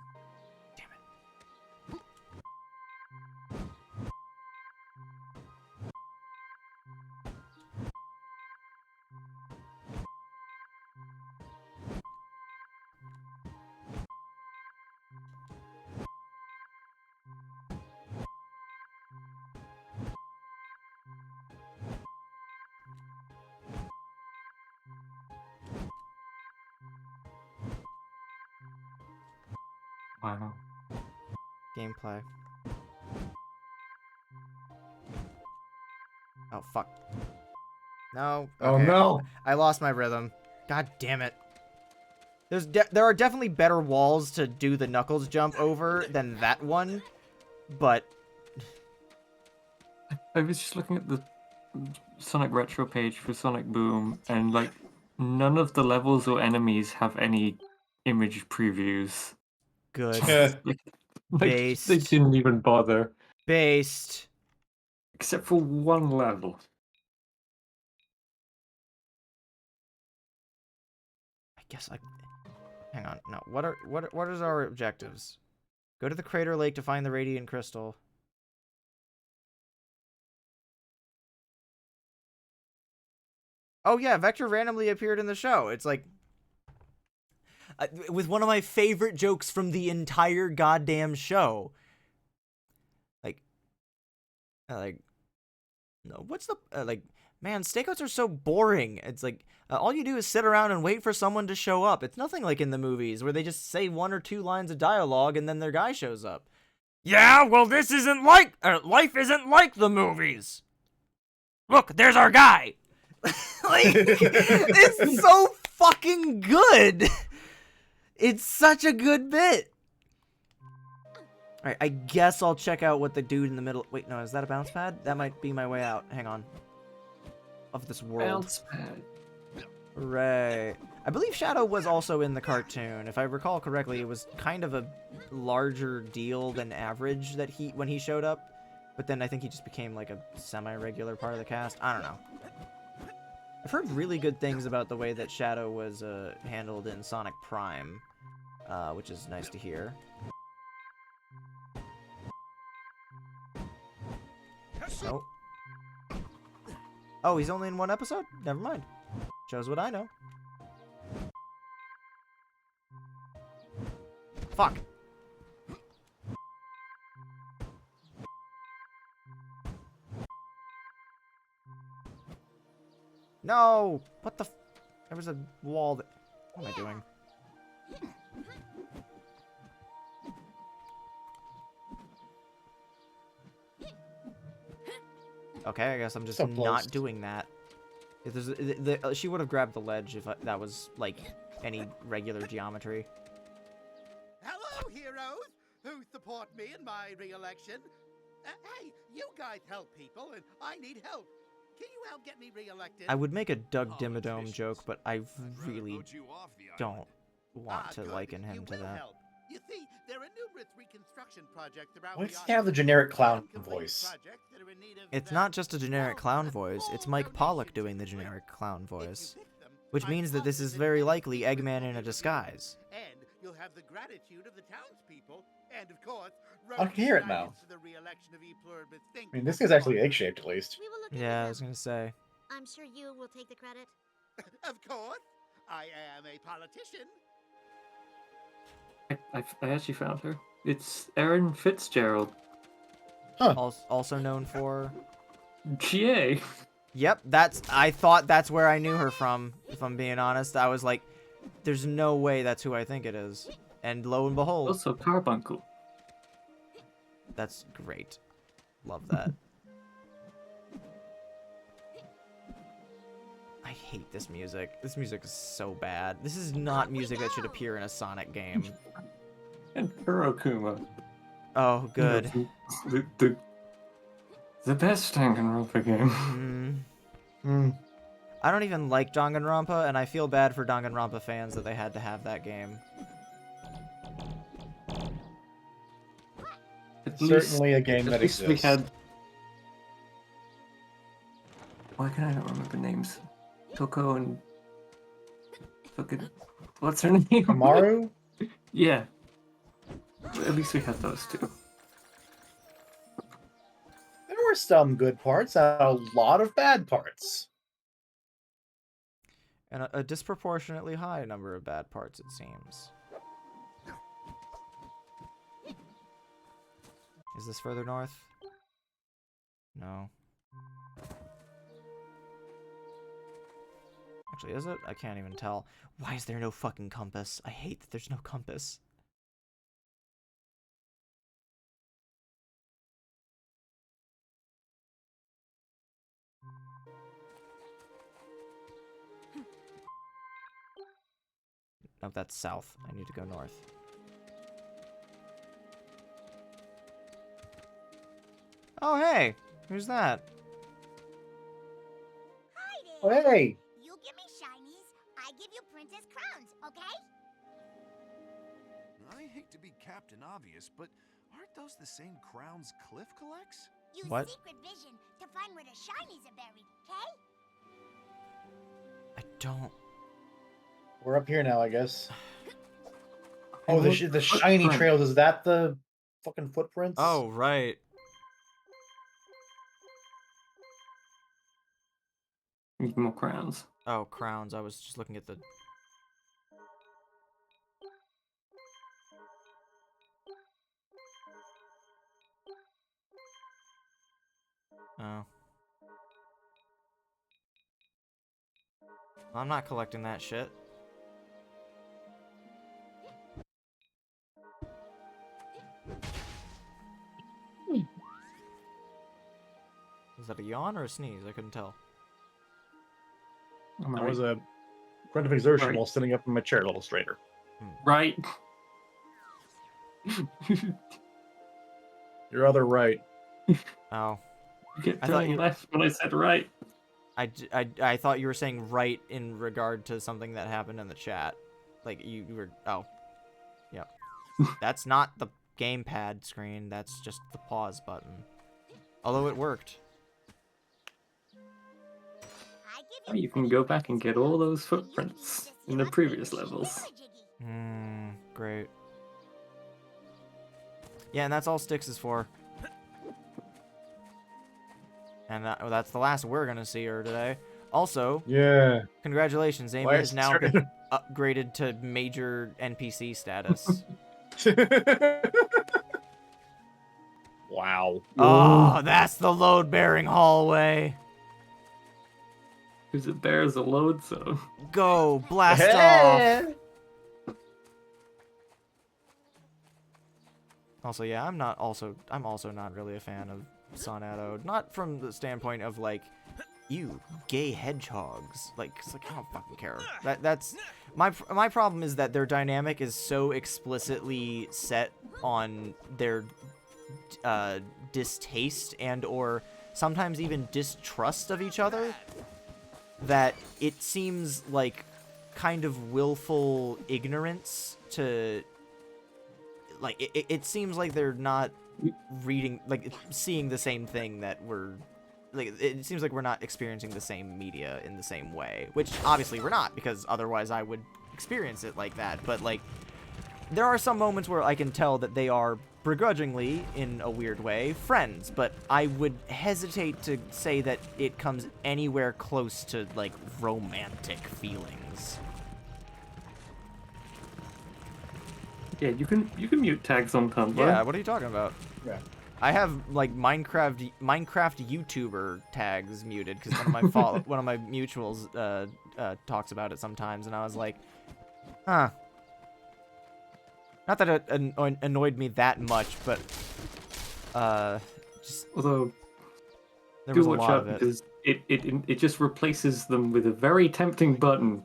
Speaker 3: Wow.
Speaker 1: Gameplay. Oh, fuck. No.
Speaker 2: Oh,
Speaker 1: okay.
Speaker 2: no.
Speaker 1: I lost my rhythm. God damn it. There are definitely better walls to do the Knuckles jump over than that one, but...
Speaker 3: I was just looking at the Sonic Retro page for Sonic Boom, and, like, none of the levels or enemies have any image previews.
Speaker 1: Good.
Speaker 3: Based. They didn't even bother.
Speaker 1: Based.
Speaker 3: Except for one level.
Speaker 1: I guess I... Hang on. No. What is our objectives? Go to the Crater Lake to find the Radiant Crystal. Oh yeah, Vector randomly appeared in the show. It's like... with one of my favorite jokes from the entire goddamn show. No, what's the, man, stakeouts are so boring. It's like, all you do is sit around and wait for someone to show up. It's nothing like in the movies where they just say 1 or 2 lines of dialogue and then their guy shows up. Yeah, well, this isn't like, life isn't like the movies. Look, there's our guy. Like, it's so fucking good. It's such a good bit. Alright, I guess I'll check out what the dude in the middle... Wait, no, is that a bounce pad? That might be my way out. Hang on. Of this world.
Speaker 3: Bounce pad.
Speaker 1: Right. I believe Shadow was also in the cartoon. If I recall correctly, it was kind of a larger deal than average that when he showed up. But then I think he just became like a semi-regular part of the cast. I don't know. I've heard really good things about the way that Shadow was handled in Sonic Prime, which is nice to hear. Oh. Oh, he's only in one episode? Never mind. Shows what I know. Fuck. No! What the f... There was a wall that... What am I doing? Okay, I guess I'm just not doing that. If there's she would have grabbed the ledge if that was, like, any regular geometry.
Speaker 7: Hello, heroes who support me in my re-election. Hey, you guys help people, and I need help. Can you help get me re-elected?
Speaker 1: I would make a Doug Dimmadome joke, but I really don't want to liken him to that.
Speaker 7: You see, there are numerous reconstruction projects around.
Speaker 2: Why does he have the generic clown voice?
Speaker 1: It's not just a generic clown voice, it's Mike Pollock doing the generic clown voice. Which means that this is very likely Eggman in a disguise.
Speaker 7: And you'll have the gratitude of the townspeople, and of course,
Speaker 2: I can hear it now. I mean, this guy's actually egg-shaped, at least.
Speaker 1: Yeah, I was gonna say.
Speaker 5: I'm sure you will take the credit.
Speaker 7: Of course, I am a politician.
Speaker 3: I actually found her. It's Erin Fitzgerald.
Speaker 1: Huh. Also known for...
Speaker 3: GA.
Speaker 1: Yep, I thought that's where I knew her from, if I'm being honest. I was like, there's no way that's who I think it is. And lo and behold...
Speaker 3: Also Carbuncle.
Speaker 1: That's great. Love that. I hate this music. This music is so bad. This is not music that should appear in a Sonic game.
Speaker 3: And Kurokuma.
Speaker 1: Oh, good.
Speaker 3: The best Danganronpa game.
Speaker 1: I don't even like Danganronpa, and I feel bad for Danganronpa fans that they had to have that game.
Speaker 2: Certainly a game that exists.
Speaker 3: We had... Why can I not remember names? Toko and... What's her name?
Speaker 2: Amaru?
Speaker 3: Yeah. At least we had those two.
Speaker 2: There were some good parts and a lot of bad parts.
Speaker 1: And a disproportionately high number of bad parts, it seems. Is this further north? No. Actually, is it? I can't even tell. Why is there no fucking compass? I hate that there's no compass. No, that's south. I need to go north. Oh, hey! Who's that?
Speaker 2: Oh, hey!
Speaker 9: You give me shinies, I give you princess crowns, okay?
Speaker 8: I hate to be Captain Obvious, but aren't those the same crowns Cliff collects?
Speaker 9: Use
Speaker 1: What?
Speaker 9: secret vision to find where the shinies are buried, okay?
Speaker 1: I don't...
Speaker 2: We're up here now, I guess. Oh, the shiny trails, is that the fucking footprints?
Speaker 1: Oh, right.
Speaker 3: Need more crowns.
Speaker 1: Oh, crowns. I was just looking at the... Oh. I'm not collecting that shit. Was that a yawn or a sneeze? I couldn't tell.
Speaker 2: That was a Quantum exertion
Speaker 3: Right.
Speaker 2: while sitting up in my chair a little straighter.
Speaker 3: Right.
Speaker 2: Your other right.
Speaker 1: Oh.
Speaker 3: You kept
Speaker 1: I thought
Speaker 3: turning
Speaker 1: you.
Speaker 3: left when I said right.
Speaker 1: I thought you were saying right in regard to something that happened in the chat. Like you were. Oh. Yep. That's not the gamepad screen. That's just the pause button. Although it worked.
Speaker 3: You can go back and get all those footprints in the previous levels.
Speaker 1: Great. Yeah, and that's all Styx is for. And that's the last we're gonna see her today. Also,
Speaker 2: yeah.
Speaker 1: Congratulations, Amy
Speaker 2: Why
Speaker 1: has
Speaker 2: is
Speaker 1: now
Speaker 2: it-
Speaker 1: been upgraded to major NPC status.
Speaker 2: Wow.
Speaker 1: Oh, that's the load-bearing hallway.
Speaker 3: Because it bears a load zone.
Speaker 1: Go, blast
Speaker 2: Hey!
Speaker 1: off. Also, yeah, I'm also not really a fan of Sonado. Not from the standpoint of like, you gay hedgehogs. Like, it's like I don't fucking care. That's my problem is that their dynamic is so explicitly set on their distaste and or sometimes even distrust of each other that it seems like kind of willful ignorance to like it seems like they're not reading like seeing the same thing that we're like it seems like we're not experiencing the same media in the same way, which obviously we're not, because otherwise I would experience it like that. But like there are some moments where I can tell that they are begrudgingly, in a weird way, friends, but I would hesitate to say that it comes anywhere close to like romantic feelings.
Speaker 3: Yeah, you can mute tags on Tumblr.
Speaker 1: Yeah, what are you talking about?
Speaker 2: Yeah.
Speaker 1: I have like Minecraft YouTuber tags muted because one of my one of my mutuals talks about it sometimes, and I was like, huh. Not that it annoyed me that much, but just
Speaker 3: although
Speaker 1: there
Speaker 3: do
Speaker 1: was a
Speaker 3: watch
Speaker 1: lot
Speaker 3: out
Speaker 1: of it.
Speaker 3: because it just replaces them with a very tempting button.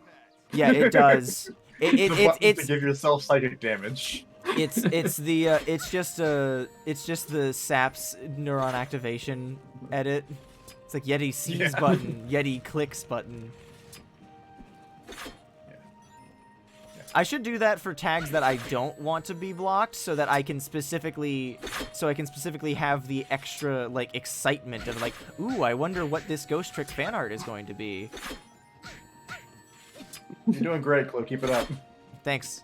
Speaker 1: Yeah, it does.
Speaker 2: It's to give yourself psychic damage.
Speaker 1: It's just the SAP's neuron activation edit. It's like Yeti sees button, Yeti clicks button. I should do that for tags that I don't want to be blocked, so that I can specifically have the extra like excitement of like, ooh, I wonder what this Ghost Trick fan art is going to be.
Speaker 2: You're doing great, Clue. Keep it up.
Speaker 1: Thanks.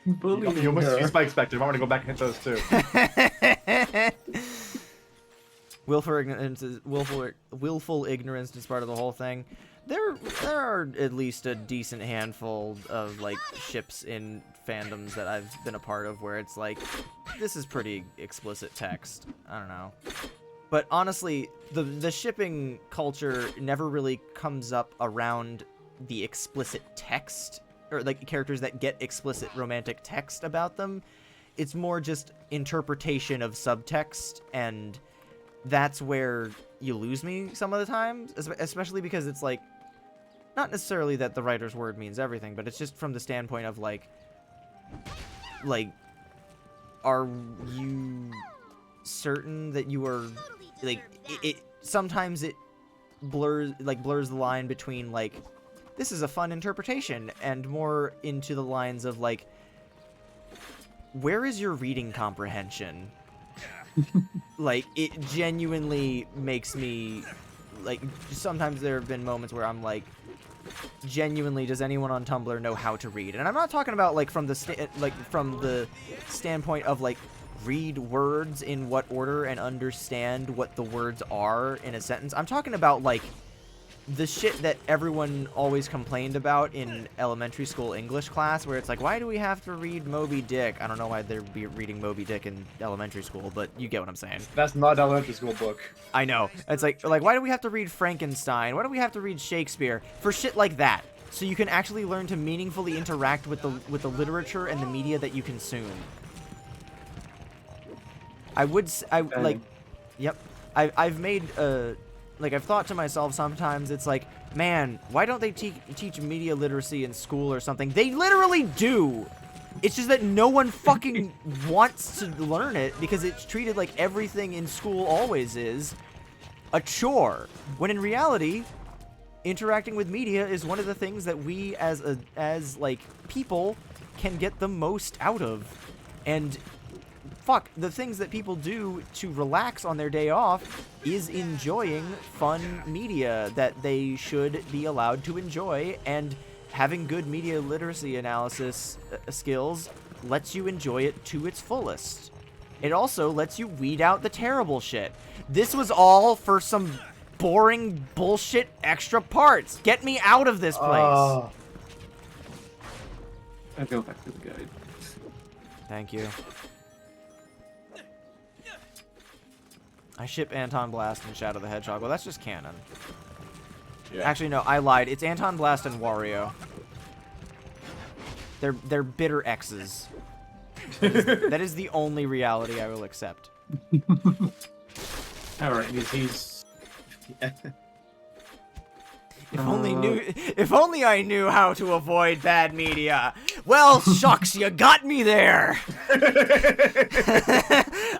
Speaker 2: You almost used my expected. I want to go back and hit those too.
Speaker 1: Willful ignorance is part of the whole thing. There are at least a decent handful of like ships in fandoms that I've been a part of where it's like, this is pretty explicit text. I don't know. But honestly, the shipping culture never really comes up around the explicit text, or like characters that get explicit romantic text about them. It's more just interpretation of subtext, and that's where you lose me some of the times, especially because it's like, not necessarily that the writer's word means everything, but it's just from the standpoint of like, are you certain that you are, like, sometimes it blurs the line between like, this is a fun interpretation, and more into the lines of like, where is your reading comprehension? Like, it genuinely makes me, like, sometimes there have been moments where I'm like, genuinely, does anyone on Tumblr know how to read? And I'm not talking about like from the standpoint of like, read words in what order and understand what the words are in a sentence. I'm talking about like the shit that everyone always complained about in elementary school English class, where it's like, why do we have to read Moby Dick? I don't know why they'd be reading Moby Dick in elementary school, but you get what I'm saying.
Speaker 2: That's not an elementary school book.
Speaker 1: I know. It's like why do we have to read Frankenstein? Why do we have to read Shakespeare? For shit like that. So you can actually learn to meaningfully interact with the literature and the media that you consume. I've made like, I've thought to myself sometimes, it's like, Man, why don't they teach media literacy in school or something? They literally do! It's just that no one fucking wants to learn it because it's treated like everything in school always is a chore. When in reality, interacting with media is one of the things that we as like people can get the most out of. And fuck, the things that people do to relax on their day off is enjoying fun media that they should be allowed to enjoy, and having good media literacy analysis skills lets you enjoy it to its fullest. It also lets you weed out the terrible shit. This was all for some boring bullshit extra parts. Get me out of this place.
Speaker 3: I'll go back to the guide.
Speaker 1: Thank you. I ship Anton Blast and Shadow the Hedgehog. Well, that's just canon. Yeah. Actually, no, I lied. It's Anton Blast and Wario. They're bitter exes. That is the only reality I will accept.
Speaker 2: All right, he's
Speaker 1: If only I knew how to avoid bad media. Well, shucks, you got me there.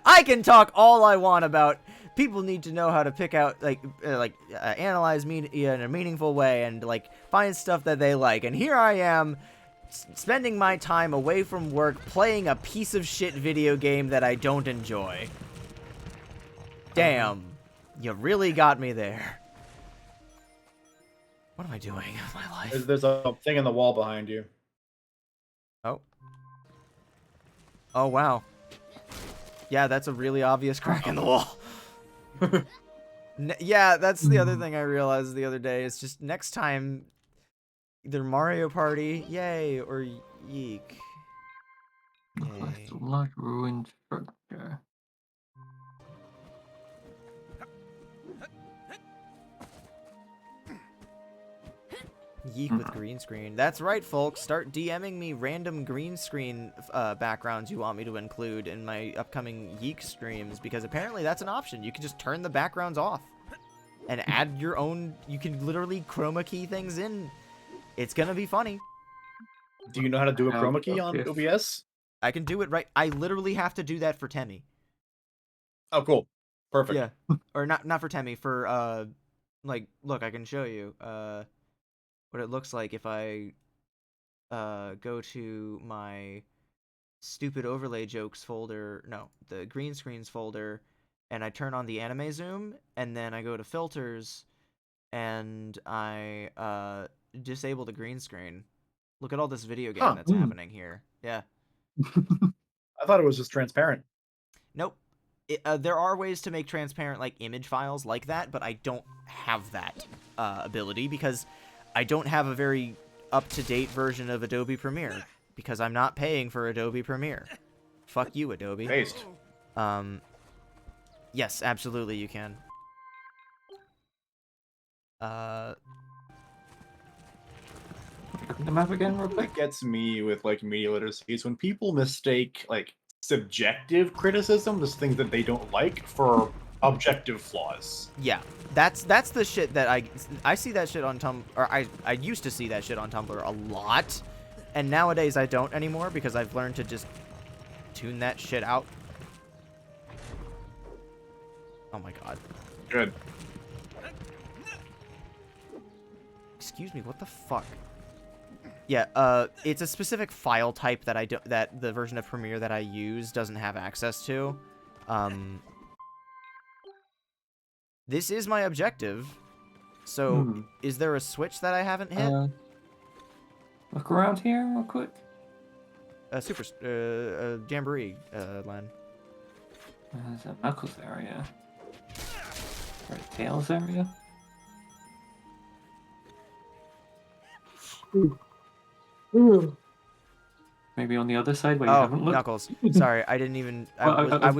Speaker 1: I can talk all I want about. People need to know how to pick out, analyze media in a meaningful way and, find stuff that they like. And here I am, spending my time away from work playing a piece of shit video game that I don't enjoy. Damn. You really got me there. What am I doing with my life?
Speaker 2: There's a thing in the wall behind you.
Speaker 1: Oh. Oh, wow. Yeah, that's a really obvious crack in the wall. Yeah, that's the other thing I realized the other day. Is just next time, either Mario Party, yay, or yeek. Yay.
Speaker 3: Large ruined structure.
Speaker 1: Yeek with green screen. That's right, folks. Start DMing me random green screen backgrounds you want me to include in my upcoming Yeek streams, because apparently that's an option. You can just turn the backgrounds off and add your own. You can literally chroma key things in. It's gonna be funny.
Speaker 2: Do you know how to do a chroma key on OBS?
Speaker 1: I can do it right. I literally have to do that for Temmie.
Speaker 2: Oh, cool. Perfect.
Speaker 1: Yeah. Or not for Temmie, for look, I can show you what it looks like if I go to my stupid overlay jokes folder, no, the green screens folder, and I turn on the anime zoom, and then I go to filters, and I disable the green screen. Look at all this video game that's happening here. Yeah.
Speaker 2: I thought it was just transparent.
Speaker 1: Nope. There are ways to make transparent image files like that, but I don't have that ability because I don't have a very up-to-date version of Adobe Premiere because I'm not paying for Adobe Premiere. Fuck you, Adobe.
Speaker 2: Based.
Speaker 1: Yes, absolutely you can.
Speaker 3: The map again, real quick.
Speaker 2: What gets me with media literacy is when people mistake subjective criticism, just things that they don't like, for objective flaws.
Speaker 1: Yeah, that's the shit that I see that shit on Tumblr, or I used to see that shit on Tumblr a lot, and nowadays I don't anymore because I've learned to just tune that shit out. Oh my god.
Speaker 2: Good.
Speaker 1: Excuse me, what the fuck? Yeah, it's a specific file type that that the version of Premiere that I use doesn't have access to. This is my objective. So, is there a switch that I haven't hit?
Speaker 3: Look around here real quick.
Speaker 1: Jamboree, Len.
Speaker 3: There's a Knuckles area. Or a Tails area. Maybe on the other side where you haven't looked.
Speaker 1: Knuckles. Sorry, I didn't even. I'm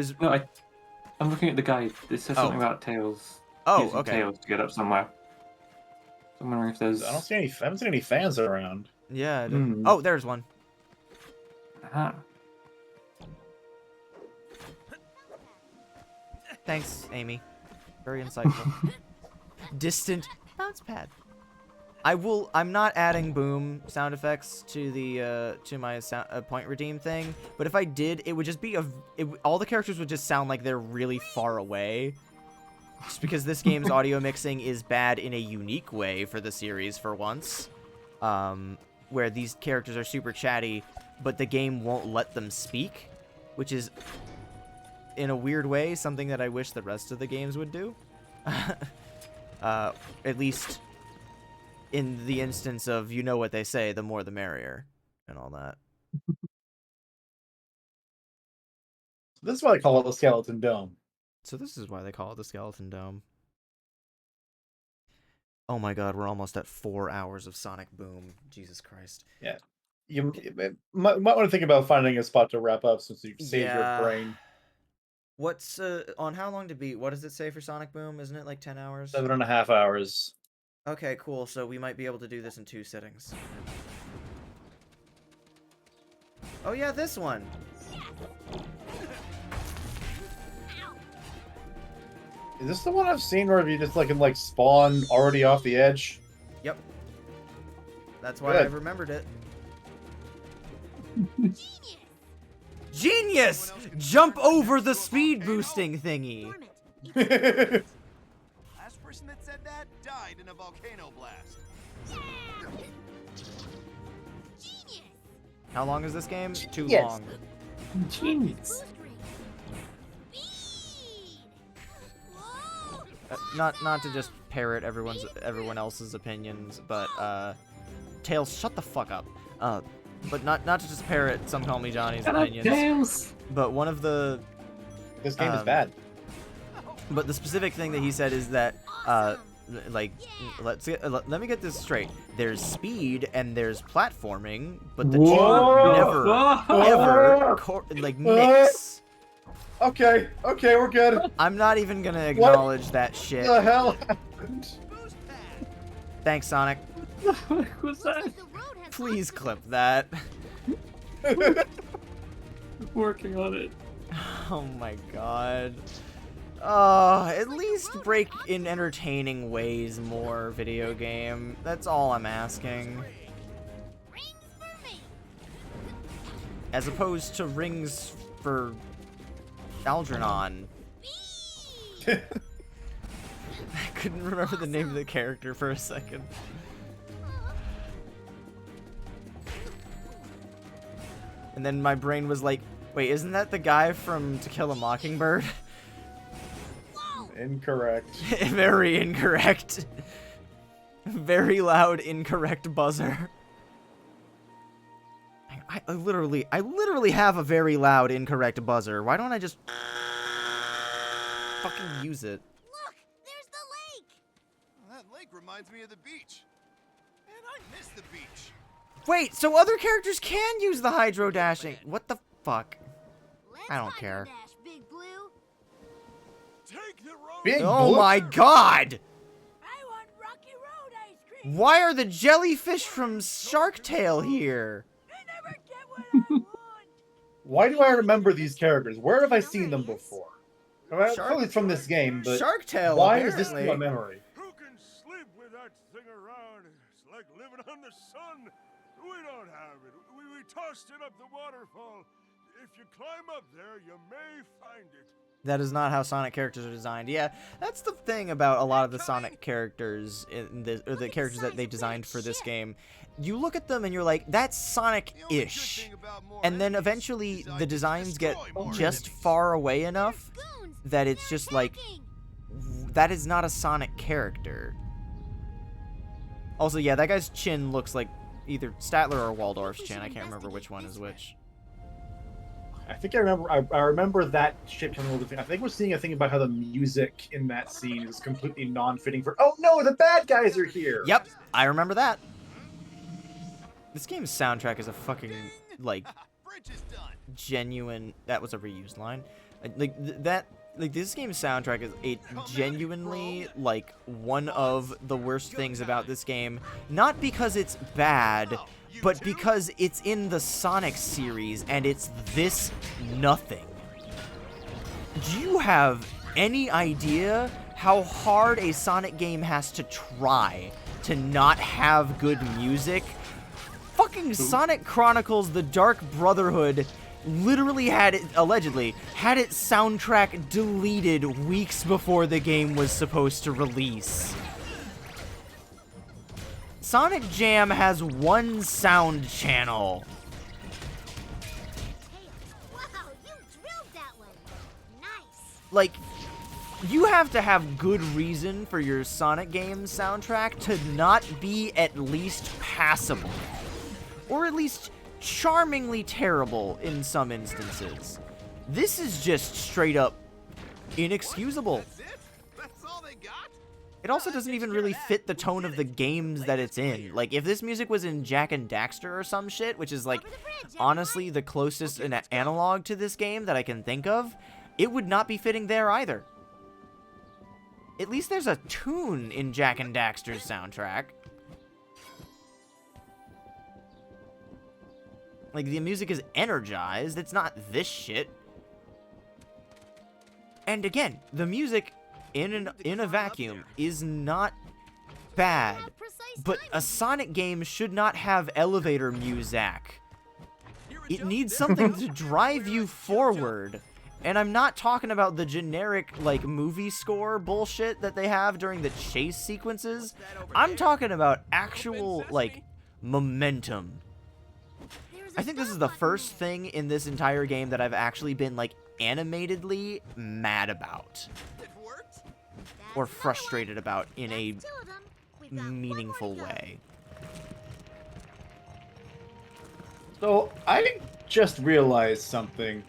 Speaker 3: looking at the guide. It says something about Tails.
Speaker 1: Oh, okay.
Speaker 3: Tails to get up somewhere. So I'm wondering if there's.
Speaker 2: I haven't seen any fans around.
Speaker 1: Yeah. Oh, there's one.
Speaker 3: Aha.
Speaker 1: Thanks, Amy. Very insightful. Distant bounce pad. I'm not adding boom sound effects to the to my point redeem thing, but if I did, it would just be all the characters would just sound like they're really far away. Just because this game's audio mixing is bad in a unique way for the series for once, where these characters are super chatty, but the game won't let them speak, which is, in a weird way, something that I wish the rest of the games would do. At least in the instance of, you know what they say, the more the merrier, and all that.
Speaker 2: This is why they call it the Skeleton Dome.
Speaker 1: So this is why they call it the Skeleton Dome. Oh my god, we're almost at 4 hours of Sonic Boom. Jesus Christ.
Speaker 2: Yeah. You might want to think about finding a spot to wrap up since you've saved your brain.
Speaker 1: What's, on how long to beat? What does it say for Sonic Boom? Isn't it like 10 hours?
Speaker 2: 7.5 hours.
Speaker 1: Okay, cool. So we might be able to do this in 2 sittings. Oh yeah, this one!
Speaker 2: Is this the one I've seen where you just can spawn already off the edge?
Speaker 1: Yep. That's why I remembered it. Genius! Jump over the speed boosting thingy!
Speaker 8: Last person that said that died in a volcano blast.
Speaker 1: How long is this game? Too
Speaker 2: Yes.
Speaker 1: long.
Speaker 3: Genius.
Speaker 1: Not to just parrot everyone else's opinions, but Tails, shut the fuck up. But not to just parrot some Call Me Johnny's opinions.
Speaker 3: Tails.
Speaker 1: But one of the
Speaker 2: this game is bad.
Speaker 1: But the specific thing that he said is that let me get this straight. There's speed and there's platforming, but the two never mix.
Speaker 2: Okay, we're good.
Speaker 1: I'm not even gonna acknowledge that shit.
Speaker 2: What the hell happened?
Speaker 1: Thanks, Sonic.
Speaker 3: What was that?
Speaker 1: Please clip that.
Speaker 3: Working on it.
Speaker 1: Oh my god. At least break in entertaining ways more, video game. That's all I'm asking. As opposed to rings for Algernon. I couldn't remember the name of the character for a second. And then my brain was like, wait, isn't that the guy from To Kill a Mockingbird?
Speaker 2: Incorrect.
Speaker 1: Very incorrect. Very loud, incorrect buzzer. I literally have a very loud, incorrect buzzer. Why don't I just fucking use it?
Speaker 6: Look, there's the lake.
Speaker 8: That lake reminds me of the beach. And I miss the beach.
Speaker 1: Wait, so other characters can use the hydro dashing? What the fuck? I don't care.
Speaker 5: Big Blue.
Speaker 8: Take the road.
Speaker 2: Big
Speaker 1: Oh
Speaker 2: Blue?
Speaker 1: my god!
Speaker 9: I want Rocky Road ice cream.
Speaker 1: Why are the jellyfish from Shark Tale here?
Speaker 9: I never get what I want.
Speaker 2: Why do I remember these characters? Where have I seen them before? Probably from this game, but
Speaker 1: Shark Tale,
Speaker 2: why is this
Speaker 1: apparently.
Speaker 2: in my memory?
Speaker 4: Who can sleep with that thing around? It's like living on the sun. We don't have it. We tossed it up the waterfall. If you climb up there, you may find it.
Speaker 1: That is not how Sonic characters are designed. Yeah, that's the thing about a lot of the Sonic characters in this, or the characters that they designed for this game. You look at them and you're like, that's Sonic-ish. And then eventually the designs get just far away enough that it's just like, that is not a Sonic character. Also, yeah, that guy's chin looks like either Statler or Waldorf's chin. I can't remember which one is which.
Speaker 2: I think I remember. I remember that shit coming over the thing. I think we're seeing a thing about how the music in that scene is completely non-fitting for. Oh no, the bad guys are here.
Speaker 1: Yep, I remember that. This game's soundtrack is a fucking genuine. That was a reused line. This game's soundtrack is a genuinely one of the worst things about this game. Not because it's bad, but because it's in the Sonic series and it's this nothing. Do you have any idea how hard a Sonic game has to try to not have good music. Fucking Sonic Chronicles: The Dark Brotherhood literally allegedly had its soundtrack deleted weeks before the game was supposed to release. Sonic Jam has one sound channel.
Speaker 9: Wow, you drilled that one. Nice.
Speaker 1: Like, you have to have good reason for your Sonic games soundtrack to not be at least passable. Or at least charmingly terrible in some instances. This is just straight up inexcusable. It also doesn't even really fit the tone of the games that it's in. Like, if this music was in Jak and Daxter or some shit, which is, like, honestly the closest analog to this game that I can think of, it would not be fitting there either. At least there's a tune in Jak and Daxter's soundtrack. Like, the music is energized. It's not this shit. And again, the music in a vacuum is not bad. But a Sonic game should not have elevator music. It needs something to drive you forward. And I'm not talking about the generic, like, movie score bullshit that they have during the chase sequences. I'm talking about actual, like, momentum. I think this is the first thing in this entire game that I've actually been, like, animatedly mad about. Or frustrated about in a meaningful way.
Speaker 2: So, I just realized something.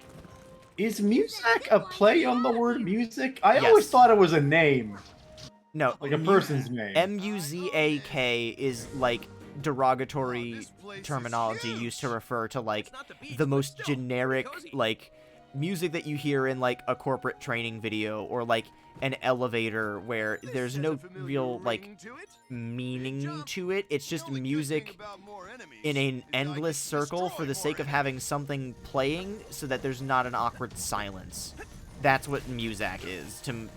Speaker 2: Is music a play on the word music? I always thought it was a name.
Speaker 1: No.
Speaker 2: Like a person's name.
Speaker 1: M-U-Z-A-K is, like, derogatory terminology used to refer to, like, the most generic, like, music that you hear in, like, a corporate training video or, like, an elevator where there's no real, like, meaning to it. It's just music in an endless circle for the sake of having something playing so that there's not an awkward silence. That's what Muzak is, to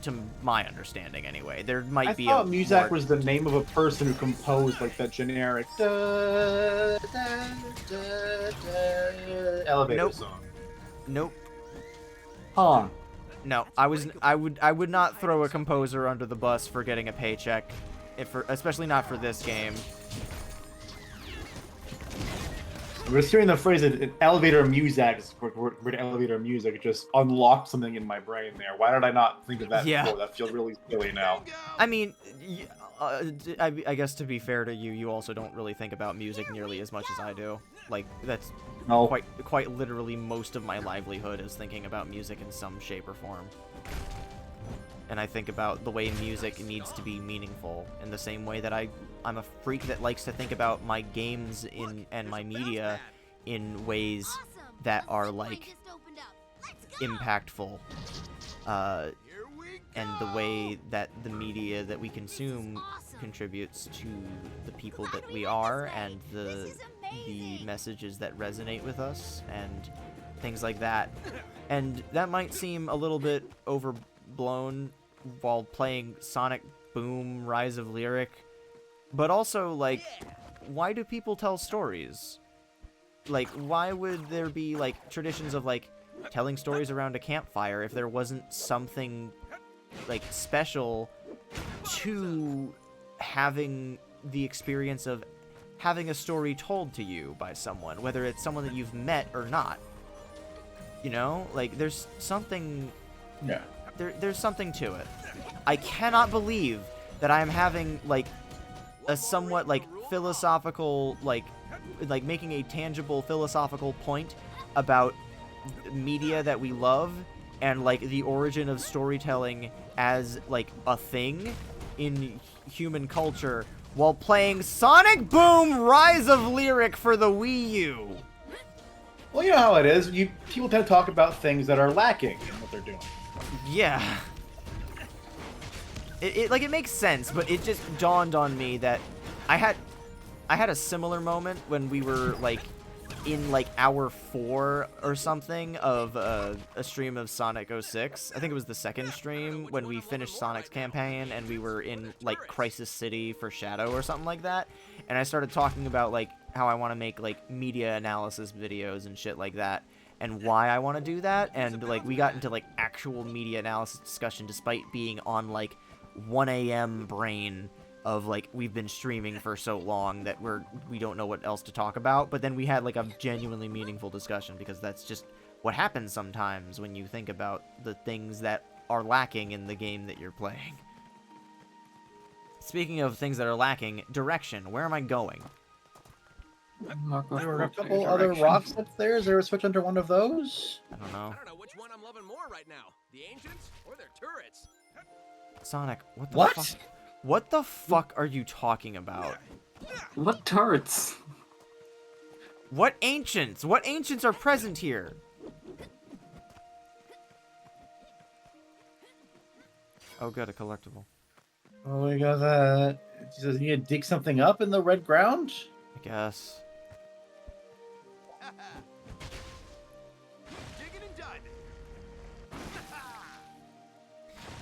Speaker 1: my understanding, anyway. There might be a...
Speaker 2: I thought Muzak was the name of a person who composed, like, that generic elevator song.
Speaker 1: Nope.
Speaker 2: Huh.
Speaker 1: No, I would not throw a composer under the bus for getting a paycheck, especially not for this game.
Speaker 2: We're just hearing the phrase elevator music, word elevator music, just unlocked something in my brain there. Why did I not think of that before? That feels really silly now.
Speaker 1: I mean, I guess to be fair to you, you also don't really think about music nearly as much as I do. Like, that's quite literally most of my livelihood is thinking about music in some shape or form. And I think about the way music needs to be meaningful in the same way that I'm a freak that likes to think about my games and my media in ways that are, like, impactful. And the way that the media that we consume contributes to the people that we are and the messages that resonate with us and things like that. And that might seem a little bit overblown while playing Sonic Boom Rise of Lyric, but also, like, why do people tell stories? Like, why would there be, like, traditions of, like, telling stories around a campfire if there wasn't something, like, special to having the experience of having a story told to you by someone, whether it's someone that you've met or not? You know? Like, there's something...
Speaker 2: Yeah.
Speaker 1: There's something to it. I cannot believe that I'm having, like, a somewhat, like, philosophical, like making a tangible philosophical point about media that we love and, like, the origin of storytelling as, like, a thing in human culture while playing Sonic Boom Rise of Lyric for the Wii U.
Speaker 2: Well, you know how it is. People tend to talk about things that are lacking in what they're doing.
Speaker 1: Yeah. It makes sense, but it just dawned on me that I had a similar moment when we were, like, in like hour 4 or something of a stream of Sonic 06. I think it was the second stream when we finished Sonic's campaign and we were in like Crisis City for Shadow or something like that. And I started talking about like how I want to make like media analysis videos and shit like that and why I want to do that. And like we got into like actual media analysis discussion despite being on like 1 a.m. brain of like we've been streaming for so long that we don't know what else to talk about. But then we had like a genuinely meaningful discussion because that's just what happens sometimes when you think about the things that are lacking in the game that you're playing. Speaking of things that are lacking, direction. Where am I going?
Speaker 13: There were a couple other rocks up there. Is there a switch under one of those?
Speaker 1: I don't know.
Speaker 10: I don't know which one I'm loving more right now. The ancients or their turrets?
Speaker 1: Sonic, what the fuck? What the fuck are you talking about?
Speaker 3: What turrets?
Speaker 1: What ancients? What ancients are present here? Oh, good, a collectible.
Speaker 13: Oh, we got that. Does he need to dig something up in the red ground?
Speaker 1: I guess.
Speaker 10: Digging and diving.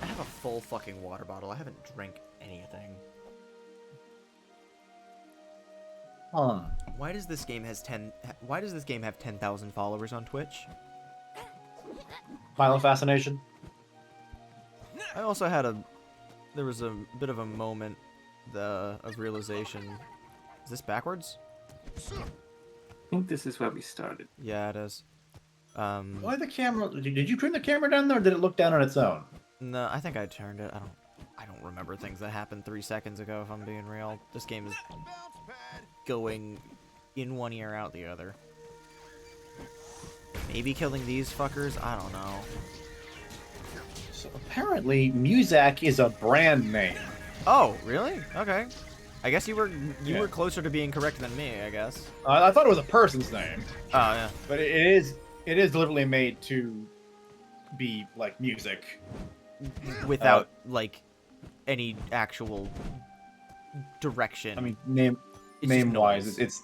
Speaker 1: I have a full fucking water bottle. I haven't drank anything. Why does this game have 10,000 followers on Twitch?
Speaker 2: Violent fascination.
Speaker 1: I also had there was a bit of a moment of realization. Is this backwards?
Speaker 3: I think this is where we started.
Speaker 1: Yeah, it is.
Speaker 2: Why the camera? Did you turn the camera down there, or did it look down on its own?
Speaker 1: No, I think I turned it. I don't remember things that happened 3 seconds ago, if I'm being real. This game is going in one ear, out the other. Maybe killing these fuckers? I don't know.
Speaker 2: So apparently, Muzak is a brand name.
Speaker 1: Oh, really? Okay. I guess you were closer to being correct than me, I guess.
Speaker 2: I thought it was a person's name.
Speaker 1: Oh, yeah.
Speaker 2: But it is deliberately made to be like music.
Speaker 1: Without, like, any actual direction.
Speaker 2: I mean, name-wise, it's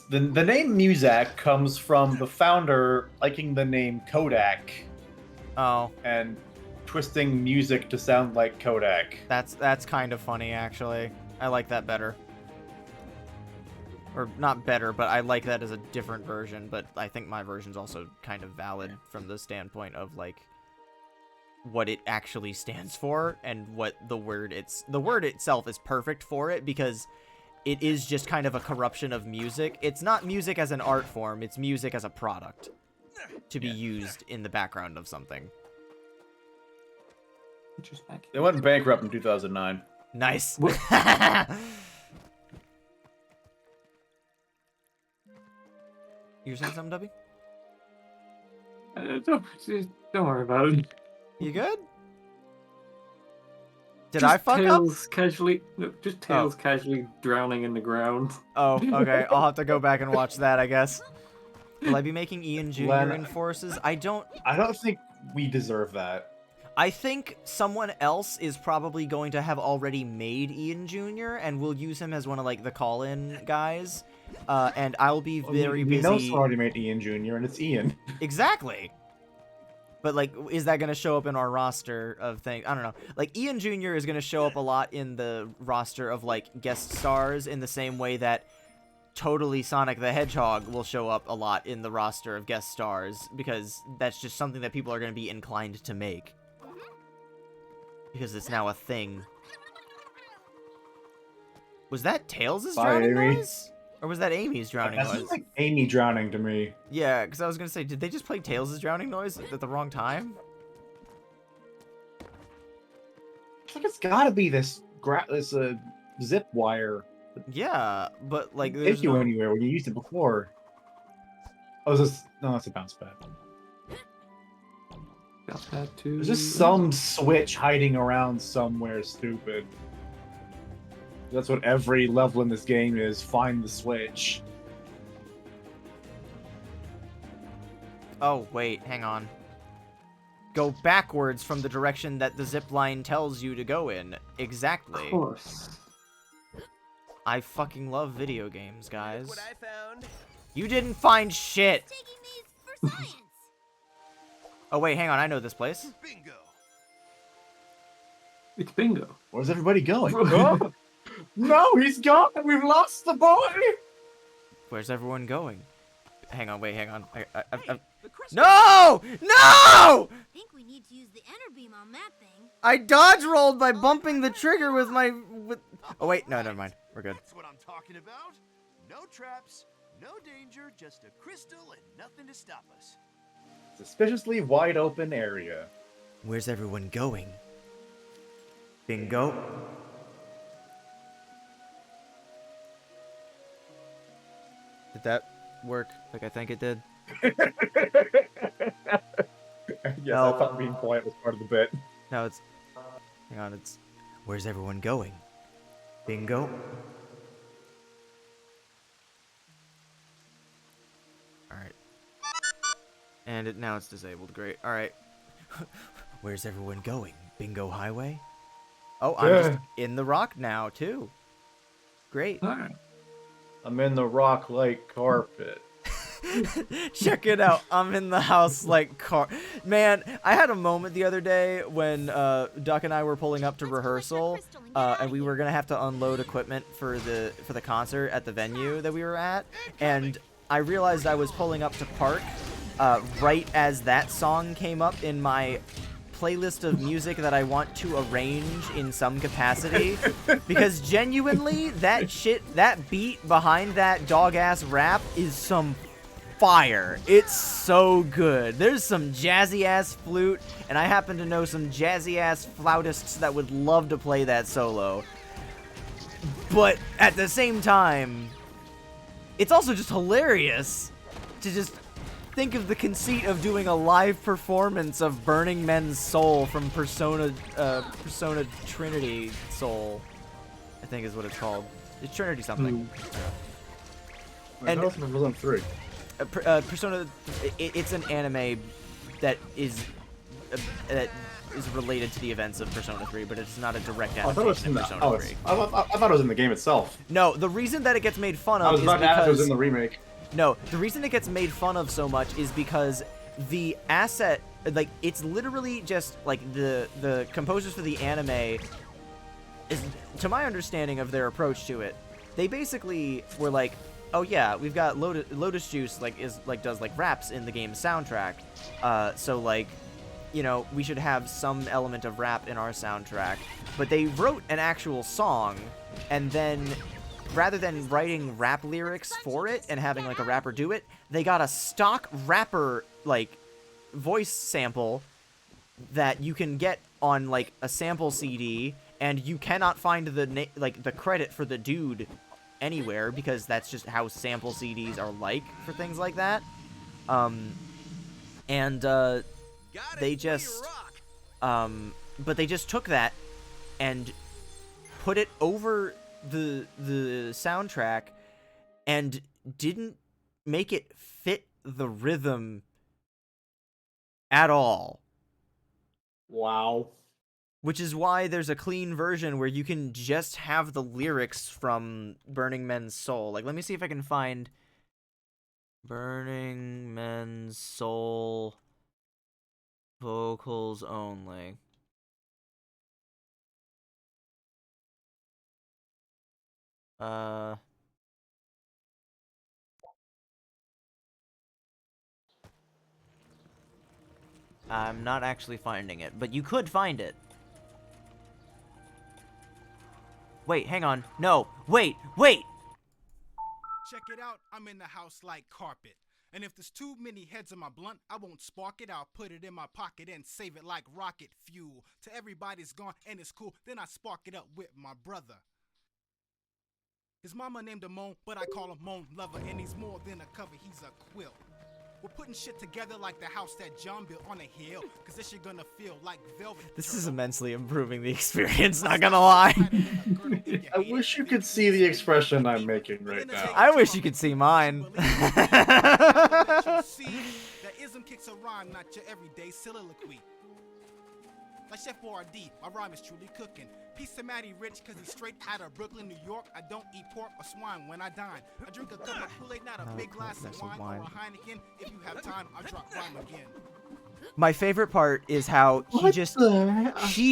Speaker 2: the name Muzak comes from the founder liking the name Kodak.
Speaker 1: Oh.
Speaker 2: And twisting music to sound like Kodak.
Speaker 1: That's kind of funny, actually. I like that better. Or not better, but I like that as a different version, but I think my version's also kind of valid from the standpoint of, like, what it actually stands for and what the word itself is perfect for it because it is just kind of a corruption of music. It's not music as an art form, it's music as a product to be used in the background of something.
Speaker 2: They went bankrupt in 2009.
Speaker 1: Nice. You saying something, Dubby?
Speaker 3: Don't worry about it.
Speaker 1: You good? Did
Speaker 3: just
Speaker 1: I fuck
Speaker 3: Tails
Speaker 1: up?
Speaker 3: Casually, no, just Tails casually drowning in the ground.
Speaker 1: Oh, okay. I'll have to go back and watch that, I guess. Will I be making Ian Jr. in Forces? I don't
Speaker 2: think we deserve that.
Speaker 1: I think someone else is probably going to have already made Ian Jr. and we'll use him as one of like the call-in guys. And I'll be very busy.
Speaker 2: We know someone already made Ian Jr. and it's Ian.
Speaker 1: Exactly. But like, is that going to show up in our roster of things? I don't know. Like, Ian Jr. is going to show up a lot in the roster of like guest stars in the same way that Totally Sonic the Hedgehog will show up a lot in the roster of guest stars because that's just something that people are going to be inclined to make. Because it's now a thing. Was that Tails' drowning noise? Or was that Amy's drowning noise?
Speaker 2: That sounds like Amy drowning to me.
Speaker 1: Yeah, because I was going to say, did they just play Tails' drowning noise at the wrong time?
Speaker 2: I think it's gotta be this zip wire.
Speaker 1: Yeah, but like
Speaker 2: There's
Speaker 1: there's
Speaker 2: you
Speaker 1: no...
Speaker 2: anywhere when you used it before. Oh, is this? No, that's a bounce pad.
Speaker 3: Bounce pad too.
Speaker 2: There's just some switch hiding around somewhere stupid. That's what every level in this game is. Find the switch.
Speaker 1: Oh, wait, hang on. Go backwards from the direction that the zip line tells you to go in. Exactly.
Speaker 3: Of course.
Speaker 1: I fucking love video games, guys.
Speaker 10: What I found.
Speaker 1: You didn't find shit.
Speaker 5: Taking these for science.
Speaker 1: Oh wait, hang on. I know this place.
Speaker 4: Bingo.
Speaker 3: It's bingo.
Speaker 2: Where's everybody going? Oh! No, he's gone. We've lost the boy.
Speaker 1: Where's everyone going? Hang on, wait, hang on.
Speaker 5: The
Speaker 1: No! No!
Speaker 5: I think we need to use the enter beam on that thing.
Speaker 1: I dodge rolled by bumping the trigger with my. Oh wait, no, never mind. We're good.
Speaker 8: That's what I'm talking about. No traps, no danger, just a crystal and nothing to stop us.
Speaker 2: Suspiciously wide open area.
Speaker 1: Where's everyone going? Bingo. Did that work like I think it did?
Speaker 2: Yes, I thought being quiet was part of the bit.
Speaker 1: No, it's. Hang on, it's. Where's everyone going? Bingo. Alright. And now it's disabled. Great. Alright. Where's everyone going? Bingo highway? Oh, I'm just in the rock now, too. Great.
Speaker 2: I'm in the rock like carpet.
Speaker 1: Check it out. I'm in the house like car. Man, I had a moment the other day when Duck and I were pulling up to rehearsal, and we were gonna have to unload equipment for the concert at the venue that we were at, and I realized I was pulling up to park right as that song came up in my playlist of music that I want to arrange in some capacity, because genuinely that beat behind that dog-ass rap is some fire. It's so good. There's some jazzy-ass flute, and I happen to know some jazzy-ass flautists that would love to play that solo. But at the same time, it's also just hilarious to just think of the conceit of doing a live performance of Burning Men's Soul from Persona Trinity Soul, I think is what it's called. It's Trinity something.
Speaker 2: And also Persona 3.
Speaker 1: Persona, it's an anime that is related to the events of Persona 3, but it's not a direct adaptation of Persona 3.
Speaker 2: I thought it was in the game itself.
Speaker 1: No, the reason that it gets made fun of
Speaker 2: I was about to ask if it was in the remake.
Speaker 1: No, the reason it gets made fun of so much is because the asset, like, it's literally just, like, the composers for the anime, is, to my understanding of their approach to it, they basically were like, oh yeah, we've got Lotus Juice, does raps in the game's soundtrack, so, like, you know, we should have some element of rap in our soundtrack. But they wrote an actual song, and then rather than writing rap lyrics for it and having, like, a rapper do it, they got a stock rapper, like, voice sample that you can get on, like, a sample CD, and you cannot find the credit for the dude anywhere, because that's just how sample CDs are like for things like that. They just, but they just took that and put it over the soundtrack and didn't make it fit the rhythm at all.
Speaker 2: Wow.
Speaker 1: Which is why there's a clean version where you can just have the lyrics from Burning Men's Soul. Like, let me see if I can find Burning Men's Soul vocals only. I'm not actually finding it, but you could find it. Wait, hang on. No, wait!
Speaker 18: Check it out, I'm in the house like carpet. And if there's too many heads in my blunt, I won't spark it. I'll put it in my pocket and save it like rocket fuel. Till everybody's gone and it's cool, then I spark it up with my brother. His mama named him Moan, but I call him Moan Lover. And he's more than a cover, he's a quilt. We're putting shit together like the house that John built on a hill. Cause this shit gonna feel like velvet.
Speaker 1: This is immensely improving the experience, not gonna lie.
Speaker 2: I wish you could see the expression I'm making right now.
Speaker 1: I wish you could see mine.
Speaker 18: That ism kicks a rhyme, not your everyday soliloquy. Like Chef Boyardee, my rhyme is truly cooking. Peace to Matty Rich, cause he's straight out of Brooklyn, New York. I don't eat pork or swine when I dine. I drink a cup of Kool-Aid, not a big glass of wine or a Heineken. If you have time, I'll drop rhyme again.
Speaker 1: My favorite part is how he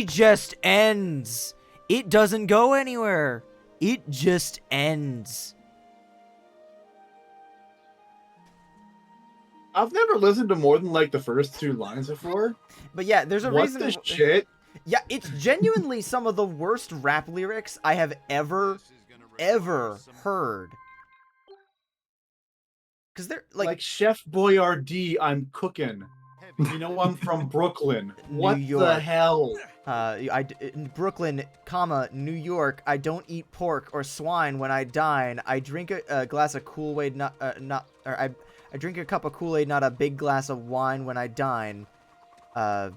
Speaker 1: just ends. It doesn't go anywhere. It just ends.
Speaker 2: I've never listened to more than like the first 2 lines before.
Speaker 1: But yeah, there's a reason.
Speaker 2: What the shit?
Speaker 1: Yeah, it's genuinely some of the worst rap lyrics I have ever heard. Because they're like
Speaker 2: Chef Boyardee, I'm cooking. You know I'm from Brooklyn. What
Speaker 1: New York.
Speaker 2: the hell?
Speaker 1: In Brooklyn, New York. I don't eat pork or swine when I dine. I drink a glass of Kool-Aid, I drink a cup of Kool-Aid, not a big glass of wine when I dine. Wine,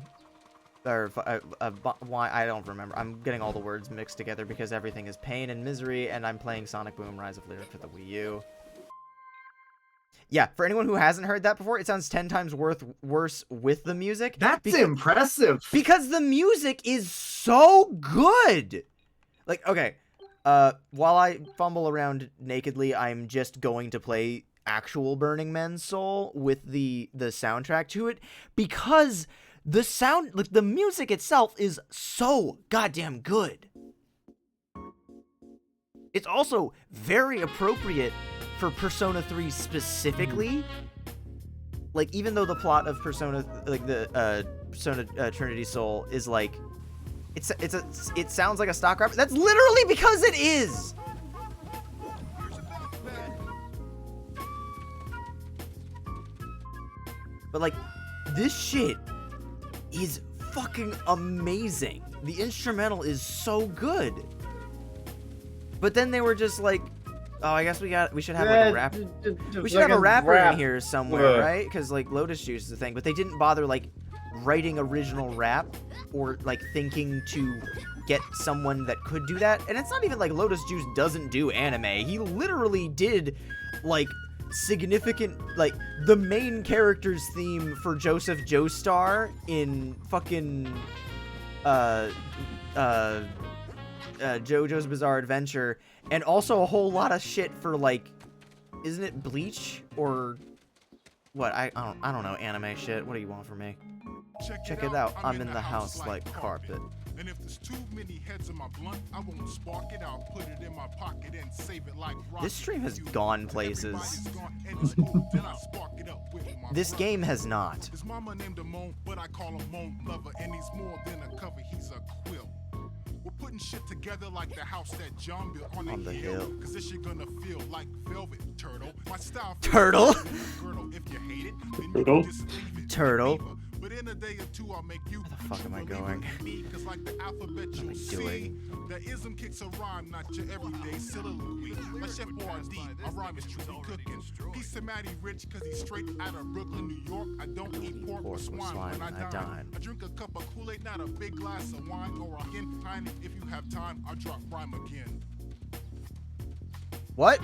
Speaker 1: I don't remember. I'm getting all the words mixed together because everything is pain and misery, and I'm playing Sonic Boom Rise of Lyric for the Wii U. Yeah, for anyone who hasn't heard that before, it sounds 10 times worse with the music.
Speaker 2: That's impressive.
Speaker 1: Because the music is so good. Like, okay, while I fumble around nakedly, I'm just going to play actual Burning Man's Soul with the soundtrack to it, because the music itself is so goddamn good. It's also very appropriate for Persona 3 specifically. Like, even though the plot of Persona, like the Persona Trinity Soul is like, it sounds like a stock rap. That's literally because it is. But like, this shit is fucking amazing. The instrumental is so good. But then they were just like, oh, I guess we should have like a rap. We should have a rapper in here somewhere, right? Because like Lotus Juice is the thing. But they didn't bother like writing original rap or like thinking to get someone that could do that. And it's not even like Lotus Juice doesn't do anime. He literally did like significant, like the main character's theme for Joseph Joestar in fucking JoJo's Bizarre Adventure, and also a whole lot of shit for like, isn't it Bleach or what? I don't know anime shit. What do you want from me? Check it out. I'm in the house like carpet.
Speaker 18: And if there's too many heads in my blunt, I won't spark it out, put it in my pocket and save it like rocket.
Speaker 1: This stream has gone places. This game has not.
Speaker 18: His mama named him Moan, but I call him Moan Lover, and he's more than a cover, he's a quilt. We're putting shit together like the house that John built on the hill. Cause this shit gonna feel like velvet, turtle. My style
Speaker 1: turtle.
Speaker 18: If you hate it, then
Speaker 1: Turtle.
Speaker 18: you just leave it.
Speaker 1: Turtle.
Speaker 18: But in a day or two, I'll make you.
Speaker 1: Where the fuck am I going?
Speaker 18: Cause like the alphabet you'll see, the ism kicks a rhyme, not your everyday soliloquy. Like Chef Boyardee, my rhyme is truly cooking. Peace to Matty Rich, cause he's straight out of Brooklyn, New York. I don't eat pork or swine when I dine. I drink a cup of Kool-Aid, not a big glass of wine or again. Tiny, if you have time, I'll drop rhyme again.
Speaker 1: What?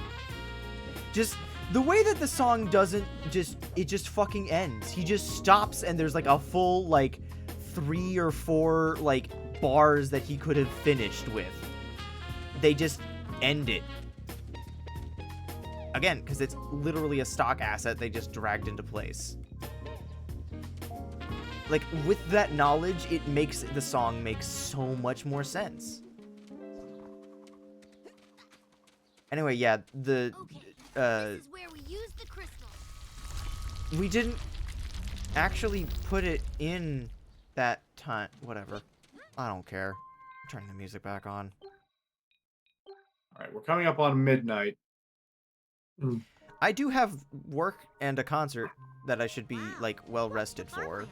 Speaker 1: Just the way that the song doesn't it just fucking ends. He just stops and there's like a full like 3 or 4 like bars that he could have finished with. They just end it. Again, because it's literally a stock asset they just dragged into place. Like, with that knowledge, it makes the song make so much more sense. Anyway, yeah,
Speaker 5: this is where we use the crystal.
Speaker 1: we didn't actually put it in that time. Whatever. I don't care. I'm turning the music back on.
Speaker 2: Alright, we're coming up on midnight.
Speaker 1: I do have work and a concert that I should be, like, well rested for.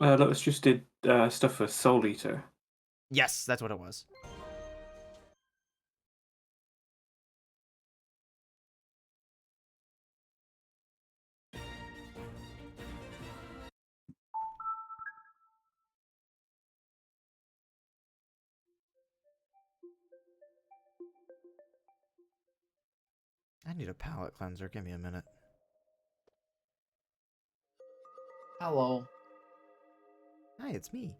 Speaker 3: Lotus just did stuff for Soul Eater.
Speaker 1: Yes, that's what it was. I need a palate cleanser. Give me a minute.
Speaker 2: Hello.
Speaker 1: Hi, it's me.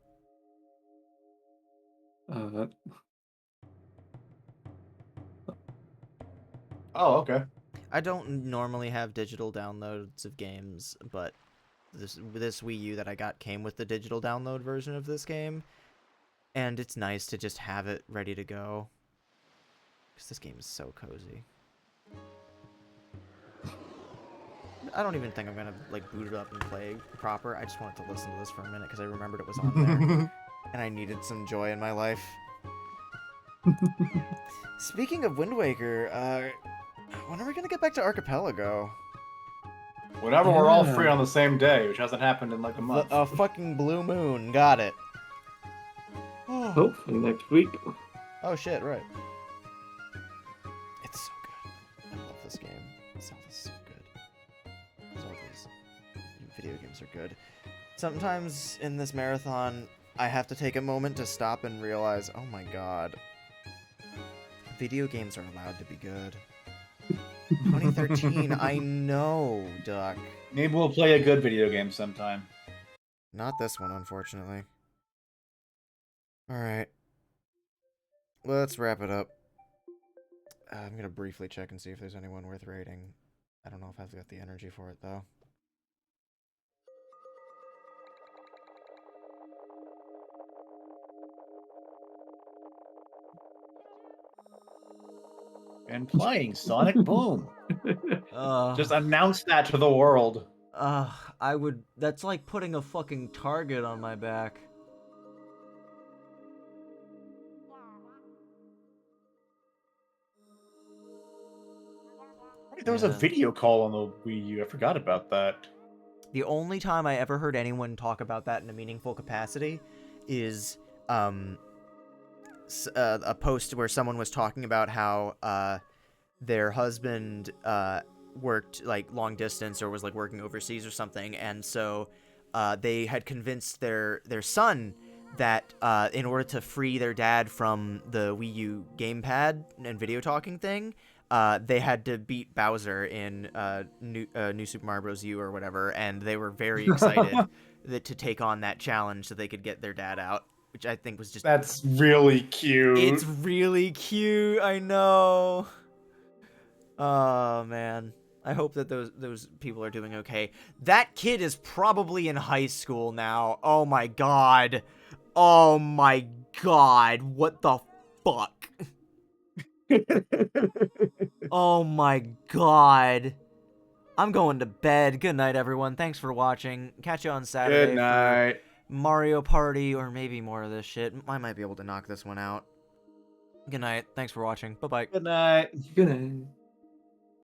Speaker 2: Oh, okay.
Speaker 1: I don't normally have digital downloads of games, but this Wii U that I got came with the digital download version of this game, and it's nice to just have it ready to go. Because this game is so cozy. I don't even think I'm gonna like boot it up and play proper. I just wanted to listen to this for a minute because I remembered it was on there, and I needed some joy in my life. Speaking of Wind Waker, when are we gonna get back to Archipelago?
Speaker 2: Whenever we're all free on the same day, which hasn't happened in like a month.
Speaker 1: A fucking blue moon. Got it.
Speaker 3: Hopefully next week.
Speaker 1: Oh shit, right. It's so good. I love this game. Zelda's so good. Zelda's video games are good. Sometimes in this marathon, I have to take a moment to stop and realize, oh my god. Video games are allowed to be good. 2013, I know, Duck.
Speaker 2: Maybe we'll play a good video game sometime.
Speaker 1: Not this one, unfortunately. Alright. Let's wrap it up. I'm gonna briefly check and see if there's anyone worth rating. I don't know if I've got the energy for it, though.
Speaker 2: And playing Sonic Boom. Just announce that to the world.
Speaker 1: I would... That's like putting a fucking target on my back.
Speaker 2: There was a video call on the Wii U. I forgot about that.
Speaker 1: The only time I ever heard anyone talk about that in a meaningful capacity is a post where someone was talking about how their husband worked like long distance or was like working overseas or something, and so they had convinced their son that in order to free their dad from the Wii U gamepad and video talking thing, they had to beat Bowser in New Super Mario Bros. U or whatever, and they were very excited to take on that challenge so they could get their dad out, which I think was just...
Speaker 2: That's really cute.
Speaker 1: It's really cute, I know. Oh, man. I hope that those people are doing okay. That kid is probably in high school now. Oh, my God. Oh, my God. What the fuck? Oh my god. I'm going to bed. Good night, everyone. Thanks for watching. Catch you on Saturday
Speaker 2: Good night.
Speaker 1: for Mario Party or maybe more of this shit. I might be able to knock this one out. Good night. Thanks for watching. Bye-bye.
Speaker 2: Good night.
Speaker 3: Good night.